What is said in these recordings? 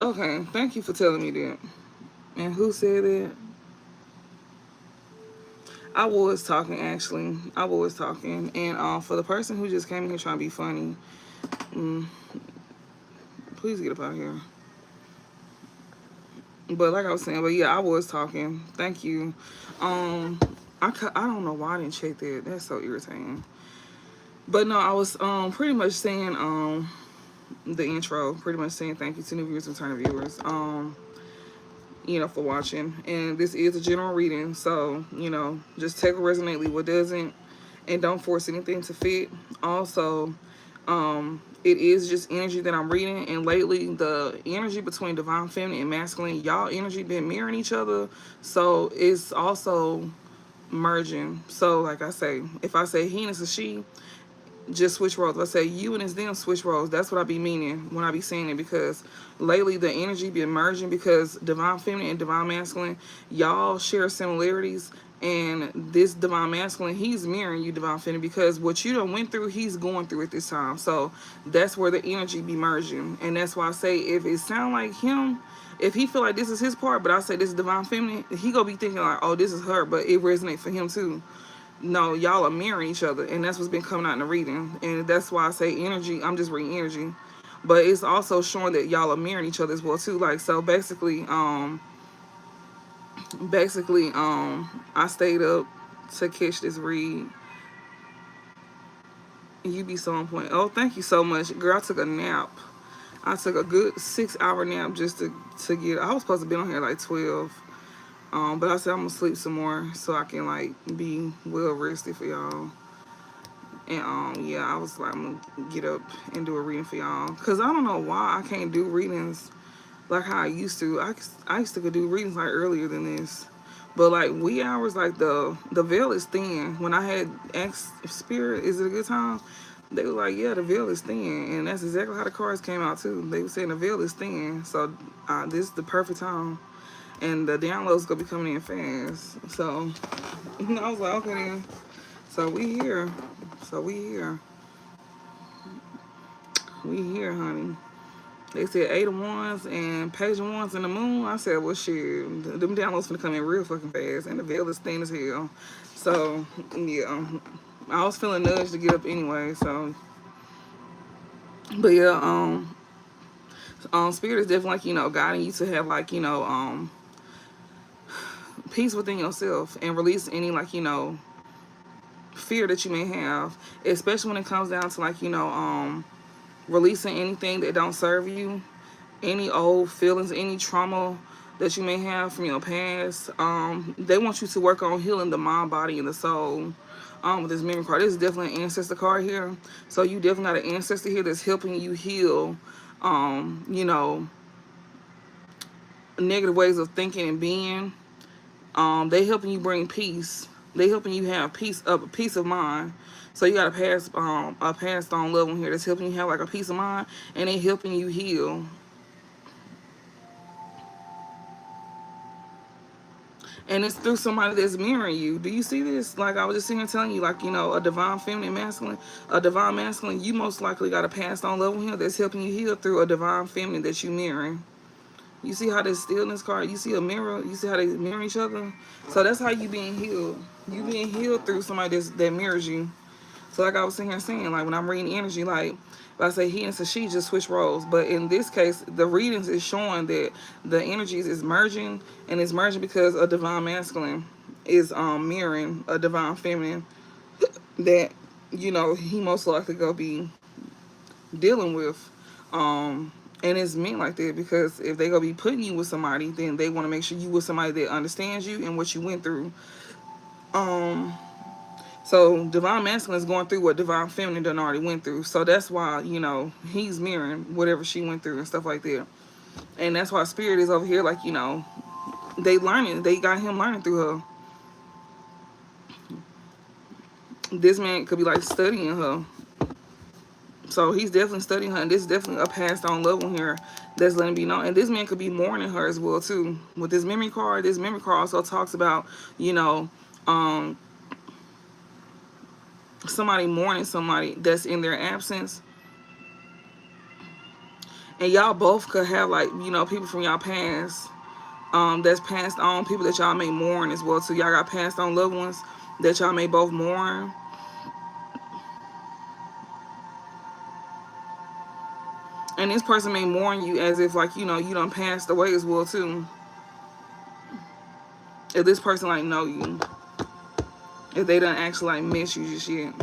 Okay, thank you for telling me that. And who said that? I was talking actually. I was talking, and for the person who just came in here trying to be funny, please get up out of here. But like I was saying, but yeah, I was talking. Thank you. Um, I don't know why I didn't check that. That's so irritating. But no, I was pretty much saying the intro, pretty much saying thank you to new viewers, returning viewers. For watching. And this is a general reading, so just take what resonately, what doesn't, and don't force anything to fit. Also, it is just energy that I'm reading, and lately the energy between divine feminine and masculine, y'all energy been mirroring each other, so it's also merging. So like I say, if I say he and it's a she, just switch roles. If I say you and it's them, switch roles. That's what I be meaning when I be saying it, because lately the energy be emerging, because divine feminine and divine masculine, y'all share similarities, and this divine masculine, he's mirroring you divine feminine, because what you done went through, he's going through at this time. So that's where the energy be merging, and that's why I say if it sound like him, if he feel like this is his part, but I say this is divine feminine, he gonna be thinking like, oh, this is her, but it resonates for him too. No, y'all are mirroring each other, and that's what's been coming out in the reading, and that's why I say energy. I'm just reading energy, but it's also showing that y'all are mirroring each other as well too. Like, so basically, I stayed up to catch this read. You be so on point. Oh, thank you so much, girl. I took a nap. I took a good 6 hour nap just to get. I was supposed to be on here like 12. But I said I'm gonna sleep some more so I can like be well rested for y'all. And yeah, I was like, I'm gonna get up and do a reading for y'all, cause I don't know why I can't do readings like how I used to. I used to do readings like earlier than this, but like wee hours, like the veil is thin. When I had asked Spirit, is it a good time? They were like, yeah, the veil is thin, and that's exactly how the cards came out too. They were saying the veil is thin, so this is the perfect time, and the downloads gonna be coming in fast. So I was like, okay then. So we here. So we here. We here, honey. They said 8 of Wands and Page of Wands and the Moon. I said, well, shit, them downloads finna come in real fucking fast, and the veil is thin as hell. So, yeah, I was feeling nudged to get up anyway. So, But yeah, spirit is definitely like, guiding you to have like, peace within yourself and release any like, fear that you may have, especially when it comes down to like, releasing anything that don't serve you, any old feelings, any trauma that you may have from your past. They want you to work on healing the mind, body, and the soul. With this memory card, this is definitely an ancestor card here. So you definitely got an ancestor here that's helping you heal, you know, negative ways of thinking and being. They helping you bring peace. They helping you have peace of mind. So you got a passed on loved one here that's helping you have like a peace of mind, and they helping you heal. And it's through somebody that's mirroring you. Do you see this? Like I was just sitting here telling you, like, a divine feminine masculine, a divine masculine, you most likely got a passed on loved one here that's helping you heal through a divine feminine that you mirroring. You see how this stillness card, you see a mirror, you see how they mirror each other? So that's how you being healed. You being healed through somebody that mirrors you. So like I was sitting here saying, like when I'm reading energy, like if I say he and so she, just switch roles. But in this case, the readings is showing that the energies is merging, and it's merging because a divine masculine is mirroring a divine feminine that, he most likely go be dealing with. And it's meant like that because if they gonna be putting you with somebody, then they want to make sure you with somebody that understands you and what you went through. So divine masculine is going through what divine feminine done already went through. So that's why, he's mirroring whatever she went through and stuff like that. And that's why spirit is over here, like, they got him learning through her. This man could be like studying her. So he's definitely studying her, and this is definitely a passed on loved one here that's letting be known. And this man could be mourning her as well too. With this memory card also talks about, somebody mourning somebody that's in their absence. And y'all both could have like, people from y'all past, that's passed on, people that y'all may mourn as well too. Y'all got passed on loved ones that y'all may both mourn. And this person may mourn you as if like, you done passed away as well too. If this person like know you. If they done actually like miss you just yet.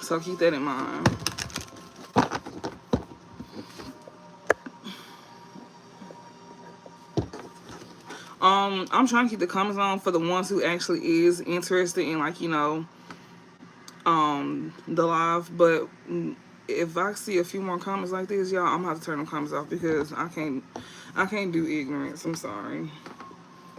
So keep that in mind. I'm trying to keep the comments on for the ones who actually is interested in like, the live. But if I see a few more comments like this, y'all, I'm gonna have to turn them comments off because I can't do ignorance. I'm sorry.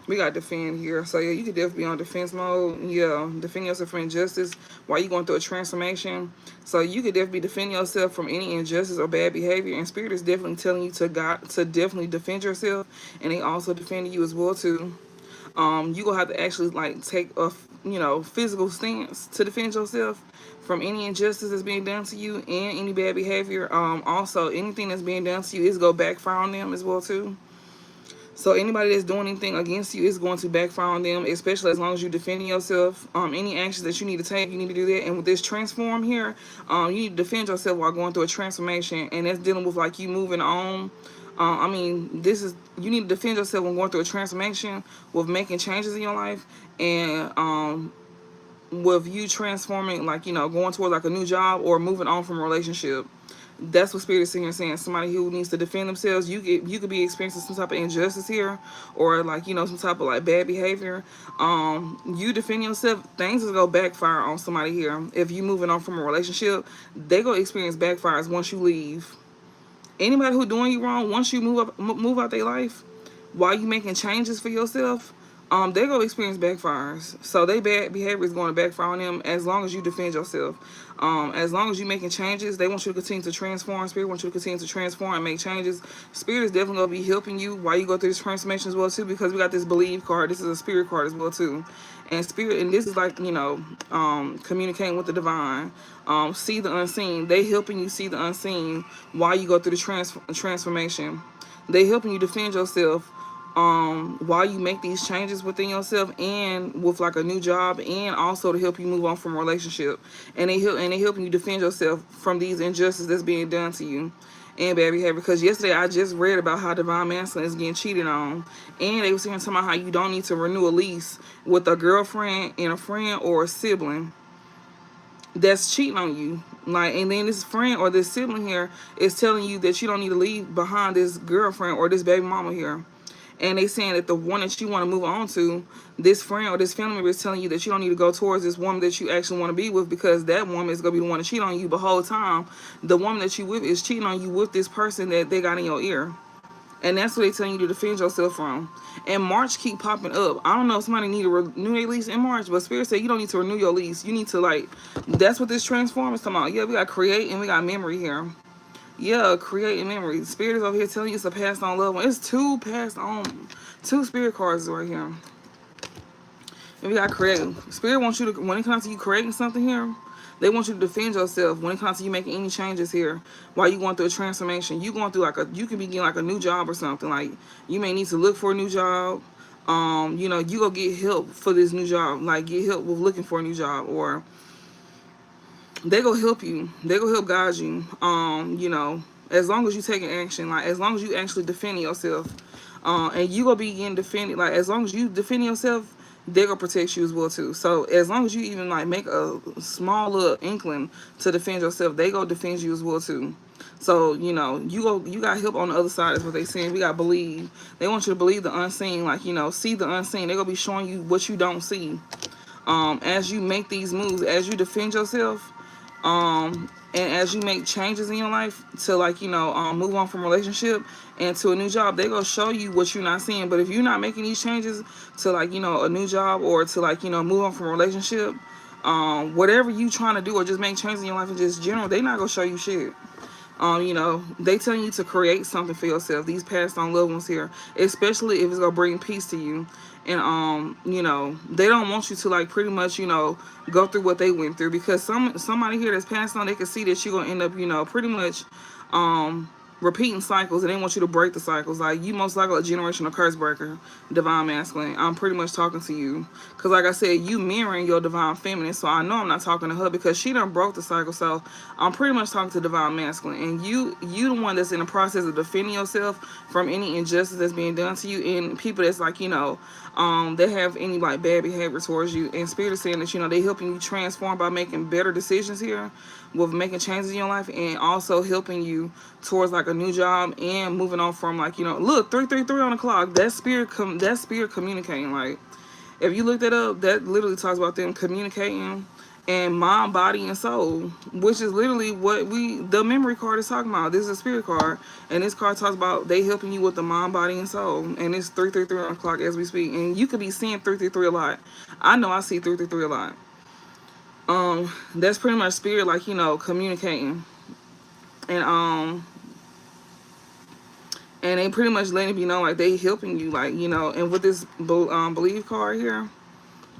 We got defend here. So yeah, you could definitely be on defense mode. Yeah, defend yourself from injustice while you going through a transformation. So you could definitely defend yourself from any injustice or bad behavior. And spirit is definitely telling you to definitely defend yourself, and they also defending you as well too. You gonna have to actually like take a physical stance to defend yourself from any injustice that's being done to you and any bad behavior. Also anything that's being done to you is gonna backfire on them as well too. So anybody that's doing anything against you is going to backfire on them, especially as long as you're defending yourself. Any actions that you need to take, you need to do that. And with this transform here, you need to defend yourself while going through a transformation. And that's dealing with like you moving on. You need to defend yourself when going through a transformation with making changes in your life. And with you transforming, like, going towards like a new job or moving on from a relationship. That's what spirit is sitting here saying. Somebody who needs to defend themselves. You could be experiencing some type of injustice here, or like some type of like bad behavior. You defend yourself. Things will go backfire on somebody here. If you moving on from a relationship, they go experience backfires once you leave. Anybody who doing you wrong, once you move out their life, while you making changes for yourself, they're going to experience backfires. So their bad behavior is going to backfire on them as long as you defend yourself. As long as you're making changes, they want you to continue to transform. Spirit wants you to continue to transform and make changes. Spirit is definitely going to be helping you while you go through this transformation as well too, because we got this believe card. This is a spirit card as well too. And spirit, and this is like, communicating with the divine. See the unseen. They helping you see the unseen while you go through the transformation. They helping you defend yourself while you make these changes within yourself and with like a new job, and also to help you move on from a relationship, and they helping you defend yourself from these injustices that's being done to you and bad behavior. Because yesterday I just read about how divine masculine is getting cheated on, and they were saying talking about how you don't need to renew a lease with a girlfriend and a friend or a sibling that's cheating on you. Like, and then this friend or this sibling here is telling you that you don't need to leave behind this girlfriend or this baby mama here. And they saying that the one that you want to move on to, this friend or this family member is telling you that you don't need to go towards this woman that you actually want to be with, because that woman is going to be the one to cheat on you. But whole time, the woman that you with is cheating on you with this person that they got in your ear. And that's what they telling you to defend yourself from. And March keep popping up. I don't know if somebody need to renew their lease in March, but Spirit said you don't need to renew your lease. You need to, like, that's what this transform is talking about. Yeah, we got create and we got memory here. Yeah, creating memories. Spirit is over here telling you it's a passed on loved one. It's two passed on, two spirit cards right here. And we got creating. Spirit wants you to, when it comes to you creating something here, they want you to defend yourself when it comes to you making any changes here while you going through a transformation. You going through like you could be getting like a new job or something. Like, you may need to look for a new job. You know, you go get help for this new job. Like, get help with looking for a new job, or they go help you. They go help guide you. You know, as long as you taking action, like as long as you actually defending yourself, and you gonna be getting defended. Like, as long as you defend yourself, they gonna protect you as well too. So as long as you even like make a small little inkling to defend yourself, they go defend you as well too. So, you know, you got help on the other side is what they saying. We got believe. They want you to believe the unseen, like, you know, see the unseen. They gonna be showing you what you don't see. As you make these moves, as you defend yourself, and as you make changes in your life to, like, you know, move on from relationship and to a new job, they gonna show you what you're not seeing. But if you're not making these changes to, like, you know, a new job, or to, like, you know, move on from a relationship, whatever you trying to do, or just make changes in your life in just general, they not gonna show you shit. You know, they telling you to create something for yourself. These passed on loved ones here, especially if it's gonna bring peace to you. And you know, they don't want you to, like, pretty much, you know, go through what they went through, because somebody here that's passed on, they can see that you're gonna end up, you know, pretty much repeating cycles, and they want you to break the cycles. Like, you most likely a generational curse breaker, divine masculine. I'm pretty much talking to you, because like I said, you mirroring your divine feminine. So I know I'm not talking to her, because she done broke the cycle. So I'm pretty much talking to divine masculine, and you the one that's in the process of defending yourself from any injustice that's being done to you, and people that's, like, you know, they have any, like, bad behavior towards you. And Spirit is saying that, you know, they helping you transform by making better decisions here, with making changes in your life, and also helping you towards, like, a new job, and moving on from, like, you know, look, 333 on the clock. That spirit communicating. Like, if you look that up, that literally talks about them communicating, and mind, body, and soul, which is literally what the memory card is talking about. This is a spirit card, and this card talks about they helping you with the mind, body, and soul. And it's 333 on the clock as we speak. And you could be seeing 333 a lot. I know I see 333 a lot. That's pretty much spirit, like, you know, communicating. And they pretty much letting you know, like, they helping you, like, you know. And with this believe card here,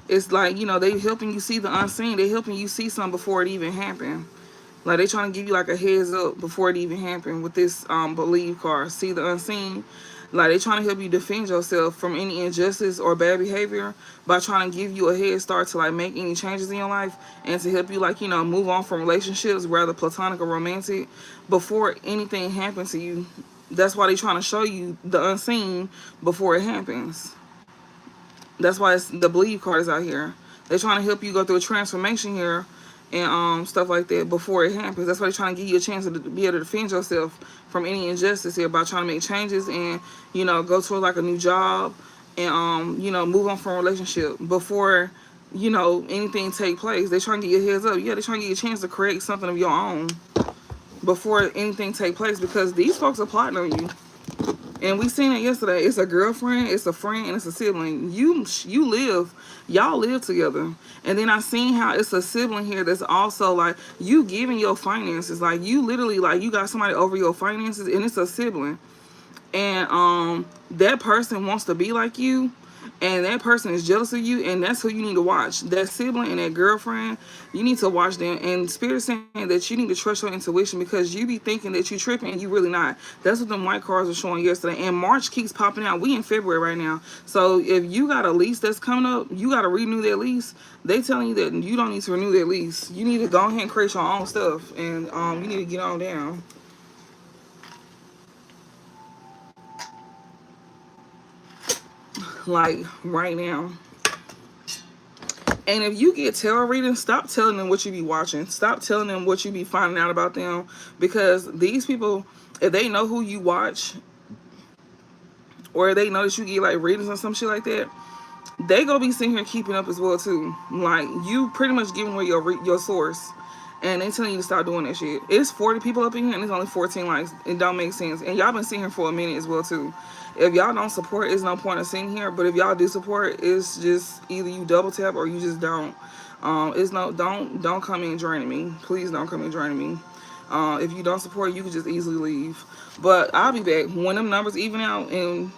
it's like, you know, they helping you see the unseen. They helping you see something before it even happened. Like, they trying to give you, like, a heads up before it even happened with this believe card. See the unseen. Like, they trying to help you defend yourself from any injustice or bad behavior by trying to give you a head start to, like, make any changes in your life, and to help you, like, you know, move on from relationships, whether platonic or romantic, before anything happens to you. That's why they trying to show you the unseen before it happens. That's why the believe card is out here. They're trying to help you go through a transformation here, and stuff like that before it happens. That's why they're trying to give you a chance to be able to defend yourself from any injustice here by trying to make changes, and, you know, go to, like, a new job, and you know, move on from a relationship before, you know, anything take place. They're trying to get your heads up. Yeah, they're trying to get you a chance to create something of your own before anything take place, because these folks are plotting on you. And we seen it yesterday. It's a girlfriend, it's a friend, and it's a sibling. Y'all live together. And then I seen how it's a sibling here that's also, like, you giving your finances. Like, you literally, like, you got somebody over your finances, and it's a sibling. And that person wants to be like you, and that person is jealous of you, and that's who you need to watch. That sibling and that girlfriend, you need to watch them. And Spirit is saying that you need to trust your intuition, because you be thinking that you tripping and you really not. That's what them white cards were showing yesterday. And March keeps popping out. We in February right now. So if you got a lease that's coming up, you got to renew that lease. They telling you that you don't need to renew that lease. You need to go ahead and create your own stuff, and you need to get on down. Like right now. And if you get tarot readings, stop telling them what you be watching. Stop telling them what you be finding out about them. Because these people, if they know who you watch, or they know that you get like readings or some shit like that, they gonna be sitting here keeping up as well too. Like, you pretty much giving away your source, and they telling you to stop doing that shit. It's 40 people up in here and it's only 14 likes. It don't make sense. And y'all been sitting here for a minute as well too. If y'all don't support, it's no point in sitting here. But if y'all do support, it's just either you double tap or you just don't. It's no, don't come in draining me. Please don't come in draining me. If you don't support, you can just easily leave. But I'll be back when them numbers even out, and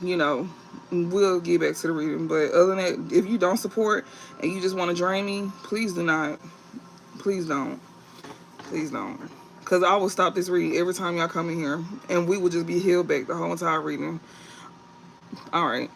we'll get back to the reading. But other than that, if you don't support and you just want to drain me, please do not. Please don't. Please don't. Because I will stop this reading every time y'all come in here, and we will just be held back the whole entire reading. All right.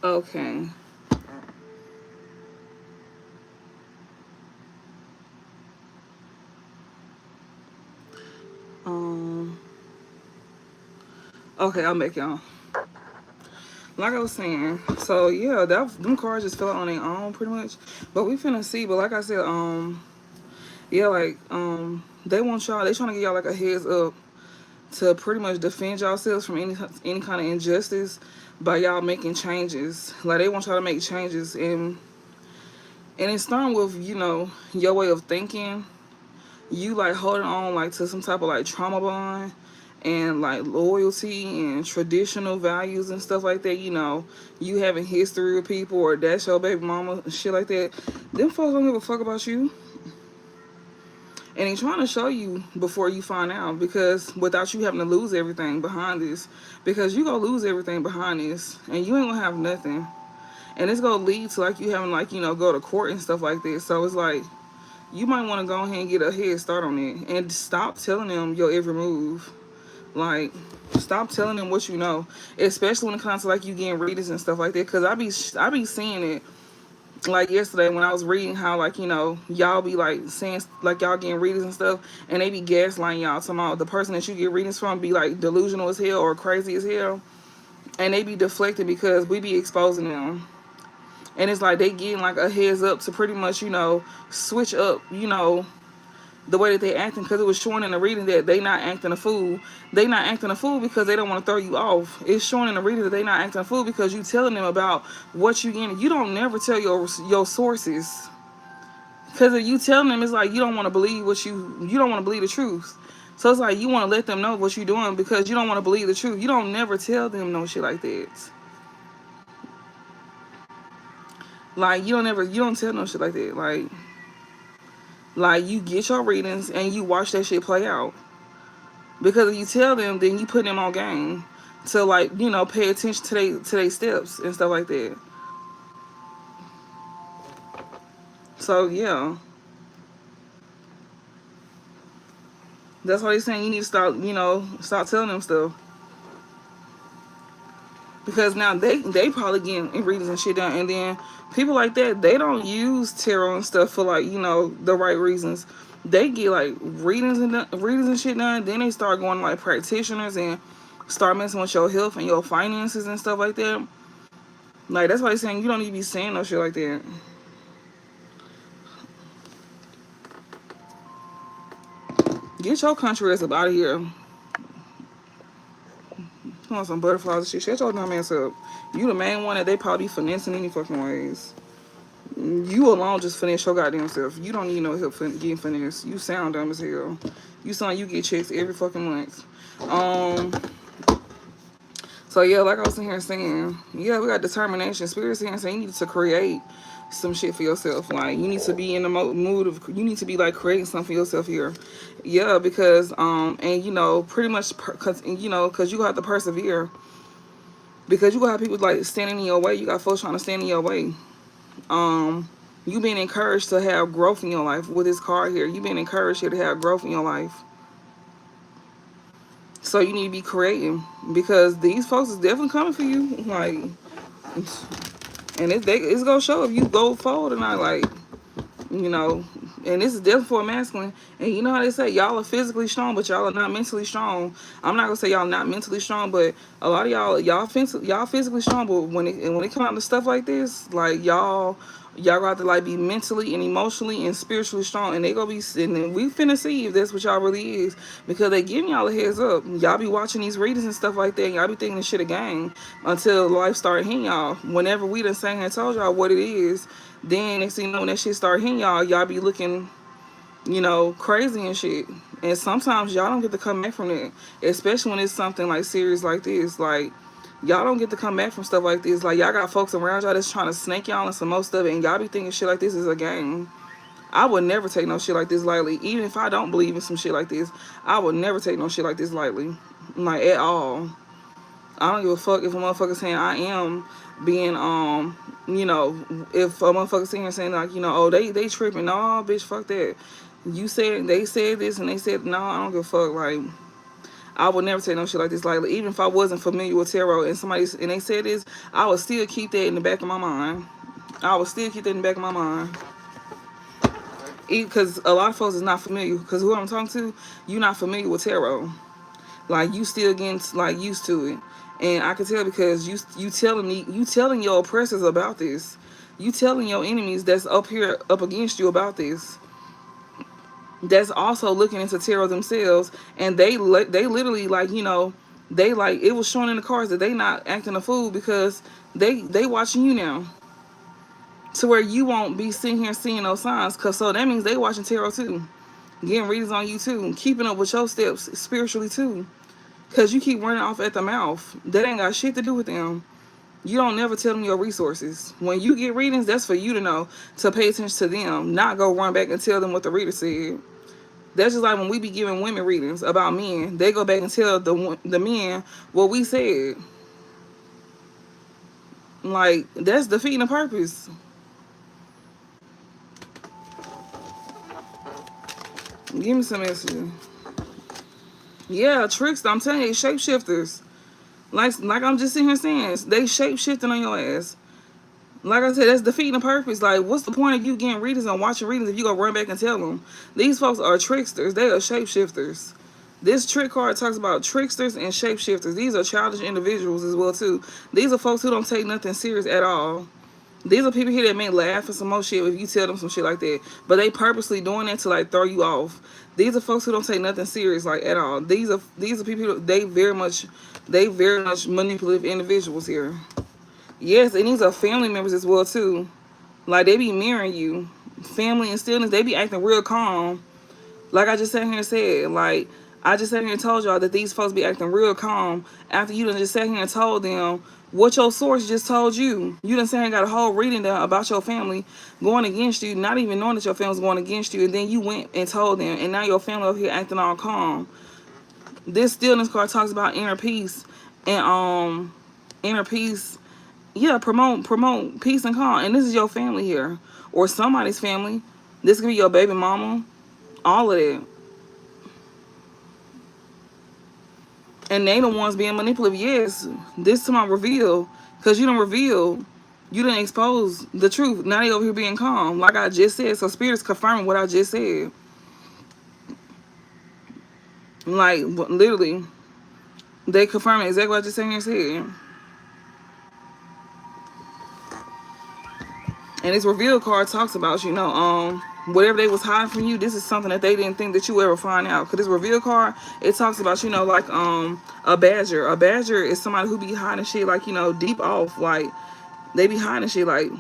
Okay. Um. Okay, I'll make y'all. Like I was saying, so yeah, them cards just fell out on their own pretty much. But we finna see. But like I said, yeah, like they want y'all. They trying to get y'all like a heads up to pretty much defend yourselves from any kind of injustice by y'all making changes. Like they want y'all to make changes, and it's starting with your way of thinking. You like holding on like to some type of like trauma bond and like loyalty and traditional values and stuff like that. You having history with people or that's your baby mama, shit like that. Them folks don't give a fuck about you. And they trying to show you before you find out, because without you having to lose everything behind this, because you gonna lose everything behind this and you ain't gonna have nothing. And it's gonna lead to like you having like, go to court and stuff like that. So it's like you might want to go ahead and get a head start on it and stop telling them your every move. Like, stop telling them what you know, especially when it comes to like you getting readers and stuff like that. Cause I be seeing it like yesterday when I was reading how like y'all be like saying like y'all getting readers and stuff, and they be gaslighting y'all. Somehow the person that you get readings from be like delusional as hell or crazy as hell, and they be deflected because we be exposing them. And it's like they getting like a heads up to pretty much switch up the way that they acting, because it was showing in the reading that they not acting a fool. They not acting a fool because they don't want to throw you off. It's showing in the reading that they not acting a fool because you telling them about what you getting. You don't never tell your sources, because if you telling them, it's like you don't want to believe you don't want to believe the truth. So it's like you want to let them know what you're doing because you don't want to believe the truth. You don't never tell them no shit like that. Like you don't tell no shit like that. Like you get your readings and you watch that shit play out. Because if you tell them, then you put them on game to like, pay attention to their steps and stuff like that. So yeah. That's why they're saying you need to stop telling them stuff. Because now they probably getting readings and shit done, and then people like that, they don't use tarot and stuff for like, the right reasons. They get like readings and shit done, then they start going to like practitioners and start messing with your health and your finances and stuff like that. Like that's why they're saying you don't need to be saying no shit like that. Get your country ass up out of here. Come on, some butterflies and shit. Shut your dumb ass up. You the main one that they probably finessing any fucking ways. You alone just finesse your goddamn self. You don't need no help getting finesse. You sound dumb as hell. You sound you get checks every fucking month. So yeah, like I was in here saying, yeah, we got determination. Spirit saying you need to create some shit for yourself. Like you need to be in the mood of, you need to be like creating something for yourself here. Yeah, because and pretty much because you gonna have to persevere, because you gonna have people like standing in your way. You got folks trying to stand in your way. You being encouraged to have growth in your life with this card here. You being encouraged here to have growth in your life. So you need to be creating, because these folks is definitely coming for you. Like, and it's gonna show if you go forward or not. Like, and this is definitely for a masculine. And you know how they say y'all are physically strong, but y'all are not mentally strong. I'm not gonna say y'all not mentally strong, but a lot of y'all physically strong. But when it come out to stuff like this, like y'all got to like be mentally and emotionally and spiritually strong, and they gonna be sitting and we finna see if that's what y'all really is, because they giving y'all a heads up. Y'all be watching these readings and stuff like that, and y'all be thinking this shit a game until life start hitting y'all. Whenever we done sang and told y'all what it is, then next thing you know, when that shit start hitting y'all be looking crazy and shit. And sometimes y'all don't get to come back from that, especially when it's something like serious like this. Like, y'all don't get to come back from stuff like this. Like, y'all got folks around y'all that's trying to snake y'all and some more stuff, and y'all be thinking shit like this is a game. I would never take no shit like this lightly. Even if I don't believe in some shit like this, I would never take no shit like this lightly. Like, at all. I don't give a fuck if a motherfucker saying I am being, if a motherfucker sitting here saying like, oh, they tripping. No, bitch, fuck that. They said this and they said, no, I don't give a fuck. Like, I would never say no shit like this. Like, even if I wasn't familiar with tarot and they said this, I would still keep that in the back of my mind. I would still keep that in the back of my mind. Because a lot of folks is not familiar. Because who I'm talking to, you're not familiar with tarot. Like, you still getting like used to it. And I can tell because you telling your oppressors about this. You telling your enemies that's up here up against you about this. That's also looking into tarot themselves, and they literally, like, you know, they, like, it was shown in the cards that they not acting a fool because they watching you now, to where you won't be sitting here seeing those signs. Cause so that means they watching tarot too, getting readings on you too, keeping up with your steps spiritually too. Cause you keep running off at the mouth. That ain't got shit to do with them. You don't never tell them your resources. When you get readings, that's for you to know, to pay attention to them, not go run back and tell them what the reader said. That's just like when we be giving women readings about men. They go back and tell the men what we said. Like, that's defeating the purpose. Give me some messages. Yeah, trickster. I'm telling you, shapeshifters. Like I'm just sitting here saying, they shape-shifting on your ass. Like I said, that's defeating the purpose. Like, what's the point of you getting readings and watching readings if you go run back and tell them? These folks are tricksters. They are shapeshifters. This trick card talks about tricksters and shapeshifters. These are childish individuals as well, too. These are folks who don't take nothing serious at all. These are people here that may laugh at some more shit if you tell them some shit like that. But they purposely doing that to, like, throw you off. These are folks who don't take nothing serious, like, at all. These are people who, they very much manipulative individuals here. Yes, and these are family members as well, too. Like, they be mirroring you. Family and stillness, they be acting real calm. Like I just sat here and said, like, I just sat here and told y'all that these folks be acting real calm after you done just sat here and told them what your source just told you. You done sat here and got a whole reading down about your family going against you, not even knowing that your family's going against you, and then you went and told them, and now your family over here acting all calm. This stillness card talks about inner peace, and inner peace. Yeah, promote peace and calm. And this is your family here, or somebody's family. This could be your baby mama, all of that. And they the ones being manipulative. Yes, this to my reveal, because you didn't expose the truth. Now they over here being calm, like I just said. So spirit's confirming what I just said. Like, literally, they confirming exactly what I just said. And this reveal card talks about, you know, whatever they was hiding from you, this is something that they didn't think that you would ever find out. Because this reveal card, it talks about, you know, like a badger. A badger is somebody who be hiding shit, like, you know, deep off. Like, they be hiding shit, like,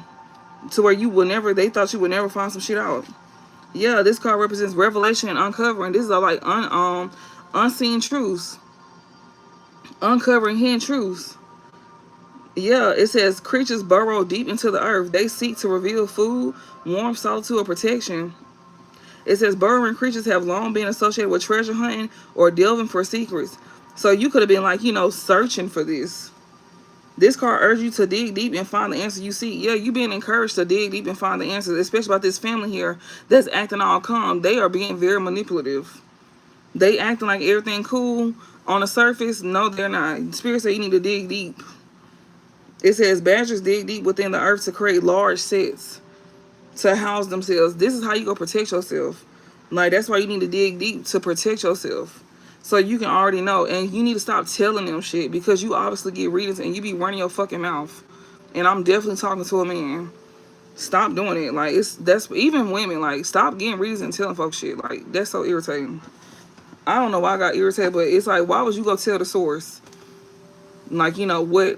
to where they thought you would never find some shit out. Yeah, this card represents revelation and uncovering. This is like unseen truths. Uncovering hidden truths. Yeah, it says creatures burrow deep into the earth. They seek to reveal food, warmth, solitude, or protection. It says burrowing creatures have long been associated with treasure hunting or delving for secrets. So you could have been, like, you know, searching for this. This card urges you to dig deep and find the answer you seek. Yeah, you being encouraged to dig deep and find the answers, especially about this family here that's acting all calm. They are being very manipulative. They acting like everything cool on the surface. No, they're not. Spirit said you need to dig deep. It says badgers dig deep within the earth to create large sets to house themselves. This is how you go protect yourself. Like, that's why you need to dig deep, to protect yourself. So you can already know. And you need to stop telling them shit, because you obviously get readings and you be running your fucking mouth. And I'm definitely talking to a man. Stop doing it. Like, that's even women. Like, stop getting readings and telling folks shit. Like, that's so irritating. I don't know why I got irritated, but it's like, why would you go tell the source? Like, you know, why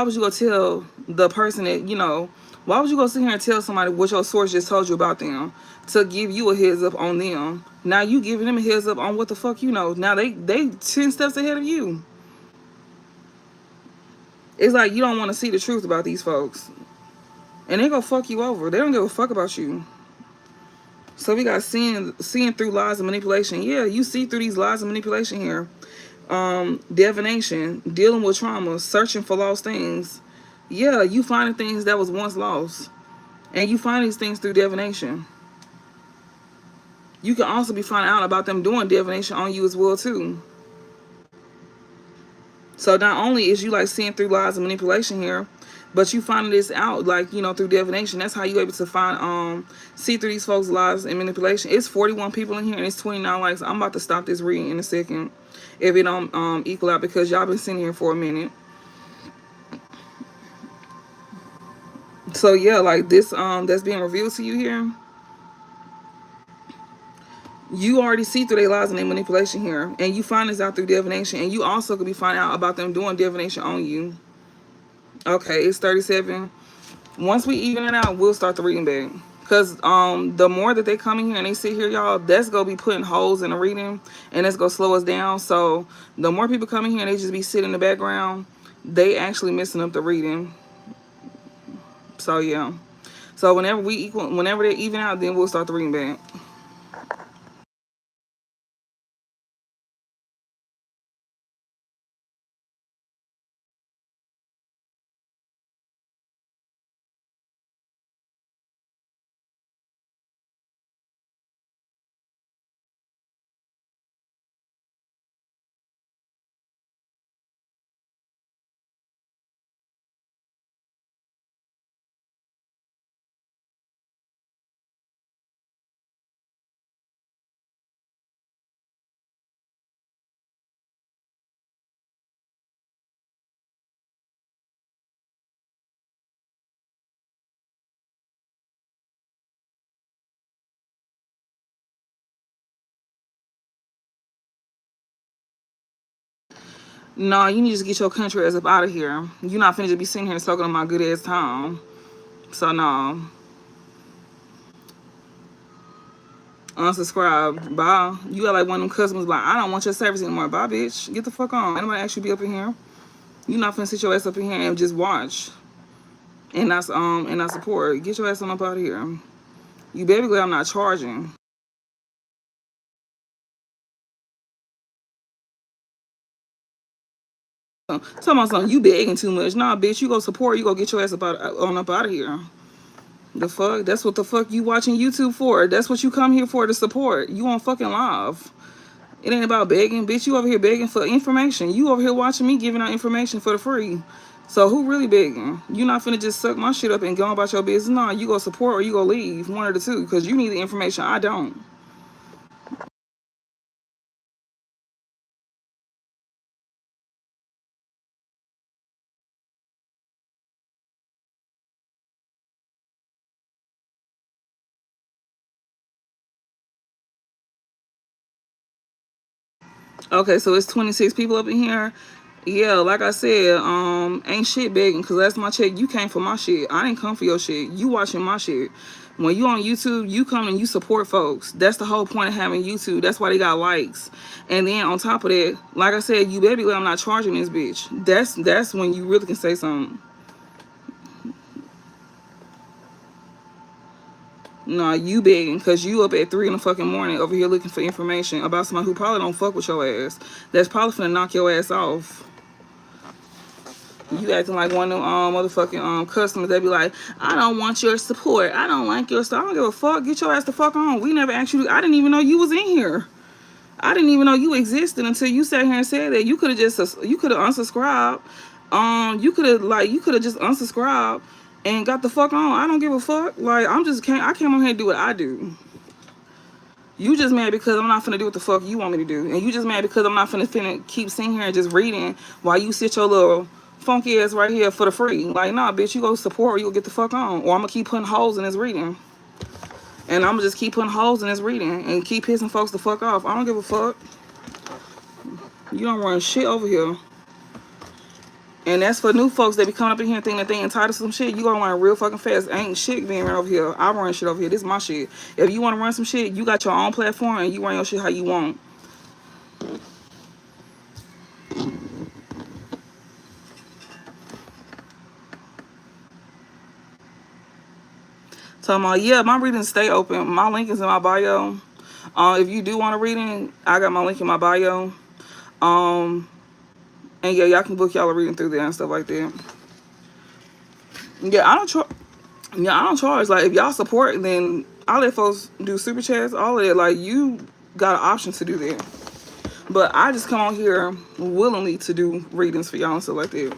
would you go tell the person that, you know, why would you go sit here and tell somebody what your source just told you about them to give you a heads up on them? Now you giving them a heads up on what the fuck you know. Now they 10 steps ahead of you. It's like you don't want to see the truth about these folks. And they gonna fuck you over. They don't give a fuck about you. So we got seeing through lies and manipulation. Yeah, you see through these lies and manipulation here. Divination, dealing with trauma, searching for lost things. Yeah, you finding things that was once lost. And you find these things through divination. You can also be finding out about them doing divination on you as well, too. So not only is you like seeing through lies and manipulation here, but you finding this out like, you know, through divination. That's how you able to find see through these folks' lies and manipulation. It's 41 people in here and it's 29 likes. I'm about to stop this reading in a second if it don't equal out, because y'all been sitting here for a minute. So yeah, like this that's being revealed to you here, you already see through their lies and their manipulation here, and you find this out through divination, and you also could be finding out about them doing divination on you. Okay, it's 37. Once we even it out, we'll start the reading back. Because the more that they come in here and they sit here, y'all, that's going to be putting holes in the reading, and that's going to slow us down. So the more people come in here and they just be sitting in the background, they actually messing up the reading. So yeah. So whenever they even out, then we'll start the reading back. No, you need to get your country ass up out of here. You're not finna just be sitting here soaking on my good ass time. So no. Unsubscribe. Bye. You got like one of them customers like, I don't want your service anymore. Bye, bitch. Get the fuck on. Anybody actually be up in here? You not finna sit your ass up in here and just watch. And not support. Get your ass on up out of here. You better be glad I'm not charging. Talking about something, you begging too much. Nah, bitch, you go support, you go get your ass up out of here. The fuck? That's what the fuck you watching YouTube for. That's what you come here for, to support. You on fucking live. It ain't about begging, bitch. You over here begging for information. You over here watching me giving out information for the free. So who really begging? You not finna just suck my shit up and go about your business. Nah, you go support or you go leave. One of the two. Because you need the information. I don't. Okay, so it's 26 people up in here. Yeah, like I said, ain't shit begging, because that's my check. You came for my shit. I didn't come for your shit. You watching my shit. When you on YouTube, you come and you support folks. That's the whole point of having YouTube. That's why they got likes. And then on top of that, like I said, you better be glad I'm not charging this bitch. That's when you really can say something. Nah, you begging because you up at 3 in the fucking morning over here looking for information about somebody who probably don't fuck with your ass. That's probably finna knock your ass off. You acting like one of them motherfucking customers that be like, I don't want your support. I don't like your stuff. I don't give a fuck. Get your ass the fuck on. We never asked you. I didn't even know you was in here. I didn't even know you existed until you sat here and said that. You could have unsubscribed. You could have just unsubscribed and got the fuck on. I don't give a fuck. Like I came on here to do what I do. You just mad because I'm not finna do what the fuck you want me to do. And you just mad because I'm not finna keep sitting here and just reading while you sit your little funky ass right here for the free. Like, nah, bitch, you go support or you go get the fuck on. Or I'm gonna keep putting holes in this reading. And I'm gonna just keep putting holes in this reading and keep pissing folks the fuck off. I don't give a fuck. You don't run shit over here. And that's for new folks that be coming up in here and thinking that they entitled to some shit. You gonna learn real fucking fast. Ain't shit being run over here. I run shit over here. This is my shit. If you wanna run some shit, you got your own platform and you run your shit how you want. Talking about, yeah, my readings stay open. My link is in my bio. If you do want a reading, I got my link in my bio. And yeah, y'all can book y'all a reading through there and stuff like that. Yeah, I don't charge. Like, if y'all support, then I let folks do super chats, all of that. Like, you got an option to do that. But I just come on here willingly to do readings for y'all and stuff like that.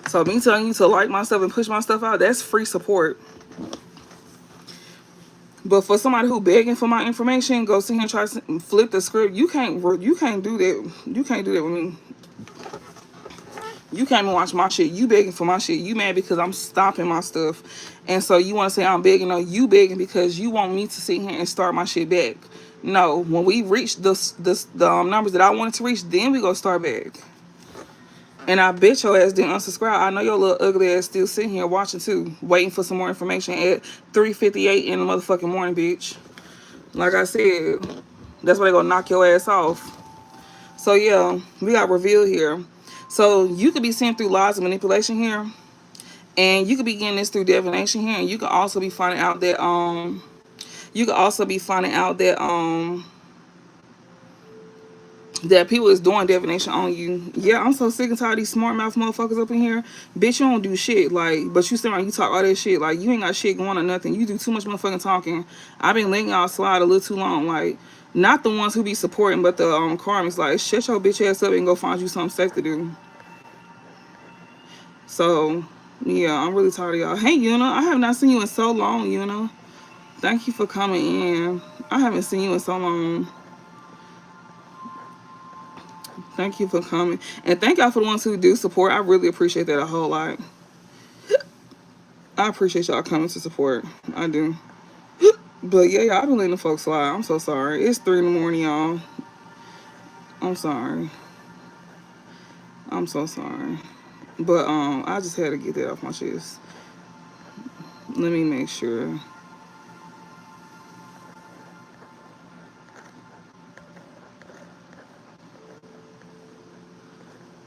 So me telling you to like my stuff and push my stuff out, that's free support. But for somebody who begging for my information, go sit here and try to flip the script. You can't do that. You can't do that with me. You can't even watch my shit. You begging for my shit. You mad because I'm stopping my stuff. And so you want to say I'm begging. No, you begging because you want me to sit here and start my shit back. No, when we reach the numbers that I wanted to reach, then we go start back. And I bet your ass didn't unsubscribe. I know your little ugly ass still sitting here watching too, waiting for some more information at 3:58 in the motherfucking morning, bitch. Like I said, that's why they gonna knock your ass off. So yeah, we got reveal here. So you could be seeing through lies and manipulation here, and you could be getting this through divination here, and you could also be finding out that that people is doing divination on you. Yeah, I'm so sick and tired of these smart mouth motherfuckers up in here. Bitch, you don't do shit. Like, but you still you talk all that shit. Like, you ain't got shit going or nothing. You do too much motherfucking talking. I've been letting y'all slide a little too long. Like, not the ones who be supporting, but the karmics. Like, shut your bitch ass up and go find you something safe to do. So, yeah, I'm really tired of y'all. Hey, Yuna, I have not seen you in so long, Yuna. Thank you for coming in. I haven't seen you in so long. Thank you for coming. And thank y'all for the ones who do support. I really appreciate that a whole lot. I appreciate y'all coming to support. I do. But yeah, y'all, I've been letting the folks slide. I'm so sorry. It's 3 in the morning, y'all. I'm sorry. I'm so sorry. But I just had to get that off my chest. Let me make sure.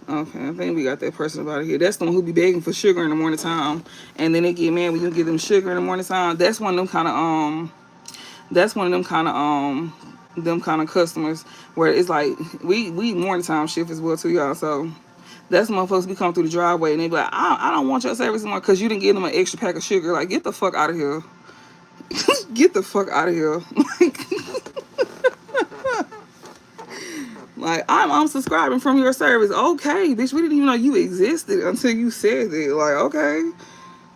Okay, I think we got that person about here. That's the one who be begging for sugar in the morning time, and then they get mad when you give them sugar in the morning time. That's one of them kind of them kind of customers where it's like we morning time shift as well too, y'all. So that's when motherfuckers be coming through the driveway and they be like, I don't want your service anymore because you didn't give them an extra pack of sugar. Like, get the fuck out of here. Get the fuck out of here. Like, I'm subscribing from your service. Okay, bitch, we didn't even know you existed until you said it. Like, okay.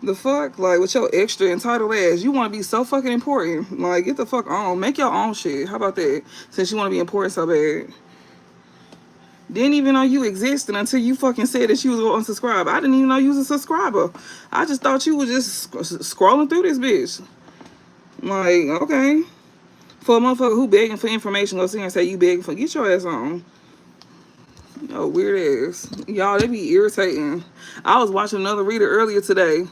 The fuck? Like, with your extra entitled ass, you want to be so fucking important. Like, get the fuck on. Make your own shit. How about that? Since you want to be important so bad. Didn't even know you existed until you fucking said that you was going to unsubscribe. I didn't even know you was a subscriber. I just thought you was just scrolling through this bitch. Like, okay. For a motherfucker who begging for information, go sit here and say you begging for, get your ass on. Oh, weird ass. Y'all, they be irritating. I was watching another reader earlier today.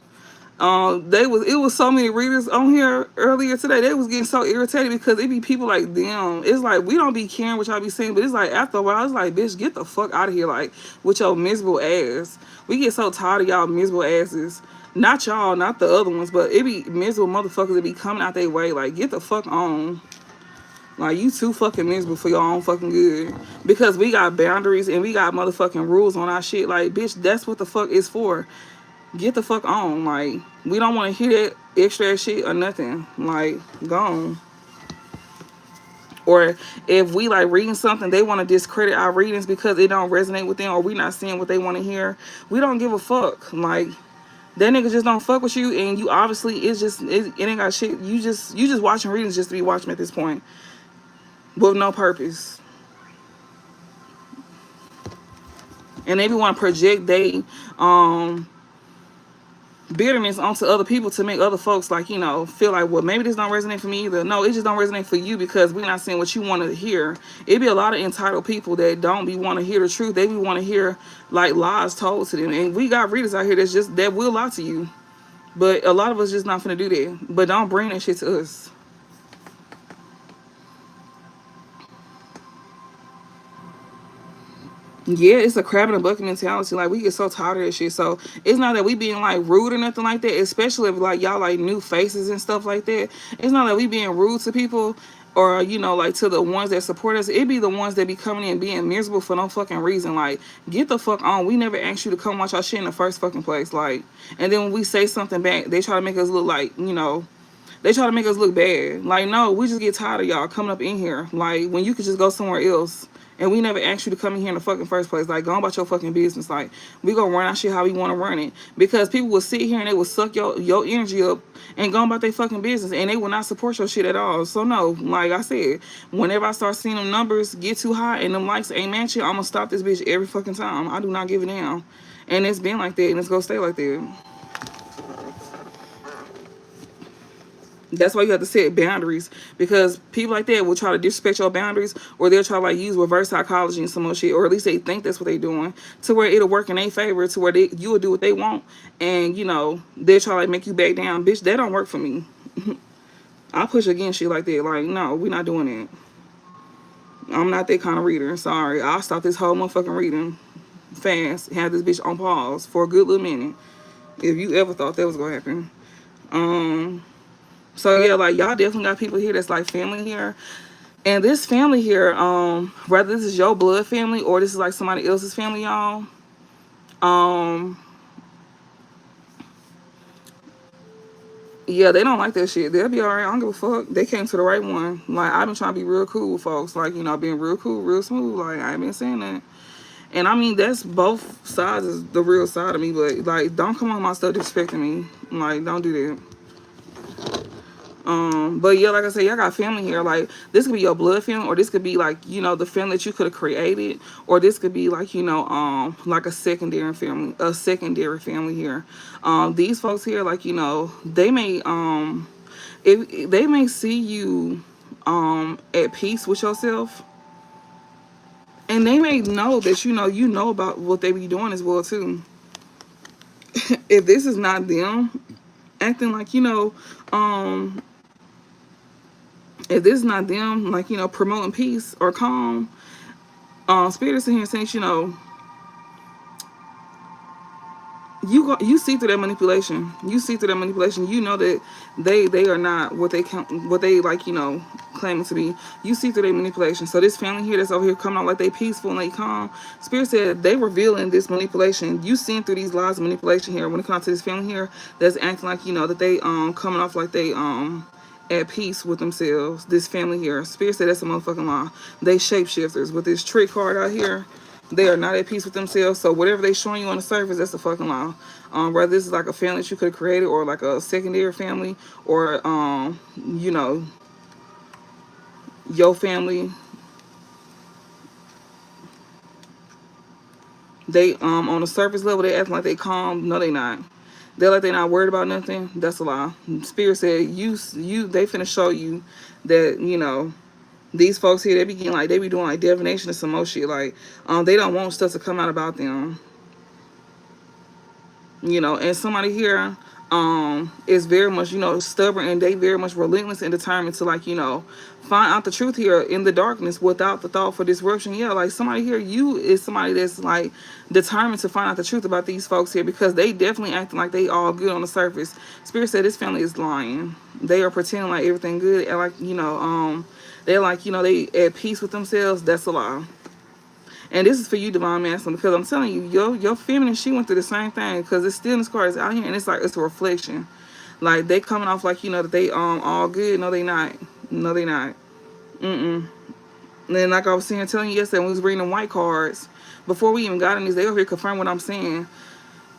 It was so many readers on here earlier today. They was getting so irritated because it be people like them. It's like we don't be caring what y'all be saying, but it's like after a while, it's like, bitch, get the fuck out of here, like with your miserable ass. We get so tired of y'all miserable asses. Not y'all, not the other ones, but it be miserable motherfuckers that be coming out their way. Like, get the fuck on. Like, you too fucking miserable for your own fucking good. Because we got boundaries and we got motherfucking rules on our shit. Like, bitch, that's what the fuck is for. Get the fuck on. Like, we don't want to hear that extra shit or nothing. Like, gone. Or if we like reading something, they want to discredit our readings because it don't resonate with them or we not seeing what they want to hear. We don't give a fuck. Like, that nigga just don't fuck with you, and you obviously it ain't got shit. You just watching readings just to be watching at this point. With no purpose. And they want to project they bitterness onto other people to make other folks, like, you know, feel like, well, maybe this don't resonate for me either. No, it just don't resonate for you because we're not seeing what you want to hear. It be a lot of entitled people that don't be want to hear the truth. They be want to hear like lies told to them. And we got readers out here that will lie to you. But a lot of us just not finna do that. But don't bring that shit to us. Yeah, it's a crab in a bucket mentality. Like, we get so tired of that shit. So it's not that we being like rude or nothing like that, especially if like y'all like new faces and stuff like that. It's not that we being rude to people or you know, like to the ones that support us, it be the ones that be coming in being miserable for no fucking reason. Like, get the fuck on. We never asked you to come watch our shit in the first fucking place. Like, and then when we say something back, they try to make us look like, you know, they try to make us look bad. Like, no, we just get tired of y'all coming up in here. Like, when you could just go somewhere else. And we never asked you to come in here in the fucking first place. Like, go on about your fucking business. Like, we gonna run our shit how we want to run it. Because people will sit here and they will suck your energy up and go on about their fucking business. And they will not support your shit at all. So, no, like I said, whenever I start seeing them numbers get too high and them likes ain't matching, I'm gonna stop this bitch every fucking time. I do not give it down. And it's been like that and it's gonna stay like that. That's why you have to set boundaries, because people like that will try to disrespect your boundaries, or they'll try to like use reverse psychology and some more shit, or at least they think that's what they doing, to where it'll work in their favor, to where you will do what they want, and you know they'll try to like make you back down. Bitch, that don't work for me. I push against shit like that. Like, no, we're not doing it. I'm not that kind of reader. Sorry, I'll stop this whole motherfucking reading fast. Have this bitch on pause for a good little minute. If you ever thought that was gonna happen. So yeah, like y'all definitely got people here that's like family here. And this family here, whether this is your blood family or this is like somebody else's family, y'all, yeah, they don't like that shit. They'll be alright. I don't give a fuck. They came to the right one. Like, I've been trying to be real cool with folks. Like, you know, being real cool, real smooth. Like, I ain't been saying that. And I mean, that's both sides is the real side of me. But like, don't come on my stuff disrespecting me. Like, don't do that. But yeah, like I said, y'all got family here. Like, this could be your blood family, or this could be like, you know, the family that you could have created, or this could be like, you know, like a secondary family here. These folks here, like, you know, they may if they may see you at peace with yourself, and they may know that you know about what they be doing as well too. If this is not them acting like, you know, if this is not them, like, you know, promoting peace or calm, Spirit is in here saying, you know, you see through that manipulation. You see through that manipulation. You know that they are not what they like, you know, claiming to be. You see through their manipulation. So this family here that's over here coming out like they peaceful and they calm, Spirit said they revealing this manipulation. You seeing through these lies of manipulation here when it comes to this family here that's acting like, you know, that they coming off like they at peace with themselves. This family here, Spirit said that's a motherfucking lie. They shapeshifters. With this trick card out here, they are not at peace with themselves. So whatever they showing you on the surface, that's a fucking lie. Whether this is like a family that you could have created, or like a secondary family, or you know, your family. They on the surface level they acting like they calm. No, they not. They're like they not worried about nothing. That's a lie. Spirit said they finna show you that, you know, these folks here, they be getting like, they be doing like divination and some more shit. Like, they don't want stuff to come out about them. You know, and somebody here is very much, you know, stubborn, and they very much relentless and determined to, like, you know, find out the truth here in the darkness without the thought for disruption. Yeah, like somebody here, you is somebody that's like determined to find out the truth about these folks here, because they definitely acting like they all good on the surface. Spirit said this family is lying. They are pretending like everything good, and like, you know, they're like, you know, they at peace with themselves. That's a lie. And this is for you, Divine Masculine, because I'm telling you, your feminine, she went through the same thing, because it's still in this card, it's out here, and it's like, it's a reflection. Like, they coming off like, you know, that they all good. No, they not. No, they not. And then, like I was saying, telling you yesterday when we was reading the white cards, before we even got in these, they over here confirm what I'm saying.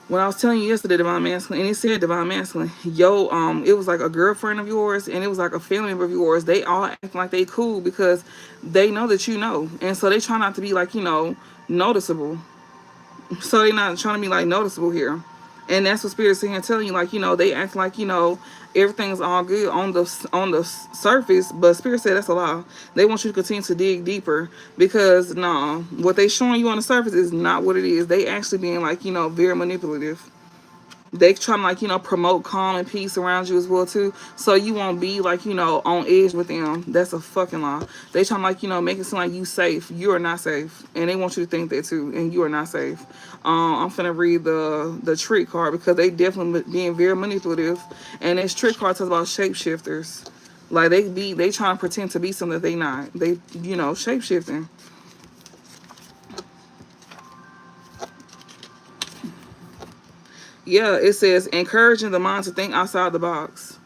When I was telling you yesterday, Divine Masculine, and it said Divine Masculine, it was like a girlfriend of yours, and it was like a family member of yours. They all acting like they cool because they know that you know. And so they try not to be like, you know, noticeable. So they not trying to be like noticeable here. And that's what Spirit's saying, telling you, like, you know, they act like, you know, everything's all good on the surface, but Spirit said that's a lie. They want you to continue to dig deeper, because no, what they showing you on the surface is not what it is. They actually being like, you know, very manipulative. They trying to, like, you know, promote calm and peace around you as well too, so you won't be like, you know, on edge with them. That's a fucking lie. They trying to, like, you know, make it seem like you safe. You are not safe, and they want you to think that too, and you are not safe. I'm finna read the trick card, because they definitely being very manipulative, and this trick card talks about shapeshifters. Like they trying to pretend to be something that they not. They, you know, shape shifting. Yeah, it says encouraging the mind to think outside the box.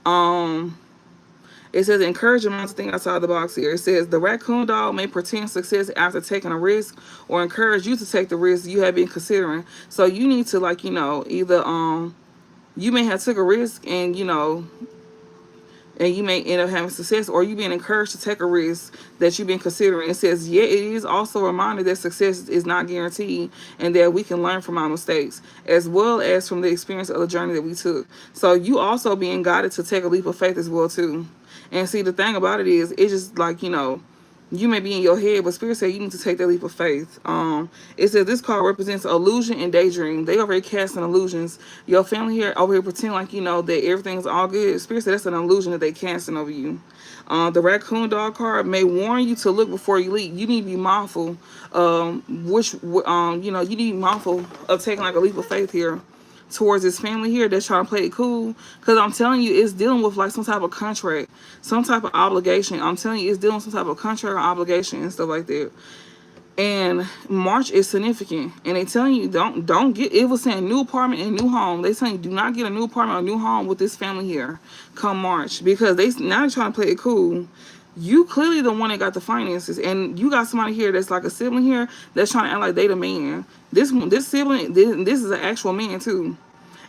Um, it says encourage your mind to think outside the box here. It says the raccoon dog may pretend success after taking a risk or encourage you to take the risk you have been considering. So you need to, like, you know, either you may have took a risk and, you know, and you may end up having success, or you being encouraged to take a risk that you've been considering. It says, yeah, it is also a reminder that success is not guaranteed and that we can learn from our mistakes as well as from the experience of the journey that we took. So you also being guided to take a leap of faith as well too. And see, the thing about it is, it's just like, you know, you may be in your head, but Spirit said you need to take that leap of faith. It says this card represents illusion and daydream. They already casting illusions. Your family here over here pretend like, you know, that everything's all good. Spirit said that's an illusion that they casting over you. The raccoon dog card may warn you to look before you leap. You need to be mindful, you know, you need to be mindful of taking like a leap of faith here towards this family here that's trying to play it cool. Because I'm telling you, it's dealing with like some type of contract, some type of obligation. I'm telling you, it's dealing with some type of contract or obligation and stuff like that. And March is significant. And they telling you, don't get, it was saying new apartment and new home. They saying do not get a new apartment or new home with this family here come March. Because they now they're trying to play it cool. You clearly the one that got the finances, and you got somebody here that's like a sibling here that's trying to act like they the man. This sibling, this is an actual man too,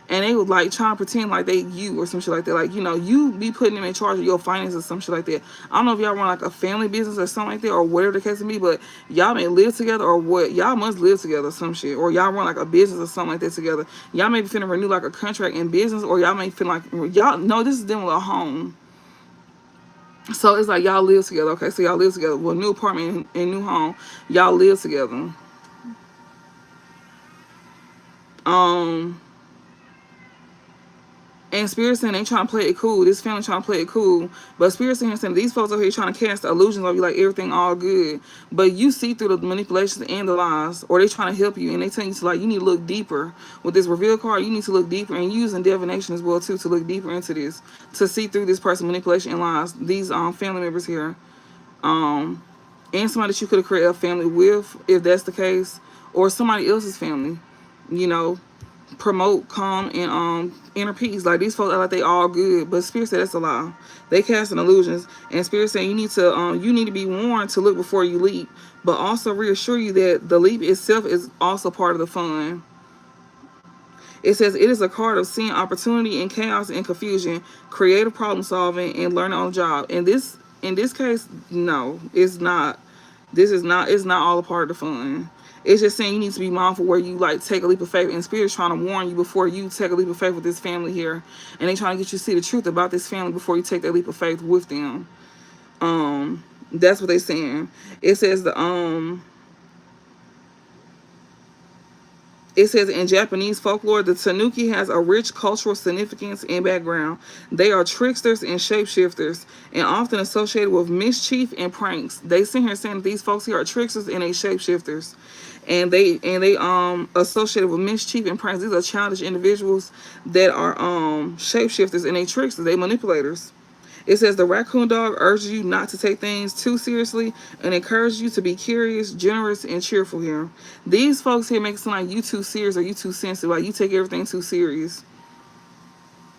and they was like trying to pretend like they you or some shit like that. Like, you know, you be putting them in charge of your finances or some shit like that. I don't know if y'all run like a family business or something like that or whatever the case may be, but y'all may live together or what? Y'all must live together or some shit, or y'all run like a business or something like that together. Y'all may be finna renew like a contract in business, or y'all may feel like y'all know this is dealing with a home. So it's like y'all live together. Okay, so y'all live together. Well, new apartment and new home, y'all live together. Um, and Spirit saying they trying to play it cool. This family trying to play it cool. But Spirit saying these folks over here trying to cast the illusions of you like everything all good. But you see through the manipulations and the lies. Or they trying to help you. And they tell you to, like, you need to look deeper. With this reveal card, you need to look deeper. And using divination as well too to look deeper into this. To see through this person manipulation and lies. These family members here. And somebody that you could have created a family with, if that's the case. Or somebody else's family. You know, promote calm and inner peace. Like, these folks are like they all good, but Spirit said that's a lie. They casting illusions, and Spirit saying you need to be warned to look before you leap, but also reassure you that the leap itself is also part of the fun. It says it is a card of seeing opportunity in chaos and confusion, creative problem solving, and learning on the job. And this, in this case, no, it's not. This is not. It's not all a part of the fun. It's just saying you need to be mindful where you like take a leap of faith. And Spirit is trying to warn you before you take a leap of faith with this family here, and they trying to get you to see the truth about this family before you take that leap of faith with them. That's what they're saying. It says it says in Japanese folklore, the tanuki has a rich cultural significance and background. They are tricksters and shapeshifters, and often associated with mischief and pranks. They sit here saying that these folks here are tricksters and they shapeshifters, and they associated with mischief and pranks. These are childish individuals that are shapeshifters and they tricksters, they manipulators. It says the raccoon dog urges you not to take things too seriously and encourages you to be curious, generous, and cheerful here. These folks here make it sound like you too serious or you too sensitive, like you take everything too serious.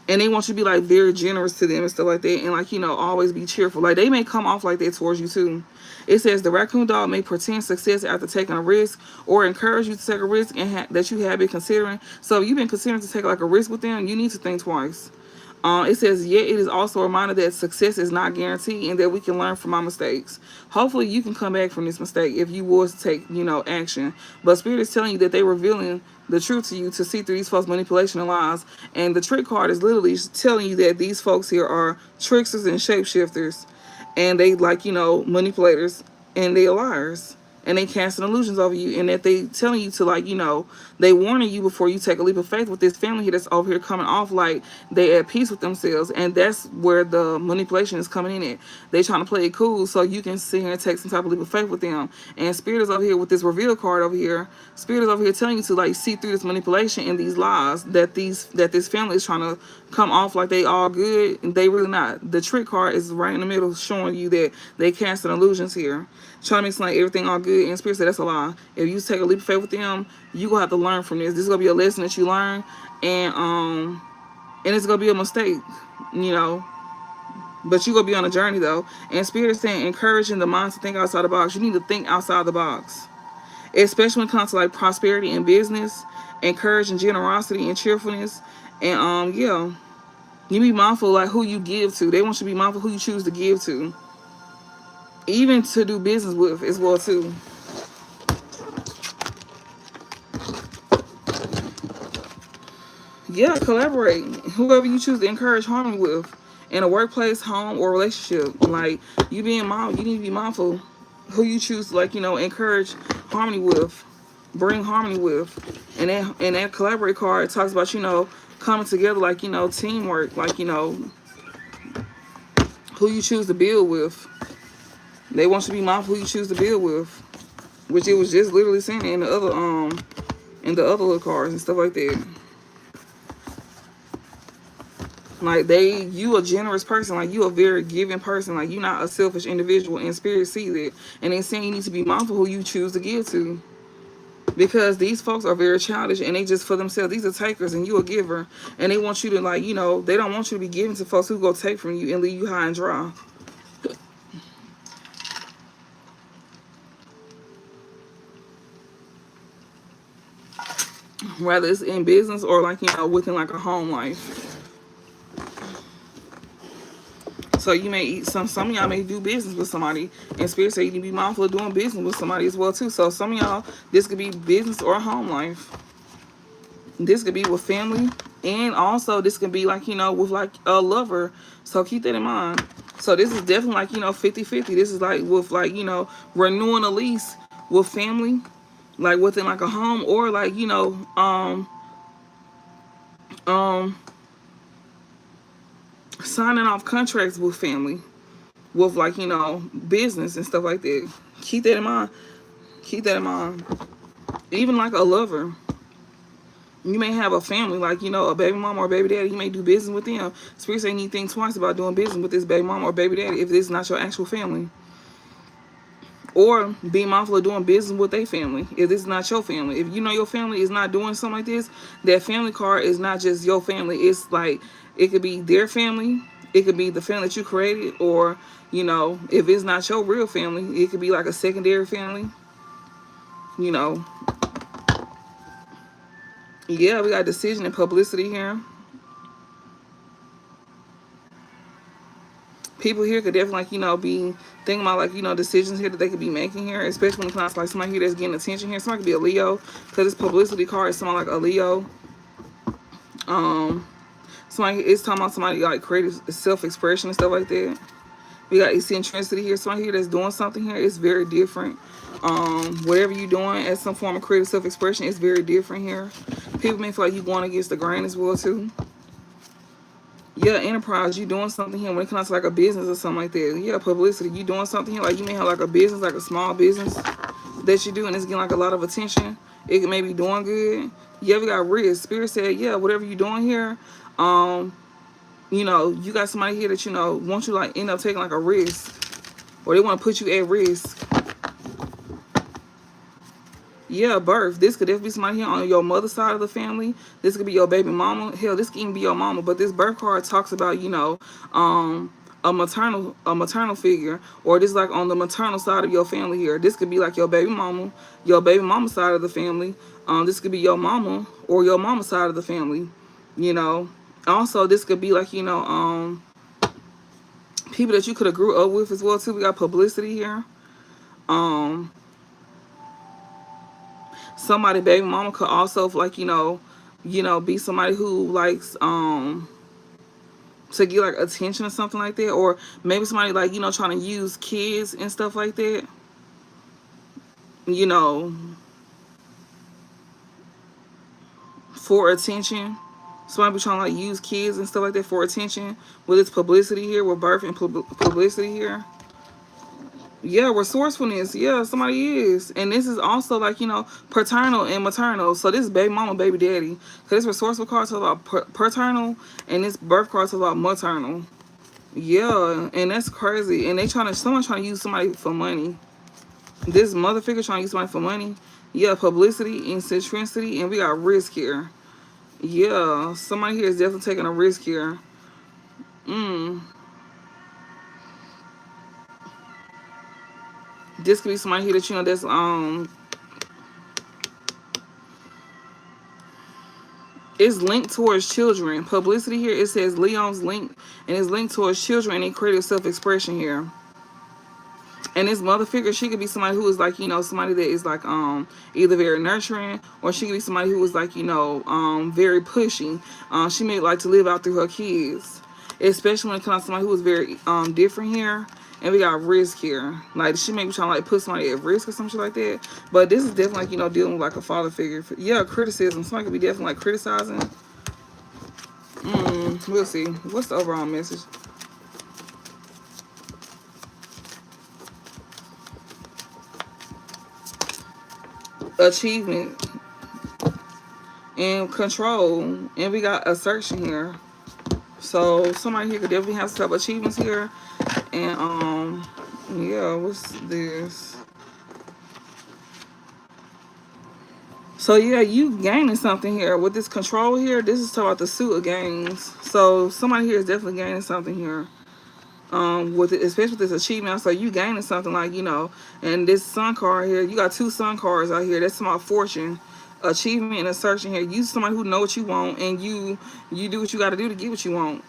And they want you to be like very generous to them and stuff like that, and like, you know, always be cheerful. Like, they may come off like that towards you too. It says the raccoon dog may pretend success after taking a risk or encourage you to take a risk and that you have been considering. So if you've been considering to take like a risk with them, you need to think twice. It says, yet it is also a reminder that success is not guaranteed and that we can learn from our mistakes. Hopefully you can come back from this mistake if you was to take, you know, action. But Spirit is telling you that they're revealing the truth to you to see through these folks' manipulation and lies. And the trick card is literally telling you that these folks here are tricksters and shapeshifters. And they, like, you know, manipulators, and they are liars. and they casting illusions over you, and that they telling you to, like, they warning you before you take a leap of faith with this family here that's over here coming off like they at peace with themselves. And that's where the manipulation is coming in at. They trying to play it cool so you can sit here and take some type of leap of faith with them. And Spirit is over here with this reveal card over here. Spirit is over here telling you to, like, see through this manipulation and these lies that this family is trying to come off like they all good, and they really not. The trick card is right in the middle, showing you that they casting illusions here, trying to make it seem like everything all good. And Spirit said that's a lie. If you take a leap of faith with them, you gonna have to learn from this. This is gonna be a lesson that you learn, and it's gonna be a mistake, but you gonna be on a journey though. And Spirit is saying, encouraging the mind to think outside the box. You need to think outside the box, especially when it comes to, like, prosperity and business, encouraging generosity and cheerfulness. And yeah, you be mindful, like, who you give to. They want you to be mindful who you choose to give to, even to do business with as well too. Yeah, collaborate. Whoever you choose to encourage harmony with in a workplace, home, or relationship. Like, you need to be mindful who you choose to, like, encourage harmony with, bring harmony with. And that collaborate card talks about, coming together, like, teamwork, like, who you choose to build with. They want you to be mindful who you choose to build with, which it was just literally saying in the other little cards and stuff like that. Like, you a generous person, like, you a very giving person, like, you not a selfish individual, and Spirit see that. And they saying you need to be mindful who you choose to give to, because these folks are very childish, and they just for themselves. These are takers, and you a giver, and they want you to, like, they don't want you to be giving to folks who go take from you and leave you high and dry. Whether it's in business or, like, within, like, a home life. So you may eat some of y'all may do business with somebody, and Spirit say you need to be mindful of doing business with somebody as well too. So some of y'all, this could be business or home life. This could be with family, and also this could be, like, with, like, a lover. So keep that in mind. So this is definitely, like, 50-50. This is like with, like, renewing a lease with family, like within, like, a home, or, like, signing off contracts with family, with, like, business and stuff like that. Keep that in mind. Keep that in mind. Even like a lover, you may have a family, like, a baby mama or baby daddy. You may do business with them. Spirit say you need to think twice about doing business with this baby mama or baby daddy if this is not your actual family. Or be mindful of doing business with their family if this is not your family. If your family is not doing something like this, that family card is not just your family. It's like, it could be their family. It could be the family that you created. Or, if it's not your real family, it could be like a secondary family. Yeah, we got decision and publicity here. People here could definitely, like, be thinking about, like, decisions here that they could be making here, especially when it comes to, like, somebody here that's getting attention here. Somebody could be a Leo, because this publicity card is someone like a Leo. Somebody, it's talking about somebody, like, creative self-expression and stuff like that. We got eccentricity here. Somebody here that's doing something here. It's very different. Whatever you're doing as some form of creative self-expression, it's very different here. People may feel like you're going against the grain as well too. Yeah, enterprise, you doing something here when it comes to, like, a business or something like that. Yeah, publicity, you doing something here. Like, you may have, like, a business, like a small business that you do, and it's getting, like, a lot of attention. It may be doing good. Yeah, we got risk. Spirit said, yeah, whatever you're doing here, you got somebody here that, want you to, like, end up taking, like, a risk, or they want to put you at risk. Yeah, birth. This could definitely be somebody here on your mother's side of the family. This could be your baby mama. Hell, this could even be your mama. But this birth card talks about, a maternal figure, or this, like, on the maternal side of your family here. This could be like your baby mama side of the family. This could be your mama or your mama side of the family. Also, this could be like, people that you could have grew up with as well too. We got publicity here. Somebody baby mama could also, like, be somebody who likes to get, like, attention or something like that, or maybe somebody, like, trying to use kids and stuff like that. you know, for attention. Somebody be trying to like use kids and stuff like that for attention. With its publicity here, with birth and publicity here. Yeah, resourcefulness. Yeah, somebody is. And this is also like, paternal and maternal. So this is baby mama, baby daddy. So this resourceful card talks about paternal, and this birth card talks about maternal. Yeah, and that's crazy. And someone trying to use somebody for money. This mother figure trying to use somebody for money. Yeah, publicity and centricity, and we got risk here. Yeah, somebody here is definitely taking a risk here. Mm. This could be somebody here that that's it's linked towards children. Publicity here, it says Leon's linked, and it's linked towards children and creative self-expression here. And this mother figure, she could be somebody who is like, somebody that is like either very nurturing, or she could be somebody who is like, very pushy. She may like to live out through her kids. Especially when it comes to somebody who is very different here. And we got risk here. Like she may be trying to like put somebody at risk or something like that. But this is definitely like, dealing with like a father figure. Yeah, criticism. Somebody could be definitely like criticizing. We'll see. What's the overall message? Achievement and control. And we got assertion here. So somebody here could definitely have some achievements here. And yeah, what's this? So yeah, you gaining something here with this control here. This is talking about the suit of gains. So somebody here is definitely gaining something here. With it, especially with this achievement, so you gaining something like and this sun card here, you got two sun cards out here. That's about fortune, achievement, and assertion here. You somebody who know what you want, and you do what you got to do to get what you want.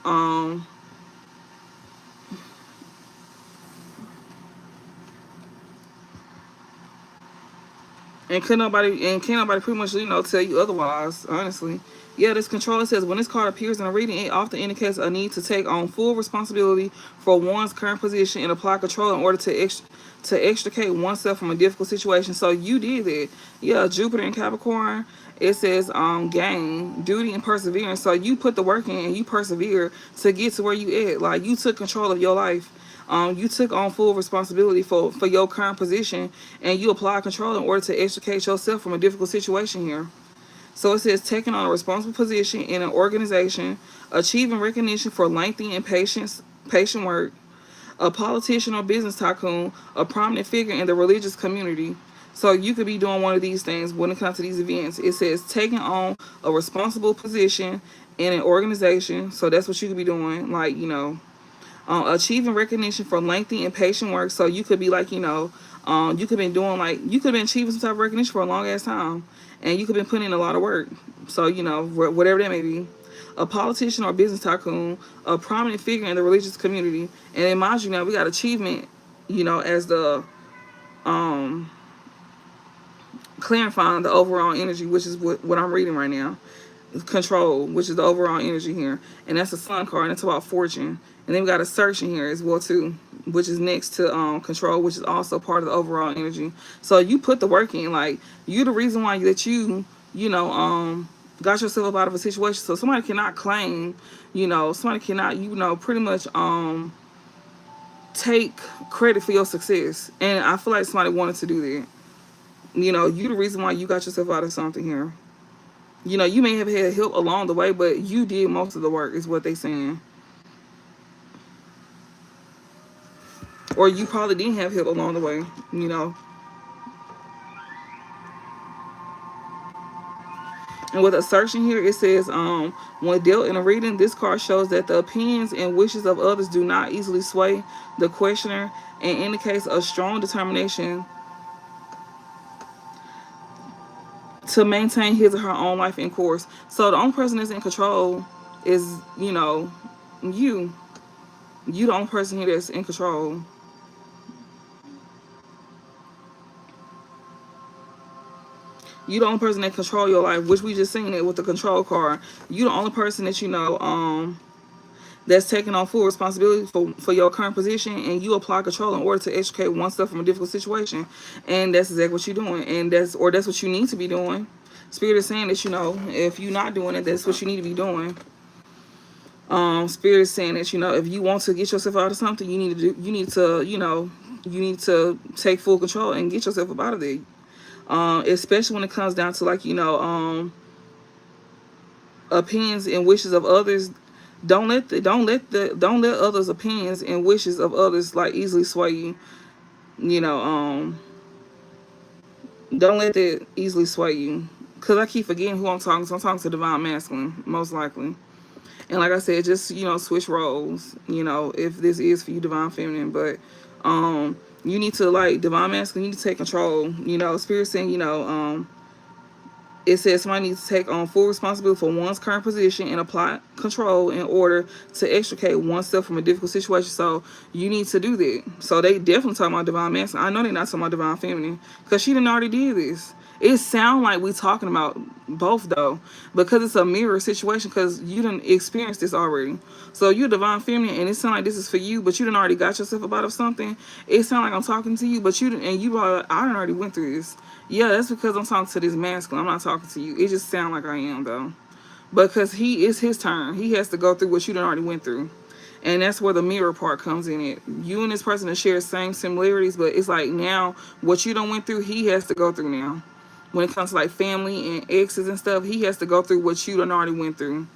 And can't nobody pretty much tell you otherwise, honestly. Yeah, this controller says when this card appears in a reading, it often indicates a need to take on full responsibility for one's current position and apply control in order to extricate oneself from a difficult situation. So you did it. Yeah, Jupiter in Capricorn. It says gain, duty, and perseverance. So you put the work in and you persevere to get to where you at. Like you took control of your life. You took on full responsibility for your current position, and you apply control in order to extricate yourself from a difficult situation here. So it says taking on a responsible position in an organization, achieving recognition for lengthy and patient work, a politician or business tycoon, a prominent figure in the religious community. So you could be doing one of these things when it comes to these events. It says taking on a responsible position in an organization. So that's what you could be doing, like, achieving recognition for lengthy and patient work. So you could be like, you could be doing like, you could have been achieving some type of recognition for a long ass time, and you could have been putting in a lot of work. So, whatever that may be. A politician or business tycoon, a prominent figure in the religious community. And then mind you, now we got achievement, as the clarifying the overall energy, which is what I'm reading right now. Control, which is the overall energy here, and that's a sun card, and it's about fortune. And then we got assertion here as well too, which is next to control, which is also part of the overall energy. So you put the work in, like you the reason why that got yourself up out of a situation. So somebody cannot claim, somebody cannot pretty much take credit for your success. And I feel like somebody wanted to do that. You the reason why you got yourself out of something here. You may have had help along the way, but you did most of the work, is what they saying. Or you probably didn't have help along the way. And with assertion here, it says, when dealt in a reading, this card shows that the opinions and wishes of others do not easily sway the questioner and indicates a strong determination to maintain his or her own life in course. So the only person that's in control is, you. You the only person here that's in control. You the only person that control your life, which we just seen it with the control card. You the only person that that's taking on full responsibility for your current position, and you apply control in order to extricate oneself from a difficult situation. And that's exactly what you're doing, and that's what you need to be doing. Spirit is saying that, if you're not doing it, that's what you need to be doing. Spirit is saying that, if you want to get yourself out of something, you need to take full control and get yourself up out of there. Especially when it comes down to, like, opinions and wishes of others. Don't let others' opinions and wishes of others, like, easily sway you. You know, don't let that easily sway you. Cause I keep forgetting who I'm talking to. I'm talking to Divine Masculine, most likely. And like I said, just, switch roles, if this is for you, Divine Feminine. But you need to, like, Divine Masculine, you need to take control. Spirit saying, it says somebody needs to take on full responsibility for one's current position and apply control in order to extricate oneself from a difficult situation. So you need to do that. So they definitely talking about Divine Masculine. I know they're not talking about Divine Feminine, because she didn't already did this. It sound like we talking about both, though, because it's a mirror situation, because you didn't experience this already. So you're Divine Feminine, and it sound like this is for you, but you done already got yourself up out of something. It sound like I'm talking to you, but I done already went through this. Yeah, that's because I'm talking to this masculine. I'm not talking to you. It just sound like I am, though, because it's his turn. He has to go through what you done already went through. And that's where the mirror part comes in it. You and this person share the same similarities, but it's like, now what you done went through, he has to go through now. When it comes to, like, family and exes and stuff, he has to go through what you done already went through.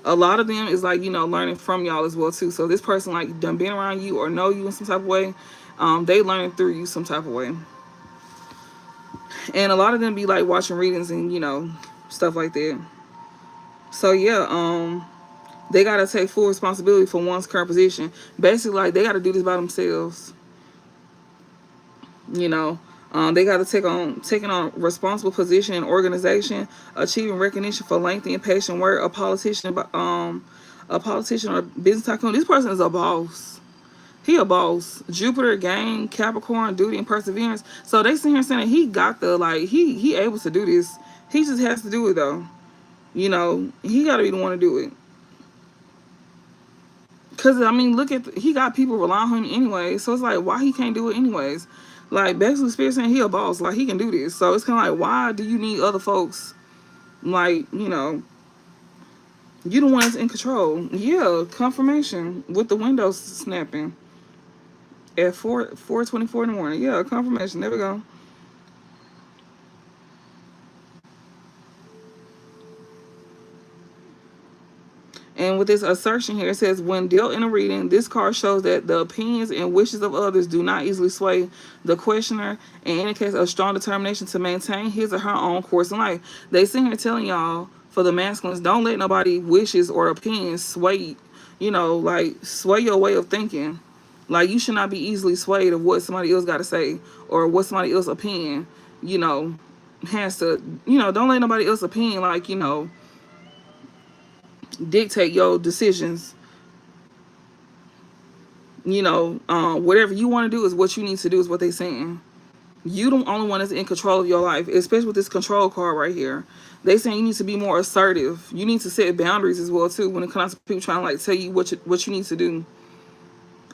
A lot of them is, like, learning from y'all as well, too. So this person, like, done been around you or know you in some type of way. They learning through you some type of way. And a lot of them be, like, watching readings and, stuff like that. So, yeah, they got to take full responsibility for one's current position. Basically, like, they got to do this by themselves. They got to taking on responsible position in organization, achieving recognition for lengthy and patient work. A politician or business tycoon. This person is a boss. He a boss. Jupiter, game, Capricorn, duty, and perseverance. So they sit here saying that he got he able to do this. He just has to do it, though. He got to be the one to do it. Because, I mean, he got people relying on him anyway. So it's like, why he can't do it anyways? Like, basically, Spirit saying he a boss. Like, he can do this. So it's kind of like, why do you need other folks? Like, you the one that's in control. Yeah, confirmation with the windows snapping at 4:24 in the morning. Yeah, confirmation. There we go. And with this assertion here, it says, when dealt in a reading, this card shows that the opinions and wishes of others do not easily sway the questioner and indicates a strong determination to maintain his or her own course in life. They sit here telling y'all, for the masculines, don't let nobody wishes or opinions sway, sway your way of thinking. Like, you should not be easily swayed of what somebody else got to say or what somebody else's opinion, has to, don't let nobody else's opinion, like, dictate your decisions. Whatever you want to do is what you need to do, is what they're saying. You the only one that's in control of your life, especially with this control card right here. They saying you need to be more assertive. You need to set boundaries as well, too, when it comes to people trying to, like, tell you what you need to do.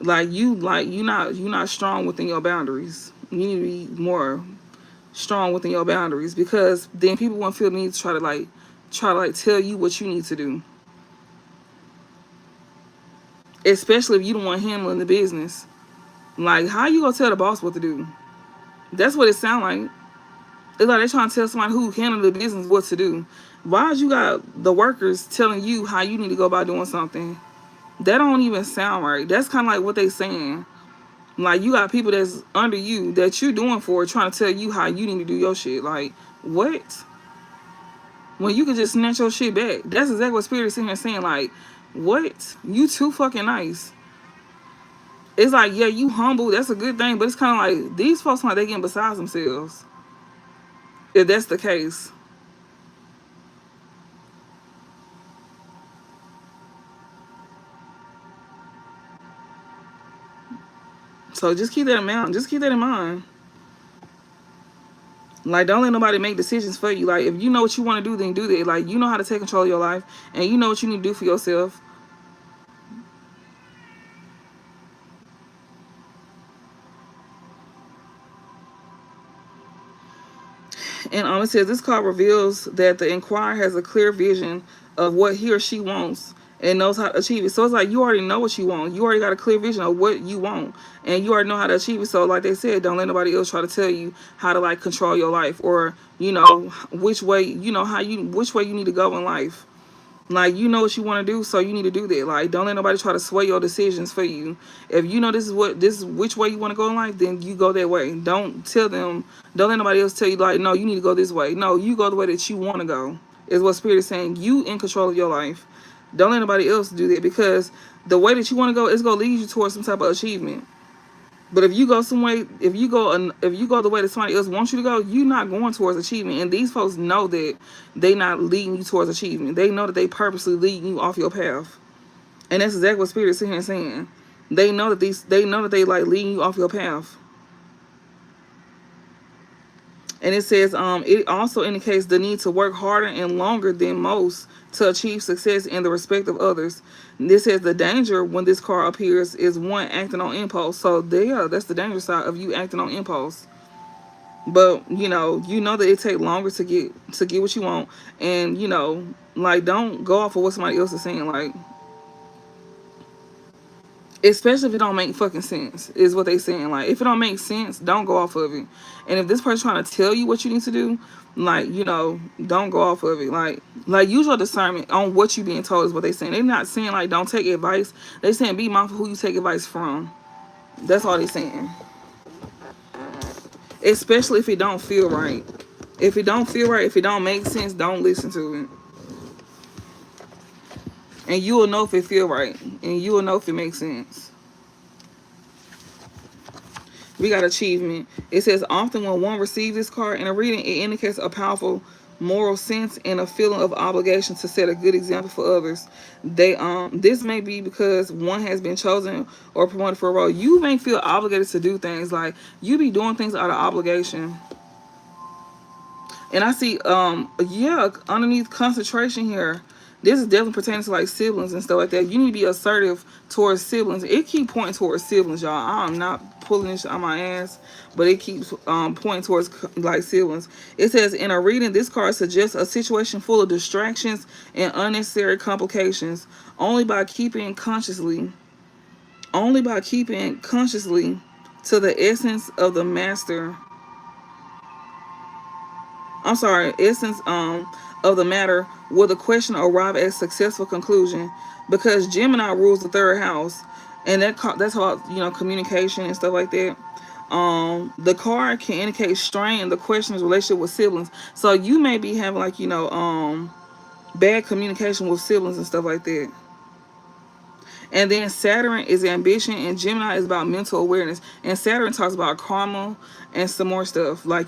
You're not strong within your boundaries. You need to be more strong within your boundaries, because then people won't feel the need to try to tell you what you need to do. Especially if you don't want handling the business. Like, how you gonna tell the boss what to do? That's what it sounds like. It's like they're trying to tell somebody who handle the business what to do. Why you got the workers telling you how you need to go about doing something? That don't even sound right. That's kind of like what they saying. Like, you got people that's under you that you're doing for, trying to tell you how you need to do your shit. Like, what? When you can just snatch your shit back. That's exactly what Spirit is sitting here saying. Like, what? You too fucking nice. It's like, yeah, you humble. That's a good thing. But it's kind of like, these folks, like, they getting besides themselves. If that's the case. So just keep that in mind. Just keep that in mind. Like, don't let nobody make decisions for you. Like, if you know what you want to do, then do that. Like, you know how to take control of your life, and you know what you need to do for yourself. And it says this card reveals that the inquirer has a clear vision of what he or she wants and knows how to achieve it. So it's like you already know what you want. You already got a clear vision of what you want, and you already know how to achieve it. So like they said, don't let nobody else try to tell you how to like control your life, or which way which way you need to go in life. Like, you know what you want to do, so you need to do that. Like, don't let nobody try to sway your decisions for you. If you know this is which way you want to go in life, then you go that way. Don't let nobody else tell you, like, no, you need to go this way. No, you go the way that you want to go, is what Spirit is saying. You in control of your life. Don't let nobody else do that, because the way that you want to go is going to lead you towards some type of achievement. But if you go some way, if you go the way that somebody else wants you to go, you're not going towards achievement. And these folks know that they not leading you towards achievement. They know that they purposely leading you off your path. And that's exactly what Spirit is sitting here saying. They know that they like leading you off your path. And it says, it also indicates the need to work harder and longer than most to achieve success in the respect of others. And this says the danger when this card appears is one acting on impulse. So there, that's the danger side of you acting on impulse. But you know that it takes longer to get what you want, and like, don't go off of what somebody else is saying. Like, especially if it don't make fucking sense, is what they saying. Like, if it don't make sense, don't go off of it. And if this person trying to tell you what you need to do, like, don't go off of it. Like use your discernment on what you being told, is what they saying. They're not saying like don't take advice. They saying be mindful who you take advice from. That's all they saying. Especially if it don't feel right. If it don't feel right, if it don't make sense, don't listen to it. And you will know if it feel right, and you will know if it makes sense. We got achievement. It says often when one receives this card in a reading, it indicates a powerful moral sense and a feeling of obligation to set a good example for others. This may be because one has been chosen or promoted for a role. You may feel obligated to do things, like you be doing things out of obligation. And I see, underneath concentration here, this is definitely pertaining to like siblings and stuff like that. You need to be assertive towards siblings. It keeps pointing towards siblings, y'all. I'm not pulling this on my ass, but it keeps pointing towards like siblings. It says in a reading, this card suggests a situation full of distractions and unnecessary complications. Only by keeping consciously to the essence of the master. Essence of the matter, will the question arrive at a successful conclusion, because Gemini rules the third house, and that's about communication and stuff like that. The card can indicate strain in the question's relationship with siblings. So you may be having like bad communication with siblings and stuff like that. And then Saturn is ambition, and Gemini is about mental awareness. And Saturn talks about karma and some more stuff, like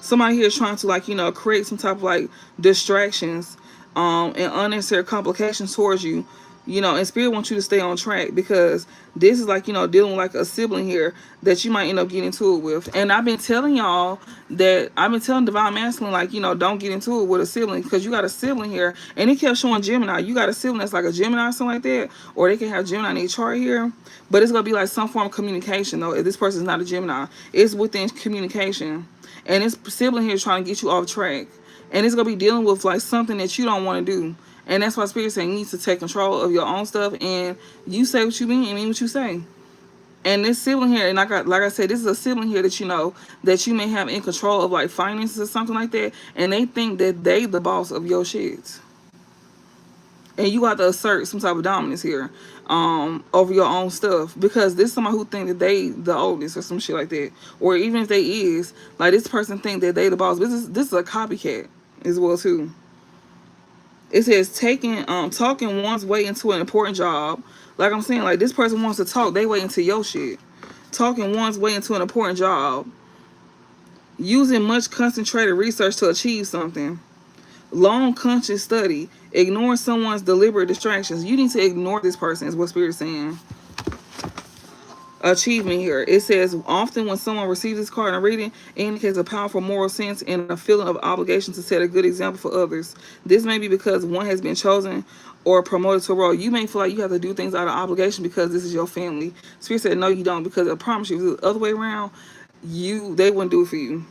somebody here is trying to like create some type of like distractions and unnecessary complications towards you, and Spirit wants you to stay on track, because this is like dealing with like a sibling here that you might end up getting into it with. And I've been telling Divine Masculine, like don't get into it with a sibling, because you got a sibling here, and it kept showing Gemini. You got a sibling that's like a Gemini or something like that, or they can have Gemini in their chart here, but it's gonna be like some form of communication though. If this person is not a Gemini, it's within communication. And this sibling here is trying to get you off track. And it's going to be dealing with like something that you don't want to do. And that's why Spirit's saying you need to take control of your own stuff. And you say what you mean and mean what you say. And this sibling here, and like I said, this is a sibling here that that you may have in control of like finances or something like that. And they think that they the boss of your shit. And you have to assert some type of dominance here over your own stuff, because this is somebody who think that they the oldest or some shit like that. Or even if they is, like this person think that they the boss. This is a copycat as well too. It says talking one's way into an important job. Like I'm saying, like this person wants to talk they way into your shit. Talking one's way into an important job. Using much concentrated research to achieve something. Long conscious study. Ignoring someone's deliberate distractions. You need to ignore this person, is what Spirit's saying. Achievement here. It says often when someone receives this card in a reading, it indicates a powerful moral sense and a feeling of obligation to set a good example for others. This may be because one has been chosen or promoted to a role. You may feel like you have to do things out of obligation because this is your family. Spirit said no, you don't, because I promise you, if it was the other way around, they wouldn't do it for you.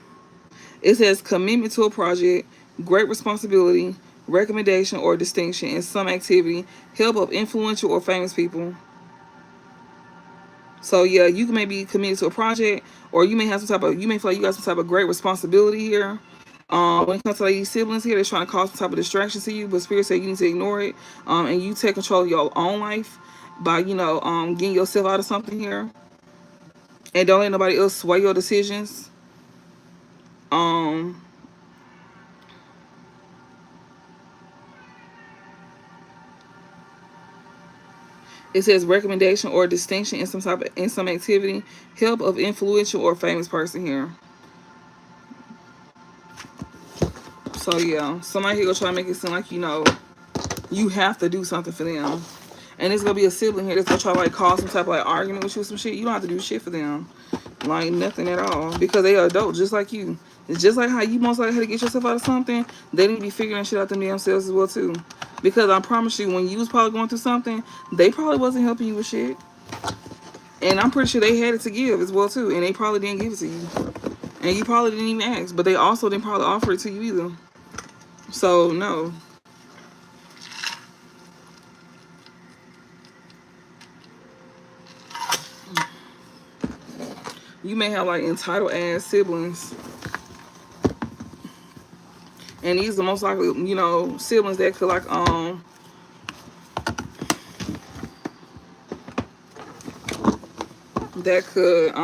It says commitment to a project, great responsibility, recommendation or distinction in some activity, help of influential or famous people. So yeah, you may be committed to a project, or you may have some type of, you may feel like you got some type of great responsibility here. When it comes to like these siblings here, they're trying to cause some type of distraction to you, but Spirit said you need to ignore it, and you take control of your own life by, you know, getting yourself out of something here, and don't let nobody else sway your decisions. Um, it says recommendation or distinction in some type of, in some activity, help of influential or famous person here. So yeah, somebody here gonna try to make it seem like, you know, you have to do something for them. And it's gonna be a sibling here that's gonna try to like cause some type of like argument with you or some shit. You don't have to do shit for them. Like nothing at all. Because they are adults just like you. It's just like how you most likely had to get yourself out of something, they need to be figuring shit out themselves as well too. Because I promise you, when you was probably going through something, they probably wasn't helping you with shit. And I'm pretty sure they had it to give as well too. And they probably didn't give it to you. And you probably didn't even ask. But they also didn't probably offer it to you either. So no. You may have like entitled ass siblings. And these are most likely, you know, siblings that could like that could I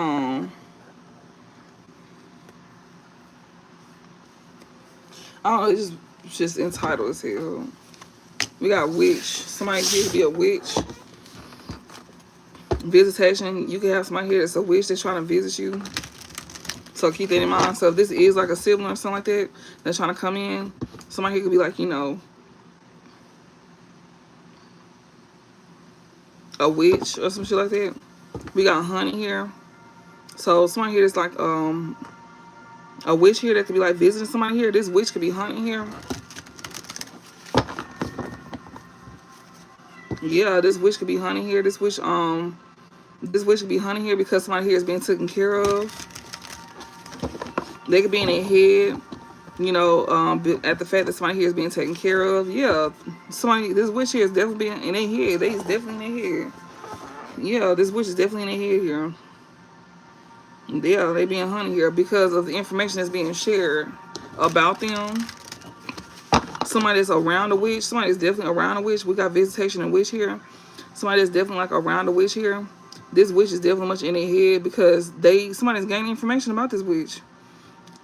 don't know, it's just entitled as hell. We got witch. Somebody here to be a witch. Visitation. You can have somebody here that's a witch that's trying to visit you. So keep that in mind. So if this is like a sibling or something like that that's trying to come in, somebody here could be like, you know, a witch or some shit like that. We got honey here. So somebody here that's like a witch here that could be like visiting somebody here. This witch could be hunting here. Yeah, this witch could be hunting here. This witch could be hunting here because somebody here is being taken care of. They could be in their head, you know, at the fact that somebody here is being taken care of. Yeah, this witch here is definitely being in their head. They is definitely in their head. Yeah, this witch is definitely in their head here. Yeah, they being hunted here because of the information that's being shared about them. Somebody that's around the witch. Somebody that's definitely around the witch. We got visitation and witch here. Somebody that's definitely like around the witch here. This witch is definitely much in their head because somebody's gaining information about this witch.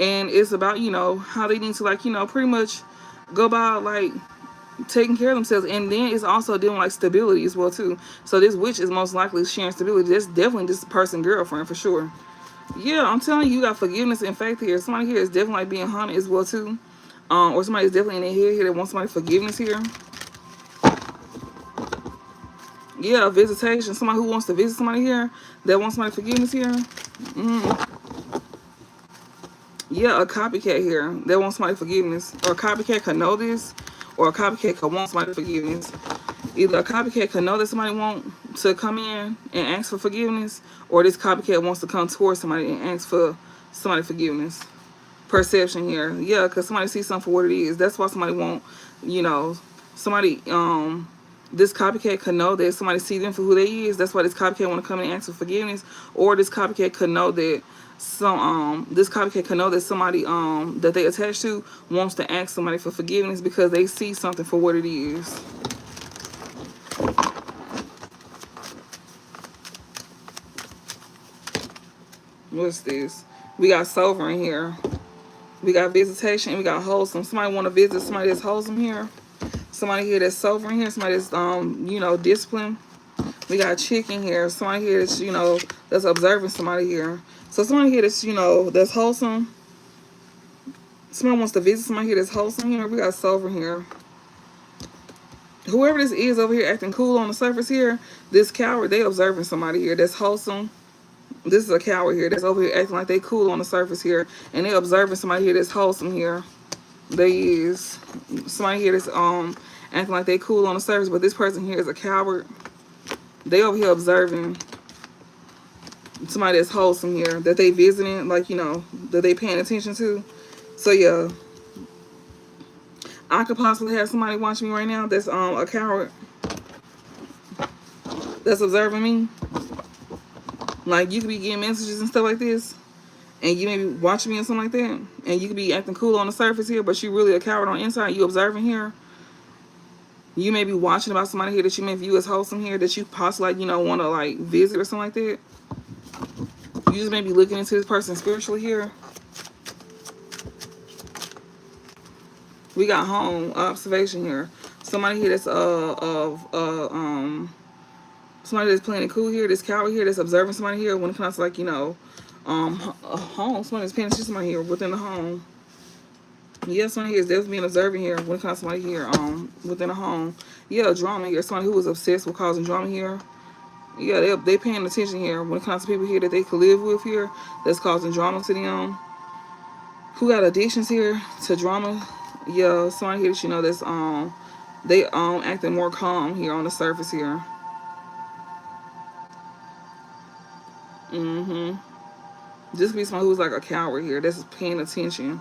And it's about, you know, how they need to like, you know, pretty much go about like taking care of themselves. And then it's also dealing with like stability as well too. So this witch is most likely sharing stability. That's definitely this person's girlfriend for sure. Yeah, I'm telling you, you got forgiveness and faith here. Somebody here is definitely like being hunted as well too. Or somebody's definitely in their head here that wants somebody forgiveness here. Yeah, visitation. Somebody who wants to visit somebody here that wants somebody forgiveness here. Yeah, a copycat here that wants somebody forgiveness. Or a copycat could know this, or a copycat could want somebody forgiveness. Either a copycat could know that somebody wants to come in and ask for forgiveness, or this copycat wants to come towards somebody and ask for somebody forgiveness. Perception here. Yeah, because somebody sees something for what it is. That's why somebody won't, you know, somebody, this copycat could know that somebody sees them for who they is. That's why this copycat want to come in and ask for forgiveness. Or this copycat could know that this copycat could know that somebody that they attach to wants to ask somebody for forgiveness because they see something for what it is. What's this? We got sovereign here. We got visitation and we got wholesome. Somebody want to visit somebody that's wholesome here. Somebody here that's sovereign here. Somebody that's you know, disciplined. We got chicken here. Somebody here that's, you know, that's observing somebody here. So somebody here that's, you know, that's wholesome. Somebody wants to visit somebody here that's wholesome here. We got sovereign here. Whoever this is over here acting cool on the surface here, this coward, they observing somebody here that's wholesome. This is a coward here that's over here acting like they cool on the surface here. And they observing somebody here that's wholesome here. They is somebody here that's acting like they cool on the surface, but this person here is a coward. They over here observing somebody that's wholesome here, that they visiting, like, you know, that they paying attention to. So yeah, I could possibly have somebody watching me right now that's a coward, that's observing me. Like you could be getting messages and stuff like this, and you may be watching me or something like that, and you could be acting cool on the surface here, but you really a coward on the inside. You observing here. You may be watching about somebody here that you may view as wholesome here, that you possibly like, want to like visit or something like that. You just may be looking into this person spiritually here. We got home observation here. Somebody here that's somebody that's playing it cool here, this coward here that's observing somebody here when it comes to like, a home. Somebody that's paying attention to somebody here within the home. Yeah, somebody here is definitely being observing here when it comes to somebody here within the home. Yeah, drama here. Somebody who was obsessed with causing drama here. Yeah, they paying attention here when it comes to people here that they could live with here that's causing drama to them. Who got addictions here to drama? Yeah, somebody here that that's they acting more calm here on the surface here. This could be someone who's like a coward here that's paying attention.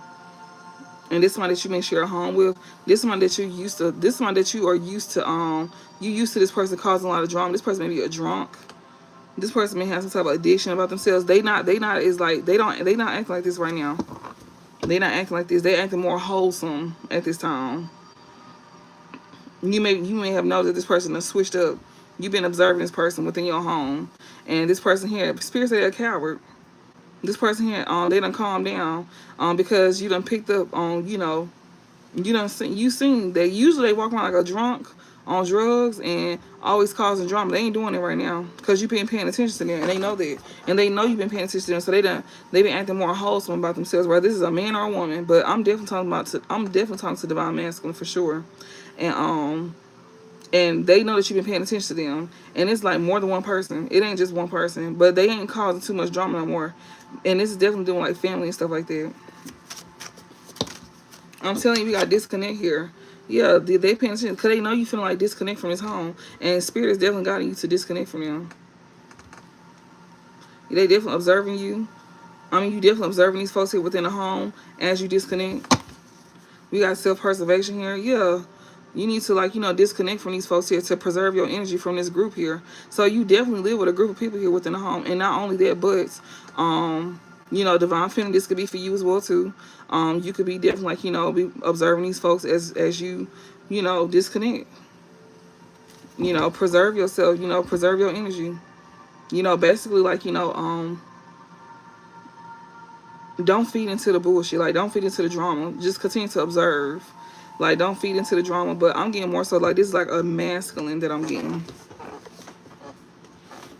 And this one that you may share a home with, this one that you used to, this one that you are used to, you used to this person causing a lot of drama. This person may be a drunk. This person may have some type of addiction about themselves. They not is like they not acting like this right now. They not acting like this. They acting more wholesome at this time. You may have noticed that this person has switched up. You've been observing this person within your home, and this person here, spirits say they're a coward. This person here, they done calm down, because you done picked up on, you seen they usually walk around like a drunk on drugs and always causing drama. They ain't doing it right now because you been paying attention to them, and they know that, and they know you've been paying attention to them, so they been acting more wholesome about themselves. Whether this is a man or a woman, but I'm definitely talking to divine masculine for sure, and they know that you've been paying attention to them, and it's like more than one person. It ain't just one person, but they ain't causing too much drama no more, and this is definitely doing like family and stuff like that. I'm telling you, we got disconnect here. Yeah, they paying attention because they know you feeling like disconnect from this home, and spirit is definitely guiding you to disconnect from them. They definitely observing you. You definitely observing these folks here within the home as you disconnect. We got self-preservation here. Yeah, you need to disconnect from these folks here to preserve your energy from this group here. So you definitely live with a group of people here within the home, and not only that, but divine feminine, this could be for you as well too. You could be definitely be observing these folks as you disconnect. Preserve yourself. Preserve your energy. Basically don't feed into the bullshit. Like, don't feed into the drama. Just continue to observe. Like, don't feed into the drama. But I'm getting more so like this is like a masculine that I'm getting.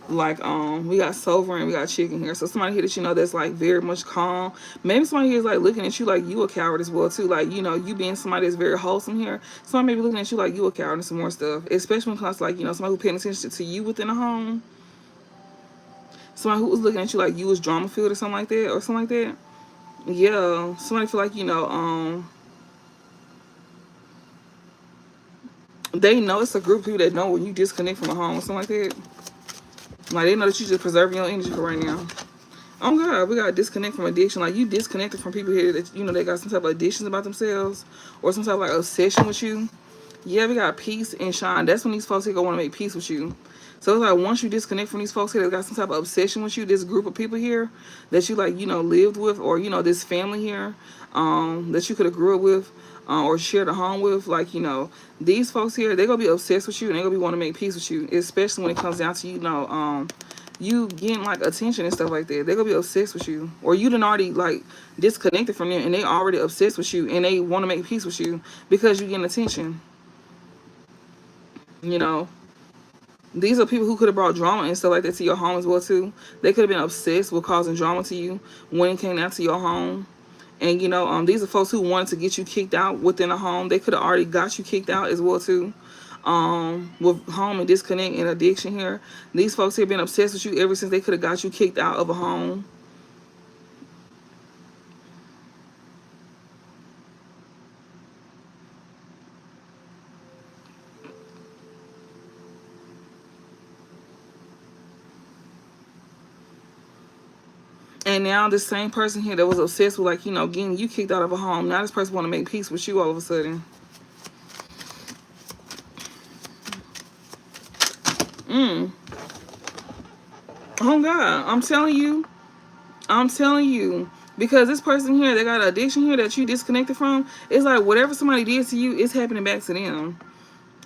Like, we got sovereign, we got chicken here. So somebody here that that's like very much calm. Maybe somebody here is like looking at you like you a coward as well too. Like, you being somebody that's very wholesome here. Somebody may be looking at you like you a coward and some more stuff. Especially when it comes to like, somebody who paying attention to you within the home. Somebody who was looking at you like you was drama filled or something like that, or something like that. Yeah. Somebody feel like, they know it's a group of people that know when you disconnect from a home or something like that. Like, they know that you just preserving your energy for right now. Oh God, we got disconnect from addiction. Like, you disconnected from people here that they got some type of addictions about themselves or some type of like obsession with you. Yeah, we got peace and shine. That's when these folks here gonna want to make peace with you. So it's like once you disconnect from these folks here that got some type of obsession with you, this group of people here that you lived with, or this family here that you could have grew up with, or shared a home with, these folks here, they're gonna be obsessed with you, and they're gonna be want to make peace with you, especially when it comes down to you getting like attention and stuff like that. They're gonna be obsessed with you, or you done already like disconnected from them and they already obsessed with you and they want to make peace with you because you getting attention. These are people who could have brought drama and stuff like that to your home as well too. They could have been obsessed with causing drama to you when it came down to your home. And these are folks who wanted to get you kicked out within a home. They could have already got you kicked out as well too. With home and disconnect and addiction here. These folks here been obsessed with you ever since they could have got you kicked out of a home. And now this same person here that was obsessed with, like, you know, getting you kicked out of a home, now this person want to make peace with you all of a sudden. Oh God, I'm telling you, because this person here, they got an addiction here that you disconnected from. It's like whatever somebody did to you, it's happening back to them.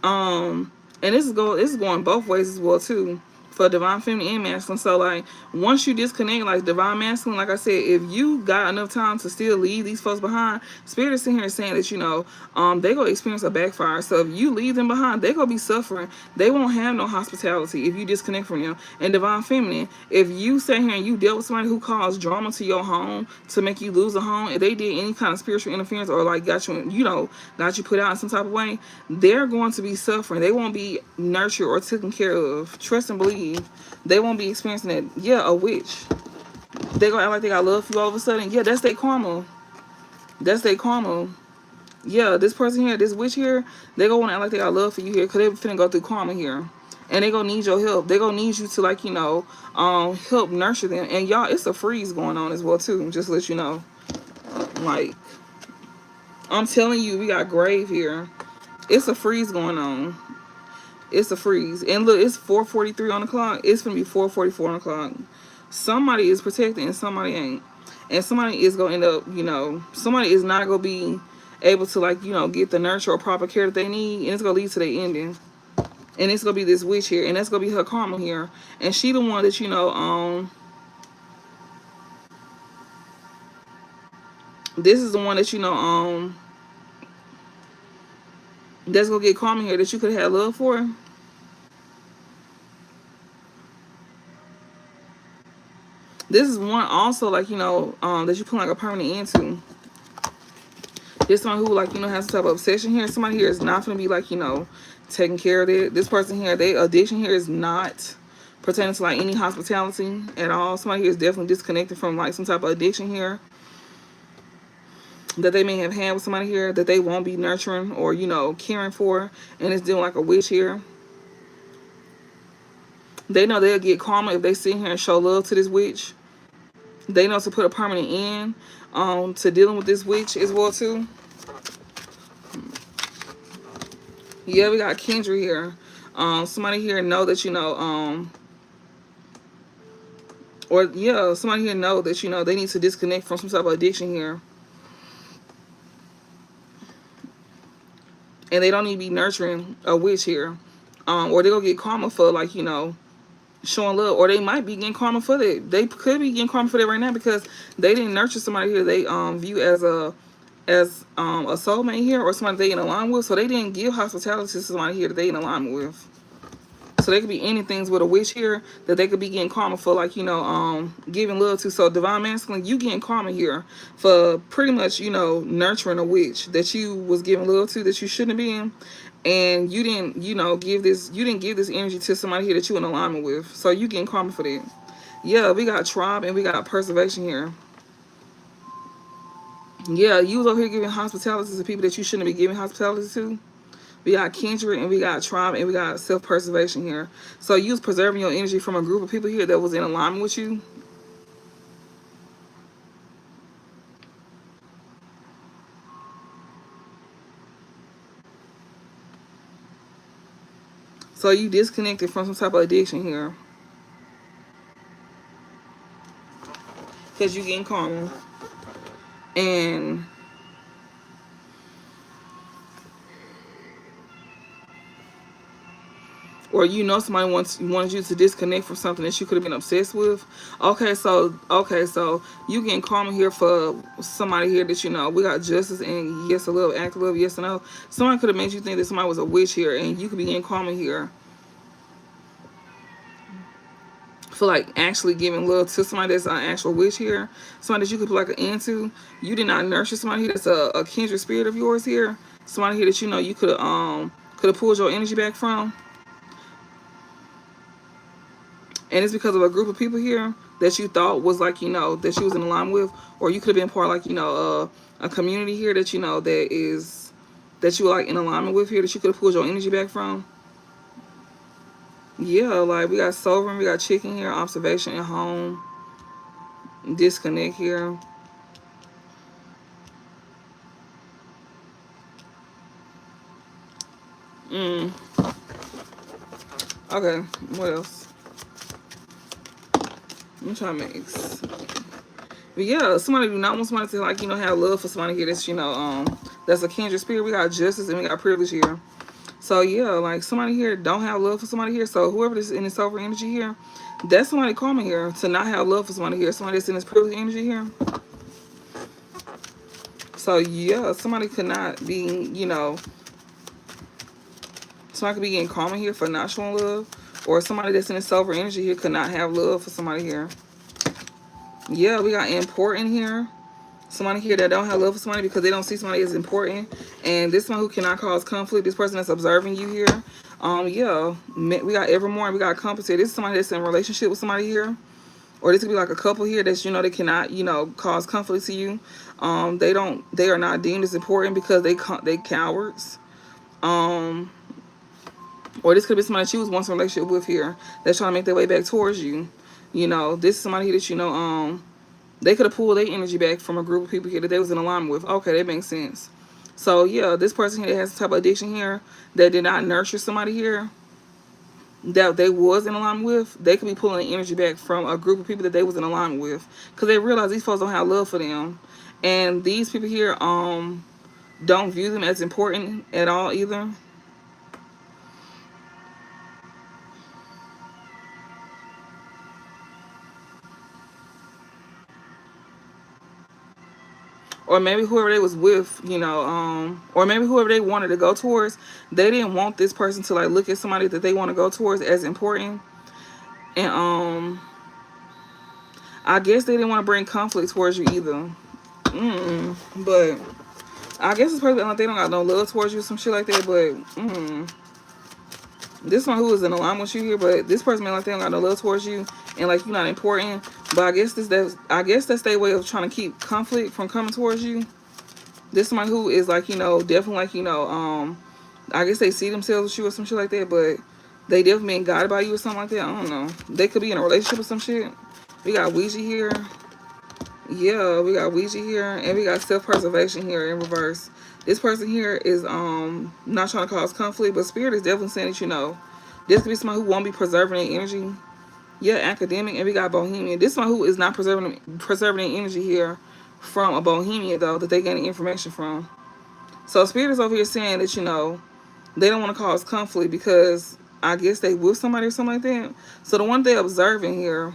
And this is going both ways as well too, for divine feminine and masculine. So like once you disconnect, like divine masculine, like I said, if you got enough time to still leave these folks behind, spirit is sitting here saying that, you know, they gonna experience a backfire. So if you leave them behind, they gonna be suffering. They won't have no hospitality if you disconnect from them. And divine feminine, if you sit here and you dealt with somebody who caused drama to your home to make you lose a home, if they did any kind of spiritual interference or like got you, you know, got you put out in some type of way, they're going to be suffering. They won't be nurtured or taken care of. Trust and believe. They won't be experiencing that. Yeah, a witch. They gonna act like they got love for you all of a sudden. Yeah, that's their karma. That's their karma. Yeah, this person here, this witch here, they gonna want to act like they got love for you here, because they finna go through karma here. And they gonna need your help. They gonna need you to, like, you know, help nurture them. And y'all, it's a freeze going on as well too, just to let you know. Like, I'm telling you, we got grave here. It's a freeze going on. It's a freeze. And look, it's 4:43 on the clock. It's gonna be 4:44 on the clock. Somebody is protected and somebody ain't. And somebody is gonna end up, you know, somebody is not gonna be able to, like, you know, get the nurture or proper care that they need, and it's gonna lead to their ending. And it's gonna be this witch here, and that's gonna be her karma here. And she the one that, you know, this is the one that, you know, that's gonna get karma here that you could have love for. This is one also, like, you know, that you put like a permanent end to. This one who, like, you know, has some type of obsession here. Somebody here is not gonna be, like, you know, taking care of it. This person here, their addiction here is not pertaining to like any hospitality at all. Somebody here is definitely disconnected from like some type of addiction here that they may have had with somebody here that they won't be nurturing or, you know, caring for, and it's doing like a witch here. They know they'll get karma if they sit here and show love to this witch. They know to put a permanent end to dealing with this witch as well too. Yeah, we got Kendra here. Somebody here know that, you know, or yeah, somebody here know that, you know, they need to disconnect from some type of addiction here. And they don't need to be nurturing a witch here. Or they're going to get karma for, like, you know, showing love. Or they might be getting karma for that. They could be getting karma for that right now because they didn't nurture somebody here they view as a soulmate here, or somebody they in alignment with. So they didn't give hospitality to somebody here that they in alignment with. So they could be ending things with a witch here that they could be getting karma for, like, you know, giving love to. So divine masculine, you getting karma here for pretty much, you know, nurturing a witch that you was giving love to that you shouldn't have been. And you didn't, you know, give this energy to somebody here that you in alignment with. So you getting karma for that. Yeah, we got tribe and we got preservation here. Yeah, you was over here giving hospitality to people that you shouldn't be giving hospitality to. We got kindred and we got tribe and we got self-preservation here. So you was preserving your energy from a group of people here that was in alignment with you. So you disconnected from some type of addiction here. Because you getting karma. And or you know somebody wanted you to disconnect from something that you could have been obsessed with. Okay, so you getting karma here for somebody here that, you know, we got justice and yes, a love, act of love, yes or no. Somebody could have made you think that somebody was a witch here, and you could be getting karma here for like actually giving love to somebody that's an actual witch here. Somebody that you could put like an end to. You did not nurture somebody here that's a kindred spirit of yours here. Somebody here that, you know, you could have pulled your energy back from. And it's because of a group of people here that you thought was like, you know, that you was in alignment with. Or you could have been part of, like, you know, a community here that, you know, that you were like in alignment with here that you could have pulled your energy back from. Yeah, like we got sovereign, we got chicken here, observation, and home. disconnect here. Okay, what else? I'm trying to mix. But yeah, somebody do not want somebody to, like, have love for somebody here that's, that's a kindred spirit. We got justice and we got privilege here. So yeah, like, somebody here don't have love for somebody here. So whoever this in this sovereign energy here, that's somebody karma here to not have love for somebody here. Somebody that's in this privilege energy here. So yeah, somebody could not be, somebody could be getting karma here for not showing love. Or somebody that's in this sovereign energy here could not have love for somebody here. Yeah, we got important here. Somebody here that don't have love for somebody because they don't see somebody as important. And this one who cannot cause conflict. This person that's observing you here. Yeah, we got Evermore and we got Compass here. This is somebody that's in a relationship with somebody here. Or this could be like a couple here that's, they cannot, cause conflict to you. They are not deemed as important because they cowards. Or this could be somebody that you was once in a relationship with here that's trying to make their way back towards you. This is somebody here that, they could have pulled their energy back from a group of people here that they was in alignment with. Okay, that makes sense. So, yeah, this person here that has a type of addiction here that did not nurture somebody here that they was in alignment with, they could be pulling the energy back from a group of people that they was in alignment with because they realize these folks don't have love for them. And these people here don't view them as important at all either. Or maybe whoever they was with, or maybe whoever they wanted to go towards, they didn't want this person to, like, look at somebody that they want to go towards as important. And I guess they didn't want to bring conflict towards you either. But I guess it's probably like they don't got no love towards you or some shit like that. But this one who is in alignment with you here, but this person may like they don't got no love towards you and like you're not important. But I guess that's their way of trying to keep conflict from coming towards you. This somebody who is like, definitely like, I guess they see themselves with you or some shit like that, but they definitely being guided by you or something like that. I don't know. They could be in a relationship or some shit. We got Ouija here. Yeah, we got Ouija here, and we got self-preservation here in reverse. This person here is not trying to cause conflict, but Spirit is definitely saying that, this could be somebody who won't be preserving their energy. Yeah, academic, and we got Bohemian. This one who is not preserving their energy here from a Bohemian, though, that they getting information from. So Spirit is over here saying that, they don't want to cause conflict because I guess they with somebody or something like that. So the one they're observing here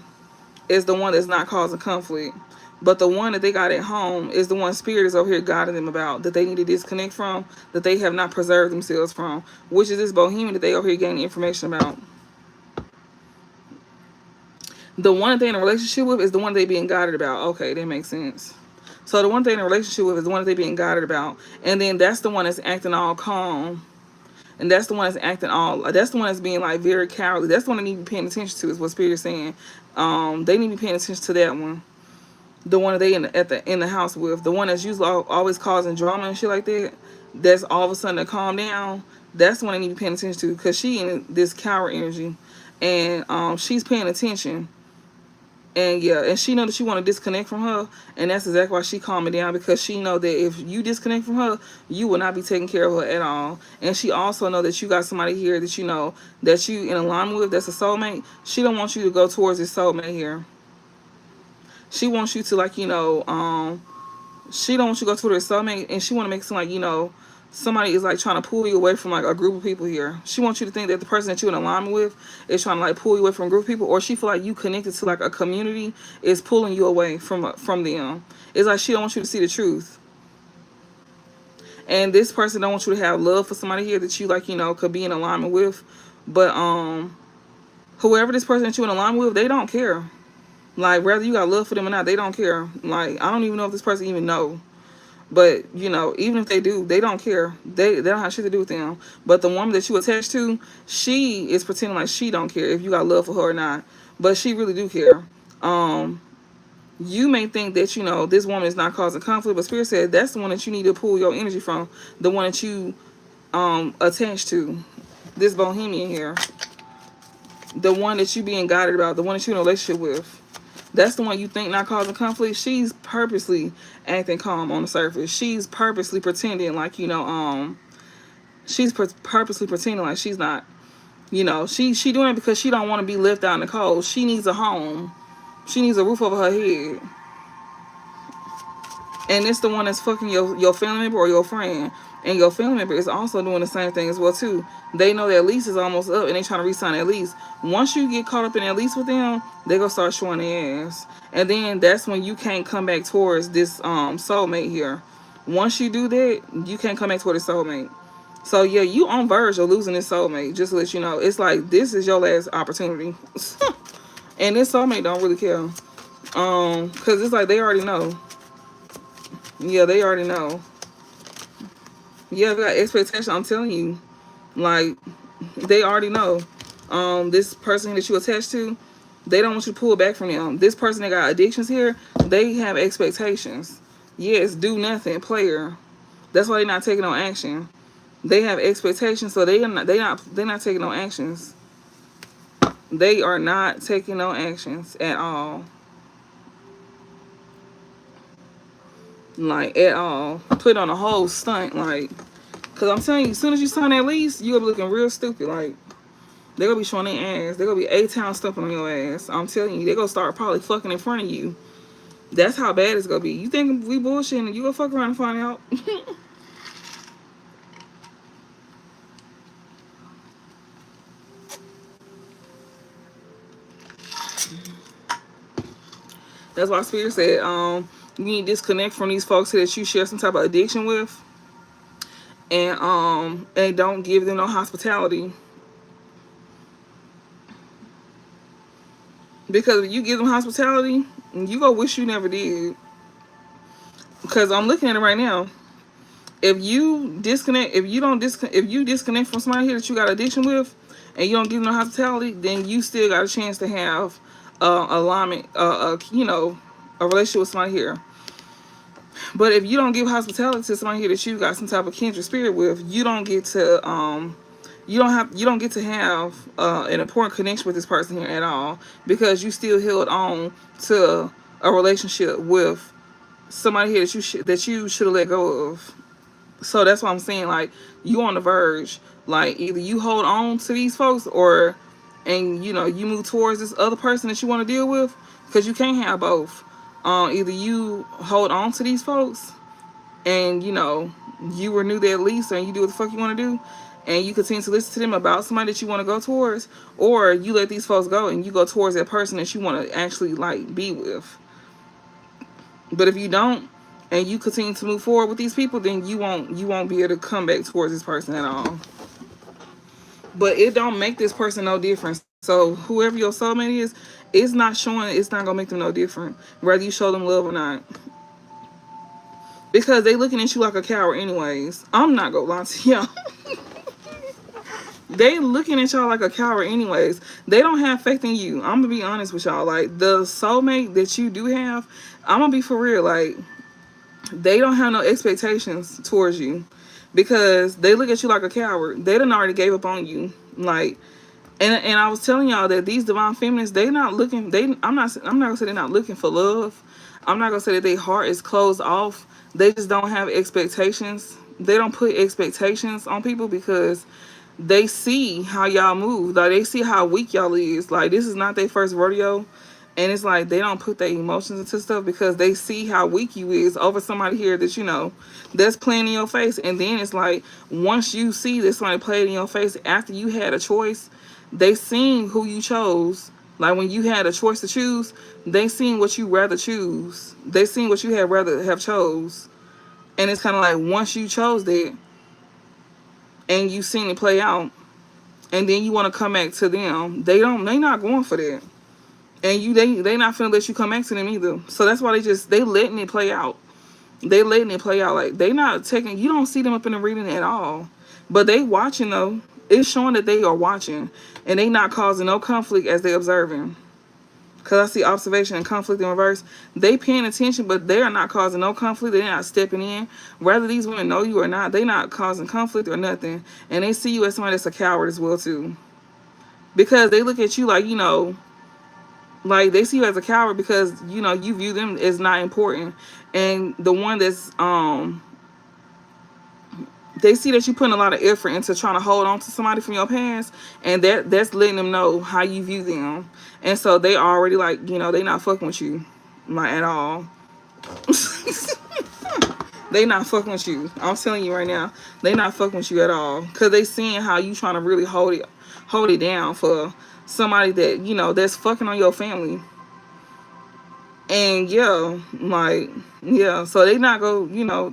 is the one that's not causing conflict. But the one that they got at home is the one Spirit is over here guiding them about, that they need to disconnect from, that they have not preserved themselves from, which is this Bohemian that they over here gaining information about. The one that they in a relationship with is the one they being guided about. Okay, that makes sense. So the one they in a relationship with is the one that they being guided about. And then that's the one that's acting all calm. And that's the one that's acting that's the one that's being like very cowardly. That's the one they need to be paying attention to, is what Spirit is saying. They need to be paying attention to that one. The one that they in the house with. The one that's usually always causing drama and shit like that. That's all of a sudden to calm down. That's the one they need to be paying attention to, because she in this coward energy. And she's paying attention. And yeah, and she know that you want to disconnect from her, and that's exactly why she calming down, because she know that if you disconnect from her, you will not be taking care of her at all. And she also know that you got somebody here that that you in alignment with, that's a soulmate. She don't want you to go towards this soulmate here. She wants you to, like, she don't want you to go towards her soulmate, and she want to make it seem like, somebody is like trying to pull you away from like a group of people here. She wants you to think that the person that you're in alignment with is trying to like pull you away from a group of people, or she feel like you connected to like a community is pulling you away from them. It's like she don't want you to see the truth. And this person don't want you to have love for somebody here that you like, could be in alignment with. But whoever this person that you're in alignment with, they don't care. Like, whether you got love for them or not, they don't care. Like, I don't even know if this person even know. But, even if they do, they don't care. They don't have shit to do with them. But the woman that you attached to, she is pretending like she don't care if you got love for her or not. But she really do care. You may think that, this woman is not causing conflict, but Spirit said that's the one that you need to pull your energy from. The one that you attached to. This Bohemian here. The one that you being guided about. The one that you in a relationship with. That's the one you think not causing conflict. She's purposely acting calm on the surface. She's purposely pretending like, she's purposely pretending like she's not, she doing it because she don't want to be left out in the cold. She needs a home. She needs a roof over her head. And it's the one that's fucking your family member or your friend. And your family member is also doing the same thing as well too. They know that lease is almost up and they trying to re-sign that lease. Once you get caught up in that lease with them, they gonna start showing their ass. And then that's when you can't come back towards this soulmate here. Once you do that, you can't come back toward this soulmate. So yeah, you on verge of losing this soulmate. Just to let you know, it's like this is your last opportunity. And this soulmate don't really care. Cause it's like they already know. Yeah, they already know. Yeah, they got expectation. I'm telling you, like they already know. This person that you attached to, they don't want you to pull back from them. This person that got addictions here, they have expectations. Yes, do nothing, player. That's why they're not taking no action. They have expectations, so they're not taking no actions. They are not taking no actions at all. Like at all. Put on a whole stunt, like, cause I'm telling you, as soon as you sign that lease, you'll be looking real stupid. Like they're gonna be showing their ass. They're gonna be A-Town stumping on your ass. I'm telling you, they're gonna start probably fucking in front of you. That's how bad it's gonna be. You think we bullshitting? You gonna fuck around and find out. That's why Spirit said, you need to disconnect from these folks that you share some type of addiction with, and don't give them no hospitality. Because if you give them hospitality, you gonna wish you never did. Because I'm looking at it right now. If you disconnect, if you disconnect from somebody here that you got addiction with, and you don't give them no hospitality, then you still got a chance to have alignment, a relationship with somebody here. But if you don't give hospitality to somebody here that you got some type of kindred spirit with, you don't get to have an important connection with this person here at all, because you still held on to a relationship with somebody here that you should have let go of. So that's why I'm saying, like, you on the verge. Like, either you hold on to these folks, and you move towards this other person that you want to deal with, because you can't have both. Either you hold on to these folks and you renew their lease and you do what the fuck you want to do, and you continue to listen to them about somebody that you want to go towards, or you let these folks go and you go towards that person that you want to actually like be with. But if you don't, and you continue to move forward with these people, then you won't be able to come back towards this person at all. But it don't make this person no difference. So whoever your soulmate is, it's not gonna make them no different, whether you show them love or not. Because they looking at you like a coward anyways. I'm not gonna lie to y'all. They looking at y'all like a coward anyways. They don't have faith in you. I'm gonna be honest with y'all. Like, the soulmate that you do have, I'm gonna be for real. Like, they don't have no expectations towards you, because they look at you like a coward. They done already gave up on you. Like, and I was telling y'all that these divine feminists, I'm not gonna say they're not looking for love. I'm not gonna say that their heart is closed off. They just don't have expectations. They don't put expectations on people, because they see how y'all move. Like, they see how weak y'all is. Like, this is not their first rodeo. And it's like they don't put their emotions into stuff, because they see how weak you is over somebody here that that's playing in your face. And then it's like, once you see that somebody played in your face after you had a choice, they seen who you chose. Like, when you had a choice to choose, they seen what you rather choose. They seen what you had rather have chose. And it's kind of like, once you chose that and you seen it play out, and then you want to come back to them, they not going for that. And they not finna let you come back to them either. So that's why they letting it play out. They letting it play out. Like, they not taking, you don't see them up in the reading at all. But they watching though. It's showing that they are watching. And they not causing no conflict as they observing. Because I see observation and conflict in reverse. They paying attention, but they are not causing no conflict. They're not stepping in. Whether these women know you or not, they not causing conflict or nothing. And they see you as somebody that's a coward as well too. Because they look at you like, Like, they see you as a coward because, you know, you view them as not important. And the one that's they see that you putting a lot of effort into trying to hold on to somebody from your past, and that's letting them know how you view them. And so they already, like, you know, they not fucking with you, like, at all. They not fucking with you. I'm telling you right now, they not fucking with you at all, because they seeing how you trying to really hold it down for somebody that, you know, that's fucking on your family. And yeah, like, yeah, so they not go, you know,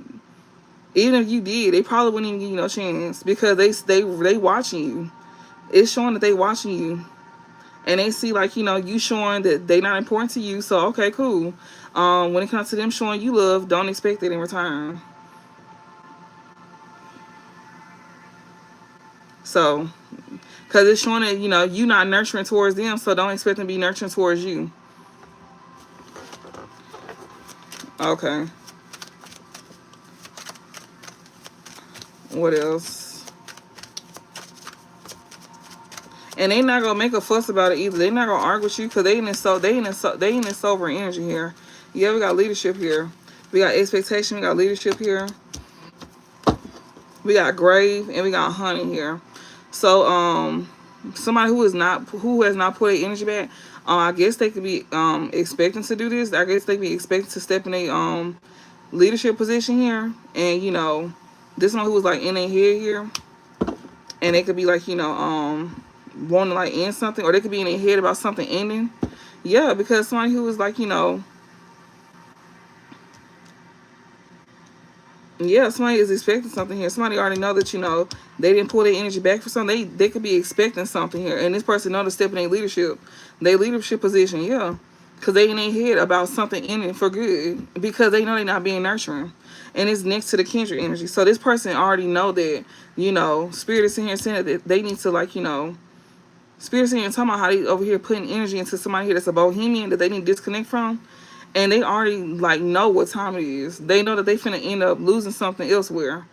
even if you did, they probably wouldn't even give you no chance, because they watching you. It's showing that they watching you, and they see, like, you know, you showing that they not important to you. So okay, cool. When it comes to them showing you love, don't expect it in return. So, because it's showing that, you know, you not nurturing towards them, so don't expect them to be nurturing towards you. Okay. What else? And they not gonna make a fuss about it either. They not gonna argue with you, because they in this sober energy here. Yeah, we got leadership here. We got expectation. We got leadership here. We got grave, and we got honey here. So somebody who has not put their energy back, I guess they could be expecting to do this. I guess they could be expecting to step in a leadership position here, and, you know, this one who was like in their head here, and they could be like, you know, wanting to like end something, or they could be in their head about something ending. Yeah, because somebody who was like, you know, yeah, somebody is expecting something here. Somebody already know that, you know, they didn't pull their energy back for something. They could be expecting something here, and this person know to step in their leadership position. Yeah, because they in their head about something ending for good, because they know they're not being nurturing, and it's next to the kindred energy. So this person already know that, you know, spirit is in here saying that they need to, like, you know, spirit is in here talking about how they over here putting energy into somebody here that's a bohemian that they need to disconnect from. And they already, like, know what time it is. They know that they finna end up losing something elsewhere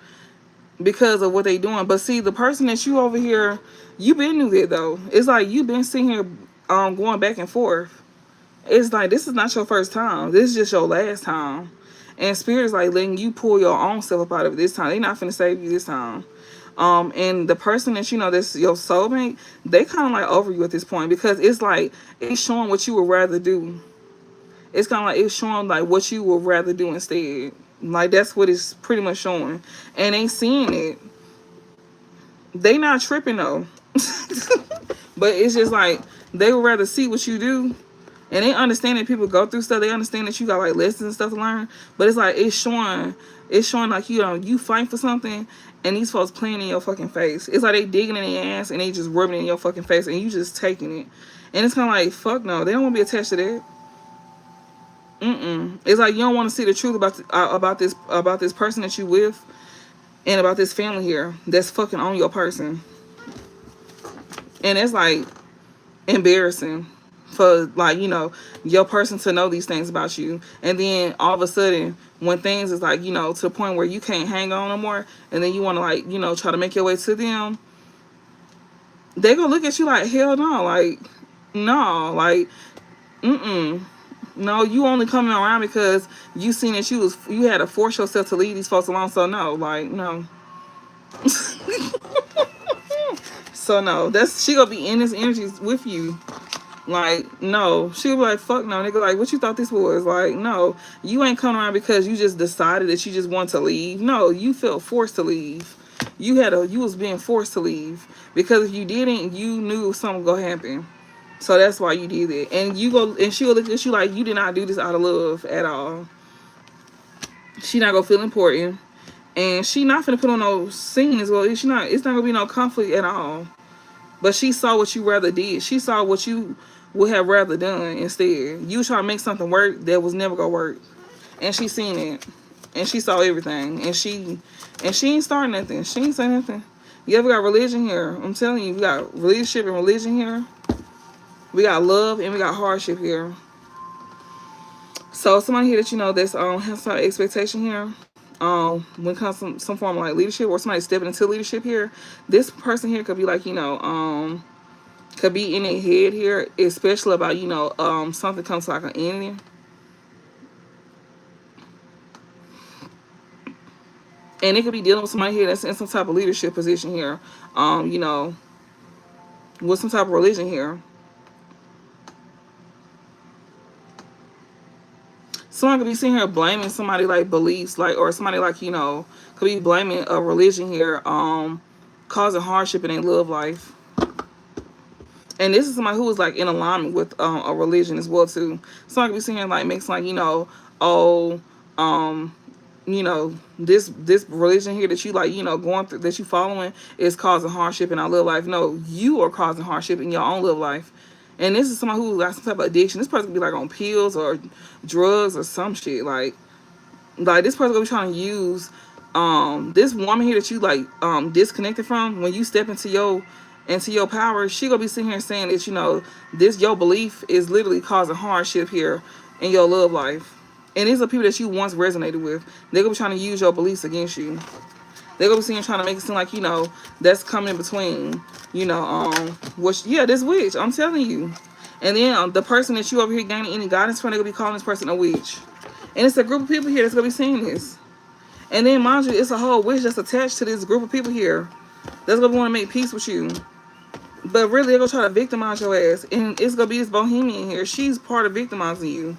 because of what they doing. But see, the person that you over here, you been knew that though. It's like you been sitting here going back and forth. It's like this is not your first time. This is just your last time. And spirit is like letting you pull your own self up out of it this time. They not finna save you this time. And the person that, you know, that's your soulmate, they kind of like over you at this point, because it's like it's showing what you would rather do. It's kind of like it's showing like what you would rather do instead. Like, that's what it's pretty much showing. And they seeing it. They not tripping though. But it's just like they would rather see what you do. And they understand that people go through stuff. They understand that you got like lessons and stuff to learn. But it's like it's showing like, you know, you fight for something, and these folks playing in your fucking face. It's like they digging in your ass and they just rubbing it in your fucking face, and you just taking it. And it's kind of like, fuck no, they don't want to be attached to that. It's like you don't want to see the truth about this person that you with, and about this family here that's fucking on your person. And it's like embarrassing for, like, you know, your person to know these things about you, and then all of a sudden when things is like, you know, to the point where you can't hang on no more, and then you want to, like, you know, try to make your way to them, they gonna look at you like, hell no, like, no, like, no, you only coming around because you seen that you had to force yourself to leave these folks alone. So no, like, no. So no, that's she gonna be in this energy with you. Like, no, she'll be like, fuck no, nigga. Like, what you thought this was? Like, no, you ain't coming around because you just decided that you just want to leave. No, you felt forced to leave. You was being forced to leave, because if you didn't, you knew something gonna happen. So that's why you did it. And she'll look at you like you did not do this out of love at all. She not gonna feel important. And she not finna put on no scene as well. It's not gonna be no conflict at all. But she saw what you rather did. She saw what you would have rather done instead. You try to make something work that was never gonna work. And she seen it. And she saw everything. And she ain't starting nothing. She ain't saying nothing. Yeah, we got religion here. I'm telling you, we got leadership and religion here. We got love and we got hardship here. So somebody here that you know that's has some expectation here. When it comes to some form of like leadership, or somebody stepping into leadership here, this person here could be like, you know, Could be in their head here, especially about, you know, something comes to like an ending. And it could be dealing with somebody here that's in some type of leadership position here. You know, with some type of religion here. Someone could be sitting here blaming somebody like beliefs, like, or somebody like, you know, could be blaming a religion here, causing hardship in their love life. And this is somebody who is like in alignment with a religion as well too. Someone could be sitting here like makes like, you know, oh, you know, this religion here that you like, you know, going through, that you following, is causing hardship in our love life. No, you are causing hardship in your own love life. And this is somebody who got some type of addiction. This person could be like on pills or drugs or some shit. Like this person gonna be trying to use this woman here that you like disconnected from. When you step into your power, she gonna be sitting here saying that, you know, this your belief is literally causing hardship here in your love life. And these are people that you once resonated with. They're gonna be trying to use your beliefs against you. They're gonna be sitting here trying to make it seem like, you know, that's coming in between, you know, which, yeah, this witch, I'm telling you. And then the person that you over here gaining any guidance from, they're gonna be calling this person a witch. And it's a group of people here that's gonna be seeing this. And then, mind you, it's a whole witch that's attached to this group of people here that's gonna want to make peace with you. But really, they're gonna try to victimize your ass. And it's gonna be this bohemian here. She's part of victimizing you.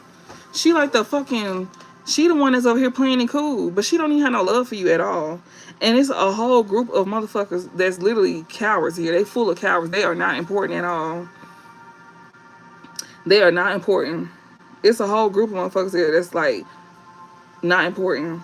She like the fucking, she the one that's over here playing it cool. But she don't even have no love for you at all. And it's a whole group of motherfuckers that's literally cowards here. They full of cowards. They are not important at all. They are not important. It's a whole group of motherfuckers here that's like not important.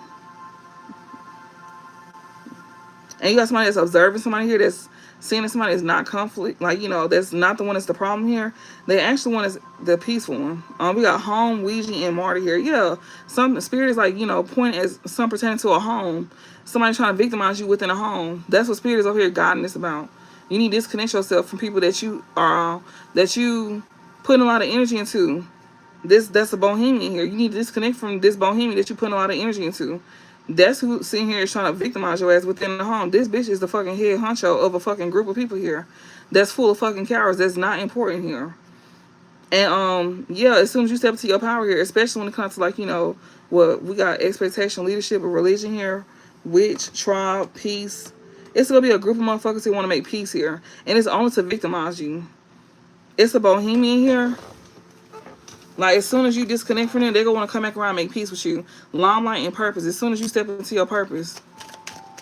And you got somebody that's observing somebody here that's seeing somebody that's not conflict, like, you know, that's not the one that's the problem here. They actually want is the peaceful one. We got home, Ouija, and Marty here. Yeah, some spirit is like, you know, pointing as some pertaining to a home. Somebody trying to victimize you within a home. That's what spirit is over here guiding this about. You need to disconnect yourself from people that you are that you putting a lot of energy into. That's a bohemian here. You need to disconnect from this bohemian that you putting a lot of energy into. That's who sitting here is trying to victimize your ass within the home. This bitch is the fucking head honcho of a fucking group of people here that's full of fucking cowards. That's not important here. And yeah, as soon as you step into your power here, especially when it comes to, like, you know, what we got, expectation, leadership, or religion here, witch, tribe, peace. It's gonna be a group of motherfuckers who want to make peace here, and it's only to victimize you. It's a bohemian here. Like, as soon as you disconnect from them, they're going to want to come back around and make peace with you. Limelight and purpose. As soon as you step into your purpose,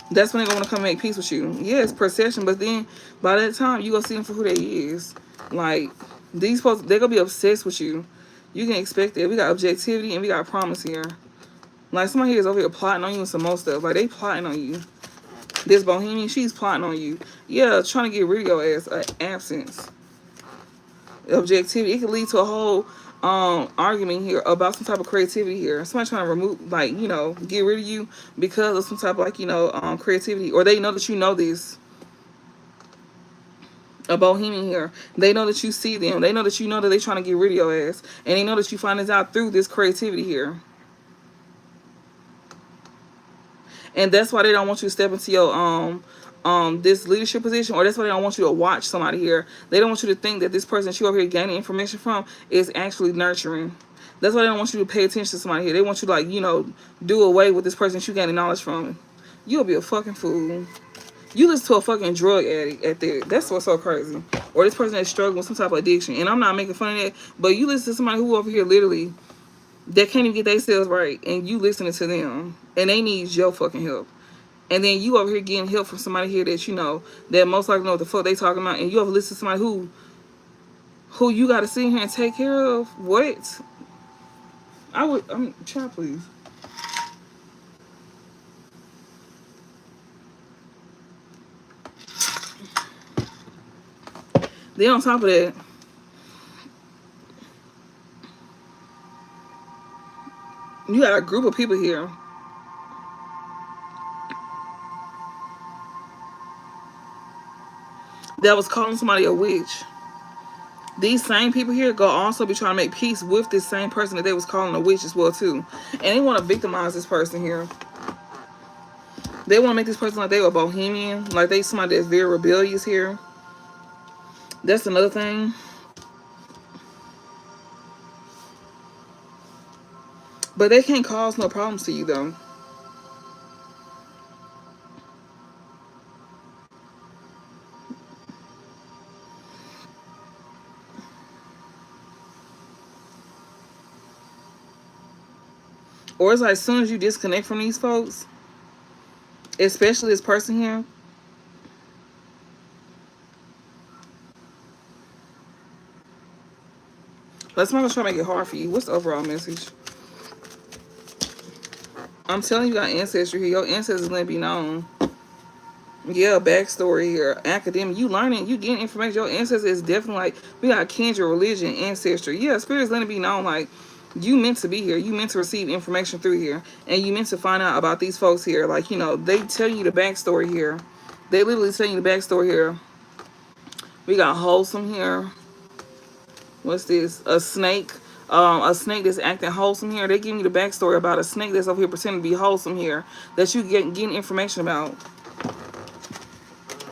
that's when they're going to come make peace with you. Yeah, it's perception, but then by that time, you're going to see them for who they is. Like, these folks, they're going to be obsessed with you. You can expect it. We got objectivity and we got promise here. Like, somebody here is over here plotting on you and some more stuff. Like, they plotting on you. This bohemian, she's plotting on you. Yeah, trying to get rid of your ass. Absence. Objectivity. It could lead to a whole argument here about some type of creativity here. Somebody trying to remove, like, you know, get rid of you because of some type of, like, you know, creativity, or they know that you know this. A bohemian here. They know that you see them. They know that you know that they're trying to get rid of your ass, and they know that you find this out through this creativity here. And that's why they don't want you to step into your this leadership position, or that's why they don't want you to watch somebody here. They don't want you to think that this person that you over here gaining information from is actually nurturing. That's why they don't want you to pay attention to somebody here. They want you to, like, you know, do away with this person that you gaining knowledge from. You'll be a fucking fool. You listen to a fucking drug addict at that. That's what's so crazy. Or this person that's struggling with some type of addiction. And I'm not making fun of that, but you listen to somebody who over here literally that can't even get themselves right, and you listening to them, and they need your fucking help. And then you over here getting help from somebody here that you know, that most likely know what the fuck they talking about, and you over listen to somebody who you got to sit here and take care of. What? Child, please. Then on top of that, you got a group of people here that was calling somebody a witch. These same people here go also be trying to make peace with this same person that they was calling a witch as well too. And they want to victimize this person here. They want to make this person like they were bohemian, like they somebody that's very rebellious here. That's another thing. But they can't cause no problems to you though. Or it's like as soon as you disconnect from these folks, especially this person here. Let's not try to make it hard for you. What's the overall message? I'm telling you, got ancestry here. Your ancestors let it be known. Yeah, backstory here. Academic. You learning, you getting information. Your ancestors is definitely like, we got kindred, religion, ancestry. Yeah, spirits letting it be known like, you meant to be here. You meant to receive information through here. And you meant to find out about these folks here. Like, you know, they tell you the backstory here. They literally tell you the backstory here. We got wholesome here. What's this? A snake. A snake that's acting wholesome here. They give you the backstory about a snake that's over here pretending to be wholesome here. That you getting information about.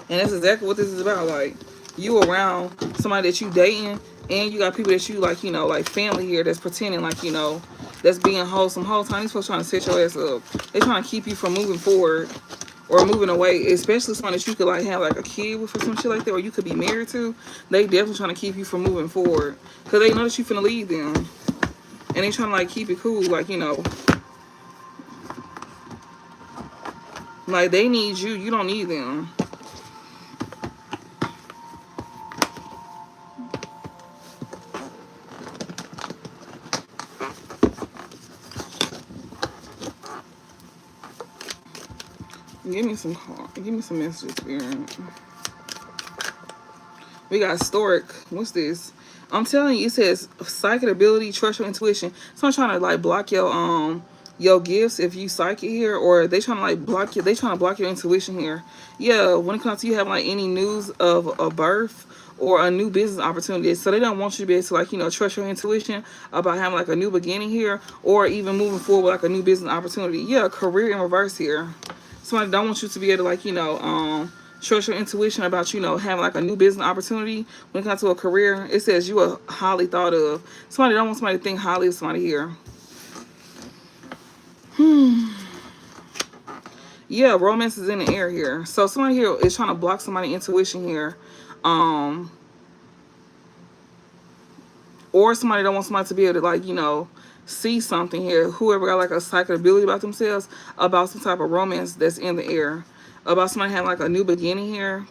And that's exactly what this is about. Like, you around somebody that you dating, and you got people that you like, you know, like family here that's pretending like, you know, that's being wholesome whole time. These folks trying to set your ass up. They trying to keep you from moving forward or moving away, especially someone that you could like have like a kid with or some shit like that, or you could be married to. They definitely trying to keep you from moving forward because they know that you finna leave them, and they trying to like keep it cool, like, you know, like they need you, you don't need them. Give me some call. Give me some messages, Spirit. We got Stork. What's this? I'm telling you, it says psychic ability, trust your intuition. Someone trying to like block your gifts if you psychic here, or they trying to like block you. They trying to block your intuition here. Yeah, when it comes to you having like any news of a birth or a new business opportunity, so they don't want you to be able to like, you know, trust your intuition about having like a new beginning here, or even moving forward with like a new business opportunity. Yeah, career in reverse here. Somebody don't want you to be able to like, you know, trust your intuition about, you know, having like a new business opportunity when it comes to a career. It says you are highly thought of. Somebody don't want somebody to think highly of somebody here. Yeah, romance is in the air here. So somebody here is trying to block somebody's intuition here. Or somebody don't want somebody to be able to like, you know, see something here. Whoever got like a psychic ability about themselves, about some type of romance that's in the air. About somebody having like a new beginning here.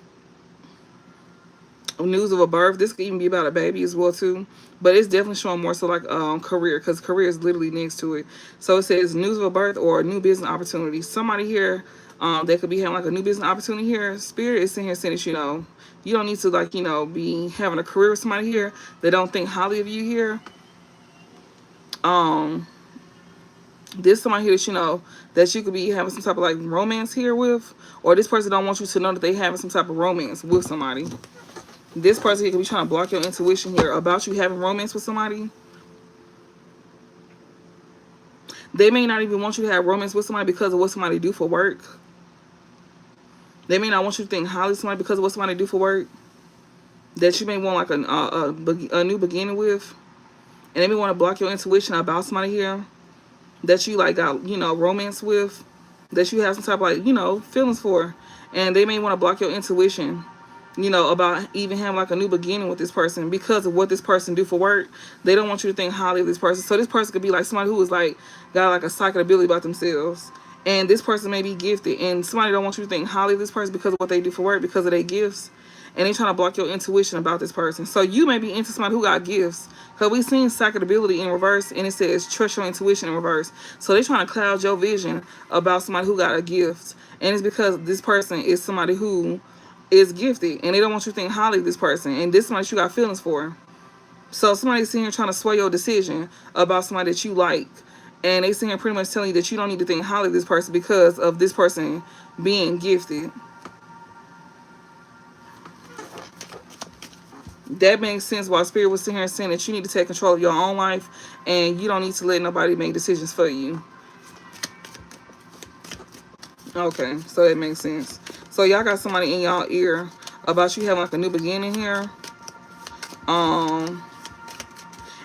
News of a birth. This could even be about a baby as well too, but it's definitely showing more so like career, because career is literally next to it. So it says news of a birth or a new business opportunity. Somebody here they could be having like a new business opportunity here. Spirit is sitting here saying that, you know, you don't need to like, you know, be having a career with somebody here that don't think highly of you here. This somebody here that, you know, that you could be having some type of like romance here with, or this person don't want you to know that they having some type of romance with somebody. This person here could be trying to block your intuition here about you having romance with somebody. They may not even want you to have romance with somebody because of what somebody do for work. They may not want you to think highly of somebody because of what somebody do for work. That you may want like a new beginning with. And they may want to block your intuition about somebody here that you like got, you know, romance with. That you have some type of like, you know, feelings for. And they may want to block your intuition, you know, about even having like a new beginning with this person because of what this person do for work. They don't want you to think highly of this person. So this person could be like somebody who is like got like a psychic ability about themselves, and this person may be gifted, and somebody don't want you to think highly of this person because of what they do for work, because of their gifts, and they trying to block your intuition about this person. So you may be into somebody who got gifts, because we seen psychic ability in reverse, and it says trust your intuition in reverse. So they trying to cloud your vision about somebody who got a gift, and it's because this person is somebody who is gifted, and they don't want you to think highly of this person, and this somebody you got feelings for. So somebody's sitting here trying to sway your decision about somebody that you like, and they sitting here pretty much telling you that you don't need to think highly of this person because of this person being gifted. That makes sense why Spirit was sitting here saying that you need to take control of your own life, and you don't need to let nobody make decisions for you. Okay, so that makes sense. So y'all got somebody in y'all ear about you having like a new beginning here. Um,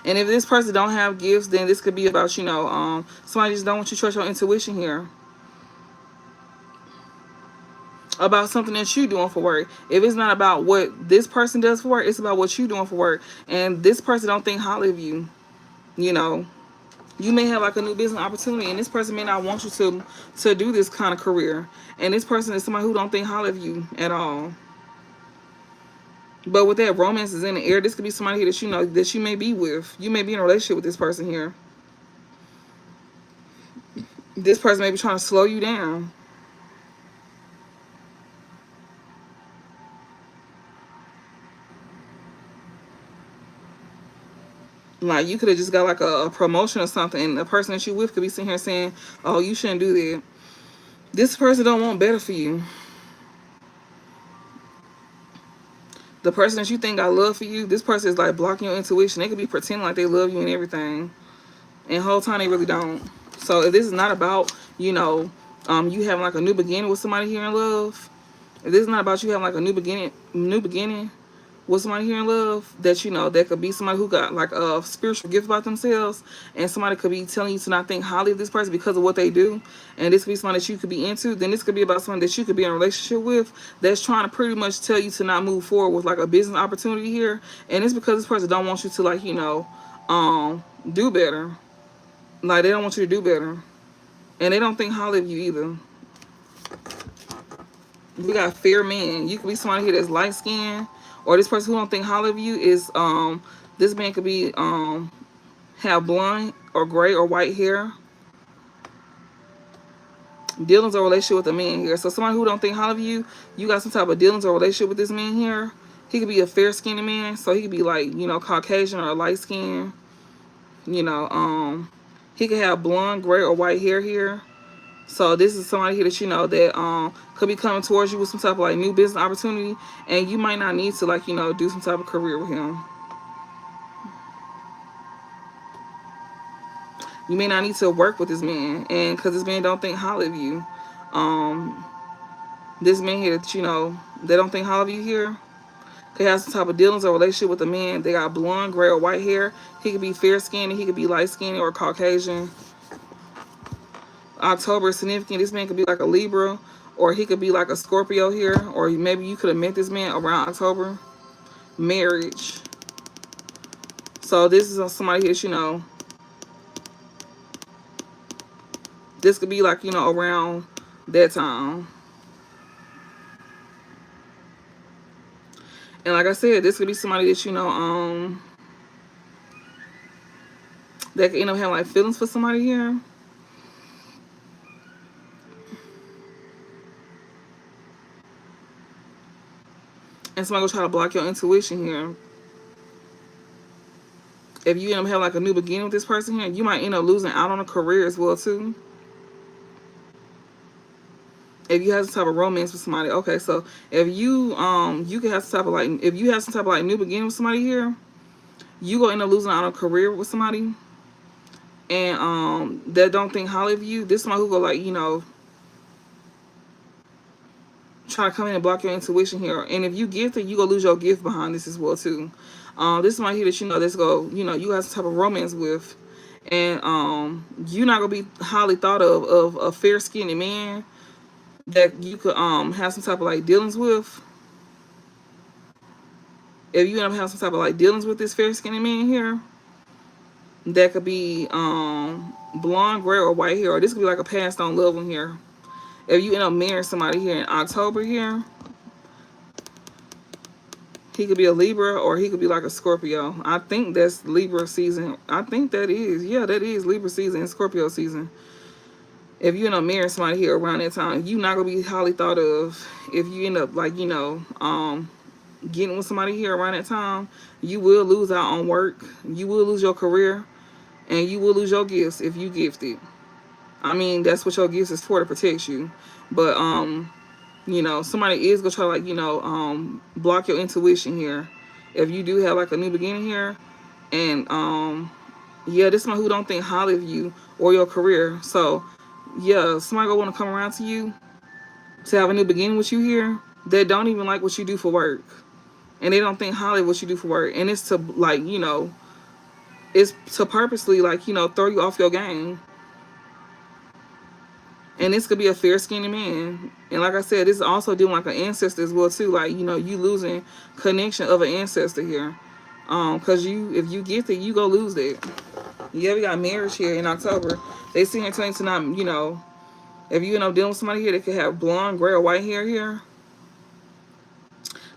and if this person don't have gifts, then this could be about, somebody just don't want you to trust your intuition here. About something that you doing for work. If it's not about what this person does for work, it's about what you doing for work. And this person don't think highly of you. You know, you may have like a new business opportunity, and this person may not want you to do this kind of career. And this person is somebody who don't think highly of you at all. But with that, romance is in the air. This could be somebody here that you know that you may be with. You may be in a relationship with this person here. This person may be trying to slow you down. Like, you could have just got like a promotion or something, and the person that you with could be sitting here saying, oh, you shouldn't do that. This person don't want better for you. The person that you think got love for you, this person is like blocking your intuition. They could be pretending like they love you and everything, and the whole time they really don't. So if this is not about, you having like a new beginning with somebody here in love, if this is not about you having like a new beginning with somebody here in love, that that could be somebody who got like a spiritual gift about themselves, and somebody could be telling you to not think highly of this person because of what they do, and this could be somebody that you could be into. Then this could be about someone that you could be in a relationship with that's trying to pretty much tell you to not move forward with like a business opportunity here, and it's because this person don't want you to like do better. Like, they don't want you to do better, and they don't think highly of you either. We got fair men. You could be somebody here that's light skinned, or this person who don't think highly of you is this man could be have blonde or gray or white hair. Dealings or relationship with a man here. So somebody who don't think highly of you, you got some type of dealings or relationship with this man here. He could be a fair skinned man, so he could be like, Caucasian or light skin. He could have blonde, gray, or white hair here. So this is somebody here that that could be coming towards you with some type of like new business opportunity, and you might not need to like do some type of career with him. You may not need to work with this man, and because this man don't think highly of you. This man here that they don't think highly of you here. They have some type of dealings or relationship with a man. They got blonde, gray, or white hair. He could be fair skinned, he could be light skinned or Caucasian. October is significant. This man could be like a Libra, or he could be like a Scorpio here, or maybe you could have met this man around October. Marriage. So this is somebody here this could be like around that time. And like I said, this could be somebody that that could end up having like feelings for somebody here. And somebody will try to block your intuition here. If you end up having like a new beginning with this person here, you might end up losing out on a career as well too. If you have some type of romance with somebody, okay, so if you can have some type of like, if you have some type of like new beginning with somebody here, you gonna end up losing out on a career with somebody, and that don't think highly of you. This is somebody who go like try to come in and block your intuition here. And if you gifted, you gonna lose your gift behind this as well too. This is somebody here that that's go you have some type of romance with, and you're not gonna be highly thought of a fair skinned man that you could have some type of like dealings with. If you end up having some type of like dealings with this fair skinned man here, that could be blonde, gray, or white hair, or this could be like a passed on loved one here. If you end up marrying somebody here in October here, he could be a Libra, or he could be like a Scorpio. I think that's Libra season. I think that is. Yeah, that is Libra season and Scorpio season. If you end up marrying somebody here around that time, you're not going to be highly thought of. If you end up like, getting with somebody here around that time, you will lose out on work. You will lose your career, and you will lose your gifts if you gifted. I mean, that's what your gifts is for, to protect you. But somebody is gonna try to like block your intuition here. If you do have like a new beginning here, and yeah, this is someone who don't think highly of you or your career. So yeah, somebody gonna want to come around to you to have a new beginning with you here that don't even like what you do for work. And they don't think highly of what you do for work. And it's to, like, you know, it's to purposely, like, you know, throw you off your game. And this could be a fair skinned man. And like I said, this is also doing like an ancestor as well too. Like, you know, you losing connection of an ancestor here. Cause you, if you get that, you go lose that. Yeah, we got marriage here in October. They see here telling you to not, you know, if you end up dealing with somebody here that could have blonde, gray, or white hair here,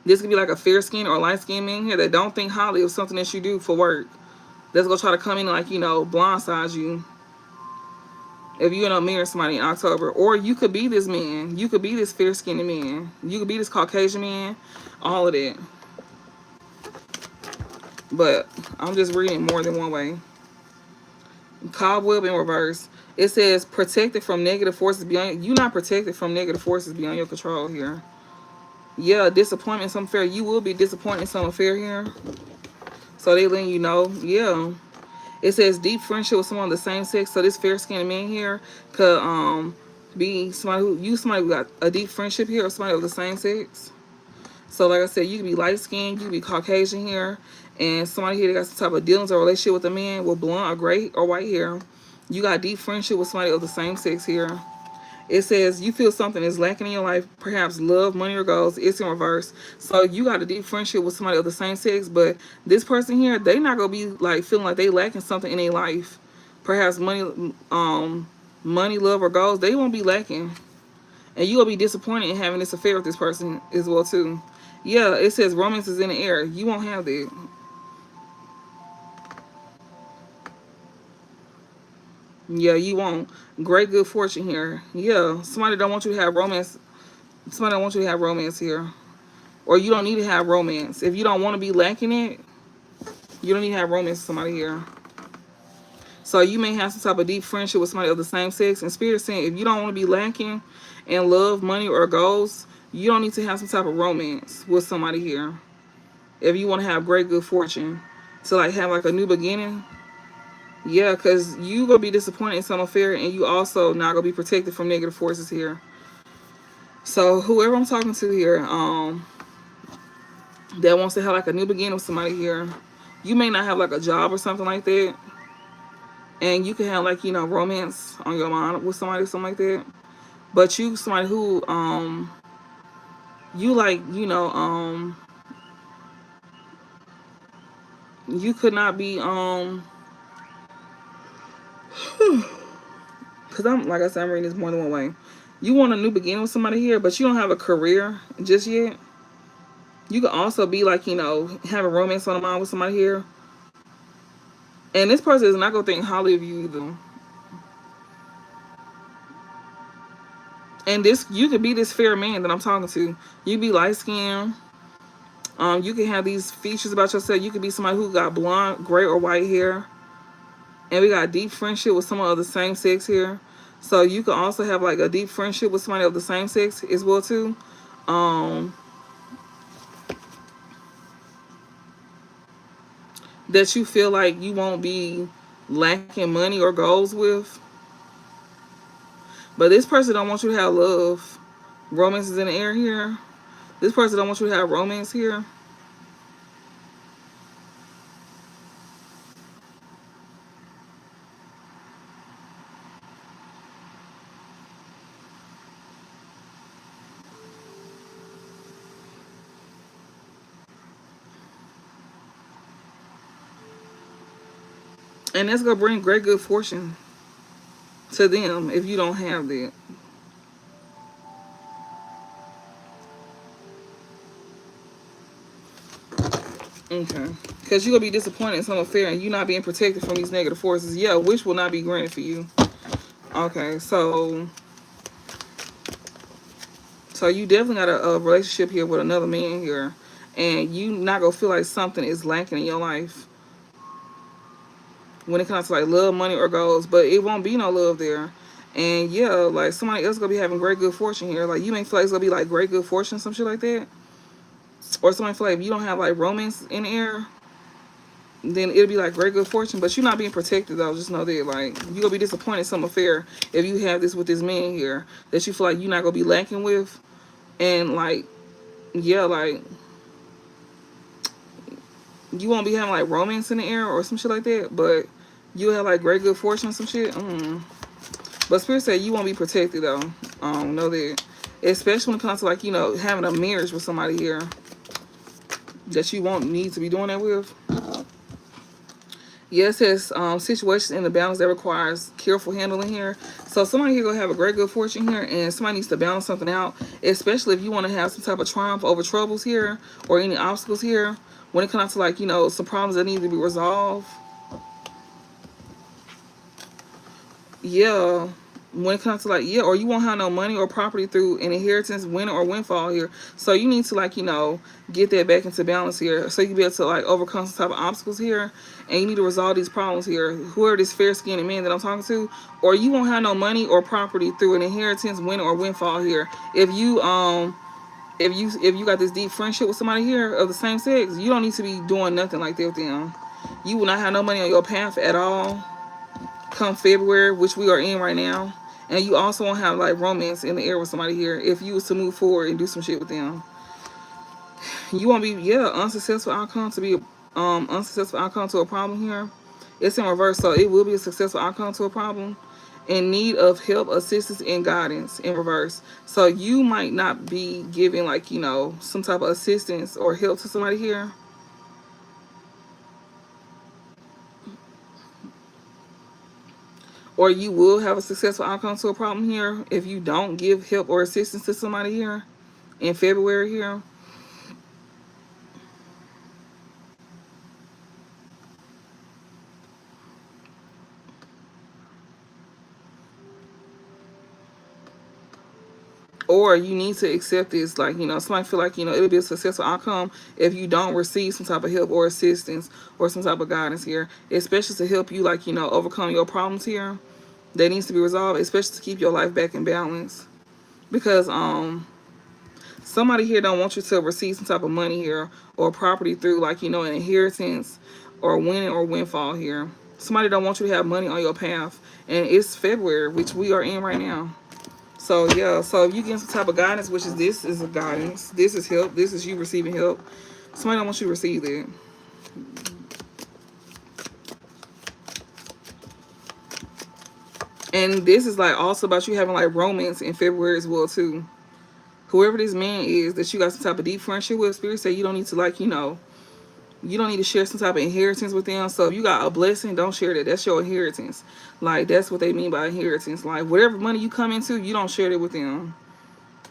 this could be like a fair skin or light skinned man here that don't think highly of something that you do for work. That's gonna try to come in and, like, you know, blindside you. If you end up marrying somebody in October, or you could be this man, you could be this fair skinned man, you could be this Caucasian man, all of that. But I'm just reading more than one way. Cobweb in reverse. It says protected from negative forces beyond. You're not protected from negative forces beyond your control here. Yeah, disappointment in some affair. You will be disappointed in some affair here. So they letting you know. Yeah. It says deep friendship with someone of the same sex. So this fair skinned man here could be somebody who got a deep friendship here, or somebody of the same sex. So like I said, you could be light skinned, you could be Caucasian here, and somebody here that got some type of dealings or relationship with a man with blonde or gray or white hair. You got deep friendship with somebody of the same sex here. It says you feel something is lacking in your life, perhaps love, money, or goals. It's in reverse. So you got a deep friendship with somebody of the same sex, but this person here, they not gonna be like feeling like they lacking something in their life. Perhaps money, money, love, or goals. They won't be lacking, and you will be disappointed in having this affair with this person as well too. Yeah, it says romance is in the air. You won't have that. Yeah, you won't. Great good fortune here. Yeah, somebody don't want you to have romance. Somebody don't want you to have romance here. Or you don't need to have romance. If you don't want to be lacking it, you don't need to have romance with somebody here. So you may have some type of deep friendship with somebody of the same sex. And Spirit is saying if you don't want to be lacking in love, money, or goals, you don't need to have some type of romance with somebody here. If you want to have great good fortune. To like have like a new beginning. Yeah, because you going to be disappointed in some affair, and you also not going to be protected from negative forces here. So whoever I'm talking to here, that wants to have like a new beginning with somebody here, you may not have like a job or something like that, and you can have like, you know, romance on your mind with somebody or something like that. But you somebody who you like, you know, you could not be because I'm, like I said, I'm reading this more than one way. You want a new beginning with somebody here, but you don't have a career just yet. You could also be like, you know, have a romance on the mind with somebody here. And this person is not going to think highly of you either. And this, you could be this fair man that I'm talking to. You be light skinned. You can have these features about yourself. You could be somebody who got blonde, gray, or white hair. And we got deep friendship with someone of the same sex here. So you can also have like a deep friendship with somebody of the same sex as well too. That you feel like you won't be lacking money or goals with. But this person don't want you to have love. Romance is in the air here. This person don't want you to have romance here. And that's going to bring great good fortune to them if you don't have that. Okay. Because you're going to be disappointed in some affair and you not being protected from these negative forces. Yeah, wish will not be granted for you. Okay, so you definitely got a relationship here with another man here. And you not going to feel like something is lacking in your life when it comes to like love, money, or goals. But it won't be no love there. And yeah, like somebody else going to be having great good fortune here. Like you may feel like it's going to be like great good fortune, some shit like that. Or somebody feel like if you don't have like romance in the air, then it'll be like great good fortune. But you're not being protected though. Just know that like you're gonna be disappointed in some affair if you have this with this man here that you feel like you're not gonna be lacking with. And like, yeah, like You won't be having like romance in the air or some shit like that, but you'll have like great good fortune or some shit. But Spirit said you won't be protected though. Know that. Especially when it comes to like, you know, having a marriage with somebody here that you won't need to be doing that with. Yes, it says situations in the balance that requires careful handling here. So somebody here gonna have a great good fortune here, and somebody needs to balance something out, especially if you want to have some type of triumph over troubles here or any obstacles here. When it comes to like, you know, some problems that need to be resolved. Yeah. When it comes to like, yeah, or you won't have no money or property through an inheritance, win or windfall here. So you need to like, you know, get that back into balance here. So you can be able to like overcome some type of obstacles here. And you need to resolve these problems here. Whoever this fair skinned man that I'm talking to, or you won't have no money or property through an inheritance, win or windfall here. If you got this deep friendship with somebody here of the same sex, you don't need to be doing nothing like that with them. You will not have no money on your path at all come February, which we are in right now. And you also won't have like romance in the air with somebody here if you was to move forward and do some shit with them. You won't be, unsuccessful outcome to be unsuccessful outcome to a problem here. It's in reverse, so it will be a successful outcome to a problem. In need of help, assistance, and guidance in reverse. So you might not be giving like, you know, some type of assistance or help to somebody here. Or you will have a successful outcome to a problem here if you don't give help or assistance to somebody here in February here. Or you need to accept this, like, you know, somebody feel like, you know, it'll be a successful outcome if you don't receive some type of help or assistance or some type of guidance here, especially to help you, like, you know, overcome your problems here that needs to be resolved, especially to keep your life back in balance. Because somebody here don't want you to receive some type of money here or property through, like, you know, an inheritance or winning or windfall here. Somebody don't want you to have money on your path, and it's February, which we are in right now. So yeah, so if you get some type of guidance, which is this is a guidance, this is help, this is you receiving help. Somebody don't want you to receive that. And this is like also about you having like romance in February as well too. Whoever this man is that you got some type of deep friendship with, Spirit say you don't need to, like, you know, you don't need to share some type of inheritance with them. So if you got a blessing, don't share that. That's your inheritance. Like, that's what they mean by inheritance. Like, whatever money you come into, you don't share that with them.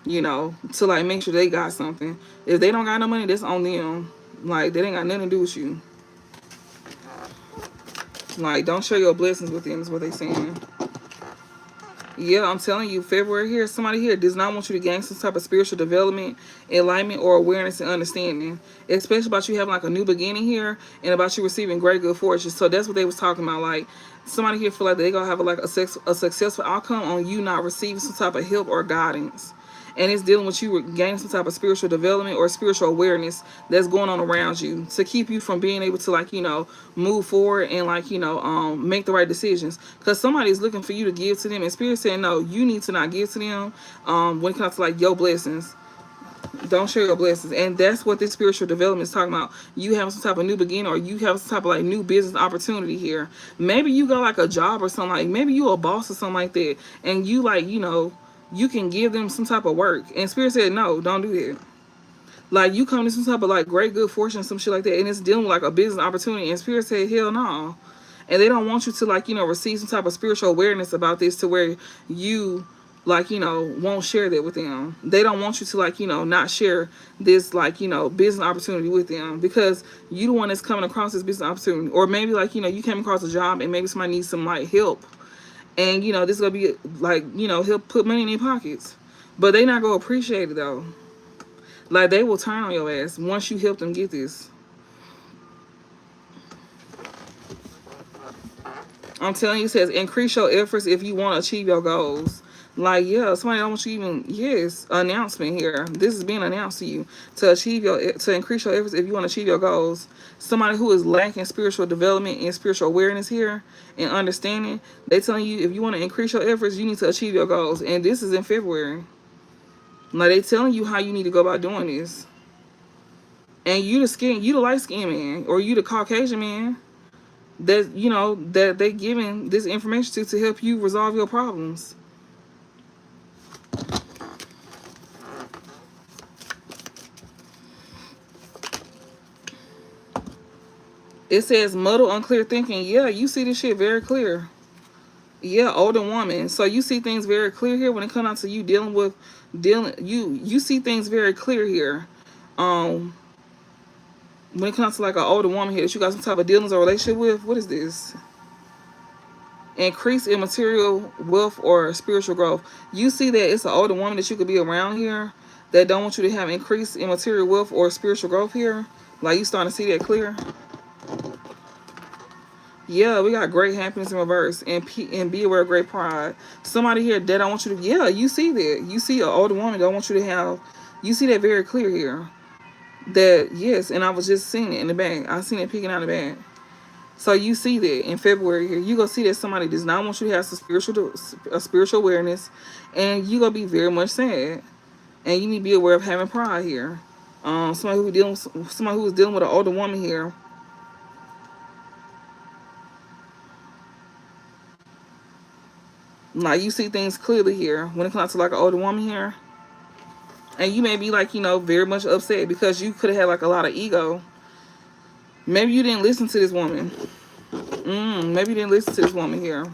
You know, to like make sure they got something. If they don't got no money, that's on them. Like, that ain't got nothing to do with you. Like, don't share your blessings with them is what they saying. Yeah, I'm telling you, February here, somebody here does not want you to gain some type of spiritual development, enlightenment, or awareness and understanding. Especially about you having like a new beginning here and about you receiving great good fortune. So that's what they was talking about. Like, somebody here feel like they gonna have like a successful outcome on you not receiving some type of help or guidance. And it's dealing with you gaining some type of spiritual development or spiritual awareness that's going on around you to keep you from being able to, like, you know, move forward and, like, you know, make the right decisions. Because somebody's looking for you to give to them, and Spirit saying, no, you need to not give to them when it comes to, like, your blessings. Don't share your blessings. And that's what this spiritual development is talking about. You have some type of new beginning, or you have some type of like new business opportunity here. Maybe you got like a job or something, like maybe you a boss or something like that, and you, like, you know, you can give them some type of work. And Spirit said, no, don't do that. Like, you come to some type of like great good fortune, some shit like that, and it's dealing with like a business opportunity, and Spirit said, hell no. And they don't want you to, like, you know, receive some type of spiritual awareness about this to where you, like, you know, won't share that with them. They don't want you to, like, you know, not share this, like, you know, business opportunity with them, because you the one that's coming across this business opportunity. Or maybe, like, you know, you came across a job and maybe somebody needs some like help, and, you know, this is gonna be like, you know, he'll put money in their pockets, but they not gonna appreciate it though. Like, they will turn on your ass once you help them get this. I'm telling you, it says increase your efforts if you want to achieve your goals. Like, yeah, somebody don't want you even, yes, announcement here. This is being announced to you to increase your efforts if you want to achieve your goals. Somebody who is lacking spiritual development and spiritual awareness here and understanding, they telling you if you want to increase your efforts, you need to achieve your goals. And this is in February. Like, they telling you how you need to go about doing this. And you the light skinned man, or you the Caucasian man that, you know, that they giving this information to help you resolve your problems. It says muddle, unclear thinking. Yeah, you see this shit very clear. Yeah, older woman. So you see things very clear here when it comes out to you you see things very clear here. When it comes to like an older woman here that you got some type of dealings or relationship with. What is this? Increase in material wealth or spiritual growth. You see that it's an older woman that you could be around here that don't want you to have increase in material wealth or spiritual growth here. Like, you starting to see that clear. Yeah, we got great happiness in reverse, and be aware of great pride. Somebody here that don't want you to. Yeah, you see that. You see an older woman don't want you to have. You see that very clear here. That, yes, and I was just seeing it in the back. I seen it peeking out the back. So you see that in February here, you gonna see that somebody does not want you to have some spiritual awareness, and you gonna be very much sad, and you need to be aware of having pride here. Somebody who was dealing with an older woman here. Like, you see things clearly here when it comes to like an older woman here, and you may be like, you know, very much upset because you could have had like a lot of ego. Maybe you didn't listen to this woman. Maybe you didn't listen to this woman here.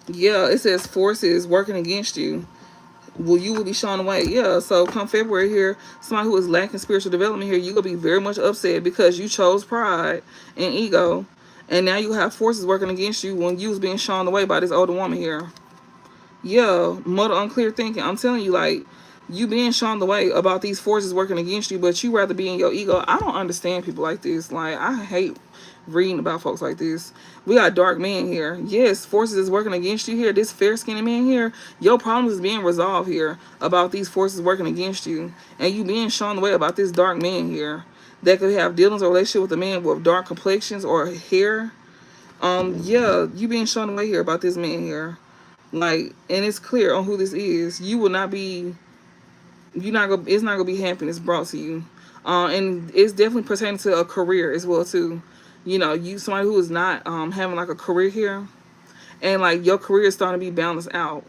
Yeah, it says forces working against you. Well, you will be shown away. Yeah, so come February here, somebody who is lacking spiritual development here, you're going to be very much upset because you chose pride and ego. And now you have forces working against you when you was being shown away by this older woman here. Yeah, muddle, unclear thinking. I'm telling you, like, you being shown the way about these forces working against you, but you rather be in your ego. I don't understand people like this. Like, I hate reading about folks like this. We got dark men here. Yes, forces is working against you here. This fair-skinned man here, your problems is being resolved here about these forces working against you. And you being shown the way about this dark man here that could have dealings or relationship with a man with dark complexions or hair. Yeah, you being shown the way here about this man here. Like, and it's clear on who this is. You will not be, it's not gonna be happiness brought to you. And it's definitely pertaining to a career as well too. You know, you somebody who is not having like a career here, and like your career is starting to be balanced out,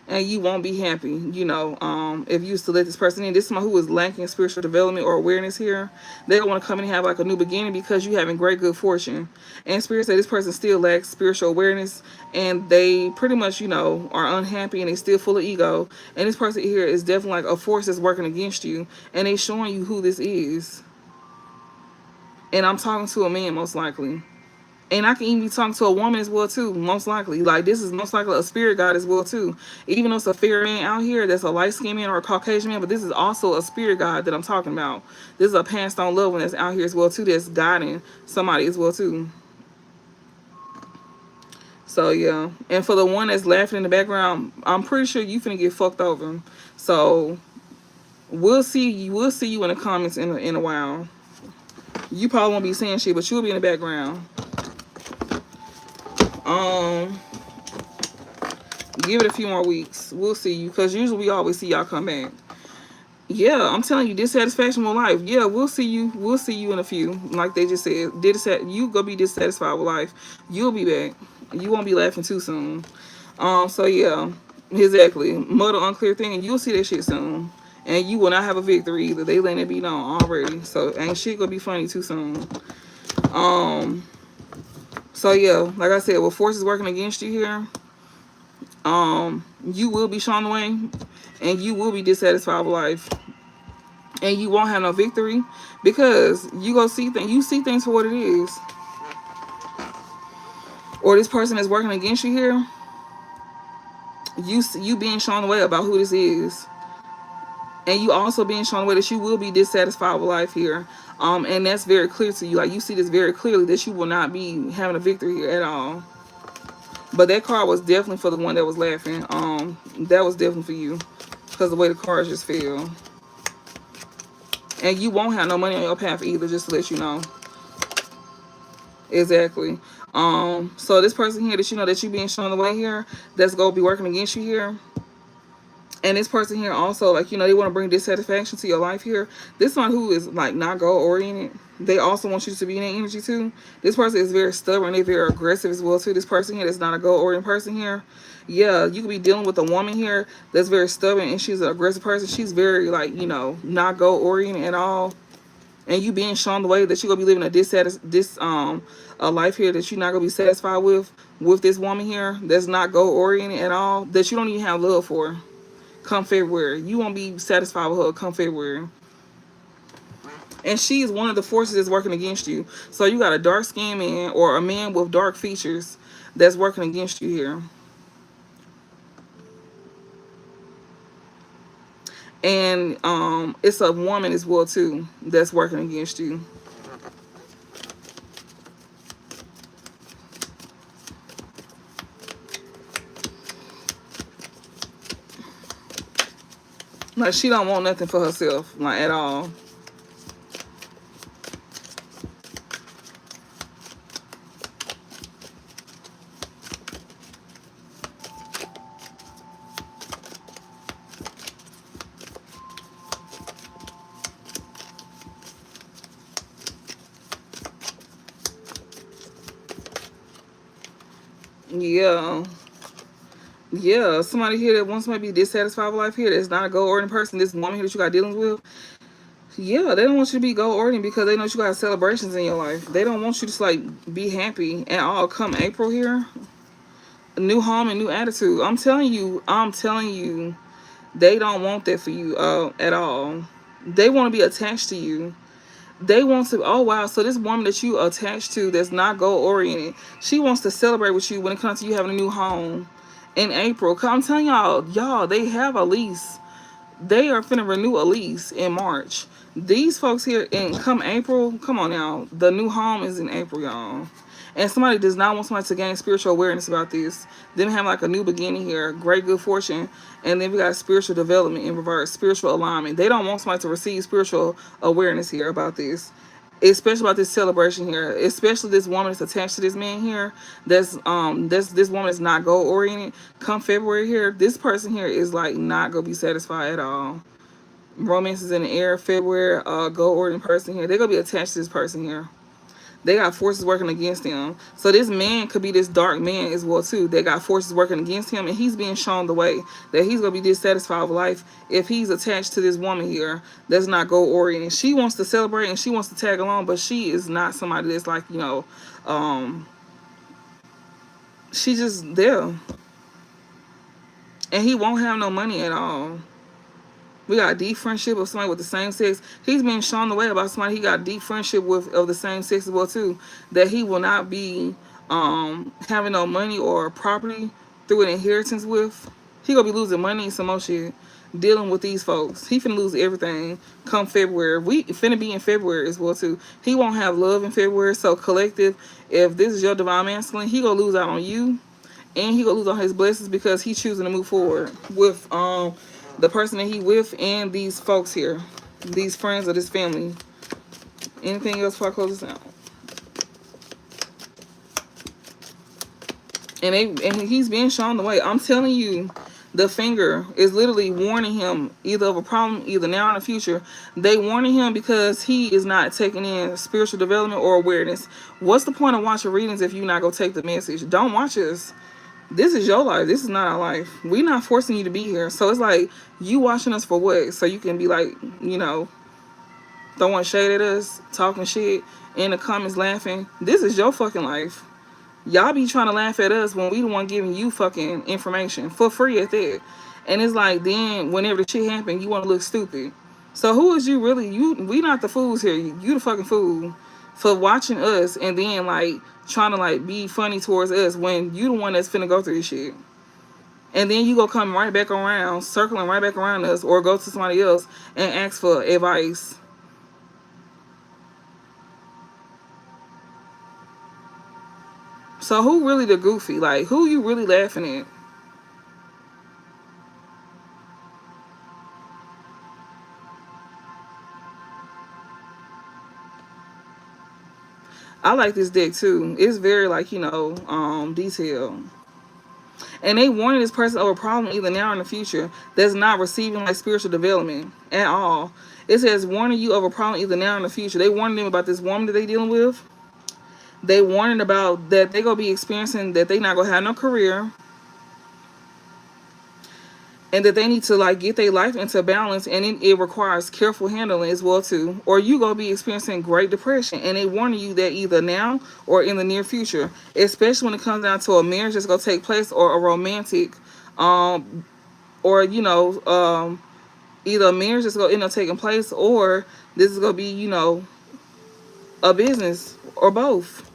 and you won't be happy, you know, if you used to let this person in. This is somebody who is lacking spiritual development or awareness here. They don't want to come in and have like a new beginning because you having great good fortune. And Spirit said this person still lacks spiritual awareness, and they pretty much, you know, are unhappy, and they still full of ego. And this person here is definitely like a force that's working against you, and they showing you who this is. And I'm talking to a man, most likely. And I can even be talking to a woman as well too, most likely. Like, this is most likely a spirit guide as well too. Even though it's a fair man out here that's a light-skinned man or a Caucasian man, but this is also a spirit guide that I'm talking about. This is a passed on loved one that's out here as well too, that's guiding somebody as well too. So yeah. And for the one that's laughing in the background, I'm pretty sure you finna get fucked over. So we'll see you in the comments in a while. You probably won't be saying shit, but you'll be in the background. Give it a few more weeks. We'll see you, because usually we always see y'all come back. Yeah, I'm telling you, dissatisfaction with life. Yeah, we'll see you. We'll see you in a few. Like they just said, you gonna be dissatisfied with life. You'll be back. You won't be laughing too soon. So yeah, exactly. Muddle, unclear thing, and you'll see that shit soon. And you will not have a victory either. They letting it be known already. So ain't shit gonna be funny too soon. So yeah, like I said, with forces working against you here, you will be shown away, and you will be dissatisfied with life, and you won't have no victory, because you go see things. You see things for what it is. Or this person is working against you here. You being shown away about who this is. And you also being shown away that you will be dissatisfied with life here. And that's very clear to you. Like, you see this very clearly, that you will not be having a victory here at all. But that card was definitely for the one that was laughing. That was definitely for you, because the way the cards just fell. And you won't have no money on your path either, just to let you know. Exactly. So this person here that you know that you being shown the way here, that's gonna be working against you here. And this person here also, like, you know, they want to bring dissatisfaction to your life here. This one who is like not goal oriented, they also want you to be in that energy too. This person is very stubborn, they're very aggressive as well too. This person here that's not a goal oriented person here. Yeah, you could be dealing with a woman here that's very stubborn and she's an aggressive person. She's very like, you know, not goal oriented at all. And you being shown the way that you're gonna be living a life here that you're not gonna be satisfied with this woman here that's not goal oriented at all, that you don't even have love for. Come February, you won't be satisfied with her come February. And she is one of the forces that's working against you. So you got a dark skinned man or a man with dark features that's working against you here. And it's a woman as well too that's working against you. Like she don't want nothing for herself, like at all. Yeah. Yeah, somebody here that wants to be dissatisfied with life here that's not a goal oriented person, this woman here that you got dealings with, yeah, they don't want you to be goal oriented because they know you got celebrations in your life. They don't want you to like be happy at all. Come April here, a new home and new attitude. I'm telling you, they don't want that for you at all. They want to be attached to you. They want to. Oh wow! So this woman that you attached to that's not goal oriented, she wants to celebrate with you when it comes to you having a new home in April. Cause I'm telling y'all, they have a lease. They are finna renew a lease in March. These folks here in come April, come on now. The new home is in April, y'all. And somebody does not want somebody to gain spiritual awareness about this. Them have like a new beginning here, great good fortune, and then we got spiritual development in reverse, spiritual alignment. They don't want somebody to receive spiritual awareness here about this, especially about this celebration here, especially this woman that's attached to this man here. That's this woman is not goal oriented. Come February here, this person here is like not gonna be satisfied at all. Romance is in the air. February, goal oriented person here, they're gonna be attached to this person here. They got forces working against them. So this man could be this dark man as well too. They got forces working against him, and he's being shown the way that he's gonna be dissatisfied with life if he's attached to this woman here that's not goal oriented. She wants to celebrate and she wants to tag along, but she is not somebody that's like, you know, she just there. And he won't have no money at all. We got a deep friendship of somebody with the same sex. He's being shown the way about somebody he got a deep friendship with of the same sex as well too. That he will not be having no money or property through an inheritance with. He gonna be losing money and some more shit dealing with these folks. He finna lose everything come February. We finna be in February as well too. He won't have love in February. So collective, if this is your divine masculine, he gonna lose out on you, and he gonna lose on his blessings because he's choosing to move forward with the person that he with and these folks here, these friends of this family. Anything else before I close this out? And he's being shown the way. I'm telling you, the finger is literally warning him either of a problem, either now or in the future. They warning him because he is not taking in spiritual development or awareness. What's the point of watching readings if you're not gonna take the message? Don't watch us. This is your life. This is not our life. We're not forcing you to be here. So it's like, you watching us for what? So you can be like, you know, throwing shade at us, talking shit in the comments, laughing. This is your fucking life. Y'all be trying to laugh at us when we the one giving you fucking information for free at that. And it's like, then whenever the shit happen, you want to look stupid. So who is you really? We not the fools here. You the fucking fool for watching us and then like trying to like be funny towards us when you the one that's finna go through this shit. And then you go come right back around, circling right back around us, or go to somebody else and ask for advice. So who really the goofy? Like, who you really laughing at? I like this deck too. It's very like, detailed. And they warning this person of a problem either now or in the future that's not receiving like spiritual development at all. It says warning you of a problem either now or in the future. They warning them about this woman that they dealing with. They warning about that they gonna be experiencing that they not gonna have no career, and that they need to like get their life into balance, and it requires careful handling as well too, or you gonna be experiencing great depression. And they warning you that either now or in the near future, especially when it comes down to a marriage that's gonna take place, or a romantic, or either a marriage that's gonna end up taking place, or this is gonna be a business, or both.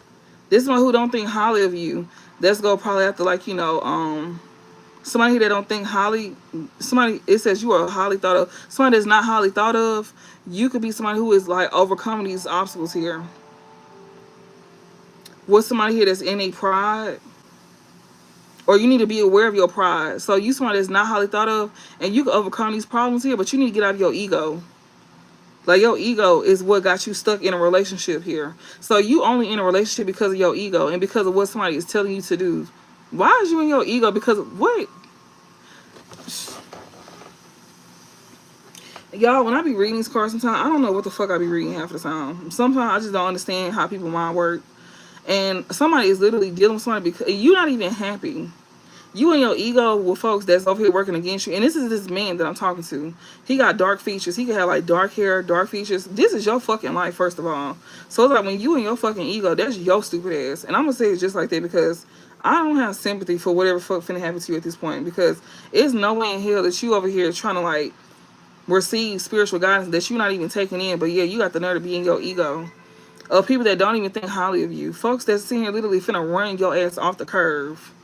This is one who don't think highly of you. That's gonna probably have to somebody that don't think highly, somebody, it says you are highly thought of. Somebody that's not highly thought of, you could be somebody who is like overcoming these obstacles here. With somebody here that's in a pride, or you need to be aware of your pride. So you somebody that's not highly thought of, and you can overcome these problems here, but you need to get out of your ego. Like, your ego is what got you stuck in a relationship here. So you only in a relationship because of your ego and because of what somebody is telling you to do. Why is you in your ego? Because of what? Y'all, when I be reading these cards sometimes, I don't know what the fuck I be reading half the time. Sometimes I just don't understand how people mind work. And somebody is literally dealing with somebody because you're not even happy. You and your ego with folks that's over here working against you. And this is this man that I'm talking to. He got dark features. He can have like dark hair, dark features. This is your fucking life, first of all. So it's like when you and your fucking ego, that's your stupid ass. And I'm going to say it just like that because I don't have sympathy for whatever fuck finna happen to you at this point. Because it's no way in hell that you over here trying to like receive spiritual guidance that you're not even taking in. But yeah, you got the nerve to be in your ego. Of people that don't even think highly of you. Folks that's sitting here literally finna run your ass off the curve.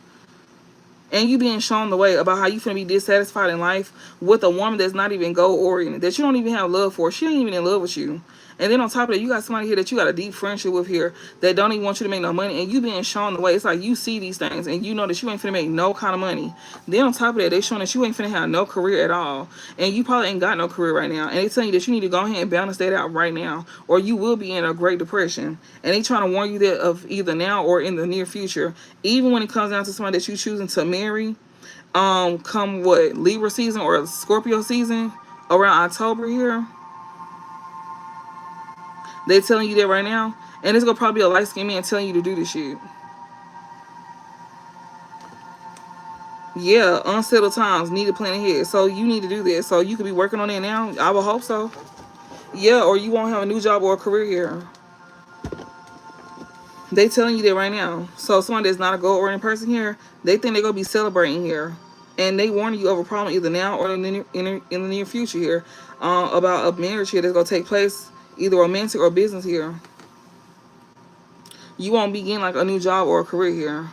And you being shown the way about how you finna be dissatisfied in life with a woman that's not even goal-oriented, that you don't even have love for. She ain't even in love with you. And then on top of that, you got somebody here that you got a deep friendship with here that don't even want you to make no money. And you being shown the way. It's like you see these things and you know that you ain't finna make no kind of money. Then on top of that, they showing that you ain't finna have no career at all. And you probably ain't got no career right now. And they telling you that you need to go ahead and balance that out right now, or you will be in a great depression. And they trying to warn you that of either now or in the near future. Even when it comes down to somebody that you choosing to marry, come what, Libra season or Scorpio season around October here. They telling you that right now. And it's going to probably be a light-skinned man telling you to do this shit. Yeah, unsettled times, need to plan ahead. So you need to do this. So you could be working on it now. I will hope so. Yeah, or you won't have a new job or a career here. They telling you that right now. So someone that's not a goal-oriented person here, they think they're going to be celebrating here. And they warning you of a problem either now or in the near future here. About a marriage here that's going to take place, either romantic or business here. You won't be getting like a new job or a career here.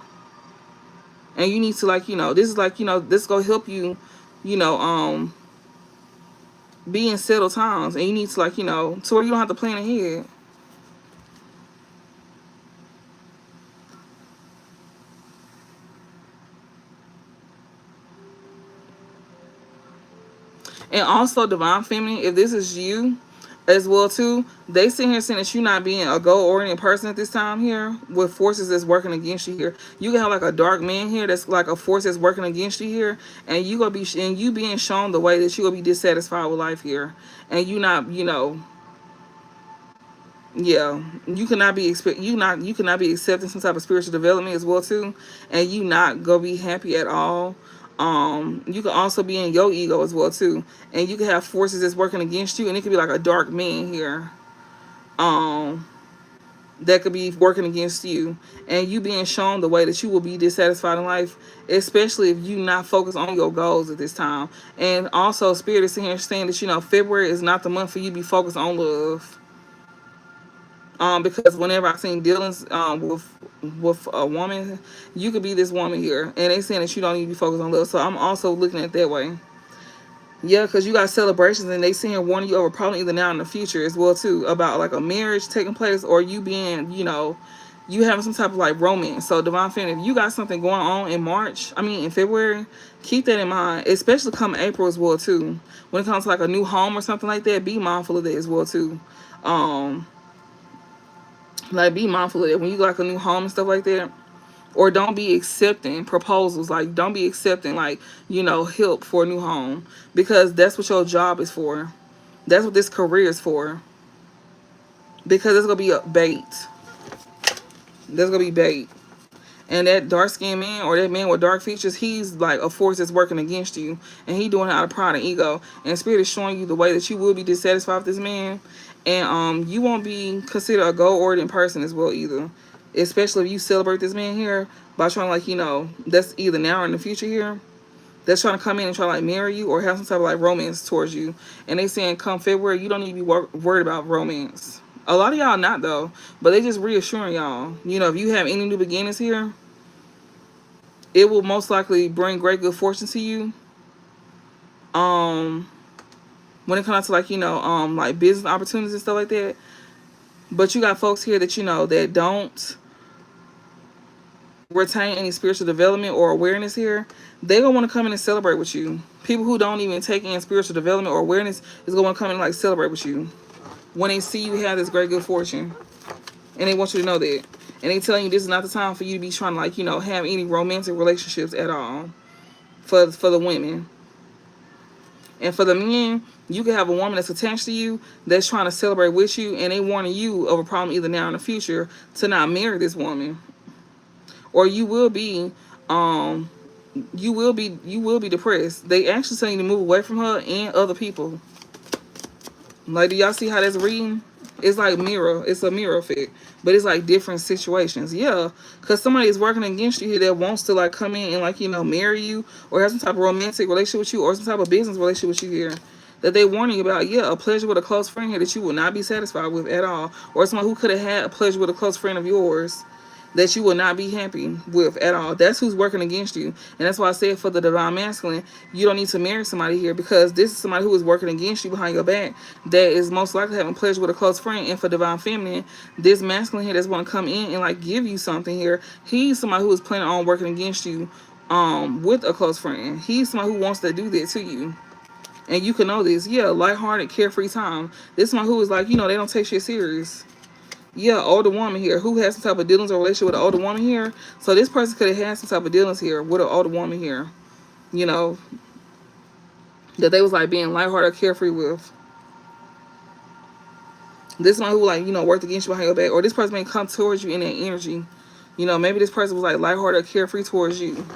And you need to like, this is like, this is going to help you, be in settled times. And you need to like, to where you don't have to plan ahead. And also, Divine Feminine, if this is you as well too, they sit here saying that you not being a goal-oriented person at this time here with forces that's working against you here. You can have like a dark man here that's like a force that's working against you here, and you gonna be you being shown the way that you gonna be dissatisfied with life here, and you not, yeah, you cannot be accepting some type of spiritual development as well too, and you not gonna be happy at all. You can also be in your ego as well too, and you can have forces that's working against you, and it could be like a dark man here, that could be working against you, and you being shown the way that you will be dissatisfied in life, especially if you not focus on your goals at this time. And also, Spirit is sitting here saying that February is not the month for you to be focused on love. Because whenever I seen dealings with a woman, you could be this woman here, and they saying that you don't need to be focused on love. So I'm also looking at it that way. Yeah, because you got celebrations, and they saying warning you over probably either now or in the future as well too, about like a marriage taking place, or you being, you having some type of like romance. So Divine Feminine, if you got something going on in February, keep that in mind, especially come April as well too. When it comes to like a new home or something like that, be mindful of that as well too. Like, be mindful of that when you like a new home and stuff like that. Or don't be accepting proposals. Like, don't be accepting, like, help for a new home, because that's what your job is for. That's what this career is for. Because it's gonna be a bait. There's gonna be bait. And that dark skinned man, or that man with dark features, he's like a force that's working against you. And he doing it out of pride and ego. And Spirit is showing you the way that you will be dissatisfied with this man. And you won't be considered a goal-oriented person as well either. Especially if you celebrate this man here by trying to, like, that's either now or in the future here. That's trying to come in and try to, like, marry you or have some type of, like, romance towards you. And they saying come February, you don't need to be worried about romance. A lot of y'all not, though. But they just reassuring y'all. If you have any new beginnings here, it will most likely bring great good fortune to you. When it comes to, like, like business opportunities and stuff like that. But you got folks here that, that don't retain any spiritual development or awareness here. They're going to want to come in and celebrate with you. People who don't even take in spiritual development or awareness is going to come in and, like, celebrate with you when they see you have this great good fortune. And they want you to know that. And they telling you this is not the time for you to be trying to, like, have any romantic relationships at all for the women. And for the men, you can have a woman that's attached to you that's trying to celebrate with you, and they warning you of a problem either now or in the future to not marry this woman. Or you will be depressed. They actually telling you to move away from her and other people. Like, do y'all see how that's reading? It's like mirror. It's a mirror effect. But it's like different situations. Yeah. Because somebody is working against you here that wants to, like, come in and, like, marry you or have some type of romantic relationship with you or some type of business relationship with you here. That they warning you about, a pleasure with a close friend here that you will not be satisfied with at all. Or someone who could have had a pleasure with a close friend of yours that you will not be happy with at all. That's who's working against you. And that's why I said for the divine masculine, you don't need to marry somebody here, because this is somebody who is working against you behind your back that is most likely having pleasure with a close friend. And for divine feminine, this masculine here that's going to come in and, like, give you something here, he's somebody who is planning on working against you with a close friend. He's somebody who wants to do that to you. And you can know this. Yeah, lighthearted, carefree time. This is somebody who is like, they don't take shit serious. Yeah, older woman here who has some type of dealings or relationship with an older woman here. So this person could have had some type of dealings here with an older woman here, that they was, like, being lighthearted, carefree with. This one who, like, worked against you behind your back, or this person may come towards you in that energy. Maybe this person was, like, lighthearted, carefree towards you.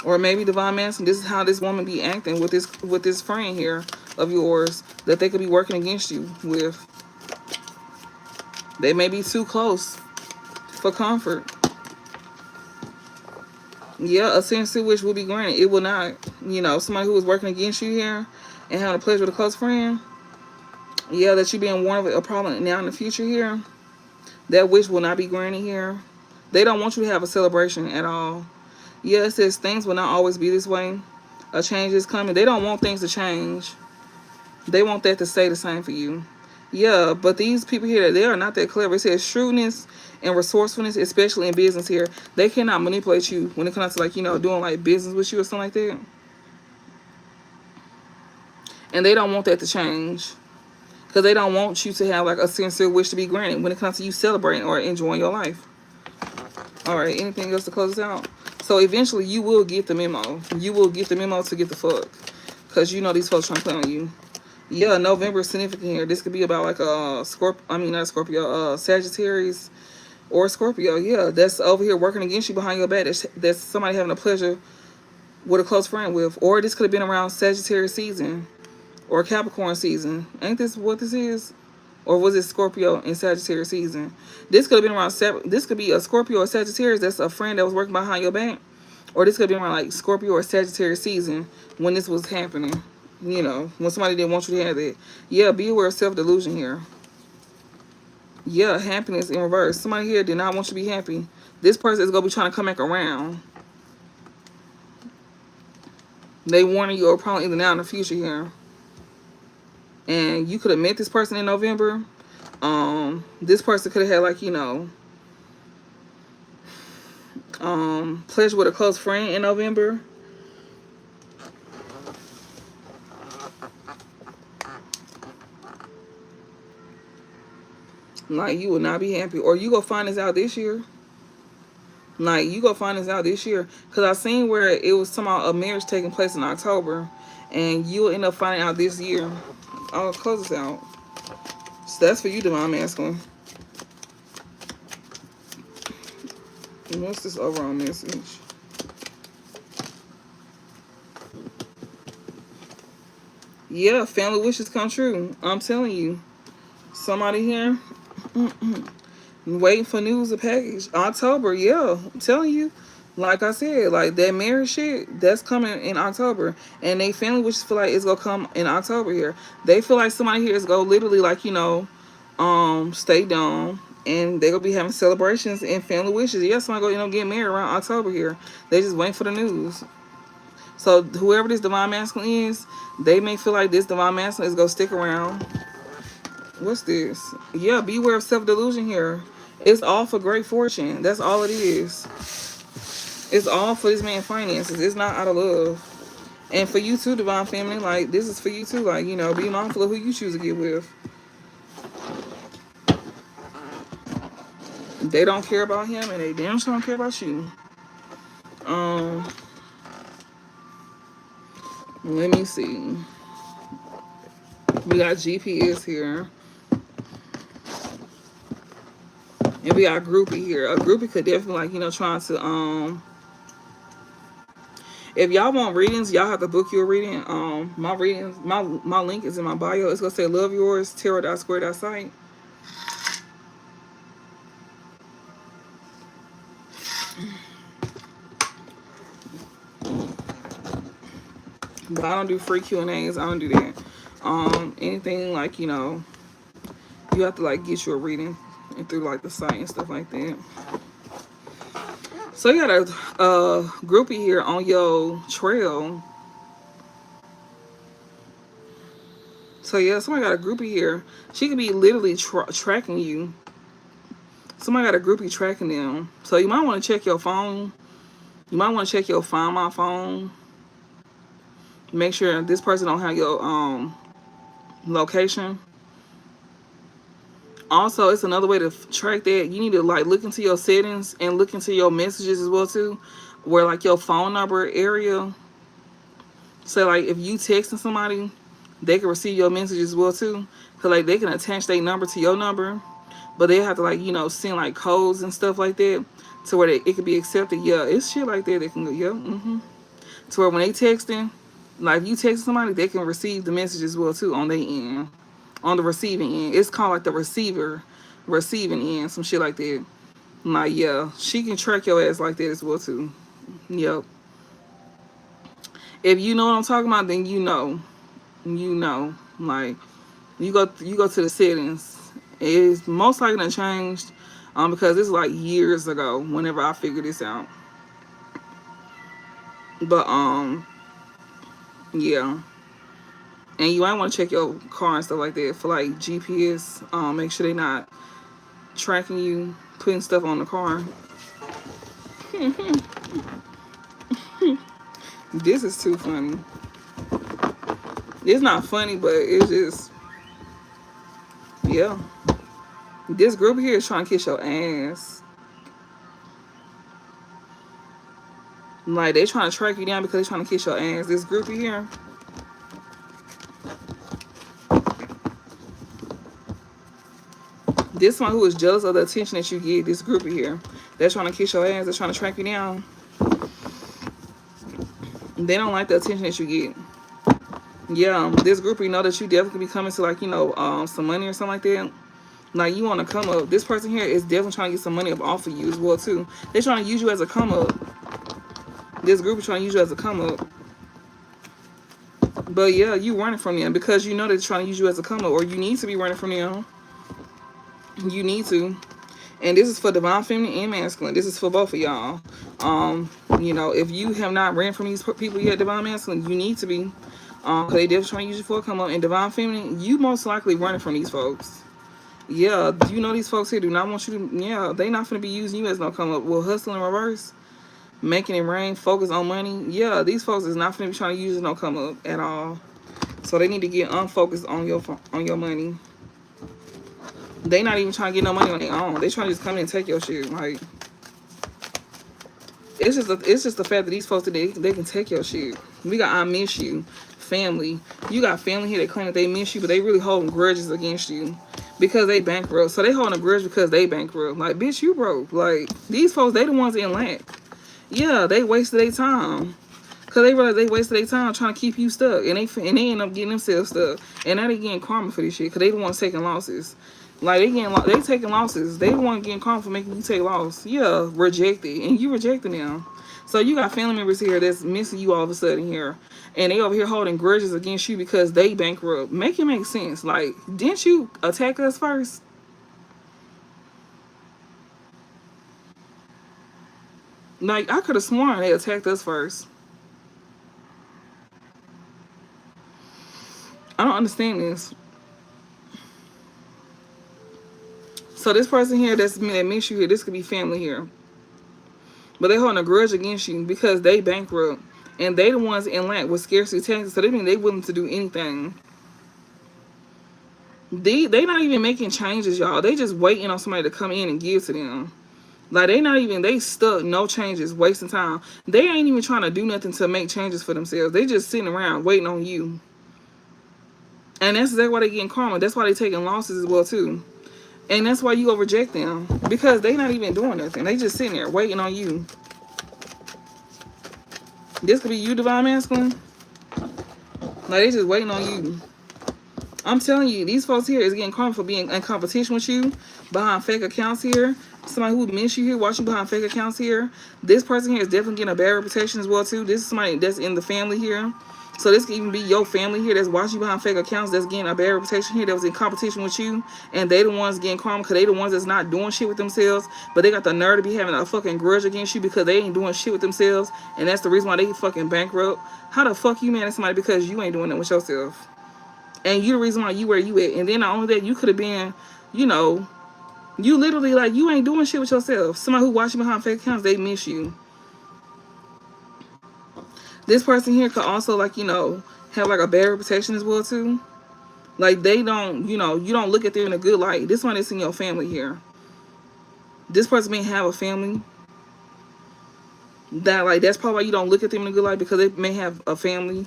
Or maybe divine masculine, this is how this woman be acting with this friend here of yours that they could be working against you with. They may be too close for comfort. Yeah, a sincere wish will be granted. It will not. Somebody who is working against you here and having a pleasure with a close friend. Yeah, that you being warned of a problem now in the future here. That wish will not be granted here. They don't want you to have a celebration at all. Yeah, it says things will not always be this way. A change is coming. They don't want things to change. They want that to stay the same for you. Yeah, but these people here, they are not that clever. It says shrewdness and resourcefulness, especially in business here. They cannot manipulate you when it comes to, like, doing, like, business with you or something like that. And they don't want that to change. Because they don't want you to have, like, a sincere wish to be granted when it comes to you celebrating or enjoying your life. Alright, anything else to close this out? So eventually you will get the memo. You will get the memo to get the fuck. Because these folks trying to play on you. Yeah, November is significant here. This could be about, like, a Sagittarius or Scorpio. Yeah, that's over here working against you behind your back. That's somebody having a pleasure with a close friend with. Or this could have been around Sagittarius season or Capricorn season. Ain't this what this is? Or was it Scorpio and Sagittarius season? This could have been around, this could be a Scorpio or Sagittarius that's a friend that was working behind your back. Or this could have been around, like, Scorpio or Sagittarius season when this was happening. When somebody didn't want you to have that. Yeah, be aware of self-delusion here. Yeah, happiness in reverse. Somebody here did not want you to be happy. This person is going to be trying to come back around. They warning you of a problem either now or in the future here. And you could have met this person in November. This person could have had, like, pleasure with a close friend in November. Like, you will not be happy. Or you go find this out this year. Like, you go find this out this year. Because I seen where it was somehow a marriage taking place in October. And you'll end up finding out this year. I'll close this out. So that's for you, Divine Masculine. And what's this overall message? Yeah, family wishes come true. I'm telling you. Somebody here waiting for news of package. October, yeah. I'm telling you. Like I said, like that marriage shit, that's coming in October. And they family wishes feel like it's gonna come in October here. They feel like somebody here is gonna literally, like, you know, stay down. And they're gonna be having celebrations and family wishes. Yeah, somebody gonna, you know, get married around October here. They just waiting for the news. So whoever this Divine Masculine is, they may feel like this Divine Masculine is gonna stick around. What's this? Yeah, beware of self-delusion here. It's all for great fortune. That's all it is. It's all for this man's finances. It's not out of love. And for you too, Divine Feminine, like, this is for you too. Like, you know, be mindful of who you choose to get with. They don't care about him, and they damn sure don't care about you. Let me see. We got GPS here. And we got a groupie here. A groupie could definitely, like, you know, trying to, if y'all want readings, y'all have to book your reading. My readings, my link is in my bio. It's gonna say Love Yours, tarot.square.site. But I don't do free Q&As. I don't do that. Anything like, you know, you have to, like, get your reading and through, like, the site and stuff like that. So you got a groupie here on your trail. So yeah, somebody got a groupie here. She could be literally tracking you. Somebody got a groupie tracking them. So you might want to check your phone. You might want to check your Find My phone. Make sure this person don't have your location. Also, it's another way to track that. You need to, like, look into your settings and look into your messages as well too, where, like, your phone number area. So, like, if you texting somebody, they can receive your message as well too. Cause, like, they can attach their number to your number, but they have to, like, you know, send, like, codes and stuff like that to where it can be accepted. Yeah, it's shit like that. They can go, yeah, to where when they texting, like, if you text somebody, they can receive the message as well too on their end. On the receiving end. It's called, like, the receiving end, some shit like that. Like, yeah, she can track your ass like that as well too. Yep. If you know what I'm talking about, then you know. You know. Like, you go to the settings. It's most likely gonna changed because it's like years ago whenever I figured this out. But yeah. And you might want to check your car and stuff like that for, like, GPS. Make sure they're not tracking you, putting stuff on the car. This is too funny. It's not funny, but it's just, yeah. This group here is trying to kiss your ass. Like, they trying to track you down because they're trying to kiss your ass. This group here. This one who is jealous of the attention that you get, this groupie here, they're trying to kiss your ass, they're trying to track you down. They don't like the attention that you get. Yeah, this groupie know that you definitely be coming to, like, you know, some money or something like that. Like, you want to come up. This person here is definitely trying to get some money up off of you as well too. They're trying to use you as a come up. This group is trying to use you as a come up. But yeah, you running from them because you know they're trying to use you as a come up, or you need to be running from them. You need to. And this is for Divine Feminine and Masculine. This is for both of y'all. You know, if you have not ran from these people yet, Divine Masculine, you need to be. Because they definitely trying to use you for a come up. And Divine Feminine, you most likely running from these folks. Yeah, you know these folks here do not want you to, yeah, they not going to be using you as no come up. Well, hustle in reverse, making it rain, focus on money. Yeah, these folks is not going to be trying to use it no come up at all. So they need to get unfocused on your money. They not even trying to get no money on their own. They trying to just come in and take your shit. Like, it's just the fact that these folks they can take your shit. We got I miss you, family. You got family here that claim that they miss you, but they really holding grudges against you because they bankrupt. So they holding a grudge because they bankrupt. Like, bitch, you broke. Like, these folks, they the ones in lack. Yeah, they wasted their time. Cause they realize they wasted their time trying to keep you stuck, and they end up getting themselves stuck, and now they getting karma for this shit. Cause they the ones taking losses, like they taking losses. They the one getting karma for making you take loss. Yeah, rejected, and you rejecting them. So you got family members here that's missing you all of a sudden here, and they over here holding grudges against you because they bankrupt. Make it make sense. Like, didn't you attack us first? Like, I could have sworn they attacked us first. I don't understand this. So this person here that miss you here, this could be family here. But they holding a grudge against you because they bankrupt. And they the ones in lack with scarcity taxes. So they mean they willing to do anything. They not even making changes, y'all. They just waiting on somebody to come in and give to them. Like, they stuck, no changes, wasting time. They ain't even trying to do nothing to make changes for themselves. They just sitting around waiting on you. And that's exactly why they getting karma. That's why they taking losses as well too. And that's why you go reject them. Because they not even doing nothing. They just sitting there waiting on you. This could be you, Divine Masculine. Like, they just waiting on you. I'm telling you, these folks here is getting karma for being in competition with you behind fake accounts here. Somebody who miss you here, watching behind fake accounts here. This person here is definitely getting a bad reputation as well too. This is somebody that's in the family here. So this could even be your family here that's watching behind fake accounts that's getting a bad reputation here that was in competition with you. And they the ones getting karma because they the ones that's not doing shit with themselves. But they got the nerve to be having a fucking grudge against you because they ain't doing shit with themselves. And that's the reason why they fucking bankrupt. How the fuck you mad at somebody because you ain't doing it with yourself? And you the reason why you where you at. And then not only that, you could have been, you know, you literally like you ain't doing shit with yourself. Somebody who watching behind fake accounts, they miss you. This person here could also, like, you know, have like a bad reputation as well too. Like, they don't, you know, you don't look at them in a good light. This one is in your family here. This person may have a family that, like, that's probably why you don't look at them in a good light, because they may have a family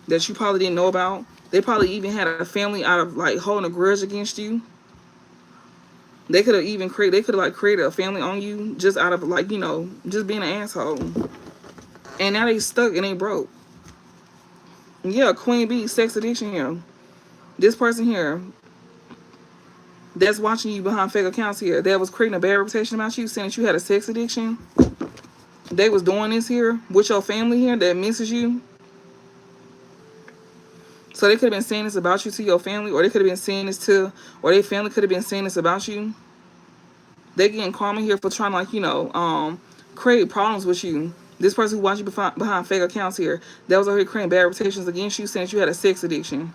that you probably didn't know about. They probably even had a family out of like holding a grudge against you. They could have even created a family on you just out of, like, you know, just being an asshole. And now they stuck and they broke. Yeah, Queen Bee, sex addiction here. This person here that's watching you behind fake accounts here, that was creating a bad reputation about you, saying that you had a sex addiction. They was doing this here with your family here that misses you. So they could have been saying this about you to your family, or they could have been saying this to, or their family could have been saying this about you. They getting karma here for trying to, like, you know, create problems with you. This person who watched you behind fake accounts here, that was over here creating bad reputations against you, saying that you had a sex addiction.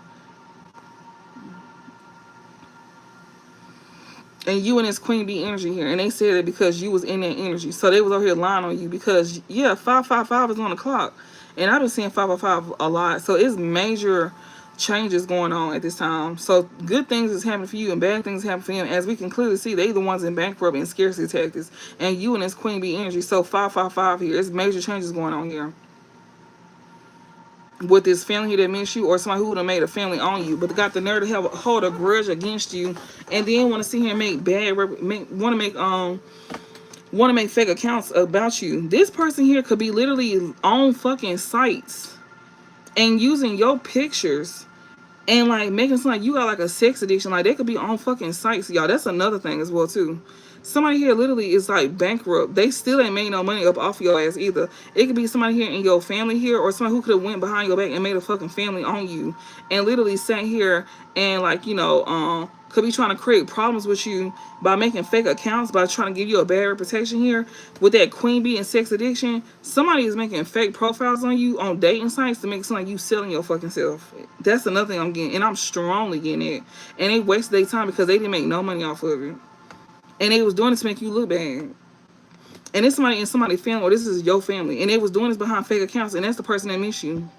And you and this Queen Bee energy here, and they said it because you was in that energy. So they was over here lying on you because, yeah, 555 is on the clock. And I've been seeing 555 a lot. So it's major changes going on at this time. So good things is happening for you and bad things happen for him. As we can clearly see, they the ones in bankrupt and scarcity tactics. And you and this Queen Bee energy. So 555 here. It's major changes going on here. With this family here that miss you, or somebody who would have made a family on you, but got the nerve to hold a grudge against you, and then want to see him make want to make fake accounts about you. This person here could be literally on fucking sites and using your pictures and like making it sound like you got like a sex addiction. Like, they could be on fucking sites, y'all. That's another thing as well too. Somebody here literally is like bankrupt. They still ain't made no money up off your ass either. It could be somebody here in your family here, or somebody who could have went behind your back and made a fucking family on you, and literally sat here and, like, you know, could be trying to create problems with you by making fake accounts, by trying to give you a bad reputation here with that Queen Bee and sex addiction. Somebody is making fake profiles on you on dating sites to make it sound like you selling your fucking self. That's another thing I'm getting, and I'm strongly getting it. And they wasted their time because they didn't make no money off of it. And they was doing it to make you look bad. And it's somebody in somebody's family, or this is your family. And they was doing this behind fake accounts, and that's the person that miss you.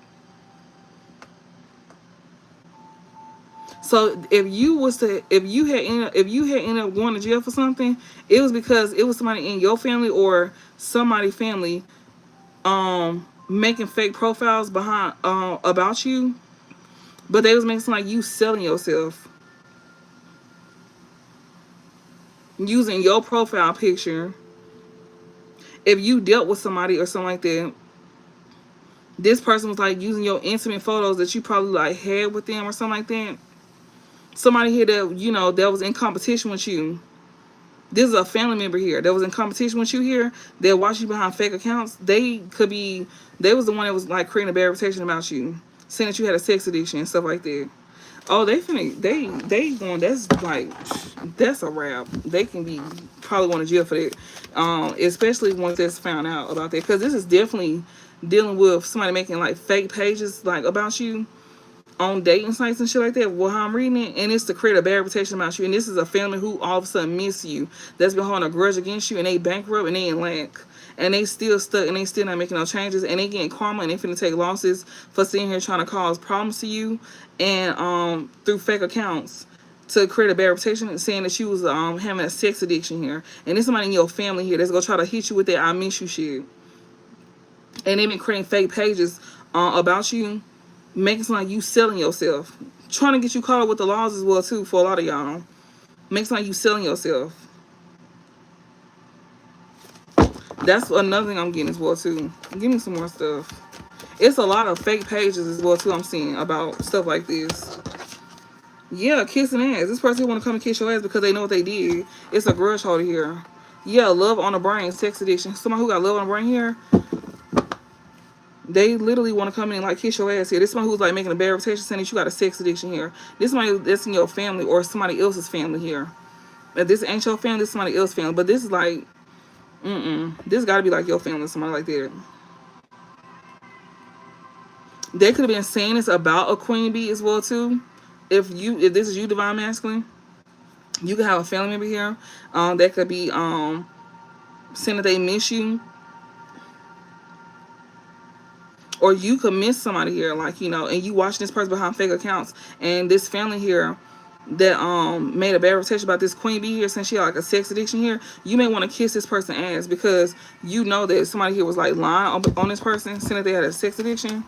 So if you had ended up going to jail for something, it was because it was somebody in your family or somebody's family making fake profiles behind about you, but they was making it seem like you selling yourself using your profile picture. If you dealt with somebody or something like that, this person was like using your intimate photos that you probably like had with them or something like that. Somebody here that that was in competition with you. This is a family member here that was in competition with you here. That watched you behind fake accounts. They was the one that was like creating a bad reputation about you, saying that you had a sex addiction and stuff like that. Oh, they going. That's a wrap. They can be probably going to jail for that, especially once that's found out about that. Because this is definitely dealing with somebody making like fake pages like about you on dating sites and shit like that. Well, how I'm reading it, and it's to create a bad reputation about you. And this is a family who all of a sudden miss you, that's been holding a grudge against you, and they bankrupt and they in lack, and they still stuck, and they still not making no changes, and they getting karma, and they finna take losses for sitting here trying to cause problems to you, and through fake accounts to create a bad reputation and saying that you was having a sex addiction here, and there's somebody in your family here that's gonna try to hit you with that I miss you shit, and they been creating fake pages about you, making it sound like you selling yourself, trying to get you caught up with the laws as well too. For a lot of y'all, makes it sound like you selling yourself. That's another thing I'm getting as well too. Give me some more stuff. It's a lot of fake pages as well too. I'm seeing about stuff like this. Yeah, kissing ass. This person want to come and kiss your ass because they know what they did. It's a grudge holder here. Yeah, love on the brain, sex addiction. Somebody who got love on the brain here. They literally want to come in and like kiss your ass here. This one who's like making a bad reputation saying that you got a sex addiction here. This somebody that's in your family or somebody else's family here. If this ain't your family, this is somebody else's family. But this is like, this got to be like your family, somebody like that. They could have been saying this about a queen bee as well too. If this is you, divine masculine, you could have a family member here that could be saying that they miss you. Or you could miss somebody here, like, and you watching this person behind fake accounts, and this family here that made a bad reputation about this queen bee here, since she had like a sex addiction here. You may want to kiss this person's ass because you know that somebody here was like lying on this person, saying that they had a sex addiction.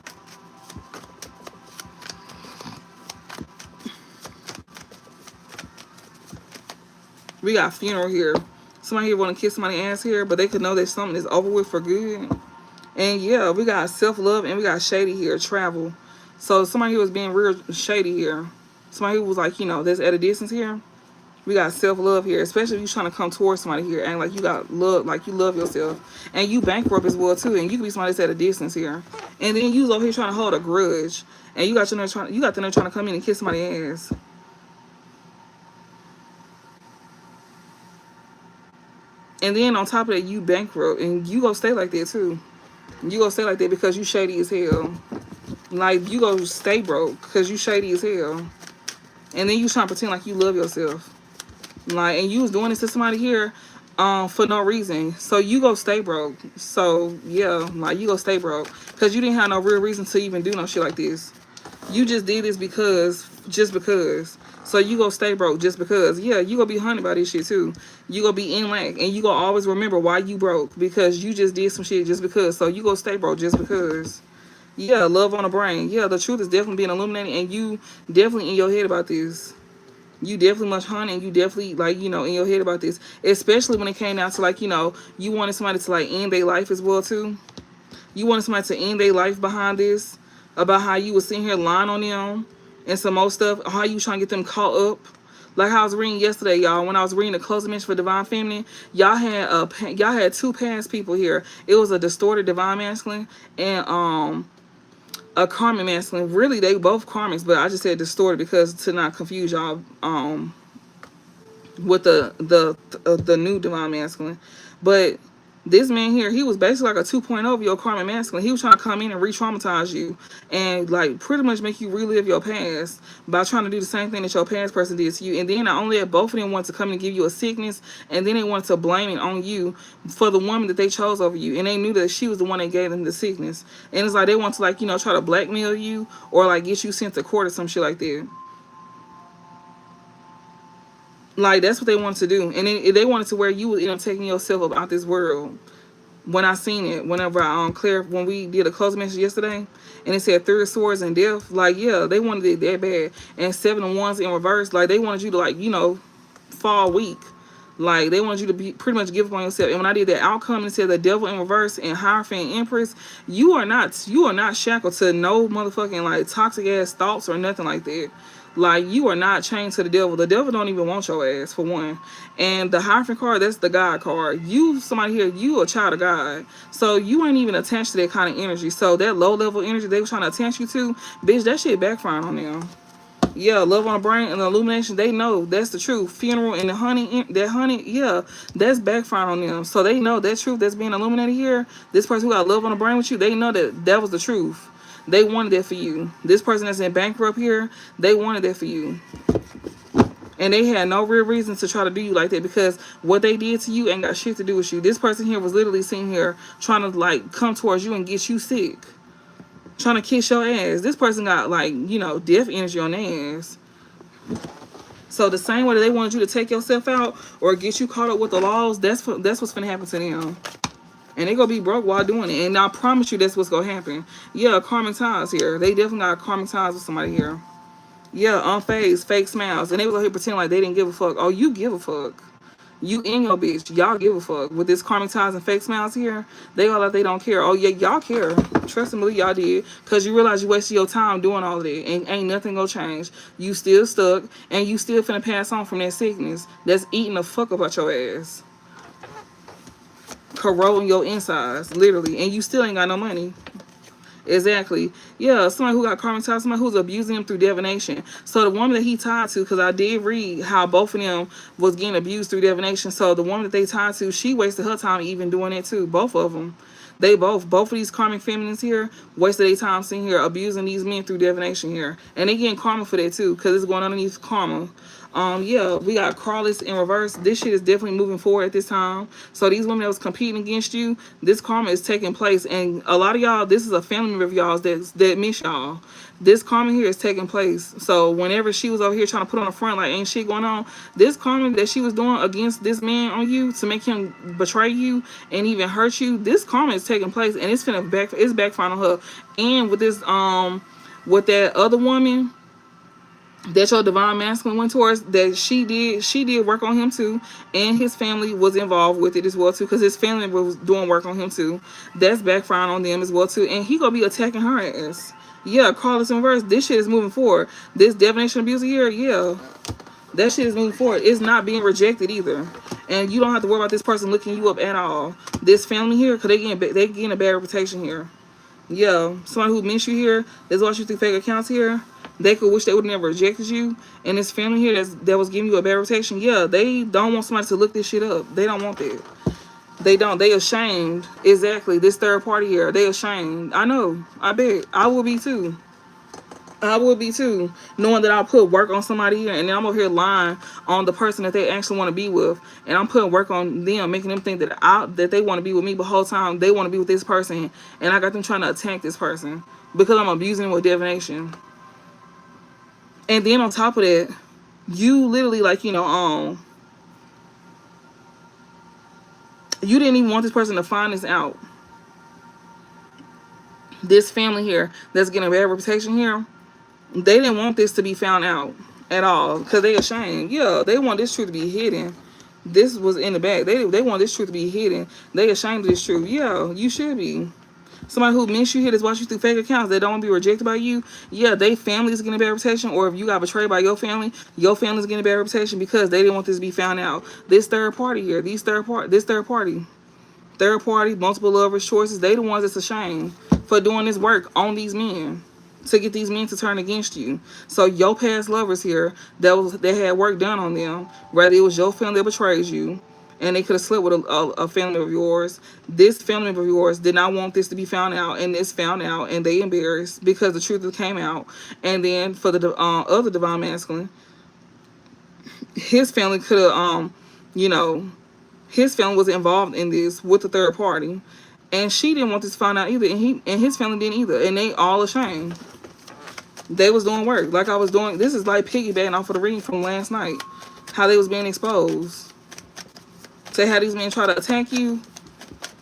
We got funeral here. Somebody here want to kiss somebody's ass here, but they could know that something is over with for good. And yeah, we got self-love and we got shady here, travel. So somebody who was being real shady here. Somebody who was like, that's at a distance here. We got self-love here, especially if you're trying to come towards somebody here and like you got love, like you love yourself. And you bankrupt as well too. And you could be somebody that's at a distance here. And then you over here trying to hold a grudge. And you got them there trying to come in and kiss somebody's ass. And then on top of that, you bankrupt and you gonna stay like that too. You gonna stay like that because you shady as hell. Like, you gonna stay broke because you shady as hell. And then you trying to pretend like you love yourself. Like, and you was doing this to somebody here for no reason. So you go stay broke. So yeah, like, you go stay broke because you didn't have no real reason to even do no shit like this. You just did this just because. So you go stay broke just because. Yeah, you gonna be hunted by this shit too. You gonna be in lack, and you gonna always remember why you broke because you just did some shit just because. So you go stay broke just because. Yeah, love on the brain. Yeah, the truth is definitely being illuminated, and you definitely in your head about this. You definitely much hunt, and you definitely like in your head about this. Especially when it came down to like you wanted somebody to like end their life as well too. You wanted somebody to end their life behind this, about how you was sitting here lying on them and some more stuff, how you trying to get them caught up. Like how I was reading yesterday, y'all, when I was reading the closing mention for Divine Feminine, y'all had two past people here. It was a distorted Divine Masculine and a Karmic Masculine. Really, they both Karmics, but I just said distorted because to not confuse y'all with the new Divine Masculine. But this man here, he was basically like a 2.0 of your Karmic Masculine. He was trying to come in and re-traumatize you and like pretty much make you relive your past by trying to do the same thing that your past person did to you. And then not only that, both of them wanted to come and give you a sickness, and then they wanted to blame it on you for the woman that they chose over you. And they knew that she was the one that gave them the sickness. And it's like they want to like, try to blackmail you or like get you sent to court or some shit like that. Like, that's what they wanted to do. And then they wanted to where you would end up taking yourself up out this world. When I seen it, whenever Claire, when we did a closing message yesterday, and it said 3 of swords and death, like, yeah, they wanted it that bad. And 7 of wands in reverse, like, they wanted you to, like, you know, fall weak. Like, they wanted you to be pretty much give up on yourself. And when I did that outcome and said the devil in reverse and Hierophant Empress, you are not shackled to no motherfucking, like, toxic ass thoughts or nothing like that. Like, you are not chained to the devil. The devil don't even want your ass, for one. And the Hierophant card, that's the God card. You, somebody here, you a child of God. So you ain't even attached to that kind of energy. So that low level energy they were trying to attach you to, bitch, that shit backfiring on them. Yeah, love on the brain and the illumination, they know that's the truth. Funeral and the honey, yeah, that's backfiring on them. So they know that truth that's being illuminated here. This person who got love on the brain with you, they know that that was the truth. They wanted that for you. This person that's in bankrupt here, they wanted that for you. And they had no real reason to try to do you like that, because what they did to you ain't got shit to do with you. This person here was literally sitting here trying to, like, come towards you and get you sick. Trying to kiss your ass. This person got, like, you know, death energy on their ass. So the same way that they wanted you to take yourself out or get you caught up with the laws, that's what's gonna happen to them. And they gonna be broke while doing it. And I promise you that's what's gonna happen. Yeah, karmic ties here. They definitely got karmic ties with somebody here. Yeah, unfazed, fake smiles. And they was out here pretending like they didn't give a fuck. Oh, you give a fuck. You and your bitch, y'all give a fuck. With this karmic ties and fake smiles here, they all like they don't care. Oh yeah, y'all care. Trust me, y'all did. Because you realize you wasted your time doing all of that. And ain't nothing gonna change. You still stuck. And you still finna pass on from that sickness that's eating the fuck up out your ass. Corroding your insides, literally. And you still ain't got no money. Exactly. Yeah, somebody who got karmic ties, somebody who's abusing him through divination. So the woman that he tied to, because I did read how both of them was getting abused through divination. So the woman that they tied to, she wasted her time even doing it too. Both of them. They both of these karmic feminines here wasted their time sitting here abusing these men through divination here. And they getting karma for that too, because it's going underneath karma. Yeah, we got Carlos in reverse. This shit is definitely moving forward at this time. So these women that was competing against you, this karma is taking place. And a lot of y'all, this is a family member of y'all that miss y'all. This karma here is taking place. So whenever she was over here trying to put on the front like ain't shit going on, this karma that she was doing against this man on you to make him betray you and even hurt you, this karma is taking place, and it's backfiring on her. And with this with that other woman that your divine masculine went towards, that she did work on him too, and his family was involved with it as well too, because his family was doing work on him too. That's backfiring on them as well too, and he gonna be attacking her ass. Yeah, Carlos in reverse. This shit is moving forward. This divination abuse here, yeah, that shit is moving forward. It's not being rejected either, and you don't have to worry about this person looking you up at all. This family here, because they getting a bad reputation here. Yeah, someone who missed you here, that's watching you through fake accounts here, they could wish they would have never rejected you. And this family here that was giving you a bad reputation, yeah, they don't want somebody to look this shit up. They don't want that. They don't. They ashamed. Exactly. This third party here, they ashamed. I know. I bet. I will be too. I would be too, knowing that I'll put work on somebody here, and then I'm over here lying on the person that they actually want to be with, and I'm putting work on them, making them think that they want to be with me, but the whole time they want to be with this person, and I got them trying to attack this person because I'm abusing them with divination. And then on top of that, you literally, like, you know, you didn't even want this person to find this out. This family here that's getting a bad reputation here, they didn't want this to be found out at all, because they ashamed. Yeah, they want this truth to be hidden. This was in the back. They want this truth to be hidden. They ashamed of this truth. Yeah, you should be. Somebody who missed you here that's watching you through fake accounts, they don't want to be rejected by you. Yeah, they family is getting a bad reputation, or if you got betrayed by your family's getting a bad reputation because they didn't want this to be found out. This third party here, this third party, multiple lovers, choices, they the ones that's ashamed for doing this work on these men, to get these men to turn against you. So your past lovers here, that had work done on them, whether it was your family that betrayed you, and they could have slept with a family member of yours. This family member of yours did not want this to be found out, and it's found out, and they embarrassed because the truth came out. And then for the other divine masculine, his family could have, you know, his family was involved in this with the third party, and she didn't want this to find out either, and his family didn't either, and they all ashamed. They was doing work like I was doing. This is like piggybacking off of the reading from last night. how they was being exposed. To have these men try to attack you.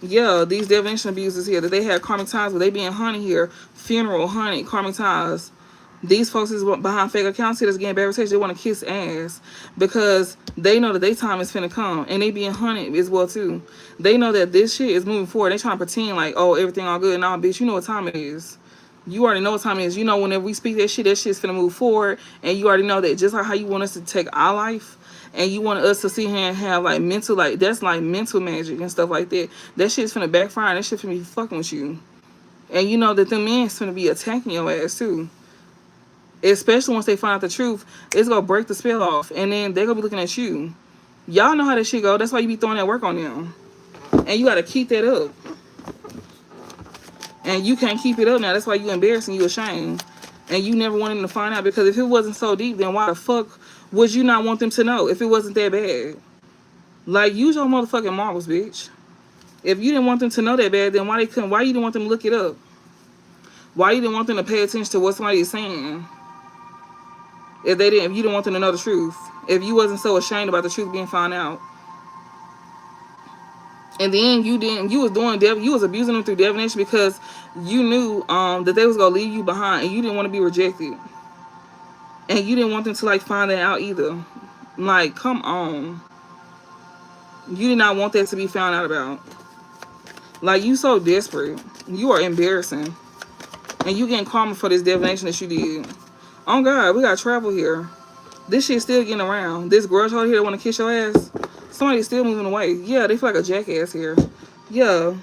Yeah, these divination abusers here, that they had karmic ties with, they being hunted here, funeral, hunted, karmic ties. These folks is behind fake accounts here that's getting bad reputation. They want to kiss ass because they know that their time is finna come, and they being hunted as well too. They know that this shit is moving forward. They trying to pretend like, oh, everything all good. Nah, bitch, you know what time it is. You already know what time it is. You know whenever we speak that shit's finna move forward, and you already know that just like how you want us to take our life, and you want us to sit here and have like mental, like that's like mental magic and stuff like that. That shit's finna backfire. And that shit finna be fucking with you, and you know that the men's finna be attacking your ass too. Especially once they find out the truth, it's gonna break the spell off, and then they're gonna be looking at you. Y'all know how that shit go. That's why you be throwing that work on them, and you gotta keep that up. And you can't keep it up now. That's why you embarrassing, you ashamed, and you never wanted them to find out. Because if it wasn't so deep, then why the fuck would you not want them to know if it wasn't that bad? Like, use your motherfucking marbles, bitch. If you didn't want them to know that bad, then why they couldn't? Why you didn't want them to look it up? Why you didn't want them to pay attention to what somebody is saying? If you didn't want them to know the truth, if you wasn't so ashamed about the truth being found out, and then you was abusing them through divination because you knew that they was gonna leave you behind, and you didn't want to be rejected, and you didn't want them to like find that out either. Like, come on, you did not want that to be found out about. Like, you so desperate, you are embarrassing, and you getting karma for this divination that you did. Oh God, we got travel here. This shit's still getting around. This grudge holder here that want to kiss your ass, somebody's still moving away. Yeah, they feel like a jackass here. Yeah.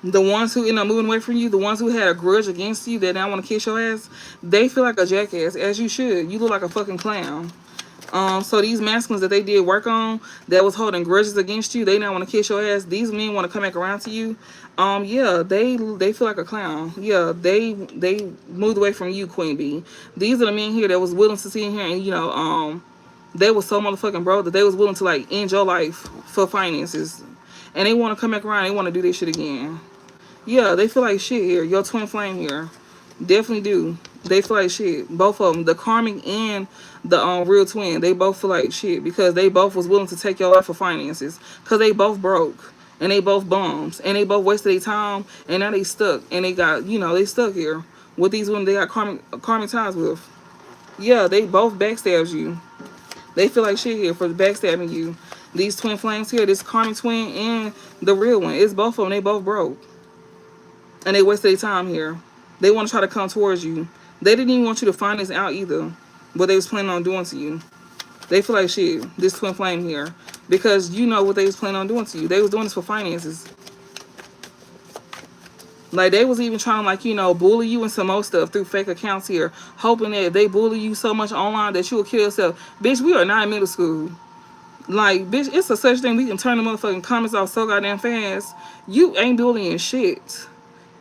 The ones who end up moving away from you, the ones who had a grudge against you that now want to kiss your ass, they feel like a jackass, as you should. You look like a fucking clown. So these masculines that they did work on, that was holding grudges against you, they now want to kiss your ass. These men want to come back around to you. Yeah, they feel like a clown. Yeah, they moved away from you, Queen Bee. These are the men here that was willing to sit in here and, you know, they was so motherfucking broke that they was willing to like end your life for finances. And they want to come back around, they want to do this shit again. Yeah, they feel like shit here. Your twin flame here. Definitely do. They feel like shit. Both of them, the karmic and the real twin, they both feel like shit because they both was willing to take your life for finances. Because they both broke. And they both bums. And they both wasted their time. And now they stuck. And they got, you know, they stuck here with these women they got karmic ties with. Yeah, they both backstabs you. They feel like shit here for backstabbing you. These twin flames here, this karmic twin and the real one, it's both of them. They both broke. And they wasted their time here. They want to try to come towards you. They didn't even want you to find this out either, what they was planning on doing to you. They feel like shit, this twin flame here, because you know what they was planning on doing to you. They was doing this for finances. Like, they was even trying to, like, you know, bully you and some more stuff through fake accounts here, hoping that if they bully you so much online that you will kill yourself. Bitch, we are not in middle school. Like, bitch, it's a such thing. We can turn the motherfucking comments off so goddamn fast. You ain't bullying shit.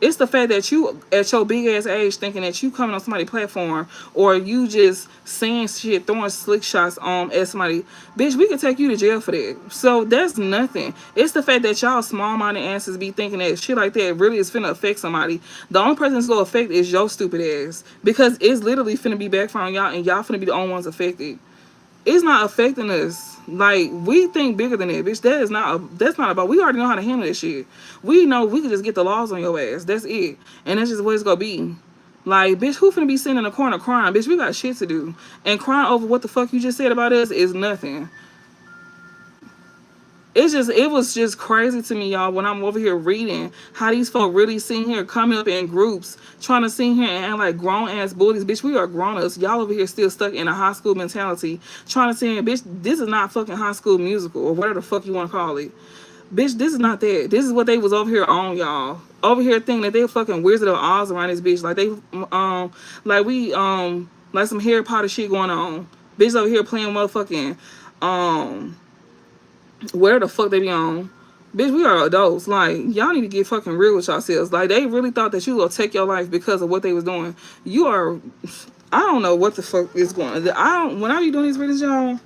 It's the fact that you, at your big ass age, thinking that you coming on somebody's platform, or you just saying shit, throwing slick shots at somebody. Bitch, we could take you to jail for that. So that's nothing. It's the fact that y'all small-minded asses be thinking that shit like that really is finna affect somebody. The only person it's gonna affect is your stupid ass, because it's literally finna be backfiring on y'all, and y'all finna be the only ones affected. It's not affecting us. Like, we think bigger than that, bitch. That's not about. We already know how to handle this shit. We know we can just get the laws on your ass. That's it. And that's just what it's gonna be. Like, bitch, who finna be sitting in a corner crying? Bitch, we got shit to do. And crying over what the fuck you just said about us is nothing. It was just crazy to me, y'all, when I'm over here reading how these folk really sitting here coming up in groups, trying to sit here and act like grown-ass bullies. Bitch, we are grown-ups. Y'all over here still stuck in a high school mentality, trying to sit here, bitch, this is not fucking High School Musical, or whatever the fuck you want to call it. Bitch, this is not that. This is what they was over here on, y'all. Over here thinking that they fucking Wizard of Oz around this bitch. Like, they, like some Harry Potter shit going on. Bitch over here playing motherfucking, where the fuck they be on. Bitch, we are adults. Like, y'all need to get fucking real with yourselves. Like, they really thought that you were gonna take your life because of what they was doing. You are, I don't know what the fuck is going on. When I be doing these videos, y'all,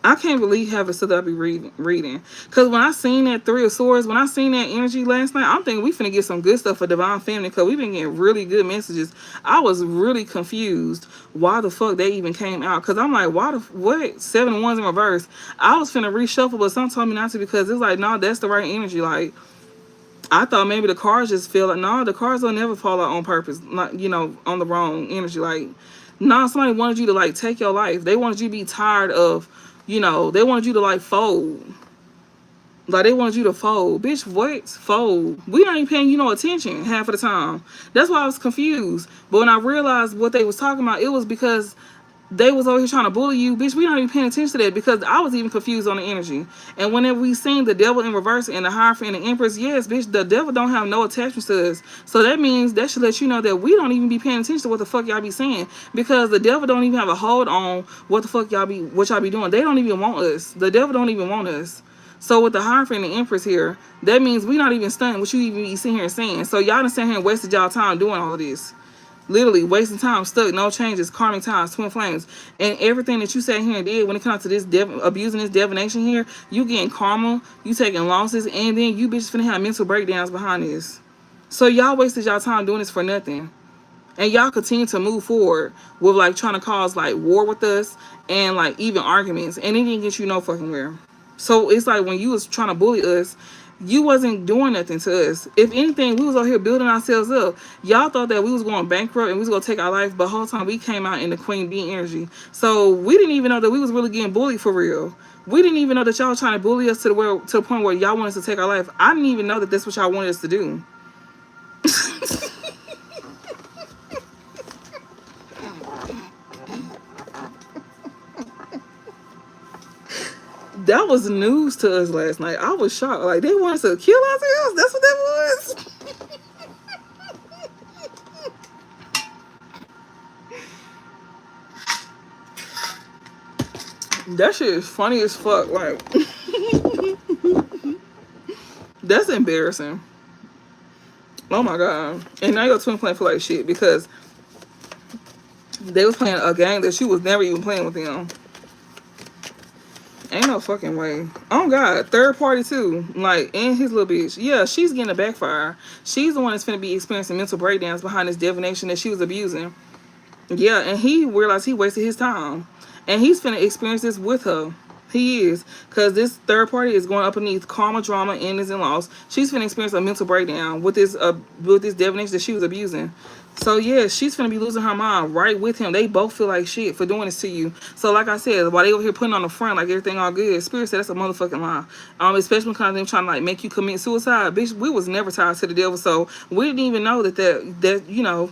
I can't believe half the stuff that I be reading. Cause when I seen that Three of Swords, when I seen that energy last night, I'm thinking we finna get some good stuff for Divine Feminine. Cause we've been getting really good messages. I was really confused why the fuck they even came out. Cause I'm like, why the what? 7 of Wands in reverse. I was finna reshuffle, but some told me not to because it's like, no, that's the right energy. Like I thought maybe the cards just feel like, no, the cards will never fall out on purpose. Not, you know, on the wrong energy. Like, no, somebody wanted you to like take your life. They wanted you to be tired of, you know, they wanted you to like fold. Like they wanted you to fold. Bitch, what? Fold. We not even paying you no attention half of the time. That's why I was confused. But when I realized what they was talking about, it was because they was over here trying to bully you. Bitch, we not even paying attention to that because I was even confused on the energy. And whenever we seen the devil in reverse and the Hierophant and the Empress, yes, bitch, the devil don't have no attachments to us. So that means that should let you know that we don't even be paying attention to what the fuck y'all be saying. Because the devil don't even have a hold on what the fuck y'all be, what y'all be doing. They don't even want us. The devil don't even want us. So with the Hierophant and the Empress here, that means we not even studying what you even be sitting here saying. So y'all done sat here and wasted y'all time doing all of this. Literally wasting time, stuck, no changes, karmic times, twin flames, and everything that you sat here and did when it comes to this abusing this divination here, you getting karma, you taking losses, and then you bitches finna have mental breakdowns behind this. So y'all wasted y'all time doing this for nothing, and y'all continue to move forward with like trying to cause like war with us and like even arguments, and it didn't get you no fucking where. So it's like when you was trying to bully us, you wasn't doing nothing to us. If anything, we was out here building ourselves up. Y'all thought that we was going bankrupt and we was gonna take our life, but the whole time we came out in the Queen Bee energy. So we didn't even know that we was really getting bullied for real. We didn't even know that y'all was trying to bully us to the point where y'all wanted us to take our life. I didn't even know that that's what y'all wanted us to do. That was news to us last night. I was shocked. Like they wanted us to kill ourselves. That's what that was. That shit is funny as fuck. Like that's embarrassing. Oh my god. And now your twin playing for like shit because they was playing a game that she was never even playing with them. Ain't no fucking way. Oh god, third party too. Like, and his little bitch. Yeah, she's getting a backfire. She's the one that's finna be experiencing mental breakdowns behind this divination that she was abusing. Yeah, and he realized he wasted his time. And he's finna experience this with her. He is. Because this third party is going up underneath karma, drama, endings, and loss. She's finna experience a mental breakdown with this divination that she was abusing. So yeah, she's finna be losing her mind right with him. They both feel like shit for doing this to you. So like I said, while they over here putting on the front like everything all good, Spirit said that's a motherfucking lie. Especially when kind of them trying to like make you commit suicide. Bitch, we was never tied to the devil, so we didn't even know that you know,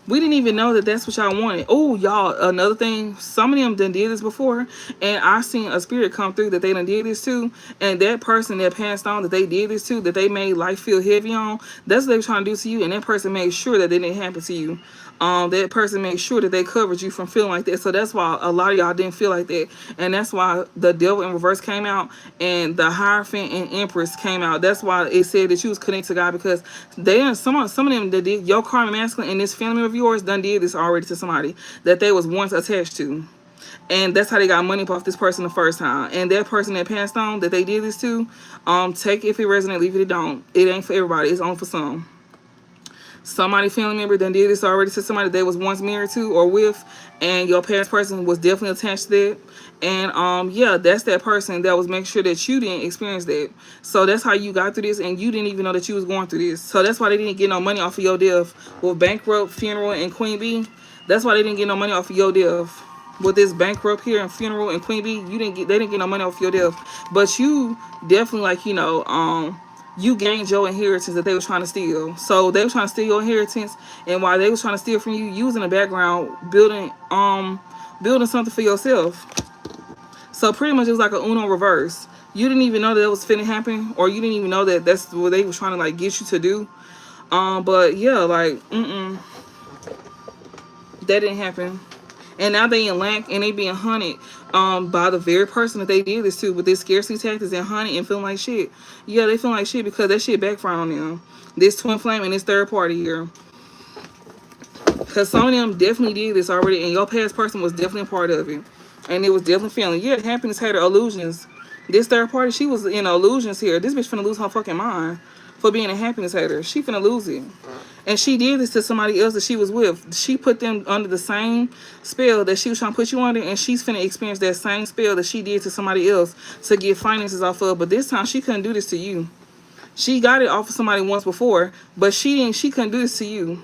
we didn't even know that that's what y'all wanted. Oh, y'all, another thing, some of them done did this before, and I seen a spirit come through that they done did this too, and that person that passed on that they did this to, that they made life feel heavy on, that's what they were trying to do to you, and that person made sure that it didn't happen to you. That person made sure that they covered you from feeling like that. So that's why a lot of y'all didn't feel like that. And that's why the devil in reverse came out and the Hierophant and Empress came out. That's why it said that you was connected to God, because they some of them that did your karma masculine and this family of yours done did this already to somebody that they was once attached to. And that's how they got money off this person the first time. And that person that passed on that they did this to, take it if it resonates, leave it if it don't. It ain't for everybody. It's only for some. Somebody family member done did this already to somebody they was once married to or with, and your past person was definitely attached to that. And yeah, that's that person that was making sure that you didn't experience that. So that's how you got through this, and you didn't even know that you was going through this. So that's why they didn't get no money off of your death with bankrupt, funeral, and Queen Bee. That's why they didn't get no money off of your death. With this bankrupt here and funeral and Queen Bee, they didn't get no money off your death. But you definitely, like, you know, you gained your inheritance that they were trying to steal. So they were trying to steal your inheritance, and while they was trying to steal from you, you was in the background building something for yourself. So pretty much it was like a Uno reverse. You didn't even know that it was finna happen, or you didn't even know that that's what they were trying to like get you to do. But yeah, like that didn't happen. And now they in lack and they being hunted by the very person that they did this to with this scarcity tactics, and hunted and feeling like shit. Yeah, they feeling like shit because that shit backfired on them. This twin flame and this third party here. Because some of them definitely did this already, and your past person was definitely a part of it. And it was definitely feeling, yeah, happiness hater illusions. This third party, she was in illusions here. This bitch finna lose her fucking mind for being a happiness hater. She finna lose it. And she did this to somebody else that she was with. She put them under the same spell that she was trying to put you under, and she's finna experience that same spell that she did to somebody else to get finances off of. But this time she couldn't do this to you. She got it off of somebody once before, but she couldn't do this to you.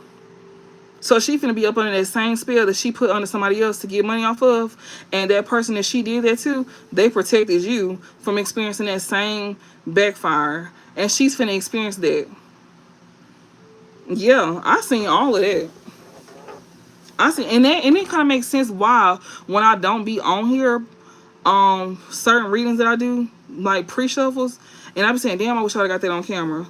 So she finna be up under that same spell that she put under somebody else to get money off of. And that person that she did that to, they protected you from experiencing that same backfire. And she's finna experience that. Yeah, I seen all of that. And it kind of makes sense why when I don't be on here, certain readings that I do, like pre-shuffles, and I be saying, damn, I wish I got that on camera.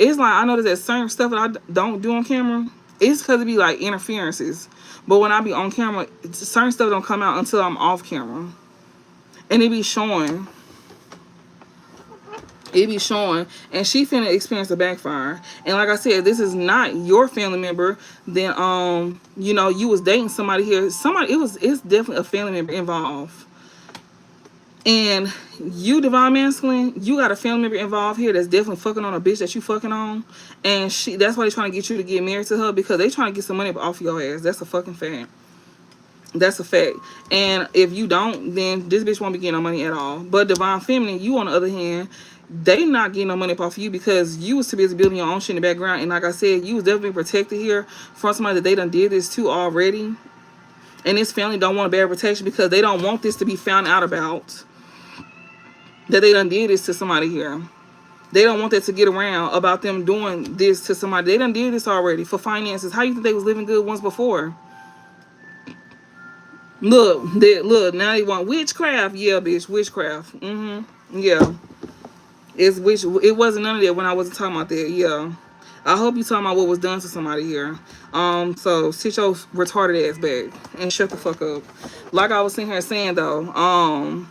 It's like I notice that certain stuff that I don't do on camera, it's because it be like interferences. But when I be on camera, certain stuff don't come out until I'm off camera. And it be showing. It be showing. And she finna experience a backfire. And like I said, this is not your family member. Then you know, you was dating somebody here. It's definitely a family member involved. And you, divine masculine, you got a family member involved here that's definitely fucking on a bitch that you fucking on. And that's why they trying to get you to get married to her, because they trying to get some money off your ass. That's a fucking fact. That's a fact. And if you don't, then this bitch won't be getting no money at all. But divine feminine, you on the other hand, they not getting no money up off you because you was too busy building your own shit in the background. And like I said, you was definitely protected here from somebody that they done did this to already. And this family don't want a bad protection because they don't want this to be found out about. That they done did this to somebody here. They don't want that to get around about them doing this to somebody. They done did this already for finances. How you think they was living good once before? Look, now they want witchcraft. Yeah, bitch, witchcraft. Yeah. It wasn't none of that when I wasn't talking about that. Yeah. I hope you talking about what was done to somebody here. So sit your retarded ass back and shut the fuck up. Like I was sitting here saying though,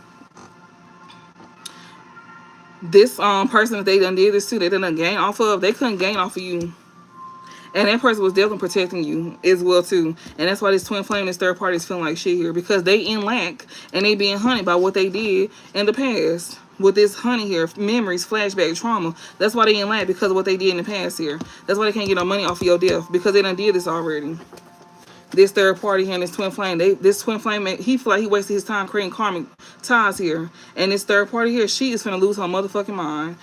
this person that they done did this to, they done gain off of, they couldn't gain off of you. And that person was definitely protecting you as well too. And that's why this twin flame, this third party is feeling like shit here. Because they in lack and they being hunted by what they did in the past. With this honey here, memories, flashback, trauma. That's why they in lack, because of what they did in the past here. That's why they can't get no money off of your death, because they done did this already. This third party here and this twin flame, this twin flame, he feel like he wasted his time creating karmic ties here. And this third party here, she is finna lose her motherfucking mind.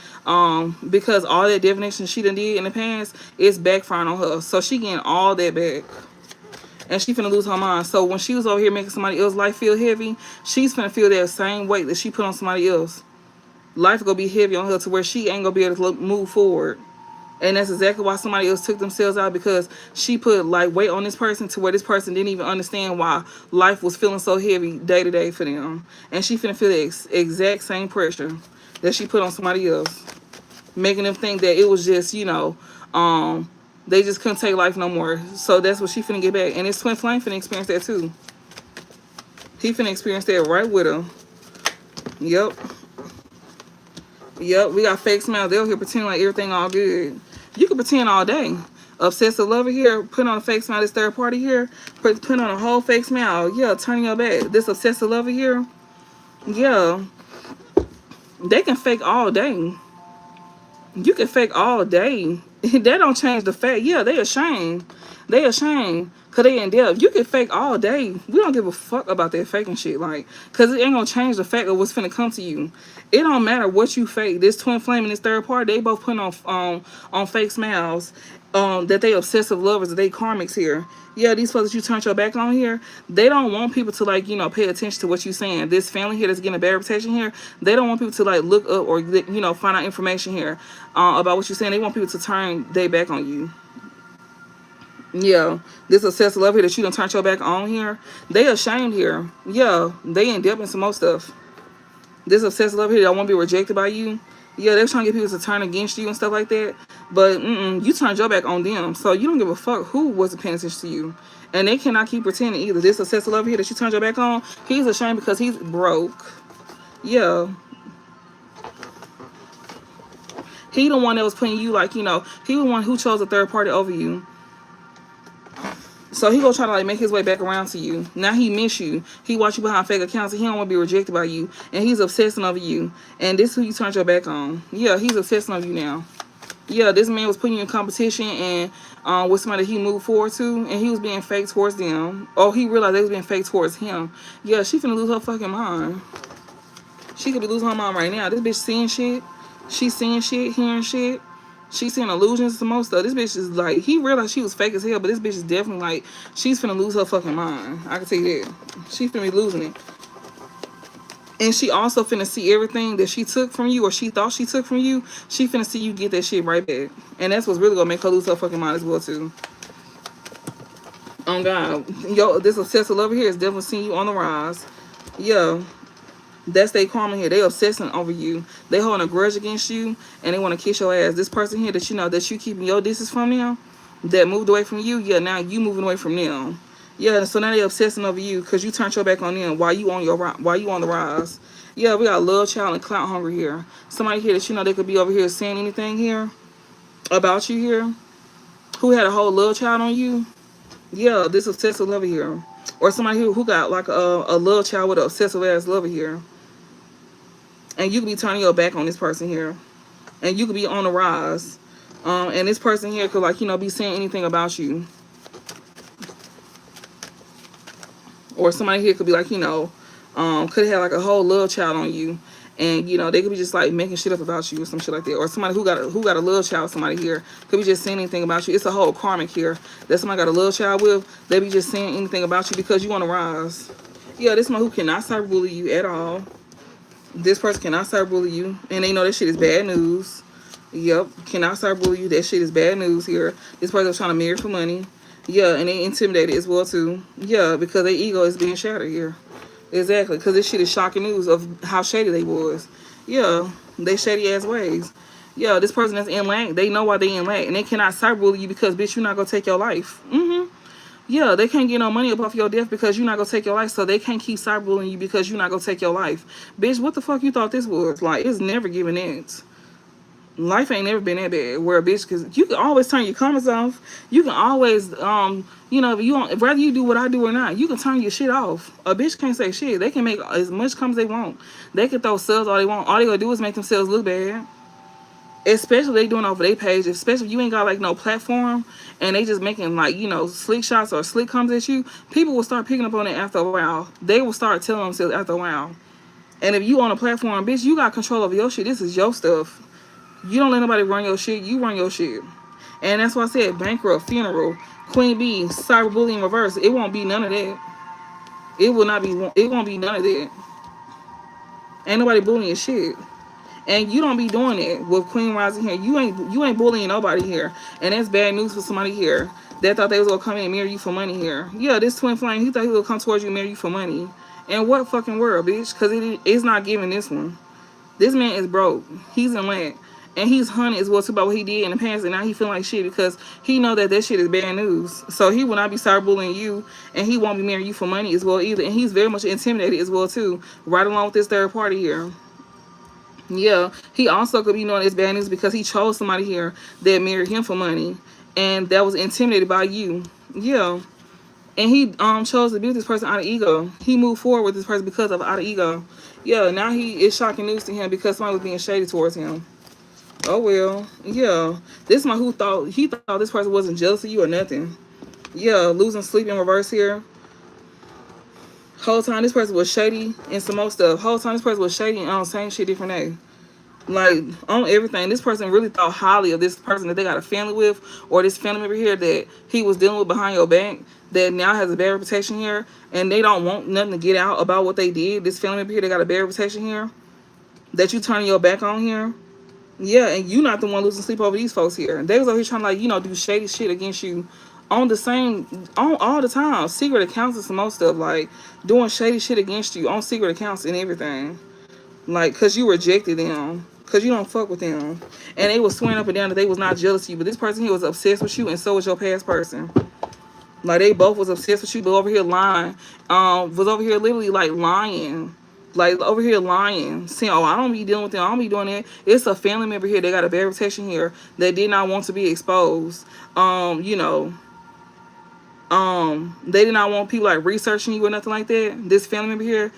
Because all that divination she done did in the past is backfiring on her. So she getting all that back. And she finna lose her mind. So when she was over here making somebody else's life feel heavy, she's finna feel that same weight that she put on somebody else. Life gonna be heavy on her to where she ain't gonna be able to move forward. And that's exactly why somebody else took themselves out, because she put like weight on this person to where this person didn't even understand why life was feeling so heavy day to day for them. And she finna feel the exact same pressure that she put on somebody else, making them think that it was just, you know, they just couldn't take life no more. So that's what she finna get back. And this twin flame finna experience that too. He finna experience that right with her. Yep. Yep, we got fake smiles. They'll here pretending like everything all good. You can pretend all day. Obsessive lover here, put on a fake smile. This third party here, put on a whole fake smile. Yeah, turning your back. This obsessive lover here, yeah, they can fake all day. You can fake all day. That don't change the fact. Yeah, they ashamed. They ashamed. Cause they in depth. You can fake all day. We don't give a fuck about that faking shit. Like, cause it ain't gonna change the fact of what's finna come to you. It don't matter what you fake. This twin flame and this third party, they both putting on fake smiles. That they obsessive lovers, that they karmics here. Yeah, these folks that you turned your back on here, they don't want people to, like, you know, pay attention to what you're saying. This family here that's getting a bad reputation here, they don't want people to, like, look up or, you know, find out information here about what you're saying. They want people to turn their back on you. Yeah, this obsessive love here that you done turned your back on here, they ashamed here. Yeah, they in depth in some more stuff. This obsessive love here that won't be rejected by you. Yeah, they're trying to get people to turn against you and stuff like that. But you turned your back on them. So you don't give a fuck who wasn't paying attention to you. And they cannot keep pretending either. This obsessive love here that you turned your back on, he's ashamed because he's broke. Yeah. He the one that was putting you, like, you know, he was the one who chose a third party over you. So he gonna try to like make his way back around to you. Now he miss you. He watch you behind fake accounts and he don't want to be rejected by you. And he's obsessing over you. And this is who you turned your back on. Yeah, he's obsessing over you now. Yeah, this man was putting you in competition and with somebody he moved forward to, and he was being fake towards them. Oh, he realized they was being fake towards him. Yeah, she finna lose her fucking mind. She could be losing her mind right now. This bitch seeing shit. She seeing shit, hearing shit. She seeing illusions to most stuff. This bitch is like, he realized she was fake as hell, but this bitch is definitely like, she's finna lose her fucking mind. I can tell you that. She finna be losing it. And she also finna see everything that she took from you or she thought she took from you. She finna see you get that shit right back. And that's what's really gonna make her lose her fucking mind as well too. Oh God. Yo, this obsessive lover here is definitely seeing you on the rise. Yeah. That's they karma here. They obsessing over you. They holding a grudge against you and they want to kiss your ass. This person here that you know that you keeping your distance from them, that moved away from you, yeah, now you moving away from them. Yeah, so now they obsessing over you because you turned your back on them while you on the rise. Yeah, we got love child and clout hunger here. Somebody here that you know they could be over here saying anything here about you here, who had a whole love child on you. Yeah, this obsessive lover here. Or somebody who got like a love child with an obsessive ass lover here. And you could be turning your back on this person here. And you could be on the rise. And this person here could like, you know, be saying anything about you. Or somebody here could be like, you know, could have like a whole love child on you. And, you know, they could be just like making shit up about you or some shit like that. Or somebody who got a love child with somebody here could be just saying anything about you. It's a whole karmic here that somebody got a love child with. They be just saying anything about you because you on the rise. Yeah, this one who cannot cyberbully you at all. This person cannot cyberbully you. And they know that shit is bad news. Yep, cannot cyberbully you. That shit is bad news here. This person is trying to marry for money. Yeah, and they intimidated as well too. Yeah, because their ego is being shattered here. Exactly, because this shit is shocking news of how shady they was. Yeah, they shady ass ways. Yeah, this person that's in lack, they know why they in lack. And they cannot cyberbully you because, bitch, you're not going to take your life. Yeah, they can't get no money up off your death because you're not going to take your life. So they can't keep cyberbullying you because you're not going to take your life. Bitch, what the fuck you thought this was? Like, it's never giving ends. Life ain't never been that bad where a bitch, because you can always turn your comments off. You can always, you know, if you don't, whether you do what I do or not, you can turn your shit off. A bitch can't say shit. They can make as much comments they want. They can throw subs all they want. All they gonna do is make themselves look bad. Especially they doing over their page. Especially if you ain't got like no platform and they just making like, you know, slick shots or slick comments at you. People will start picking up on it after a while. They will start telling themselves after a while. And if you on a platform, bitch, you got control over your shit. This is your stuff. You don't let nobody run your shit. You run your shit. And that's why I said bankrupt, funeral, queen bee, cyberbullying reverse. It won't be none of that. It will not be. It won't be none of that. Ain't nobody bullying shit. And you don't be doing it with Queen Rising here. You ain't bullying nobody here. And that's bad news for somebody here that thought they was gonna come in and marry you for money here. Yeah, this twin flame, he thought he was gonna come towards you and marry you for money. And what fucking world, bitch? Because it's not giving this one. This man is broke. He's in lack. And he's hunted as well too about what he did in the past, and now he feeling like shit because he know that shit is bad news. So he will not be cyberbullying you, and he won't be marrying you for money as well either. And he's very much intimidated as well too, right along with this third party here. Yeah, he also could be knowing it's bad news because he chose somebody here that married him for money, and that was intimidated by you. Yeah, and he chose to be with this person out of ego. He moved forward with this person because of out of ego. Yeah, now he is shocking news to him because somebody was being shady towards him. Oh well, yeah. This is my who thought this person wasn't jealous of you or nothing. Yeah, losing sleep in reverse here. Whole time this person was shady and some more stuff. Whole time this person was shady and on same shit different day. Like on everything. This person really thought highly of this person that they got a family with, or this family member here that he was dealing with behind your back that now has a bad reputation here, and they don't want nothing to get out about what they did. This family member here, they got a bad reputation here that you turning your back on here. Yeah, and you not the one losing sleep over these folks here. They was over here trying to, like, you know, do shady shit against you on all the time. Secret accounts and some more stuff, like doing shady shit against you on secret accounts and everything. Like, because you rejected them. Because you don't fuck with them. And they was swearing up and down that they was not jealous of you. But this person here was obsessed with you, and so was your past person. Like, they both was obsessed with you, but over here lying. Was over here literally, like, lying. Like, over here lying, saying, oh, I don't be dealing with them, I don't be doing that. It's a family member here, they got a bad reputation here, that did not want to be exposed. You know, They did not want people like researching you or nothing like that. This family member here,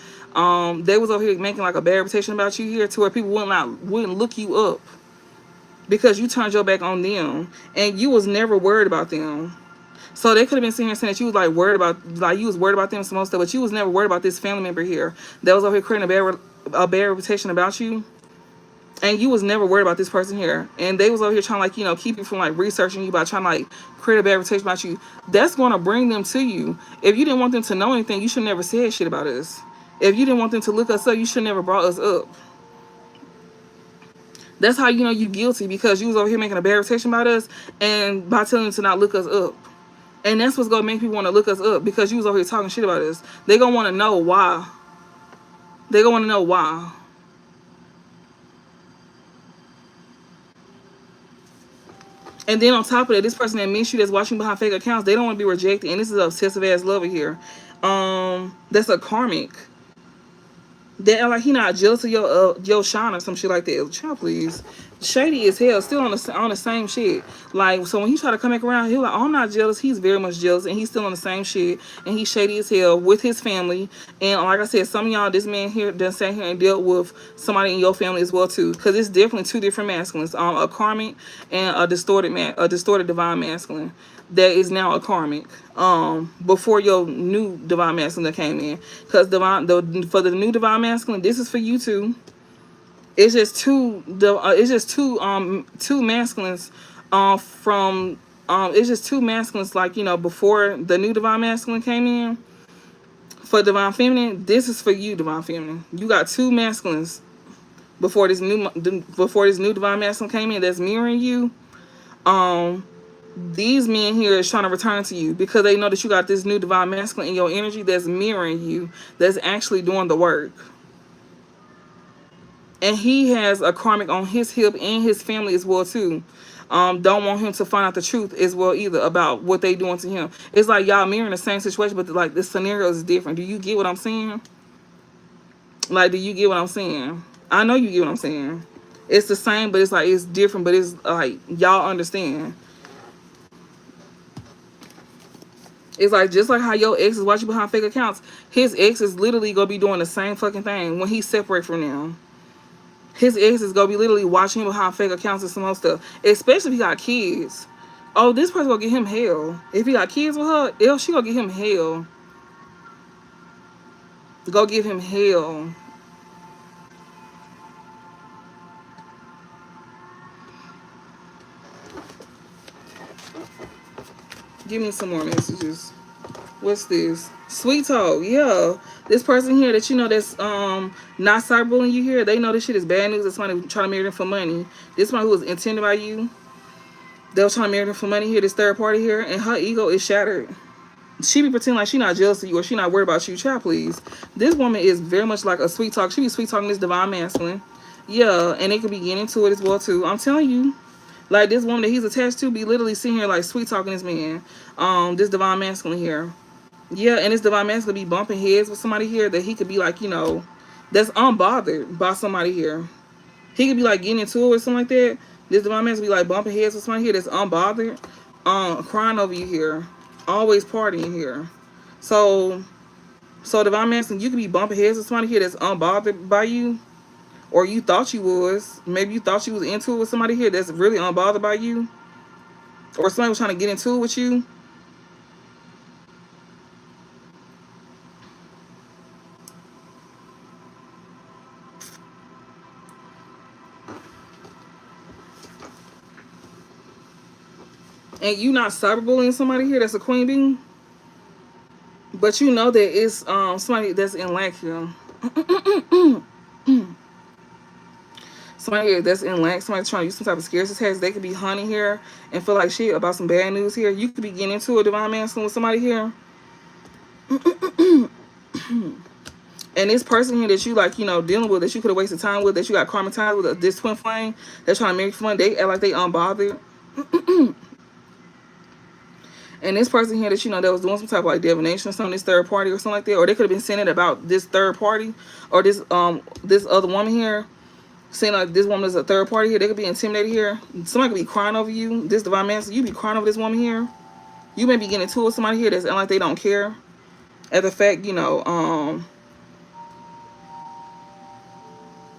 they was over here making like a bad reputation about you here, to where people wouldn't look you up because you turned your back on them, and you was never worried about them. So they could have been sitting here saying that you was like worried about, like you was worried about them some more stuff, but you was never worried about this family member here that was over here creating a bad reputation about you. And you was never worried about this person here. And they was over here trying to, like, you know, keep you from like researching you by trying to like create a bad reputation about you. That's going to bring them to you. If you didn't want them to know anything, you should never said shit about us. If you didn't want them to look us up, you should never brought us up. That's how you know you guilty, because you was over here making a bad reputation about us and by telling them to not look us up. And that's what's going to make people want to look us up, because you was over here talking shit about us. They going to want to know why. They going to want to know why. And then on top of that, this person that meets you, that's watching behind fake accounts, they don't want to be rejected. And this is an obsessive ass lover here. That's a karmic. That like he not jealous of your shine or some shit like that. Child, please. Shady as hell, still on the same shit. Like, so when he try to come back around, he like, oh, I'm not jealous. He's very much jealous, and he's still on the same shit. And he's shady as hell with his family. And like I said, some of y'all, this man here done sat here and dealt with somebody in your family as well too, because it's definitely two different masculines. A karmic and a distorted divine masculine that is now a karmic. Before your new divine masculine that came in, because for the new divine masculine, this is for you too. It's just two masculines from it's just two masculines, like, you know, before the new divine masculine came in. For divine feminine, this is for you, divine feminine. You got two masculines before this new divine masculine came in that's mirroring you. These men here is trying to return to you because they know that you got this new divine masculine in your energy that's mirroring you, that's actually doing the work. And he has a karmic on his hip and his family as well too. Don't want him to find out the truth as well either about what they doing to him. It's like y'all mirroring the same situation, but like the scenario is different. Do you get what I'm saying? Like, do you get what I'm saying? I know you get what I'm saying. It's the same, but it's like it's different, but it's like y'all understand. It's like, just like how your ex is watching behind fake accounts, his ex is literally gonna be doing the same fucking thing when he separate from them. His ex is gonna be literally watching him behind fake accounts and some other stuff. Especially if he got kids. Oh, this person gonna get him hell. If he got kids with her, she gonna get him hell. Go give him hell. Give me some more messages. What's this? Sweet talk. Yeah. This person here that you know that's not cyberbullying you here, they know this shit is bad news. That's somebody trying to marry them for money. This one who was intended by you, they were trying to marry them for money here, this third party here, and her ego is shattered. She be pretending like she not jealous of you or she not worried about you. Child, please. This woman is very much like a sweet talk. She be sweet talking this divine masculine. Yeah, and they could be getting into it as well too. I'm telling you. Like, this woman that he's attached to be literally sitting here like sweet talking this man. This divine masculine here. Yeah, and this divine masculine be bumping heads with somebody here that he could be like, you know, that's unbothered by somebody here. He could be like getting into it or something like that. This divine masculine be like bumping heads with somebody here that's unbothered. Crying over you here. Always partying here. So divine masculine, you could be bumping heads with somebody here that's unbothered by you. Or you thought you was. Maybe you thought you was into it with somebody here that's really unbothered by you. Or somebody was trying to get into it with you. And you not cyberbullying somebody here that's a queen bee. But you know that it's somebody that's in lack here. Somebody here that's in lack, somebody trying to use some type of scarcity tax. They could be hunting here and feel like shit about some bad news here. You could be getting into a divine masculine with somebody here. And this person here that you like, you know, dealing with, that you could have wasted time with, that you got karmic ties with, this twin flame that's trying to marry for money, they act like they unbothered. And this person here that you know that was doing some type of like divination or something, this third party or something like that, or they could have been saying it about this third party or this other woman here, saying like this woman is a third party here. They could be intimidated here. Somebody could be crying over you. This divine man, so you be crying over this woman here. You may be getting into it with somebody here that's like they don't care. At the fact,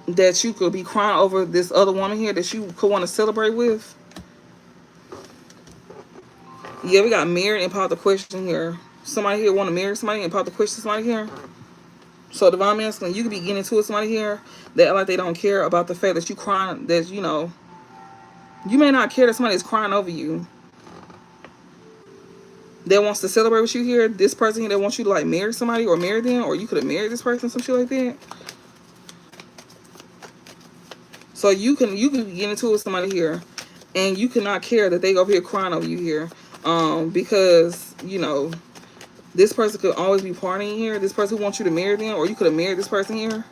that you could be crying over this other woman here that you could want to celebrate with. Yeah, we got married and pop the question here. Somebody here want to marry somebody and pop the question somebody here. So divine masculine, you could be getting into it with somebody here that like they don't care about the fact that you crying, that you may not care that somebody is crying over you. That wants to celebrate with you here. This person here that wants you to like marry somebody or marry them, or you could have married this person, some shit like that. So you can get into it with somebody here, and you cannot care that they over here crying over you here, because this person could always be partying here. This person who wants you to marry them, or you could have married this person here.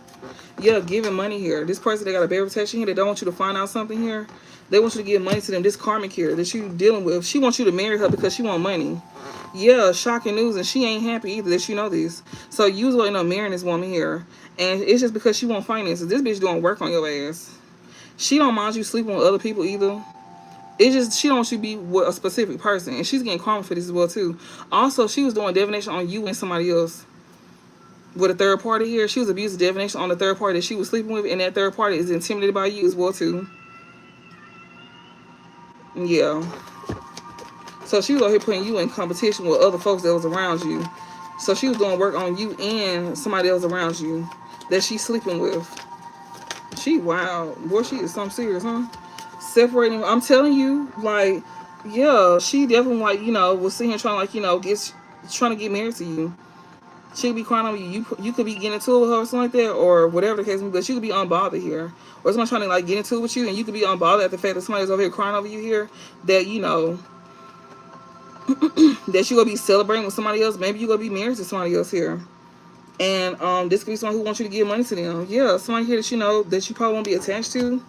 Yeah, giving money here. This person that got a bear protection here, they don't want you to find out something here. They want you to give money to them. This karmic here that you dealing with, she wants you to marry her because she want money. Yeah, shocking news, and she ain't happy either that you know this. So you was waiting on marrying this woman here, and it's just because she want finances. This bitch doing work on your ass. She don't mind you sleeping with other people either. It's just she don't want you to be with a specific person, and she's getting karma for this as well too. Also, she was doing divination on you and somebody else with a third party here. She was abusing divination on the third party that she was sleeping with, and that third party is intimidated by you as well too. Yeah. So she was out here putting you in competition with other folks that was around you. So she was doing work on you and somebody else around you that she's sleeping with. She wow. Boy, she is something serious, huh? Separating. I'm telling you, like, yeah, she definitely like, was sitting here trying to like, trying to get married to you. She could be crying over you. You could be getting into it with her or something like that, or whatever the case may be, but she could be unbothered here. Or someone trying to like get into it with you, and you could be unbothered at the fact that somebody's over here crying over you here, that that you gonna be celebrating with somebody else. Maybe you gonna be married to somebody else here. And this could be someone who wants you to give money to them. Yeah, somebody here that that you probably won't be attached to.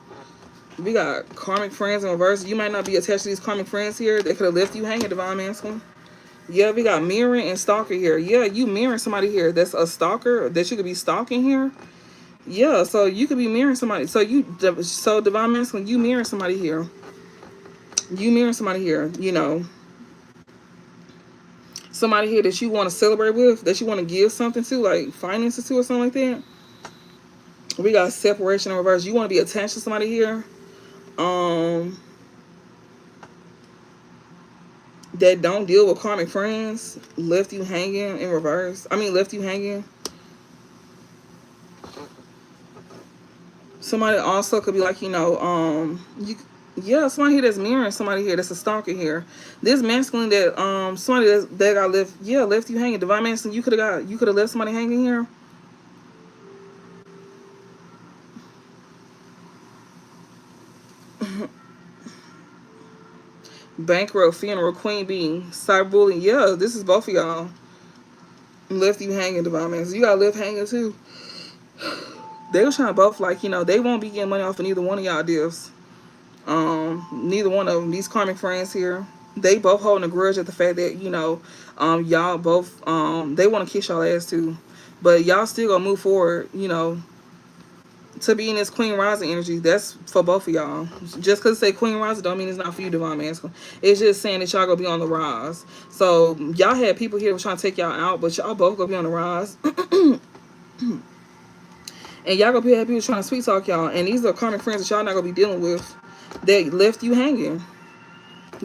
We got karmic friends in reverse. You might not be attached to these karmic friends here. They could have left you hanging, divine masculine. Yeah, we got mirroring and stalker here. Yeah, you mirroring somebody here that's a stalker that you could be stalking here. Yeah, so you could be mirroring somebody. So divine masculine, you mirroring somebody here. You mirroring somebody here, Somebody here that you want to celebrate with, that you want to give something to, like finances to or something like that. We got separation in reverse. You want to be attached to somebody here. That don't deal with karmic friends, left you hanging in reverse. Left you hanging. Somebody also could be like, somebody here that's mirroring somebody here that's a stalker here. This masculine that somebody that got left you hanging. Divine masculine, you could have left somebody hanging here. Bankrupt, funeral, queen bee, cyberbullying. Yeah, this is both of y'all. Left you hanging, divine masculine. You got left hanging too. They were trying to both they won't be getting money off of neither one of y'all deals. Neither one of them. These karmic friends here, they both holding a grudge at the fact that y'all both they want to kiss y'all ass too, but y'all still gonna move forward. To be in this Queen Rising energy, that's for both of y'all. Just because it say Queen Rising don't mean it's not for you, divine masculine. It's just saying that y'all gonna be on the rise. So y'all had people here trying to take y'all out, but y'all both gonna be on the rise. And y'all gonna be people trying to sweet talk y'all. And these are karmic friends that y'all not gonna be dealing with. That left you hanging.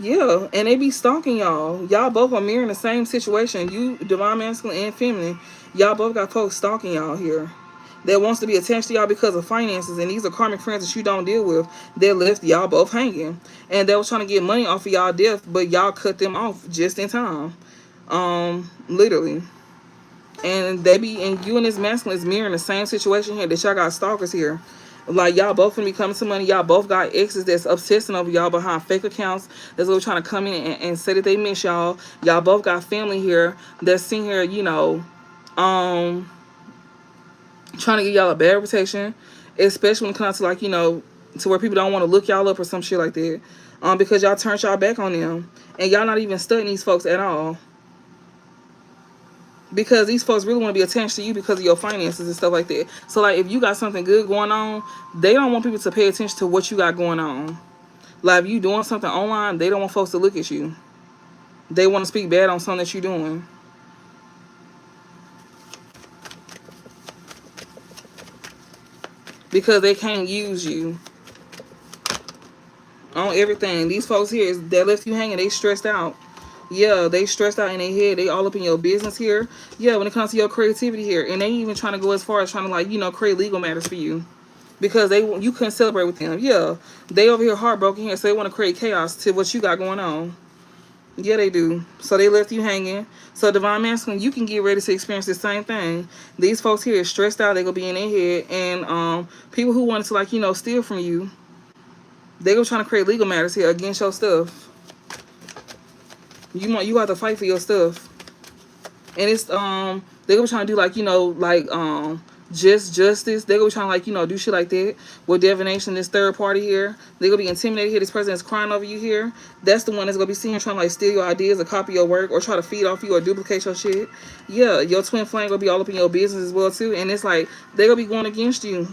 Yeah, and they be stalking y'all. Y'all both are mirroring the same situation. You, divine masculine and feminine, y'all both got folks stalking y'all here. That wants to be attached to y'all because of finances, and these are karmic friends that you don't deal with. They left y'all both hanging, and they was trying to get money off of y'all death, but y'all cut them off just in time, literally. And you and this masculine is mirroring the same situation here. That y'all got stalkers here. Like y'all both gonna be coming to money. Y'all both got exes that's obsessing over y'all behind fake accounts. That's what trying to come in and say that they miss y'all. Y'all both got family here that's sitting here, trying to give y'all a bad reputation, especially when it comes to to where people don't want to look y'all up or some shit like that, because y'all turned y'all back on them, and y'all not even studying these folks at all, because these folks really want to be attached to you because of your finances and stuff like that. So if you got something good going on, they don't want people to pay attention to what you got going on. Like if you doing something online, they don't want folks to look at you. They want to speak bad on something that you're doing. Because they can't use you on everything. These folks here is that left you hanging, they stressed out. Yeah, they stressed out in their head. They all up in your business here. Yeah, when it comes to your creativity here. And they even trying to go as far as trying to, like, create legal matters for you. Because you couldn't celebrate with them. Yeah, they over here heartbroken here, so they want to create chaos to what you got going on. Yeah, they do. So they left you hanging. So divine masculine, you can get ready to experience the same thing. These folks here is stressed out. They gonna be in their head, and people who wanted to, like, steal from you, they go trying to create legal matters here against your stuff. You have to fight for your stuff, and it's they gonna be trying to do, like, just justice. They gonna be trying to, like, do shit like that with divination. This third party here, they gonna be intimidated here. This person is crying over you here. That's the one that's gonna be seen trying to, like, steal your ideas or copy your work or try to feed off you or duplicate your shit. Yeah, your twin flame gonna be all up in your business as well too, and it's like they gonna be going against you.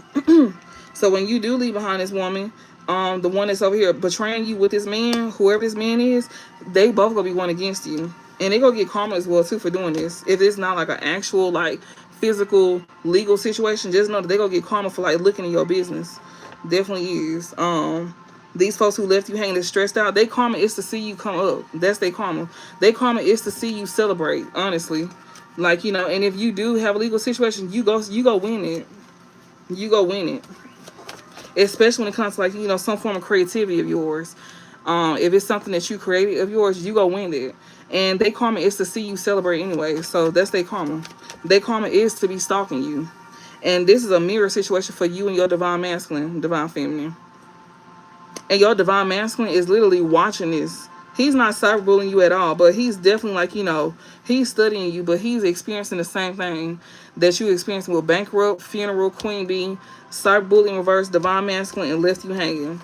So when you do leave behind this woman, the one that's over here betraying you with this man, whoever this man is, they both gonna be going against you, and they gonna get karma as well too for doing this. If it's not like an actual, like, physical legal situation, just know that they gonna get karma for, like, looking in your business. Definitely is. These folks who left you hanging and stressed out, they karma is to see you come up. That's their karma. They karma is to see you celebrate. Honestly, like, and if you do have a legal situation, you go win it. You go win it. Especially when it comes to, like, some form of creativity of yours. If it's something that you created of yours, you go win it. And their karma is to see you celebrate anyway. So that's their karma. Their karma is to be stalking you. And this is a mirror situation for you and your divine masculine, divine feminine. And your divine masculine is literally watching this. He's not cyberbullying you at all, but he's definitely, like, he's studying you, but he's experiencing the same thing that you experiencing with bankrupt, funeral, queen bee, cyberbullying reverse, divine masculine, and left you hanging.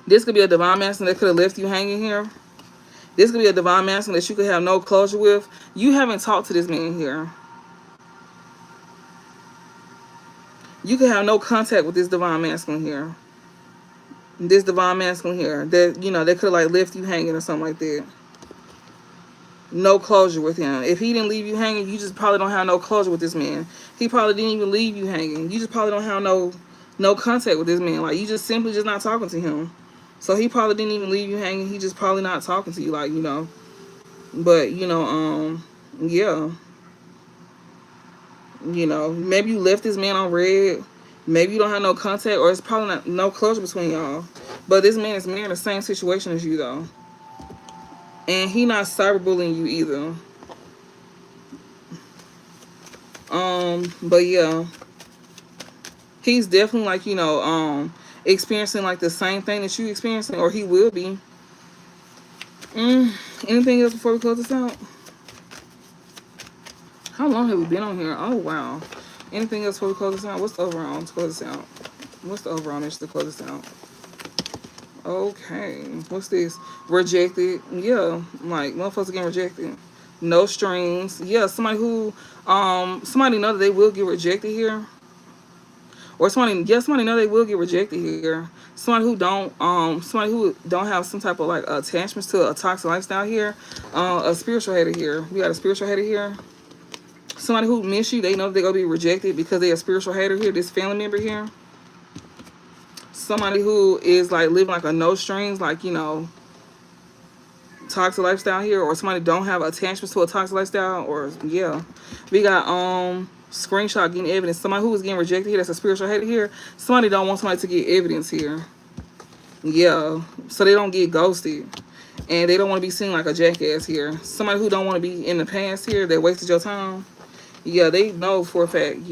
This could be a divine masculine that could have left you hanging here. This could be a divine masculine that you could have no closure with. You haven't talked to this man here. You could have no contact with this divine masculine here. This divine masculine here that, they could have, like, left you hanging or something like that. No closure with him. If he didn't leave you hanging, you just probably don't have no closure with this man. He probably didn't even leave you hanging. You just probably don't have no contact with this man. Like, you just simply just not talking to him. So he probably didn't even leave you hanging. He just probably not talking to you, like, But, yeah. Maybe you left this man on red. Maybe you don't have no contact, or it's probably not no closure between y'all. But this man is in the same situation as you, though. And he not cyberbullying you either. But yeah. He's definitely, like, experiencing, like, the same thing that you experiencing, or he will be. Anything else before we close this out? How long have we been on here? Oh, wow. Anything else before we close this out? What's the overall to close this out? What's the overall mission to close this out? Okay. What's this? Rejected. Yeah. Like, motherfuckers getting rejected. No strings. Yeah, somebody who, somebody know that they will get rejected here. Or somebody know they will get rejected here. Somebody who don't have some type of, like, attachments to a toxic lifestyle here. A spiritual hater here. We got a spiritual hater here. Somebody who miss you, they know they're going to be rejected because they're a spiritual hater here. This family member here. Somebody who is, like, living, like, a no strings, like, toxic lifestyle here. Or somebody don't have attachments to a toxic lifestyle. Or, yeah. We got, screenshot getting evidence. Somebody who is getting rejected here, that's a spiritual hater here. Somebody don't want somebody to get evidence here. Yeah. So they don't get ghosted. And they don't want to be seen like a jackass here. Somebody who don't want to be in the past here, that wasted your time. Yeah, they know for a fact,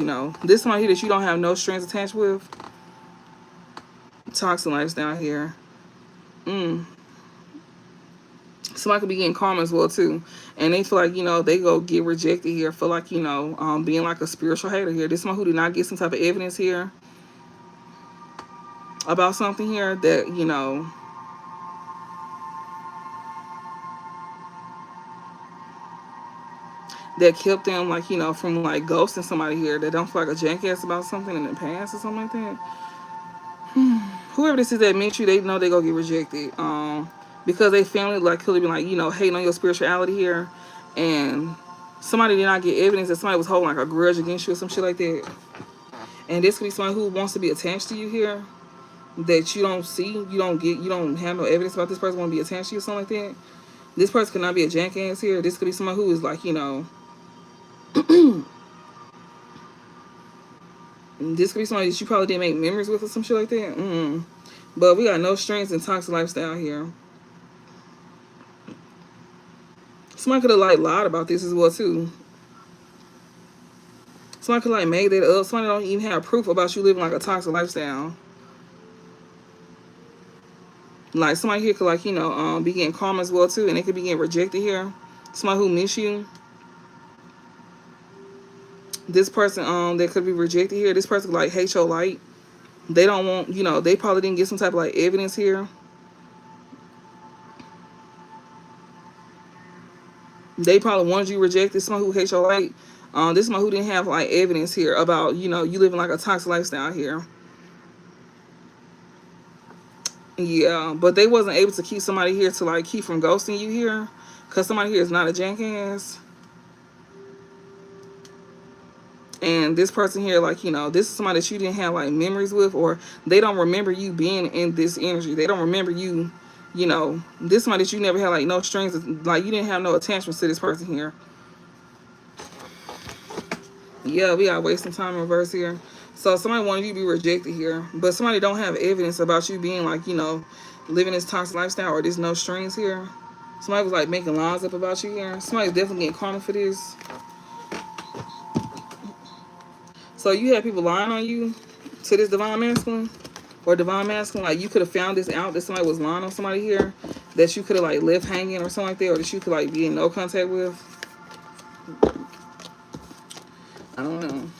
This somebody here that you don't have no strings attached with. Toxic lifestyle here. Somebody could be getting karma as well too. And they feel like, they go get rejected here for, like, being like a spiritual hater here. This is someone who did not get some type of evidence here about something here that, that kept them, like, from, like, ghosting somebody here that don't feel like a jackass about something in the past or something like that. Whoever this is that meant you, they know they go get rejected. because they family like could have been like, you know, hating on your spirituality here, and somebody did not get evidence that somebody was holding like a grudge against you or some shit like that. And this could be somebody who wants to be attached to you here that you don't see, you don't have no evidence about this person want to be attached to you or something like that. This person could not be a jackass here. This could be someone who is like, you know, this could be somebody that you probably didn't make memories with or some shit like that. But we got no strings and toxic lifestyle here. Somebody could have like lied about this as well too. Somebody could like made that up. Somebody don't even have proof about you living like a toxic lifestyle. Like somebody here could like, you know, be getting karma as well too, and they could be getting rejected here. Somebody who miss you. This person that could be rejected here. This person could like hate your light. They don't want, you know, they probably didn't get some type of like evidence here. They probably wanted you rejected. Someone who hates your light. This is someone who didn't have like evidence here about, you know, you living like a toxic lifestyle here. Yeah, but they wasn't able to keep somebody here to like keep from ghosting you here, because somebody here is not a jackass. And this person here, like, you know, this is somebody that you didn't have like memories with, or they don't remember you being in this energy. They don't remember you, you know, this is somebody that you never had like no strings, like you didn't have no attachments to this person here. Yeah, we got wasting time in reverse here. So somebody wanted you to be rejected here, but somebody don't have evidence about you being like, you know, living this toxic lifestyle or there's no strings here. Somebody was like making lies up about you here. Somebody's definitely getting karma for this. So you had people lying on you to this divine masculine or divine masculine. Like you could have found this out that somebody was lying on somebody here that you could have like left hanging or something like that, or that you could like be in no contact with. I don't know.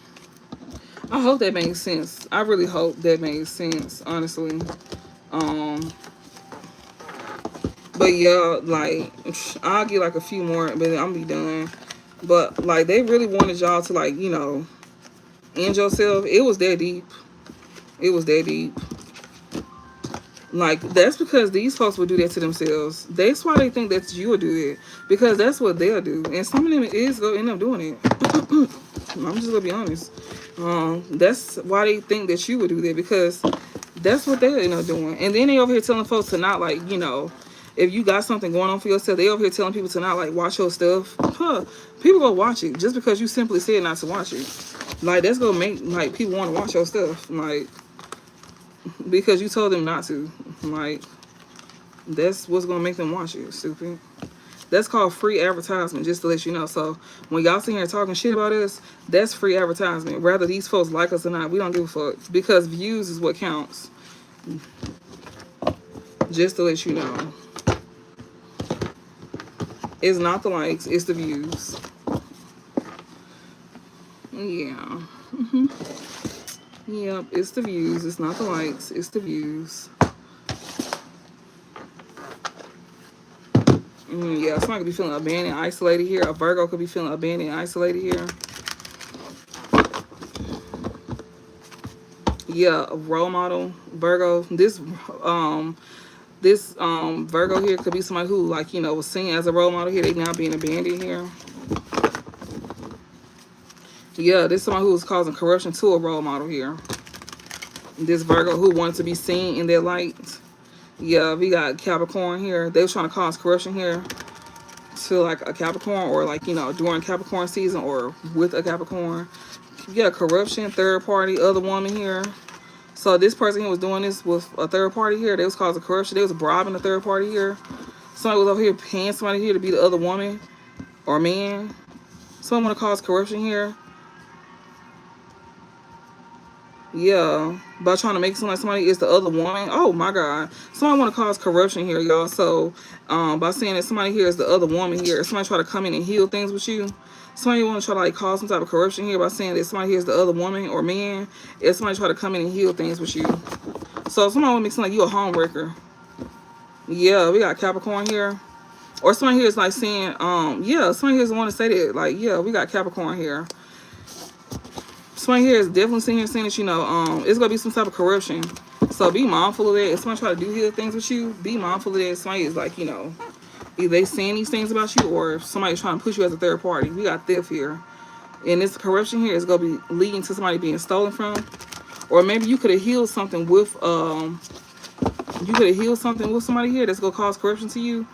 I hope that makes sense. I really hope that makes sense, honestly. But yeah, like I'll get like a few more, but then I'm be done. But like they really wanted y'all to like, you know, end yourself. It was that deep. It was that deep. Like that's because these folks would do that to themselves. That's why they think that you would do it, because that's what they'll do. And some of them is gonna end up doing it. I'm just gonna be honest. That's why they think that you would do that, because that's what they end up doing. And then they over here telling folks to not like, you know, if you got something going on for yourself, they over here telling people to not like watch your stuff. People go watch it just because you simply said not to watch it. Like that's gonna make like people want to watch your stuff, like because you told them not to. Like that's what's gonna make them watch it. Stupid. That's called free advertisement, just to let you know. So when y'all sit here talking shit about us, that's free advertisement. Whether these folks like us or not, we don't give a fuck, because views is what counts. Just to let you know. It's not the likes, it's the views. Yeah. Yep, it's the views. It's not the likes, it's the views. Yeah, somebody could be feeling abandoned, isolated here. A Virgo could be feeling abandoned, isolated here. Yeah, a role model, Virgo. This Virgo here could be somebody who, like, you know, was seen as a role model here. They now being abandoned here. Yeah, this is someone who was causing corruption to a role model here. This Virgo who wanted to be seen in their light. Yeah, we got Capricorn here. They was trying to cause corruption here to like a Capricorn, or like, you know, during Capricorn season or with a Capricorn. Yeah, corruption, third party, other woman here. So this person here was doing this with a third party here. They was causing corruption. They was bribing the third party here. Somebody was over here paying somebody here to be the other woman or man. Someone want to cause corruption here. Yeah, by trying to make somebody is the other woman. Oh my God, somebody want to cause corruption here, y'all. So, by saying that somebody here is the other woman here, somebody try to come in and heal things with you. Somebody want to try to like cause some type of corruption here by saying that somebody here is the other woman or man. If somebody try to come in and heal things with you, so somebody want to make something like you a homewrecker. Yeah, we got Capricorn here, or somebody here is like saying, yeah, somebody here is the one to say that, like, yeah, we got Capricorn here. Somebody here is definitely sitting here saying that, you know, it's gonna be some type of corruption. Somebody So be mindful of that. If somebody try to do heal things with you, be mindful of that. Somebody is like, you know, either they saying these things about you or if somebody's trying to push you as a third party. We got theft here. And this corruption here is going to be leading to somebody being stolen from. Or maybe you could have healed something with, somebody here that's going to cause corruption to you.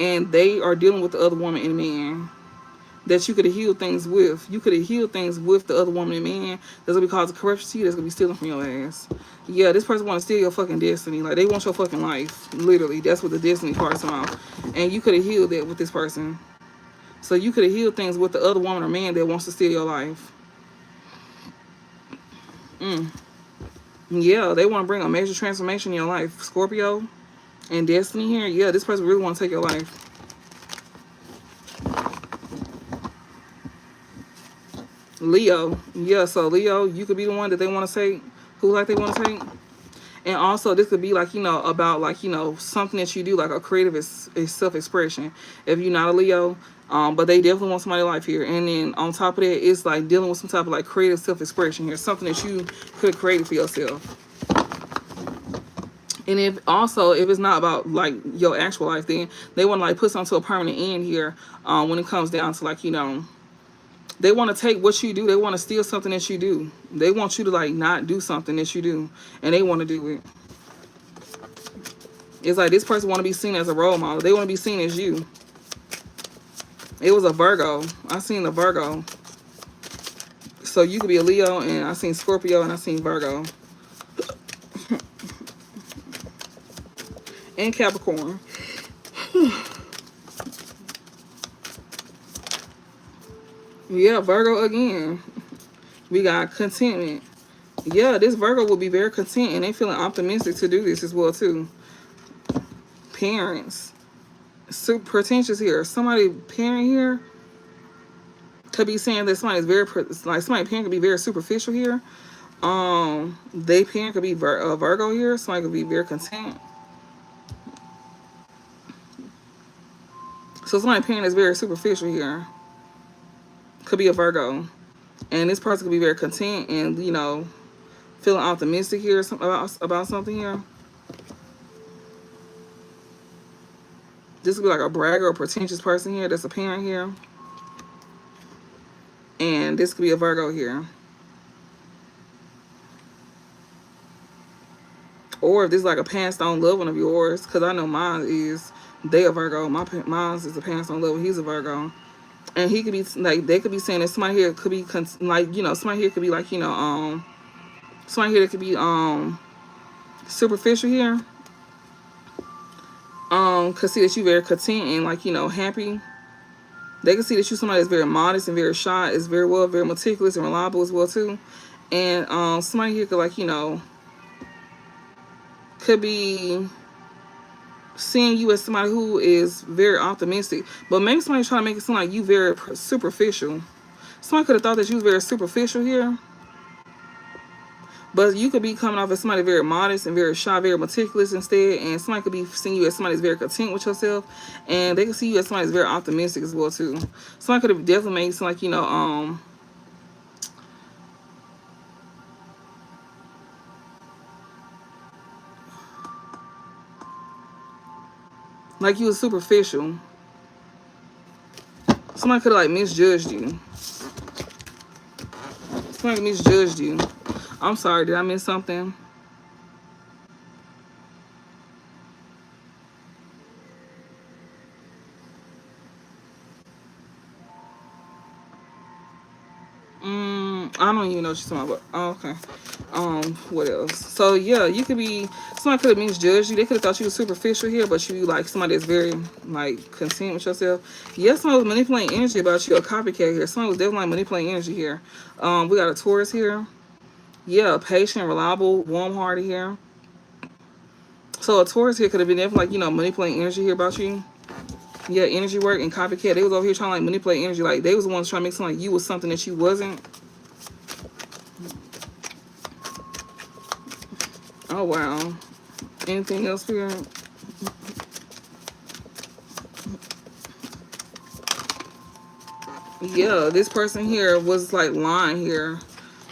And they are dealing with the other woman and man that you could have healed things with. You could have healed things with the other woman and man that's going to be causing corruption to you, that's going to be stealing from your ass. Yeah, this person want to steal your fucking destiny. Like, they want your fucking life. Literally, that's what the destiny part is about. And you could have healed that with this person. So you could have healed things with the other woman or man that wants to steal your life. Yeah, they want to bring a major transformation in your life. Scorpio and destiny here. Yeah, this person really want to take your life. Leo. Yeah, so Leo, you could be the one that they want to take, who like they want to take. And also, this could be like, you know, about like, you know, something that you do, like a creative is self-expression. If you're not a Leo, but they definitely want somebody life here. And then on top of that, it's like dealing with some type of like creative self-expression here, something that you could have created for yourself. And if it's not about like your actual life, then they want to like put something to a permanent end here. When it comes down to like, you know, they want to take what you do. They want to steal something that you do. They want you to like not do something that you do, and they want to do it. It's like this person want to be seen as a role model. They want to be seen as you. It was a Virgo. I seen the Virgo. So you could be a Leo, and I seen Scorpio, and I seen Virgo. And Capricorn. Yeah, Virgo again. We got contentment. Yeah, this Virgo will be very content, and they feeling optimistic to do this as well too. Parents. Super pretentious here. Somebody parent here could be saying that somebody's very, like somebody parent could be very superficial here. They parent could be Virgo here. Somebody could be very content. So somebody parent is very superficial here. Could be a Virgo. And this person could be very content and, you know, feeling optimistic here about something here. This could be like a bragger or pretentious person here that's a parent here. And this could be a Virgo here. Or if this is like a passed on loved one of yours, because I know mine is, they a Virgo. Mine is a passed on loved one. He's a Virgo. And he could be like, they could be saying that somebody here could be like, you know, somebody here could be like, you know, somebody here that could be superficial here. Could see that you very content and like, you know, happy. They can see that you somebody that's very modest and very shy, is very meticulous and reliable as well too. And somebody here could like, you know, could be seeing you as somebody who is very optimistic, but maybe somebody trying to make it seem like you very superficial. Somebody could have thought that you was very superficial here, but you could be coming off as somebody very modest and very shy, very meticulous instead. And somebody could be seeing you as somebody that's very content with yourself, and they could see you as somebody that's very optimistic as well too. Somebody could have definitely made it seem like, you know, like you was superficial. Somebody could have like misjudged you. Somebody misjudged you. I'm sorry, did I miss something? I don't even know what you're talking about. Oh, okay. What else? So yeah, you could be, somebody could have misjudged you. They could have thought you were superficial here, but you like somebody that's very like content with yourself. Yes, somebody was manipulating energy about you, a copycat here. Somebody was definitely manipulating energy here. We got a Taurus here. Yeah, patient, reliable, warm-hearted here. So a Taurus here could have been definitely like, you know, manipulating energy here about you. Yeah, energy work and copycat. They was over here trying to like manipulate energy. Like they was the ones trying to make something like you was something that you wasn't. Oh wow. Anything else here? Yeah, this person here was like lying here.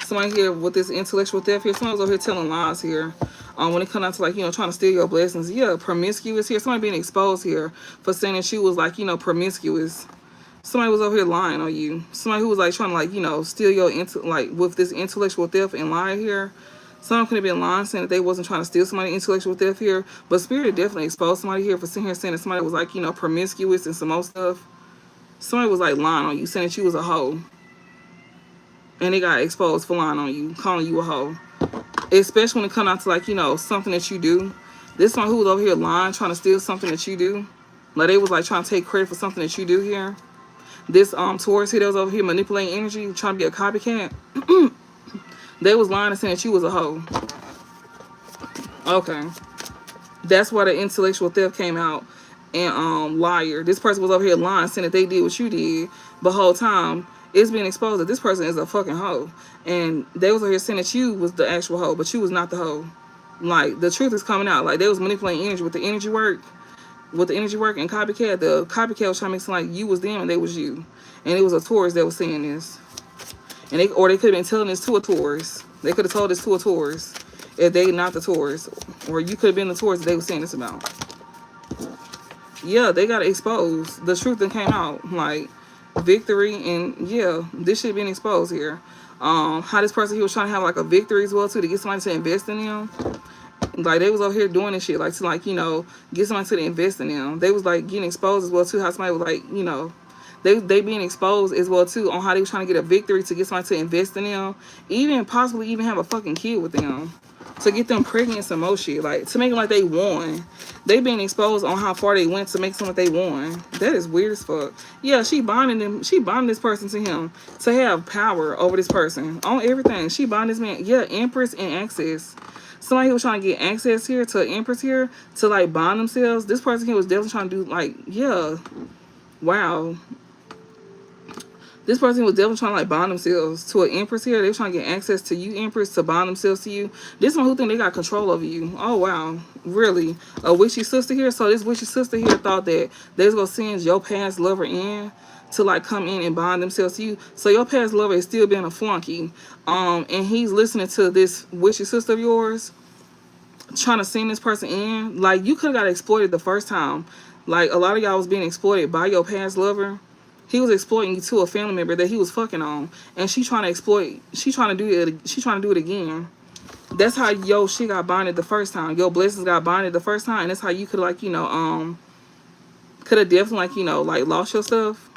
Somebody here with this intellectual theft here. Someone's over here telling lies here. When it comes down to like, you know, trying to steal your blessings. Yeah, promiscuous here. Somebody being exposed here for saying that you was like, you know, promiscuous. Somebody was over here lying on you. Somebody who was like trying to like, you know, steal your like with this intellectual theft and lie here. Someone could have been lying saying that they wasn't trying to steal somebody intellectual theft here. But Spirit definitely exposed somebody here for sitting here saying that somebody was like, you know, promiscuous and some more stuff. Somebody was like lying on you, saying that you was a hoe. And they got exposed for lying on you, calling you a hoe. Especially when it comes out to like, you know, something that you do. This one who was over here lying, trying to steal something that you do. Like they was like trying to take credit for something that you do here. This Taurus here that was over here manipulating energy, trying to be a copycat. They was lying and saying that you was a hoe. Okay. That's why the intellectual theft came out. And liar. This person was over here lying, saying that they did what you did. But the whole time, it's being exposed that this person is a fucking hoe. And they was over here saying that you was the actual hoe, but you was not the hoe. Like, the truth is coming out. Like, they was manipulating energy with the energy work. With the energy work and copycat, the copycat was trying to make it seem like you was them and they was you. And it was a Taurus that was saying this. And they could have been telling this to a Taurus. They could have told this to a Taurus if they not the Taurus. Or you could have been the Taurus that they were saying this about. Yeah, they got exposed. The truth that came out. Like, victory and, yeah, this shit being exposed here. How this person, he was trying to have, like, a victory as well, too, to get somebody to invest in them. Like, they was over here doing this shit, like, to, like, you know, get somebody to invest in them. They was, like, getting exposed as well, too, how somebody was, like, you know, they being exposed as well, too, on how they was trying to get a victory to get somebody to invest in them. Even, possibly even have a fucking kid with them. To get them pregnant and some more shit. Like, to make them like they won. They being exposed on how far they went to make something like they won. That is weird as fuck. Yeah, she bonded them. She bonded this person to him. To have power over this person. On everything. She bonded this man. Yeah, Empress and access. Somebody who was trying to get access here to an Empress here. To, like, bond themselves. This person here was definitely trying to do, like, yeah. Wow. This person was definitely trying to like bond themselves to an Empress here. They were trying to get access to you, Empress, to bond themselves to you. This one who think they got control over you. Oh, wow. Really? A witchy sister here? So this witchy sister here thought that they was going to send your past lover in to like come in and bond themselves to you. So your past lover is still being a flunky. And he's listening to this witchy sister of yours trying to send this person in. Like, you could have got exploited the first time. Like, a lot of y'all was being exploited by your past lover. He was exploiting you to a family member that he was fucking on. And she trying to exploit. She trying to do it again. That's how your shit got bonded the first time. Your blessings got bonded the first time. And that's how you could like, you know, could have definitely like, you know, like lost your stuff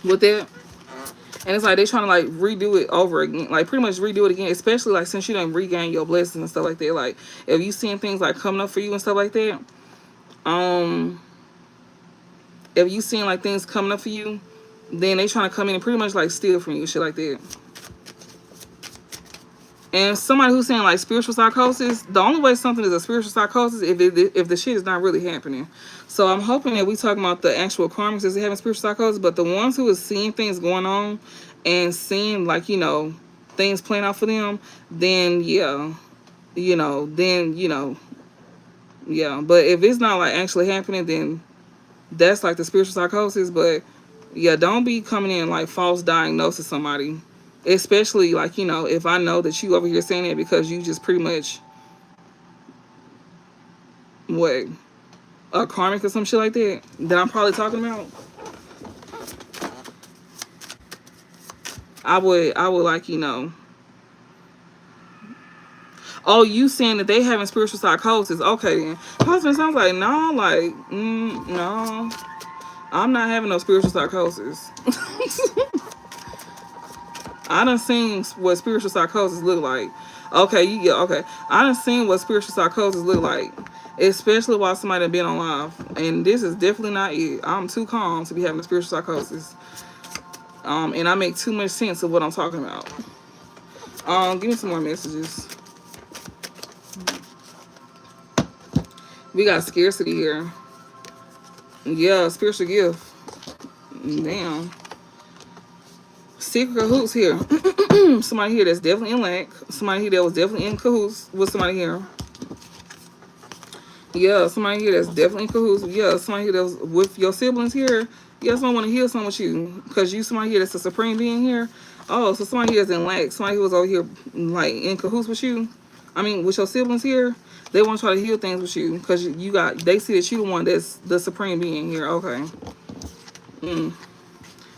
with that. And it's like they trying to like redo it over again. Like pretty much redo it again. Especially like since you done regain your blessings and stuff like that. Like if you seeing things like coming up for you and stuff like that. If you seeing like things coming up for you, then they trying to come in and pretty much like steal from you, shit like that. And somebody who's saying like spiritual psychosis, the only way something is a spiritual psychosis if the shit is not really happening. So I'm hoping that we talking about the actual karmics that's having spiritual psychosis, but the ones who is seeing things going on and seeing like, you know, things playing out for them, then yeah, you know, yeah. But if it's not like actually happening, then that's like the spiritual psychosis. But yeah, don't be coming in like false diagnosis somebody. Especially like, you know, if I know that you over here saying it because you just pretty much what, a karmic or some shit like that I'm probably talking about. I would like, you know. Oh, you saying that they having spiritual psychosis. Okay then. Husband sounds like, no, like, no. I'm not having no spiritual psychosis. I done seen what spiritual psychosis look like. Okay, okay. I done seen what spiritual psychosis look like. Especially while somebody done been on live. And this is definitely not it. I'm too calm to be having a spiritual psychosis. And I make too much sense of what I'm talking about. Give me some more messages. We got scarcity here. Yeah, spiritual gift. Damn. Secret cahoots here. Somebody here that's definitely in lack. Somebody here that was definitely in cahoots with somebody here. Yeah, somebody here that's definitely in cahoots. Yeah, somebody here that was with your siblings here. Yeah, somebody want to heal something with you. Because you somebody here that's a supreme being here. Oh, so somebody here is in lack. Somebody who was over here like in cahoots with you. I mean, with your siblings here, they want to try to heal things with you because they see that you the one that's the supreme being here. Okay.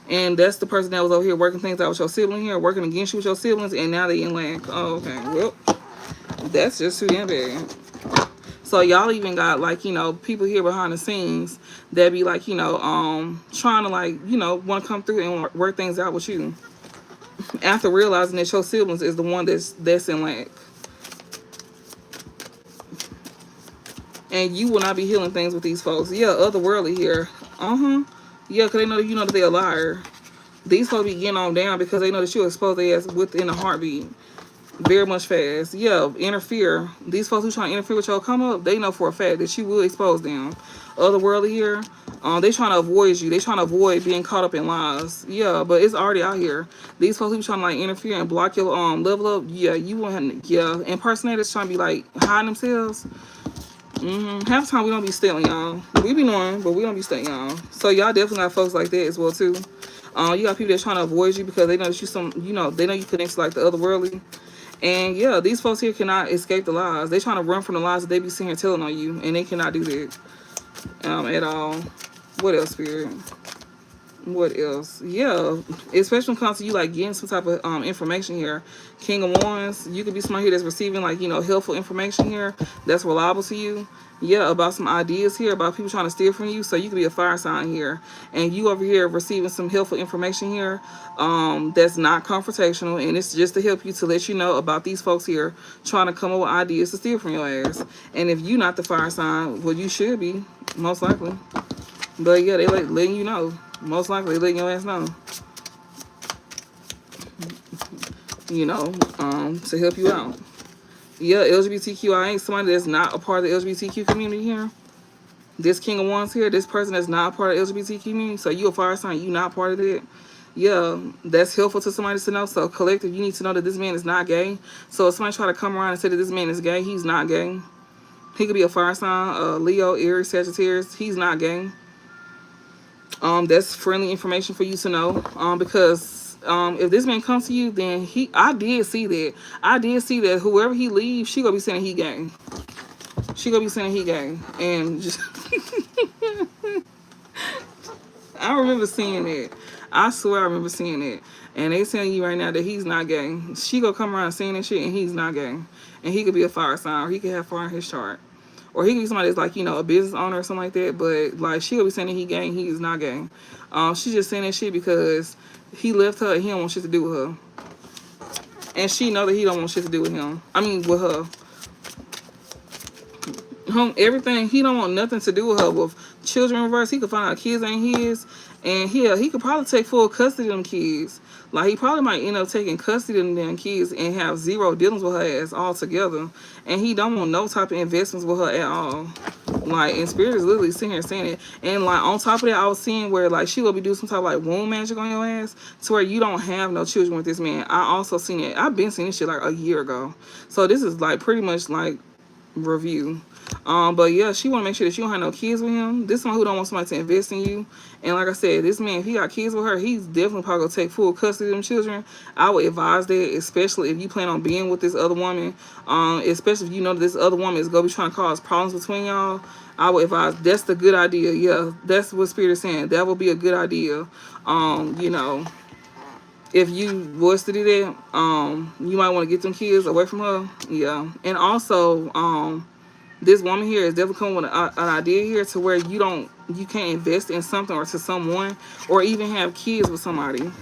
And that's the person that was over here working things out with your sibling here, working against you with your siblings, and now they in lack. Oh, okay. Well, that's just too damn bad. So y'all even got like, people here behind the scenes that be like, trying to like, want to come through and work things out with you. After realizing that your siblings is the one that's in lack. And you will not be healing things with these folks. Yeah, otherworldly here. Yeah, because they know that that they're a liar. These folks be getting on down because they know that you expose their ass within a heartbeat. Very much fast. Yeah, interfere. These folks who trying to interfere with your come up, they know for a fact that you will expose them. Otherworldly here, they trying to avoid you. They trying to avoid being caught up in lies. Yeah, but it's already out here. These folks who trying to like interfere and block your level up, yeah, you want impersonators trying to be like hiding themselves. Half the time we don't be stealing, y'all. We be knowing, but we don't be stealing, y'all. So y'all definitely got folks like that as well too. You got people that trying to avoid you because they know that they know you connect to like the otherworldly. And yeah, these folks here cannot escape the lies. They trying to run from the lies that they be sitting here telling on you, and they cannot do that at all. What else, Spirit? What else? Yeah, especially when it comes to you like getting some type of information here. King of Wands, you could be somebody here that's receiving like helpful information here that's reliable to you. Yeah, about some ideas here about people trying to steal from you. So you could be a fire sign here, and you over here receiving some helpful information here that's not confrontational, and it's just to help you, to let you know about these folks here trying to come up with ideas to steal from your ass. And if you're not the fire sign, well, you should be, most likely. But yeah, they letting you know. Most likely letting your ass know. To help you out. Yeah, LGBTQIA, somebody that's not a part of the LGBTQ community here. This King of Wands here, this person that's not a part of the LGBTQ community. So you a fire sign, you not part of it. Yeah, that's helpful to somebody to know. So collective, you need to know that this man is not gay. So if somebody try to come around and say that this man is gay, he's not gay. He could be a fire sign, Leo, Aries, Sagittarius. He's not gay. That's friendly information for you to know. Because if this man comes to you, then I did see that. I did see that whoever he leaves, she gonna be saying he gay. She gonna be saying he gay. And just I remember seeing it. I swear I remember seeing it. And they telling you right now that he's not gay. She gonna come around saying that shit and he's not gay. And he could be a fire sign, or he could have fire in his chart. Or he could be somebody that's like, a business owner or something like that. But like, she could be saying that he gay and he is not gay. She's just saying that shit because he left her and he don't want shit to do with her. And she know that he don't want shit to do with him. I mean, with her. Everything, he don't want nothing to do with her. With children in reverse, he could find out kids ain't his. And he could probably take full custody of them kids. Like, he probably might end up taking custody of them kids and have zero dealings with her ass altogether. And he don't want no type of investments with her at all. Like, and Spirit is literally sitting here saying it. And like, on top of that, I was seeing where like she will be doing some type of like womb magic on your ass to where you don't have no children with this man. I also seen it. I've been seeing this shit like a year ago. So this is like pretty much like review. But yeah, she want to make sure that you don't have no kids with him. This one who don't want somebody to invest in you. And like I said, this man, if he got kids with her, he's definitely probably gonna take full custody of them children. I would advise that, especially if you plan on being with this other woman, especially if you know that this other woman is gonna be trying to cause problems between y'all. I would advise, that's the good idea. Yeah, that's what Spirit is saying. That would be a good idea. If you was to do that, you might want to get them kids away from her. Yeah. And also, this woman here is definitely coming with an idea here to where you can't invest in something or to someone or even have kids with somebody.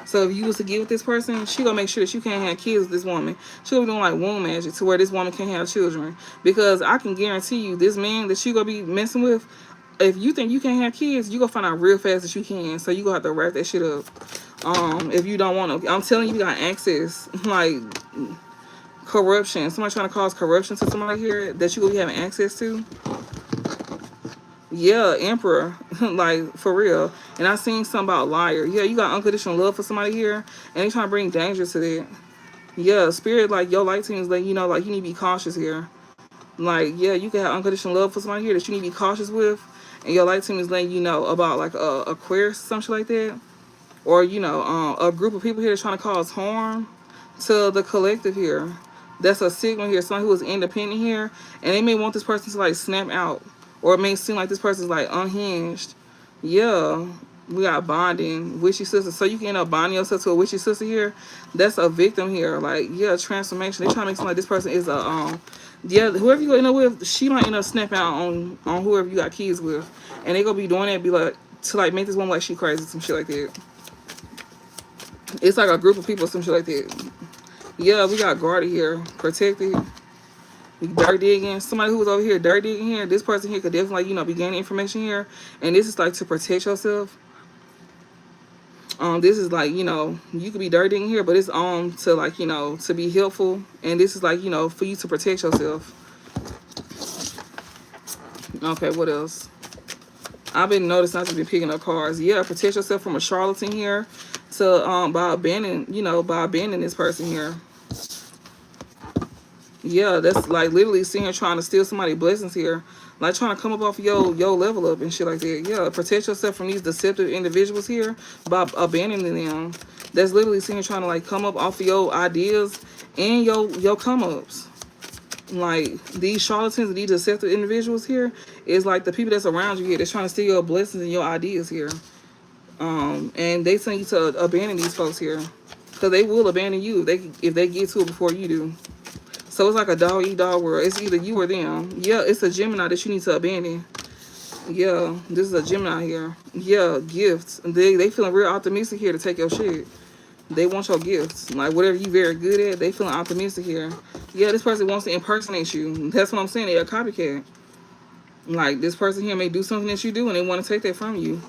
So if you was to get with this person, she gonna make sure that you can't have kids with this woman. She gonna be doing like womb magic to where this woman can't have children. Because I can guarantee you, this man that you gonna be messing with, if you think you can't have kids, you gonna find out real fast that you can. So you gonna have to wrap that shit up. If you don't want to, I'm telling you, you got access. Like, corruption, somebody trying to cause corruption to somebody here that you will be having access to. Yeah, Emperor. Like, for real. And I seen something about liar. Yeah, you got unconditional love for somebody here, and they trying to bring danger to that. Yeah, Spirit, like, your light team is letting you know, like, you need to be cautious here. Like, yeah, you can have unconditional love for somebody here that you need to be cautious with, and your light team is letting you know about like a Aquarius, something like that, or a group of people here that's trying to cause harm to the collective here. That's a signal here. Someone who is independent here, and they may want this person to like snap out, or it may seem like this person's like unhinged. Yeah, we got bonding, witchy sister. So you can end up bonding yourself to a witchy sister here. That's a victim here. Like, yeah, transformation. They trying to make it seem like this person is a yeah, whoever you end up with, she might end up snapping out on whoever you got kids with, and they gonna be doing that, be like to like make this woman like she crazy, some shit like that. It's like a group of people, some shit like that. Yeah, we got guarded here, protected. Dirt digging. Somebody who was over here dirt digging here. This person here could definitely, like, you know, be gaining information here, and this is like to protect yourself. This is like, you know, you could be dirt digging here, but it's to like, you know, to be helpful, and this is like, you know, for you to protect yourself. Okay, what else? I've been noticing I've been picking up cards. Yeah, protect yourself from a charlatan here, to by abandoning this person here. Yeah, that's like literally seeing her trying to steal somebody's blessings here. Like trying to come up off your level up and shit like that. Yeah, protect yourself from these deceptive individuals here by abandoning them. That's literally seeing her trying to like come up off of your ideas and your come ups. Like these charlatans and these deceptive individuals here is like the people that's around you here that's trying to steal your blessings and your ideas here. And they send you to abandon these folks here, because they will abandon you if they get to it before you do. So it's like a dog eat dog world. It's either you or them. Yeah, it's a Gemini that you need to abandon. Yeah, this is a Gemini here. Yeah, gifts. They feeling real optimistic here to take your shit. They want your gifts. Like whatever you very good at, they feeling optimistic here. Yeah, this person wants to impersonate you. That's what I'm saying. They're a copycat. Like this person here may do something that you do and they want to take that from you.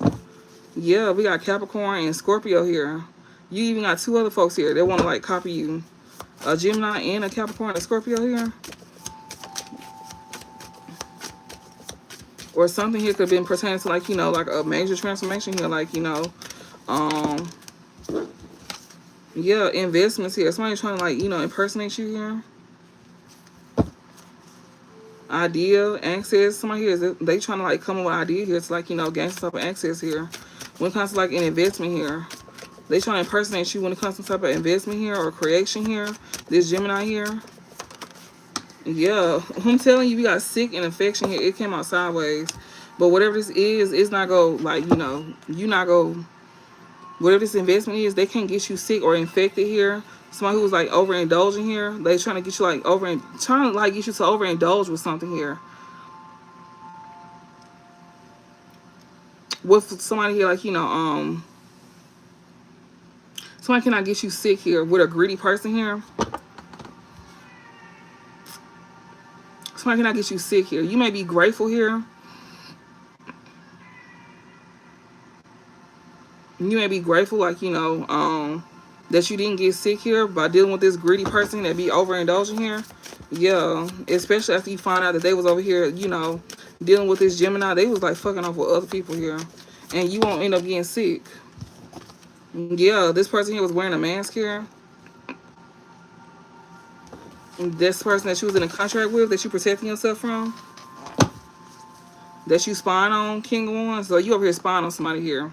Yeah, we got Capricorn and Scorpio here. You even got two other folks here that want to like copy you. A Gemini and a Capricorn and a Scorpio here. Or something here could have been pertaining to like, you know, like a major transformation here. Like, you know, yeah, investments here. Somebody trying to like, you know, impersonate you here. Idea, access. Somebody here, they trying to like come up with idea here. It's like, you know, gain some type of access here. When it comes to like an investment here. They trying to impersonate you when it comes to some type of investment here or creation here. This Gemini here. Yeah, I'm telling you, we got sick and infection here. It came out sideways. But whatever this is, it's not go like, you know, you not go, whatever this investment is, they can't get you sick or infected here. Somebody who's like overindulging here. They trying to get you like trying to like get you to overindulge with something here. With somebody here, like, you know, somebody cannot get you sick here with a greedy person here. Somebody cannot get you sick here. You may be grateful here. You may be grateful, like, you know, that you didn't get sick here by dealing with this greedy person that be overindulging here. Yeah, especially after you find out that they was over here, you know, dealing with this Gemini. They was like fucking off with other people here. And you won't end up getting sick. Yeah, this person here was wearing a mask here. This person that you was in a contract with, that you protecting yourself from, that you spying on, King of Wands. So you over here spying on somebody here.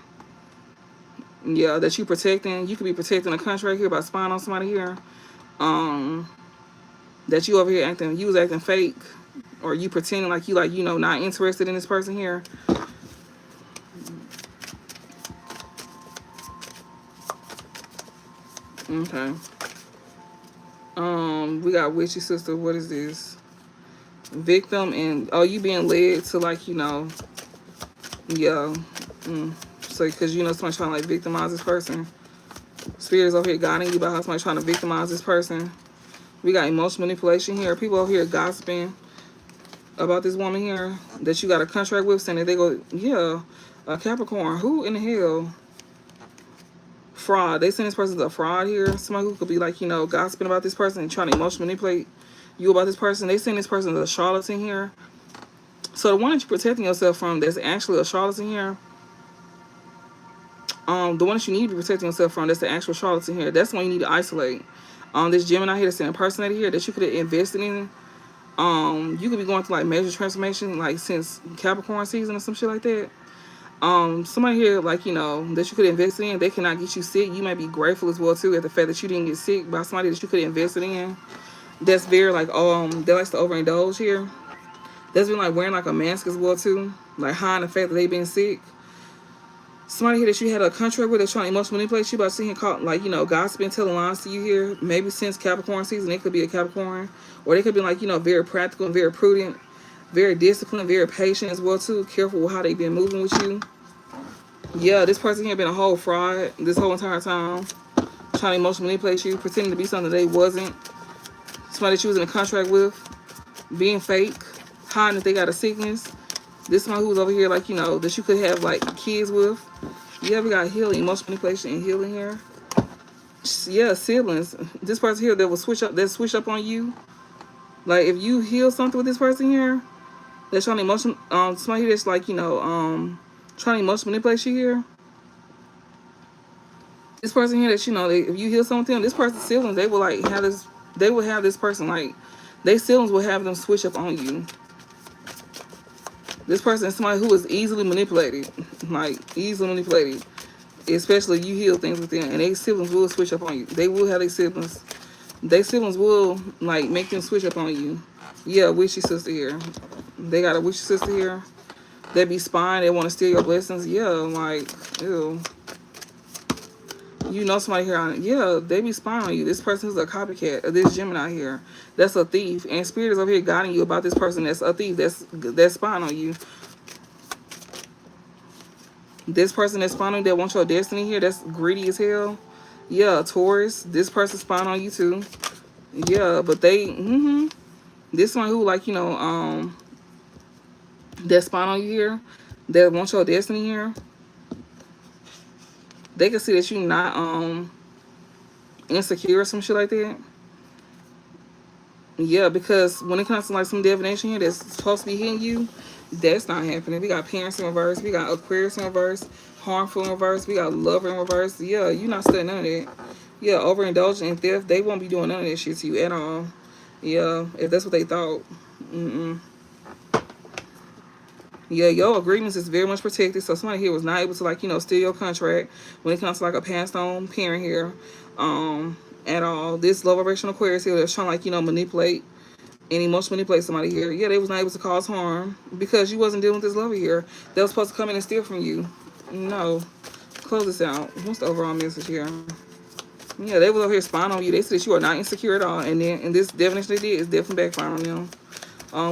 Yeah, that you protecting. You could be protecting a contract here by spying on somebody here. That you over here acting, you was acting fake, or you pretending like you know, not interested in this person here. Okay. We got witchy sister. What is this? Victim and you being led to like, you know, yeah. So because you know somebody trying to like victimize this person. Spirits over here guiding you about how somebody trying to victimize this person. We got emotional manipulation here. People over here gossiping about this woman here that you got a contract with, saying that they go, yeah, a Capricorn. Who in the hell? Fraud. They send this person a fraud here. Somebody who could be like, you know, gossiping about this person and trying to emotionally manipulate you about this person. They send this person a charlatan here. So the one that you're protecting yourself from, that's actually a charlatan here. The one that you need to be protecting yourself from, that's the actual charlatan here. That's the one you need to isolate. This Gemini here, that's an impersonator here that you could have invested in. You could be going through like major transformation, like since Capricorn season or some shit like that. Somebody here, like, you know, that you could invest in, they cannot get you sick. You might be grateful as well too at the fact that you didn't get sick by somebody that you could have invested in. that's very like that likes to overindulge here. That's been like wearing like a mask as well too, like hiding the fact that they been sick. Somebody here that you had a contract with that's trying to emotionally manipulate you by seeing caught, like, you know, God's been telling lies to you here. Maybe since Capricorn season, it could be a Capricorn, or they could be like, you know, very practical and very prudent, very disciplined, very patient as well too. Careful with how they been moving with you. Yeah, this person here been a whole fraud this whole entire time, trying to emotionally manipulate you, pretending to be something they wasn't. Somebody that you was in a contract with, being fake, hiding that they got a sickness. This one who's over here, like, you know, that you could have like kids with. Yeah, we got healing, emotional manipulation, and healing here. Yeah, siblings. This person here that will switch up on you. Like, if you heal something with this person here, that's trying to somebody here that's like, you know, trying to emotionally manipulate you here. This person here that, you know, if you heal something, this person's siblings, they will like have this. They will have this person like, they siblings will have them switch up on you. This person is somebody who is easily manipulated, like easily manipulated, especially if you heal things with them, and their siblings will switch up on you. They will have their siblings. Their siblings will like make them switch up on you. Yeah, witchy sister here. They got a witchy sister here. They be spying. They want to steal your blessings. Yeah, like, ew. You know somebody here, yeah, they be spying on you. This person is a copycat of this Gemini here. That's a thief. And Spirit is over here guiding you about this person that's a thief, that's spying on you. This person that's spying on you, that wants your destiny here, that's greedy as hell. Yeah, Taurus. This person's spying on you too. Yeah, but this one who, like, you know, that's spying on you here, that wants your destiny here. They can see that you're not insecure or some shit like that. Yeah, because when it comes to like some divination here that's supposed to be hitting you, that's not happening. We got Parents in reverse, we got Aquarius in reverse, Harmful in reverse, we got Lover in reverse. Yeah, you're not studying none of that. Yeah, overindulgent and theft, they won't be doing none of that shit to you at all. Yeah, if that's what they thought. Yeah, your agreements is very much protected. So somebody here was not able to, like, you know, steal your contract when it comes to like a passed on parent here. At all. This low vibration Aquarius here that's trying to, like, you know, manipulate and emotionally manipulate somebody here. Yeah, they was not able to cause harm because you wasn't dealing with this lover here. They was supposed to come in and steal from you. No. Close this out. What's the overall message here? Yeah, they was over here spying on you. They said that you are not insecure at all. And then, and this definition they did is definitely backfiring on them.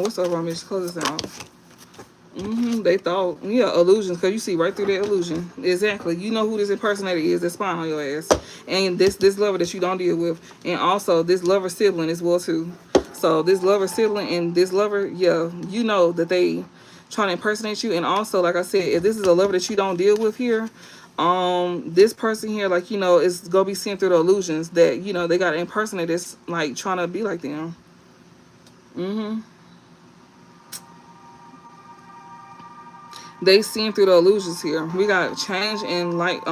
What's the overall message? Close this out. They thought, yeah, illusions, because you see right through that illusion. Exactly. You know who this impersonator is that's spying on your ass. And this lover that you don't deal with. And also this lover sibling as well too. So this lover sibling and this lover, yeah, you know that they trying to impersonate you. And also, like I said, if this is a lover that you don't deal with here, this person here, like, you know, is gonna be seeing through the illusions that, you know, they got to impersonate this, like, trying to be like them. They seeing through the illusions here. We got change and light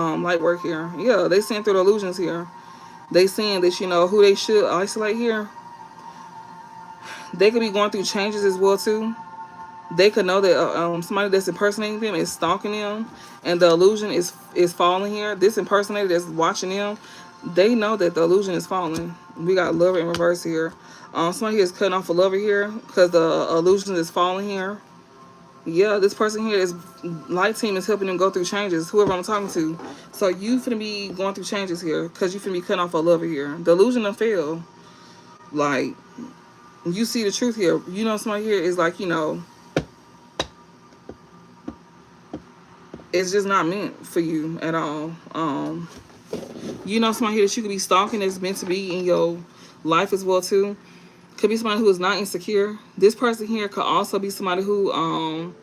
work here. Yeah, they seeing through the illusions here. They seeing that, you know, who they should isolate here. They could be going through changes as well too. They could know that somebody that's impersonating them is stalking them, and the illusion is falling here. This impersonator that's watching them, they know that the illusion is falling. We got lover in reverse here. Somebody here is cutting off a lover here because the illusion is falling here. Yeah, this person here is light team is helping them go through changes, whoever I'm talking to. So you finna be going through changes here because you finna be cutting off a lover here. The illusion done fail. Like, you see the truth here. You know somebody here is like, you know, it's just not meant for you at all. You know somebody here that you could be stalking that's meant to be in your life as well too. Could be somebody who is not insecure. This person here could also be somebody who,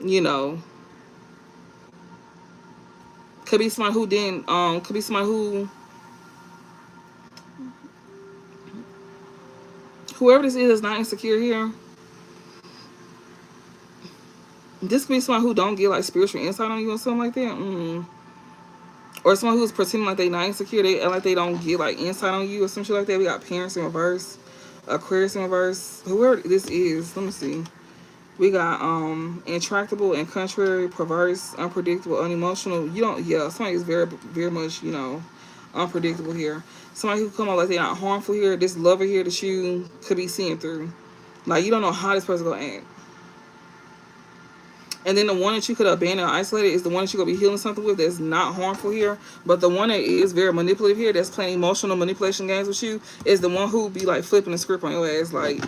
you know, could be somebody who didn't, could be somebody who, whoever this is not insecure here. This could be someone who don't get like spiritual insight on you or something like that. Or someone who's pretending like they not insecure, they like they don't get like insight on you or some shit like that. We got Parents in reverse, Aquarius in reverse, whoever this is. Let me see. We got intractable and contrary, perverse, unpredictable, unemotional. You don't, yeah, somebody is very, very much, you know, unpredictable here. Somebody who come up like they're not harmful here. This lover here that you could be seeing through. Like, you don't know how this person gonna act. And then the one that you could abandon or isolate is the one that you're going to be healing something with that's not harmful here. But the one that is very manipulative here, that's playing emotional manipulation games with you, is the one who be like flipping the script on your ass. Like,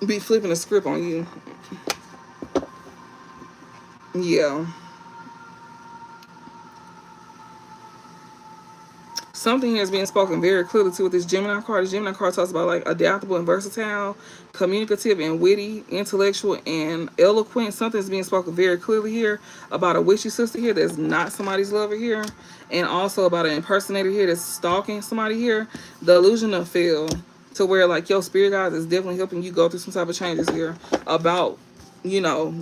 be flipping the script on you. Yeah. Something here is being spoken very clearly to with this Gemini card. This Gemini card talks about like adaptable and versatile, communicative and witty, intellectual and eloquent. Something's being spoken very clearly here about a witchy sister here that's not somebody's lover here, and also about an impersonator here that's stalking somebody here. The illusion of fail, to where like your spirit guide is definitely helping you go through some type of changes here about, you know,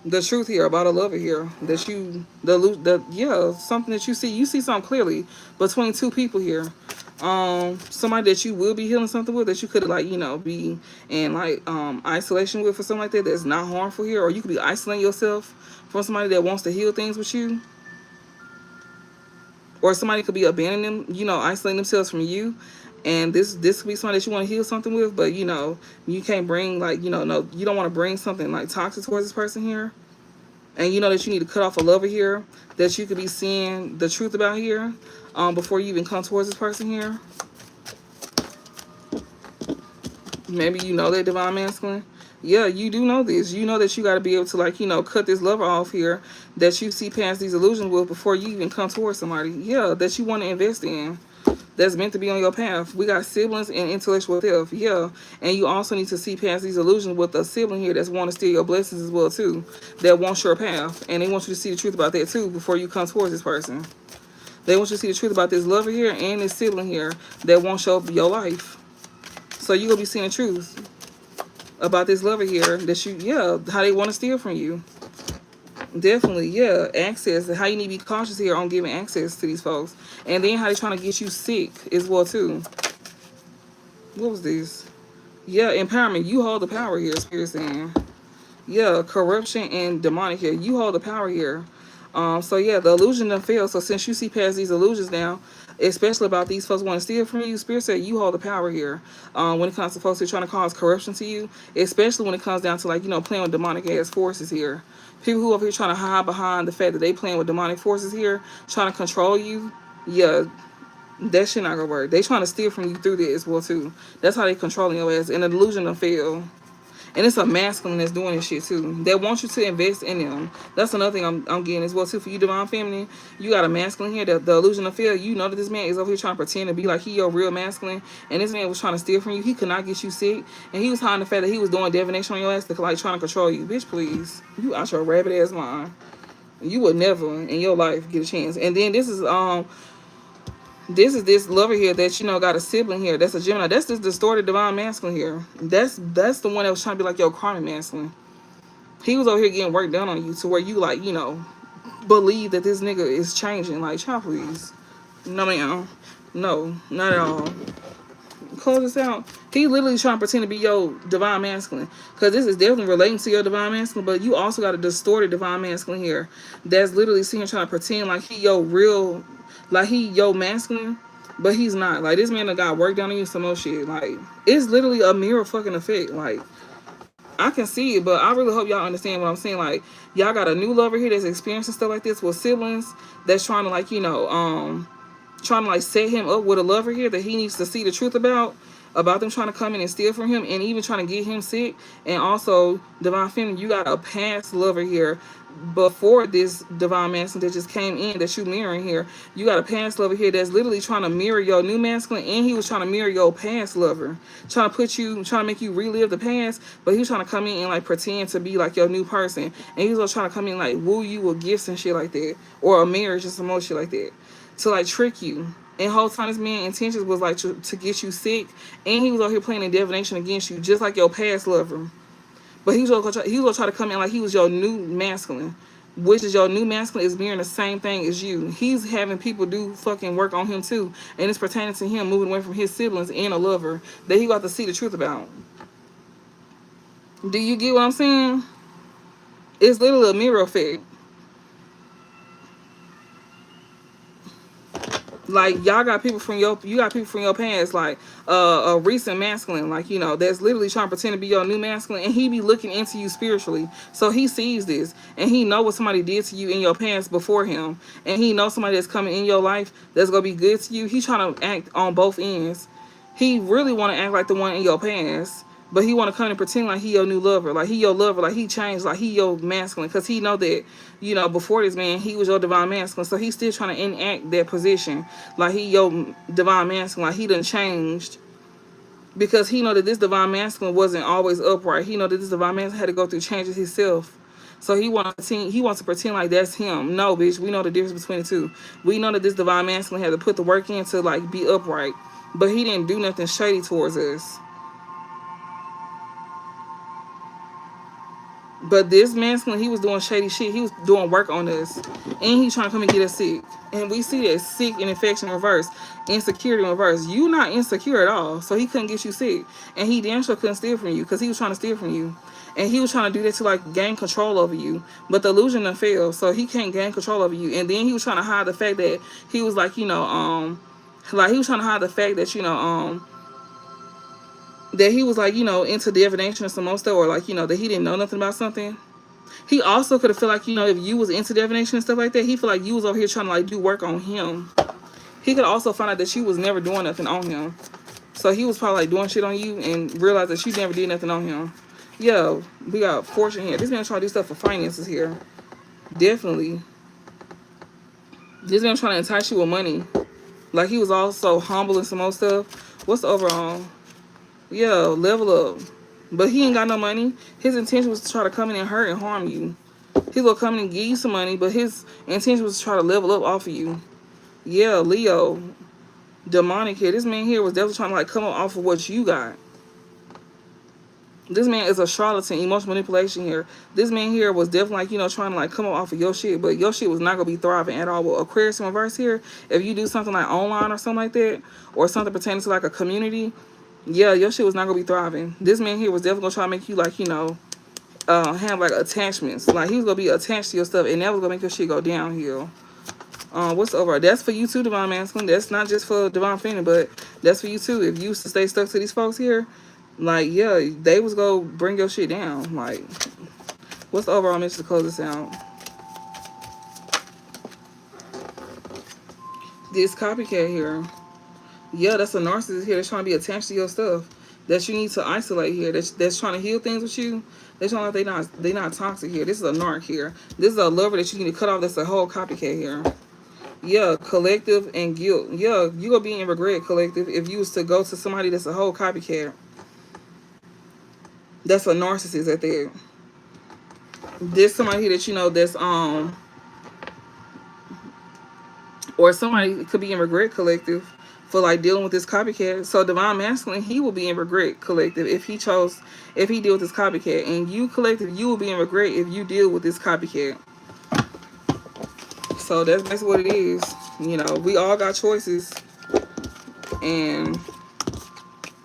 the truth here about a lover here that you yeah, something that you see something clearly between two people here. Somebody that you will be healing something with, that you could like, you know, be in like isolation with or something like that, that's not harmful here. Or you could be isolating yourself from somebody that wants to heal things with you, or somebody could be abandoning them, you know, isolating themselves from you. And this could be somebody that you want to heal something with, but you know, you can't bring like, you know, no, you don't want to bring something like toxic towards this person here. And you know that you need to cut off a lover here that you could be seeing the truth about here, before you even come towards this person here. Maybe you know that divine masculine. Yeah, you do know this. You know that you got to be able to like, you know, cut this lover off here that you see past these illusions with before you even come towards somebody. Yeah, that you want to invest in, that's meant to be on your path. We got siblings and intellectual theft. Yeah. And you also need to see past these illusions with a sibling here that's want to steal your blessings as well too, that wants your path. And they want you to see the truth about that too before you come towards this person. They want you to see the truth about this lover here and this sibling here that wants your life. So you're going to be seeing the truth about this lover here that you, yeah, how they want to steal from you. Definitely, yeah. Access, how you need to be cautious here on giving access to these folks. And then how they trying to get you sick as well too. What was this? Yeah, empowerment. You hold the power here, Spirit saying. Yeah, corruption and demonic here. You hold the power here. So yeah, the illusion done failed. So since you see past these illusions now, especially about these folks want to steal from you, Spirit said you hold the power here. When it comes to folks who are trying to cause corruption to you, especially when it comes down to like, you know, playing with demonic ass forces here. People who over here trying to hide behind the fact that they playing with demonic forces here, trying to control you. Yeah, that shit not gonna work. They trying to steal from you through this as well too. That's how they controlling your ass. And the illusion done fail. And it's a masculine that's doing this shit too. They want you to invest in them. That's another thing I'm getting as well too. For you divine feminine, you got a masculine here. The illusion of fear. You know that this man is over here trying to pretend to be like he your real masculine. And this man was trying to steal from you. He could not get you sick. And he was hiding the fact that he was doing divination on your ass to like trying to control you. Bitch, please. You out your rabbit ass mind. You would never in your life get a chance. And then this is this lover here that, you know, got a sibling here. That's a Gemini. That's this distorted divine masculine here. That's the one that was trying to be like your karmic masculine. He was over here getting work done on you to where you like, you know, believe that this nigga is changing. Like, child, please. No, ma'am. No, not at all. Close this out. He literally trying to pretend to be your divine masculine. Because this is definitely relating to your divine masculine. But you also got a distorted divine masculine here. That's literally sitting here trying to pretend like he your real... Like he yo masculine, but he's not. Like this man that got work done on you, some more shit. Like it's literally a mirror fucking effect. Like I can see it, but I really hope y'all understand what I'm saying. Like y'all got a new lover here that's experiencing stuff like this with siblings that's trying to like, you know, trying to like set him up with a lover here that he needs to see the truth about them trying to come in and steal from him and even trying to get him sick. And also divine feminine, you got a past lover here before this divine masculine that just came in that you mirroring here. You got a past lover here that's literally trying to mirror your new masculine, and he was trying to mirror your past lover, trying to make you relive the past, but he was trying to come in and like pretend to be like your new person, and he was also trying to come in like woo you with gifts and shit like that, or a marriage and some more shit like that, to like trick you. And whole time this man's intentions was like to get you sick, and he was out here playing in divination against you, just like your past lover. But he was gonna try to come in like he was your new masculine, which is your new masculine is mirroring the same thing as you. He's having people do fucking work on him too, and it's pertaining to him moving away from his siblings and a lover that he got to see the truth about. Do you get what I'm saying? It's literally a mirror effect. Like y'all got people from your past, like a recent masculine, like that's literally trying to pretend to be your new masculine, and he be looking into you spiritually. So he sees this, and he know what somebody did to you in your past before him, and he knows somebody that's coming in your life that's gonna be good to you. He's trying to act on both ends. He really want to act like the one in your past, but he want to come and pretend like he your new lover, like he your lover, like he changed, like he your masculine, because he know that, before this man, he was your divine masculine. So he's still trying to enact that position, like he your divine masculine, like he done changed, because he know that this divine masculine wasn't always upright. He know that this divine masculine had to go through changes himself. So he wants to pretend like that's him. No, bitch, we know the difference between the two. We know that this divine masculine had to put the work in to like be upright, but he didn't do nothing shady towards us. But this masculine, he was doing shady shit. He was doing work on us. And he trying to come and get us sick. And we see that sick and infection reverse. Insecurity reverse. You not insecure at all. So he couldn't get you sick. And he damn sure couldn't steal from you, because he was trying to steal from you. And he was trying to do that to like gain control over you. But the illusion done failed. So he can't gain control over you. And then he was trying to hide the fact that he was like, like he was trying to hide the fact that, that he was like, into divination or some more stuff, or like, that he didn't know nothing about something. He also could have felt like, if you was into divination and stuff like that, he felt like you was over here trying to like do work on him. He could also find out that you was never doing nothing on him. So he was probably like doing shit on you and realized that you never did nothing on him. Yo, we got fortune here. This man trying to do stuff for finances here. Definitely. This man trying to entice you with money. Like he was also humble and some more stuff. What's the overall? Yeah, level up. But he ain't got no money. His intention was to try to come in and hurt and harm you. He's gonna come in and give you some money, but his intention was to try to level up off of you. Yeah, Leo. Demonic here. This man here was definitely trying to like come up off of what you got. This man is a charlatan, emotional manipulation here. This man here was definitely like, trying to like come up off of your shit, but your shit was not gonna be thriving at all. With Aquarius in reverse here, if you do something like online or something like that, or something pertaining to like a community, yeah, your shit was not gonna be thriving. This man here was definitely gonna try to make you like, have like attachments. Like he was gonna be attached to your stuff, and that was gonna make your shit go downhill. What's over? That's for you too, divine masculine. That's not just for divine feminine, but that's for you too. If you used to stay stuck to these folks here, like yeah, they was gonna bring your shit down. Like, what's the overall message to close this out? This copycat here. Yeah, that's a narcissist here that's trying to be attached to your stuff that you need to isolate here. That's trying to heal things with you. They're trying like they not toxic here. This is a narc here. This is a lover that you need to cut off. That's a whole copycat here. Yeah, collective and guilt. Yeah, you gonna be in regret, collective, if you was to go to somebody that's a whole copycat. That's a narcissist at there. There's somebody here that that's or somebody could be in regret, collective, for like dealing with this copycat. So divine masculine, he will be in regret, collective, if he deal with this copycat. And you, collective, you will be in regret if you deal with this copycat. So that's basically what it is. We all got choices. And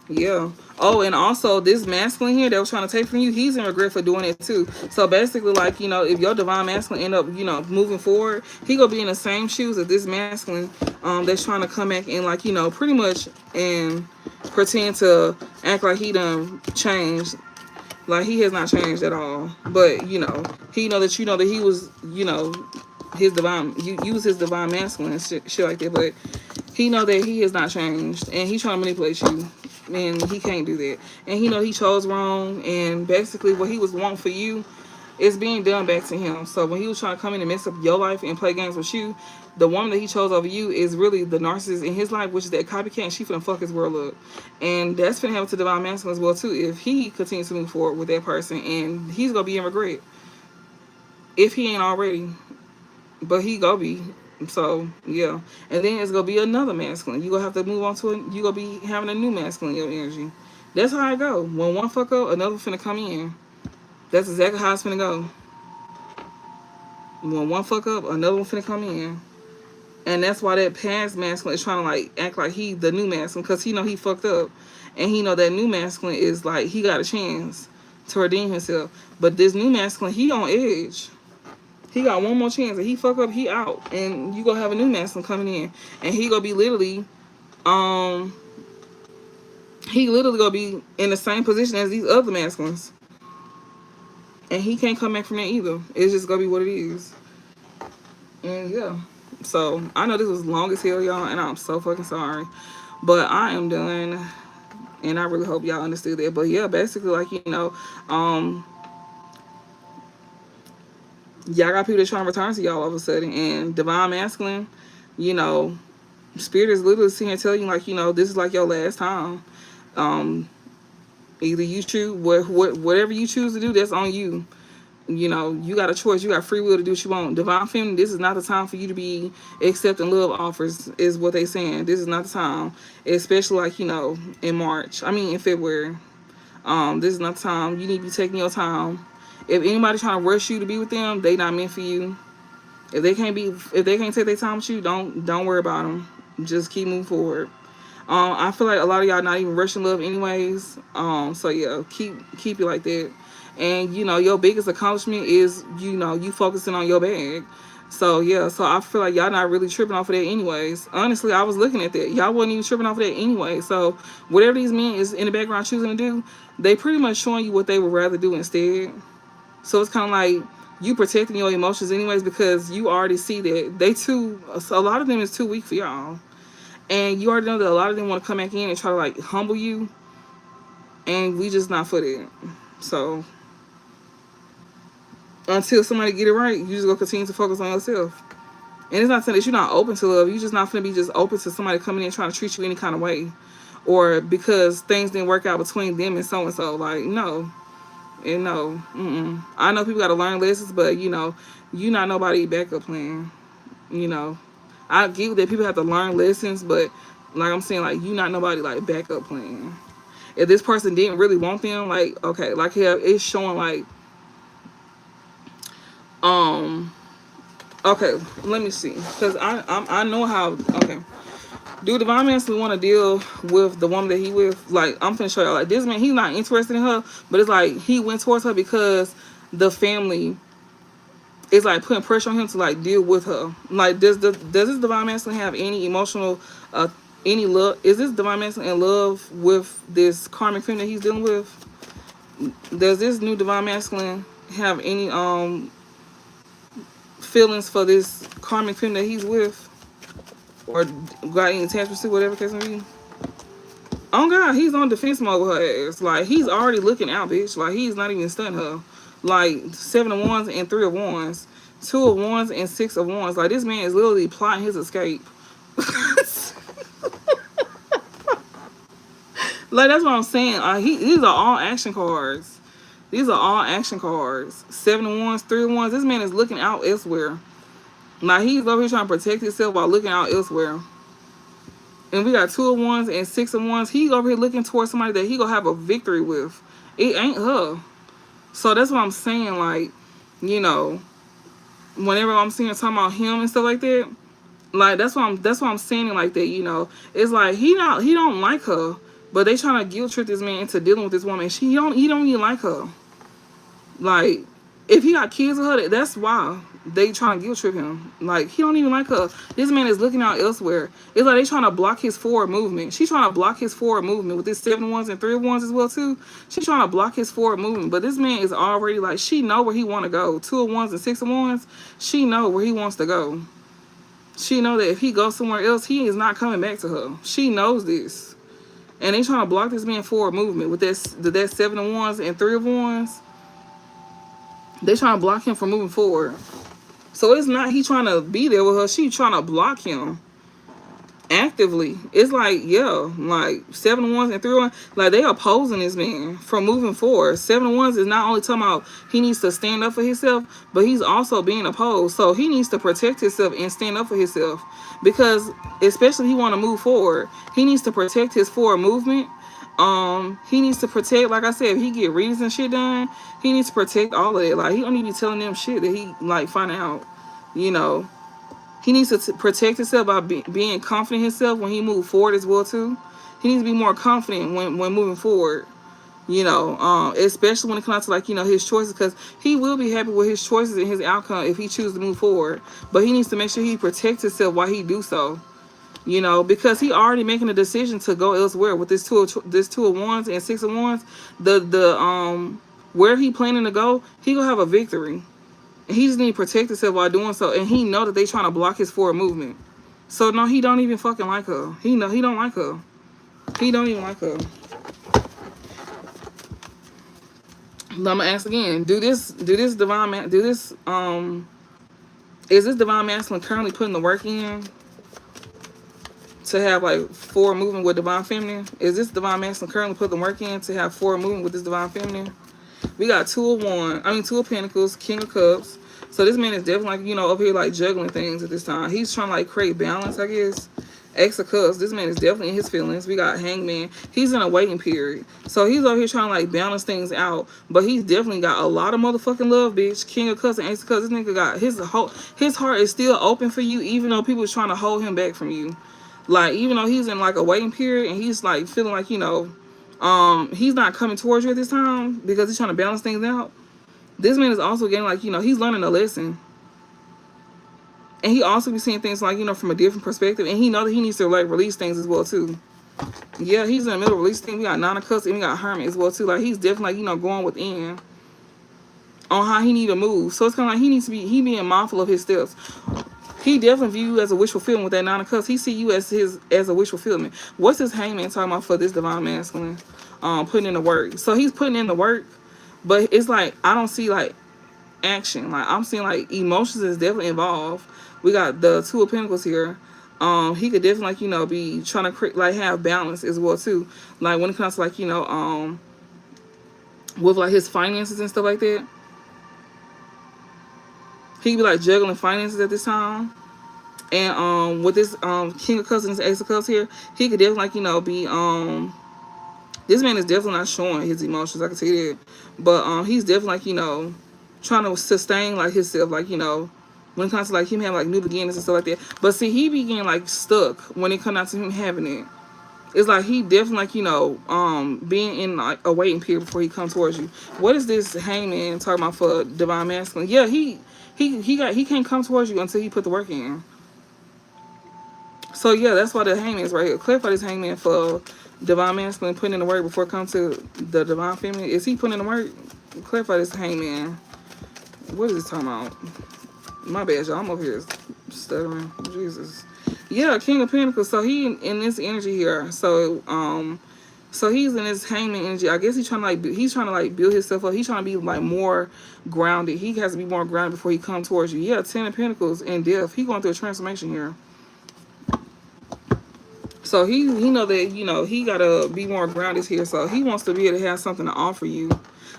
yeah. Oh, and also this masculine here that was trying to take from you, he's in regret for doing it too. So basically, like, if your divine masculine end up, moving forward, he gonna be in the same shoes as this masculine that's trying to come back and like, pretty much and pretend to act like he done changed. Like he has not changed at all. But, he know that that he was, his divine, you was his divine masculine and shit like that. But he know that he has not changed, and he's trying to manipulate you. And he can't do that. And he know he chose wrong. And basically what he was wanting for you is being done back to him. So when he was trying to come in and mess up your life and play games with you, the woman that he chose over you is really the narcissist in his life, which is that copycat, and she finna fuck his world up. And that's finna happen to divine masculine as well too, if he continues to move forward with that person. And he's gonna be in regret if he ain't already. But he gonna be. So yeah, and then it's gonna be another masculine. You gonna have to move on to it. You gonna be having a new masculine in your energy. That's how it go. When one fuck up, another finna come in. That's exactly how it's finna go. When one fuck up, another one finna come in. And that's why that past masculine is trying to like act like he the new masculine, because he know he fucked up, and he know that new masculine is like he got a chance to redeem himself. But this new masculine, he on edge. He got one more chance. If he fuck up, he out. And you gonna have a new masculine coming in. And he gonna be literally, he literally gonna be in the same position as these other masculines. And he can't come back from that either. It's just gonna be what it is. And yeah. So I know this was long as hell, y'all, and I'm so fucking sorry. But I am done. And I really hope y'all understood that. But yeah, basically, like, you know, y'all got people that trying to return to y'all all of a sudden. And divine masculine, you know, spirit is literally sitting here telling you, like, you know, this is like your last time. Either you choose whatever you choose to do, that's on you. You know, you got a choice. You got free will to do what you want. Divine feminine, this is not the time for you to be accepting love offers, is what they saying. This is not the time, especially like, you know, in March. I mean, in February. This is not the time. You need to be taking your time. If anybody trying to rush you to be with them, they not meant for you. If they can't take their time with you, don't worry about them. Just keep moving forward. I feel like a lot of y'all not even rushing love anyways. So yeah, keep it like that. And you know, your biggest accomplishment is, you know, you focusing on your bag. So yeah, so I feel like y'all not really tripping off of that anyways. Honestly, I was looking at that. Y'all wasn't even tripping off of that anyway. So whatever these men is in the background choosing to do, they pretty much showing you what they would rather do instead. So it's kind of like you protecting your emotions anyways, because you already see that they too, a lot of them is too weak for y'all. And you already know that a lot of them want to come back in and try to like humble you. And we just not for that. So until somebody get it right, you just gonna continue to focus on yourself. And it's not saying that you're not open to love. You're just not gonna be just open to somebody coming in trying to treat you any kind of way, or because things didn't work out between them and so and so. Like, no, and no. I know people gotta learn lessons, but you know, you not nobody backup plan. You know, I get that people have to learn lessons, but like I'm saying, like, you not nobody like backup plan. If this person didn't really want them, like, okay, like, yeah, it's showing like, okay, let me see, because I know how. Okay, do divine masculine want to deal with the woman that he with? Like, I'm finna show y'all, like, this man, he's not interested in her, but it's like he went towards her because the family is like putting pressure on him to like deal with her. Like, does this divine masculine have any emotional, any love? Is this divine masculine in love with this karmic feminine that he's dealing with? Does this new divine masculine have any feelings for this karmic feminine that he's with, or got any attachments to, whatever case may be? Oh God, he's on defense mode with her ass. Like, he's already looking out, bitch. Like, he's not even stunning her. Like, 7 of Wands and 3 of Wands, 2 of Wands and 6 of Wands. Like, this man is literally plotting his escape. Like, that's what I'm saying. These are all action cards. These are all action cards. 7 of Wands, 3 of Wands. This man is looking out elsewhere. Like, he's over here trying to protect himself while looking out elsewhere. And we got 2 of Wands and 6 of Wands. He's over here looking towards somebody that he gonna have a victory with. It ain't her. So that's what I'm saying. Like, you know, whenever I'm seeing talking about him and stuff like that, like, that's what I'm saying like that. You know, it's like he don't like her, but they trying to guilt trip this man into dealing with this woman. He don't even like her. Like, if he got kids with her, that's why they trying to guilt trip him. Like, he don't even like her. This man is looking out elsewhere. It's like they trying to block his forward movement. She's trying to block his forward movement with this 7 of Wands and 3 of Wands as well too. She's trying to block his forward movement. But this man is already like, she know where he want to go. 2 of Wands and 6 of Wands. She know where he wants to go. She know that if he goes somewhere else, he is not coming back to her. She knows this. And they trying to block this man forward movement with that 7 of Wands and 3 of Wands. They trying to block him from moving forward. So it's not he trying to be there with her. She trying to block him actively. It's like, yeah, like 7 of Wands and 3 of Wands, like, they opposing this man from moving forward. 7 of Wands is not only talking about he needs to stand up for himself, but he's also being opposed. So he needs to protect himself and stand up for himself, because especially if he want to move forward, he needs to protect his forward movement. He needs to protect, like I said, if he get readings and shit done, he needs to protect all of it. Like, he don't need to be telling them shit that he like find out. You know, he needs to protect himself by being confident in himself when he move forward as well too. He needs to be more confident when moving forward. You know, especially when it comes to like, you know, his choices, because he will be happy with his choices and his outcome if he chooses to move forward. But he needs to make sure he protects himself while he do so. You know, because he already making a decision to go elsewhere with this two of wands and six of wands. The where he planning to go, he gonna have a victory. And he just need to protect himself while doing so. And he know that they trying to block his forward movement. So no, he don't even fucking like her. He know he don't like her. He don't even like her. I'm gonna ask again. Is this divine masculine currently putting the work in to have like forward movement with divine feminine? Is this divine masculine currently putting the work in to have forward movement with this divine feminine? We got two of pentacles, king of cups. So this man is definitely like, you know, up here like juggling things at this time. He's trying to like create balance, I guess. Ace of cups. This man is definitely in his feelings. We got hangman. He's in a waiting period. So he's over here trying to like balance things out. But he's definitely got a lot of motherfucking love, bitch. King of cups and ace of cups. This nigga got his heart is still open for you, even though people is trying to hold him back from you. Like, even though he's in like a waiting period and he's like feeling like, you know, he's not coming towards you at this time because he's trying to balance things out. This man is also getting like, you know, he's learning a lesson. And he also be seeing things like, you know, from a different perspective. And he know that he needs to like release things as well too. Yeah, he's in the middle of releasing things. We got Nine of Cups and we got Hermit as well too. Like, he's definitely like, you know, going within on how he need to move. So it's kind of like he being mindful of his steps. He definitely view you as a wish fulfillment with that Nine of Cups. He see you as a wish fulfillment. What's this hangman talking about for this divine masculine? Putting in the work. So he's putting in the work, but it's like I don't see like action. Like, I'm seeing like emotions is definitely involved. We got the two of pentacles here. He could definitely like, you know, be trying to create like have balance as well too. Like when it comes to like, you know, with like his finances and stuff like that. He could be like juggling finances at this time. And with this king of cups and this ace of cups here, he could definitely like, you know, be this man is definitely not showing his emotions, I can tell you that. But he's definitely like, you know, trying to sustain like himself, like, you know, when it comes to like him having like new beginnings and stuff like that. But see, he be getting like stuck when it comes out to him having it. It's like he definitely like, you know, being in like a waiting period before he comes towards you. What is this hangman talking about for divine masculine? Yeah, he can't come towards you until he put the work in. So yeah, that's why the hangman is right here. Clarify this hangman for divine masculine putting in the work before it comes to the divine feminine. Is he putting in the work? Clarify this hangman. What is he talking about? My bad, y'all. I'm over here stuttering. Jesus. Yeah, King of Pentacles. So he in this energy here. So so he's in this hangman energy. I guess he's trying to like build himself up. He's trying to be like more grounded. He has to be more grounded before he comes towards you. Yeah, Ten of Pentacles and death. He going through a transformation here. So he know that, you know, he gotta be more grounded here. So he wants to be able to have something to offer you.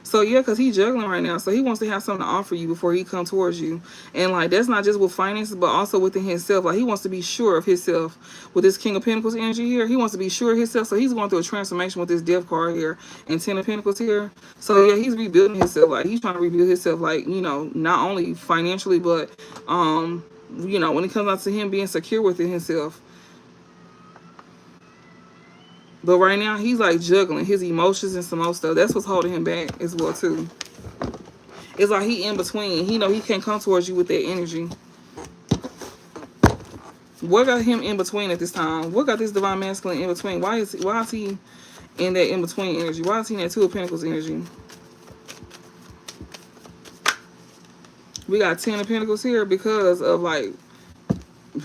So yeah, because he's juggling right now. So he wants to have something to offer you before he comes towards you. And like, that's not just with finances, but also within himself. Like, he wants to be sure of himself with this King of Pentacles energy here. He wants to be sure of himself. So he's going through a transformation with this Death card here and Ten of Pentacles here. So yeah, he's rebuilding himself. Like, he's trying to rebuild himself, like, you know, not only financially, but you know, when it comes out to him being secure within himself. But right now, he's like juggling his emotions and some more stuff. That's what's holding him back as well, too. It's like he in between. He know he can't come towards you with that energy. What got him in between at this time? What got this divine masculine in between? Why is he in that in between energy? Why is he in that Two of Pentacles energy? We got Ten of Pentacles here because of like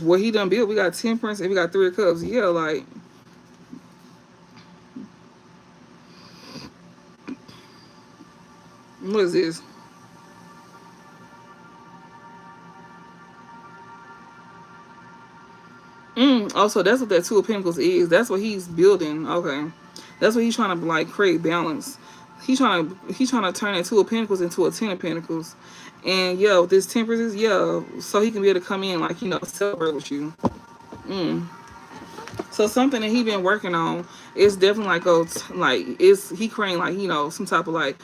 what he done built. We got Temperance and we got Three of Cups. Yeah, like, what is this? Also, that's what that Two of Pentacles is. That's what he's building. Okay, that's what he's trying to like create balance. He's trying to turn that Two of Pentacles into a Ten of Pentacles. And yeah, with this Temperance, yeah, so he can be able to come in like, you know, celebrate with you. So something that he been working on is definitely like he creating like, you know, some type of like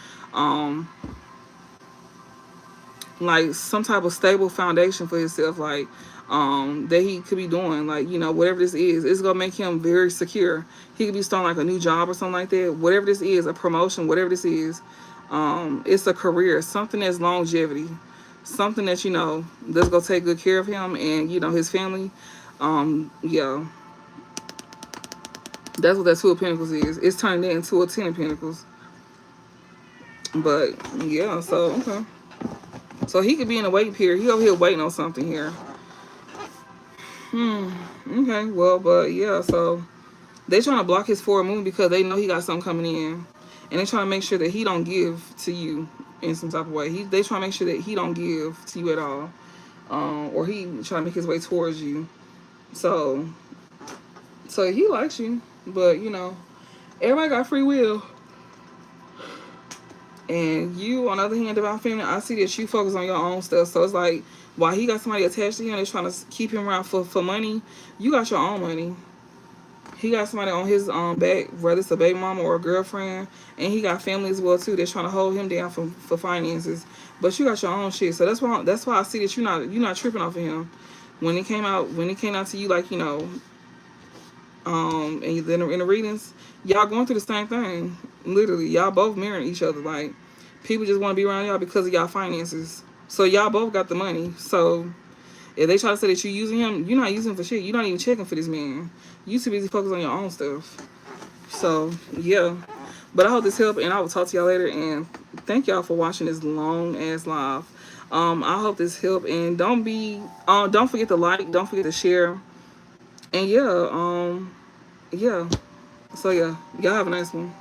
some type of stable foundation for himself. Like that he could be doing. Like, you know, whatever this is, it's gonna make him very secure. He could be starting like a new job or something like that. Whatever this is, a promotion, whatever this is, it's a career, something that's longevity, something that, you know, that's gonna take good care of him and, you know, his family. Yeah, that's what that Two of Pentacles is. It's turning that into a Ten of Pentacles. But yeah, so okay. So he could be in a waiting period. He over here waiting on something here. Okay, well, but yeah, so they trying to block his forward movement because they know he got something coming in. And they trying to make sure that he don't give to you in some type of way. They trying to make sure that he don't give to you at all. Or he trying to make his way towards you. So he likes you. But, you know, everybody got free will. And you, on the other hand, Divine Feminine, I see that you focus on your own stuff. So it's like, while he got somebody attached to him that's trying to keep him around for money, you got your own money. He got somebody on his back, whether it's a baby mama or a girlfriend, and he got family as well too that's trying to hold him down for finances. But you got your own shit, so that's why I see that you're not tripping off of him. When it came out to you, like, you know, and in the readings, y'all going through the same thing. Literally, y'all both mirroring each other. Like, people just want to be around y'all because of y'all finances. So y'all both got the money. So if they try to say that you're using him, you're not using him for shit. You're not even checking for this man. You too busy focused on your own stuff. So, yeah. But I hope this helped, and I will talk to y'all later. And thank y'all for watching this long-ass live. I hope this helped. And don't forget to like. Don't forget to share. And, yeah. Yeah. So, yeah. Y'all have a nice one.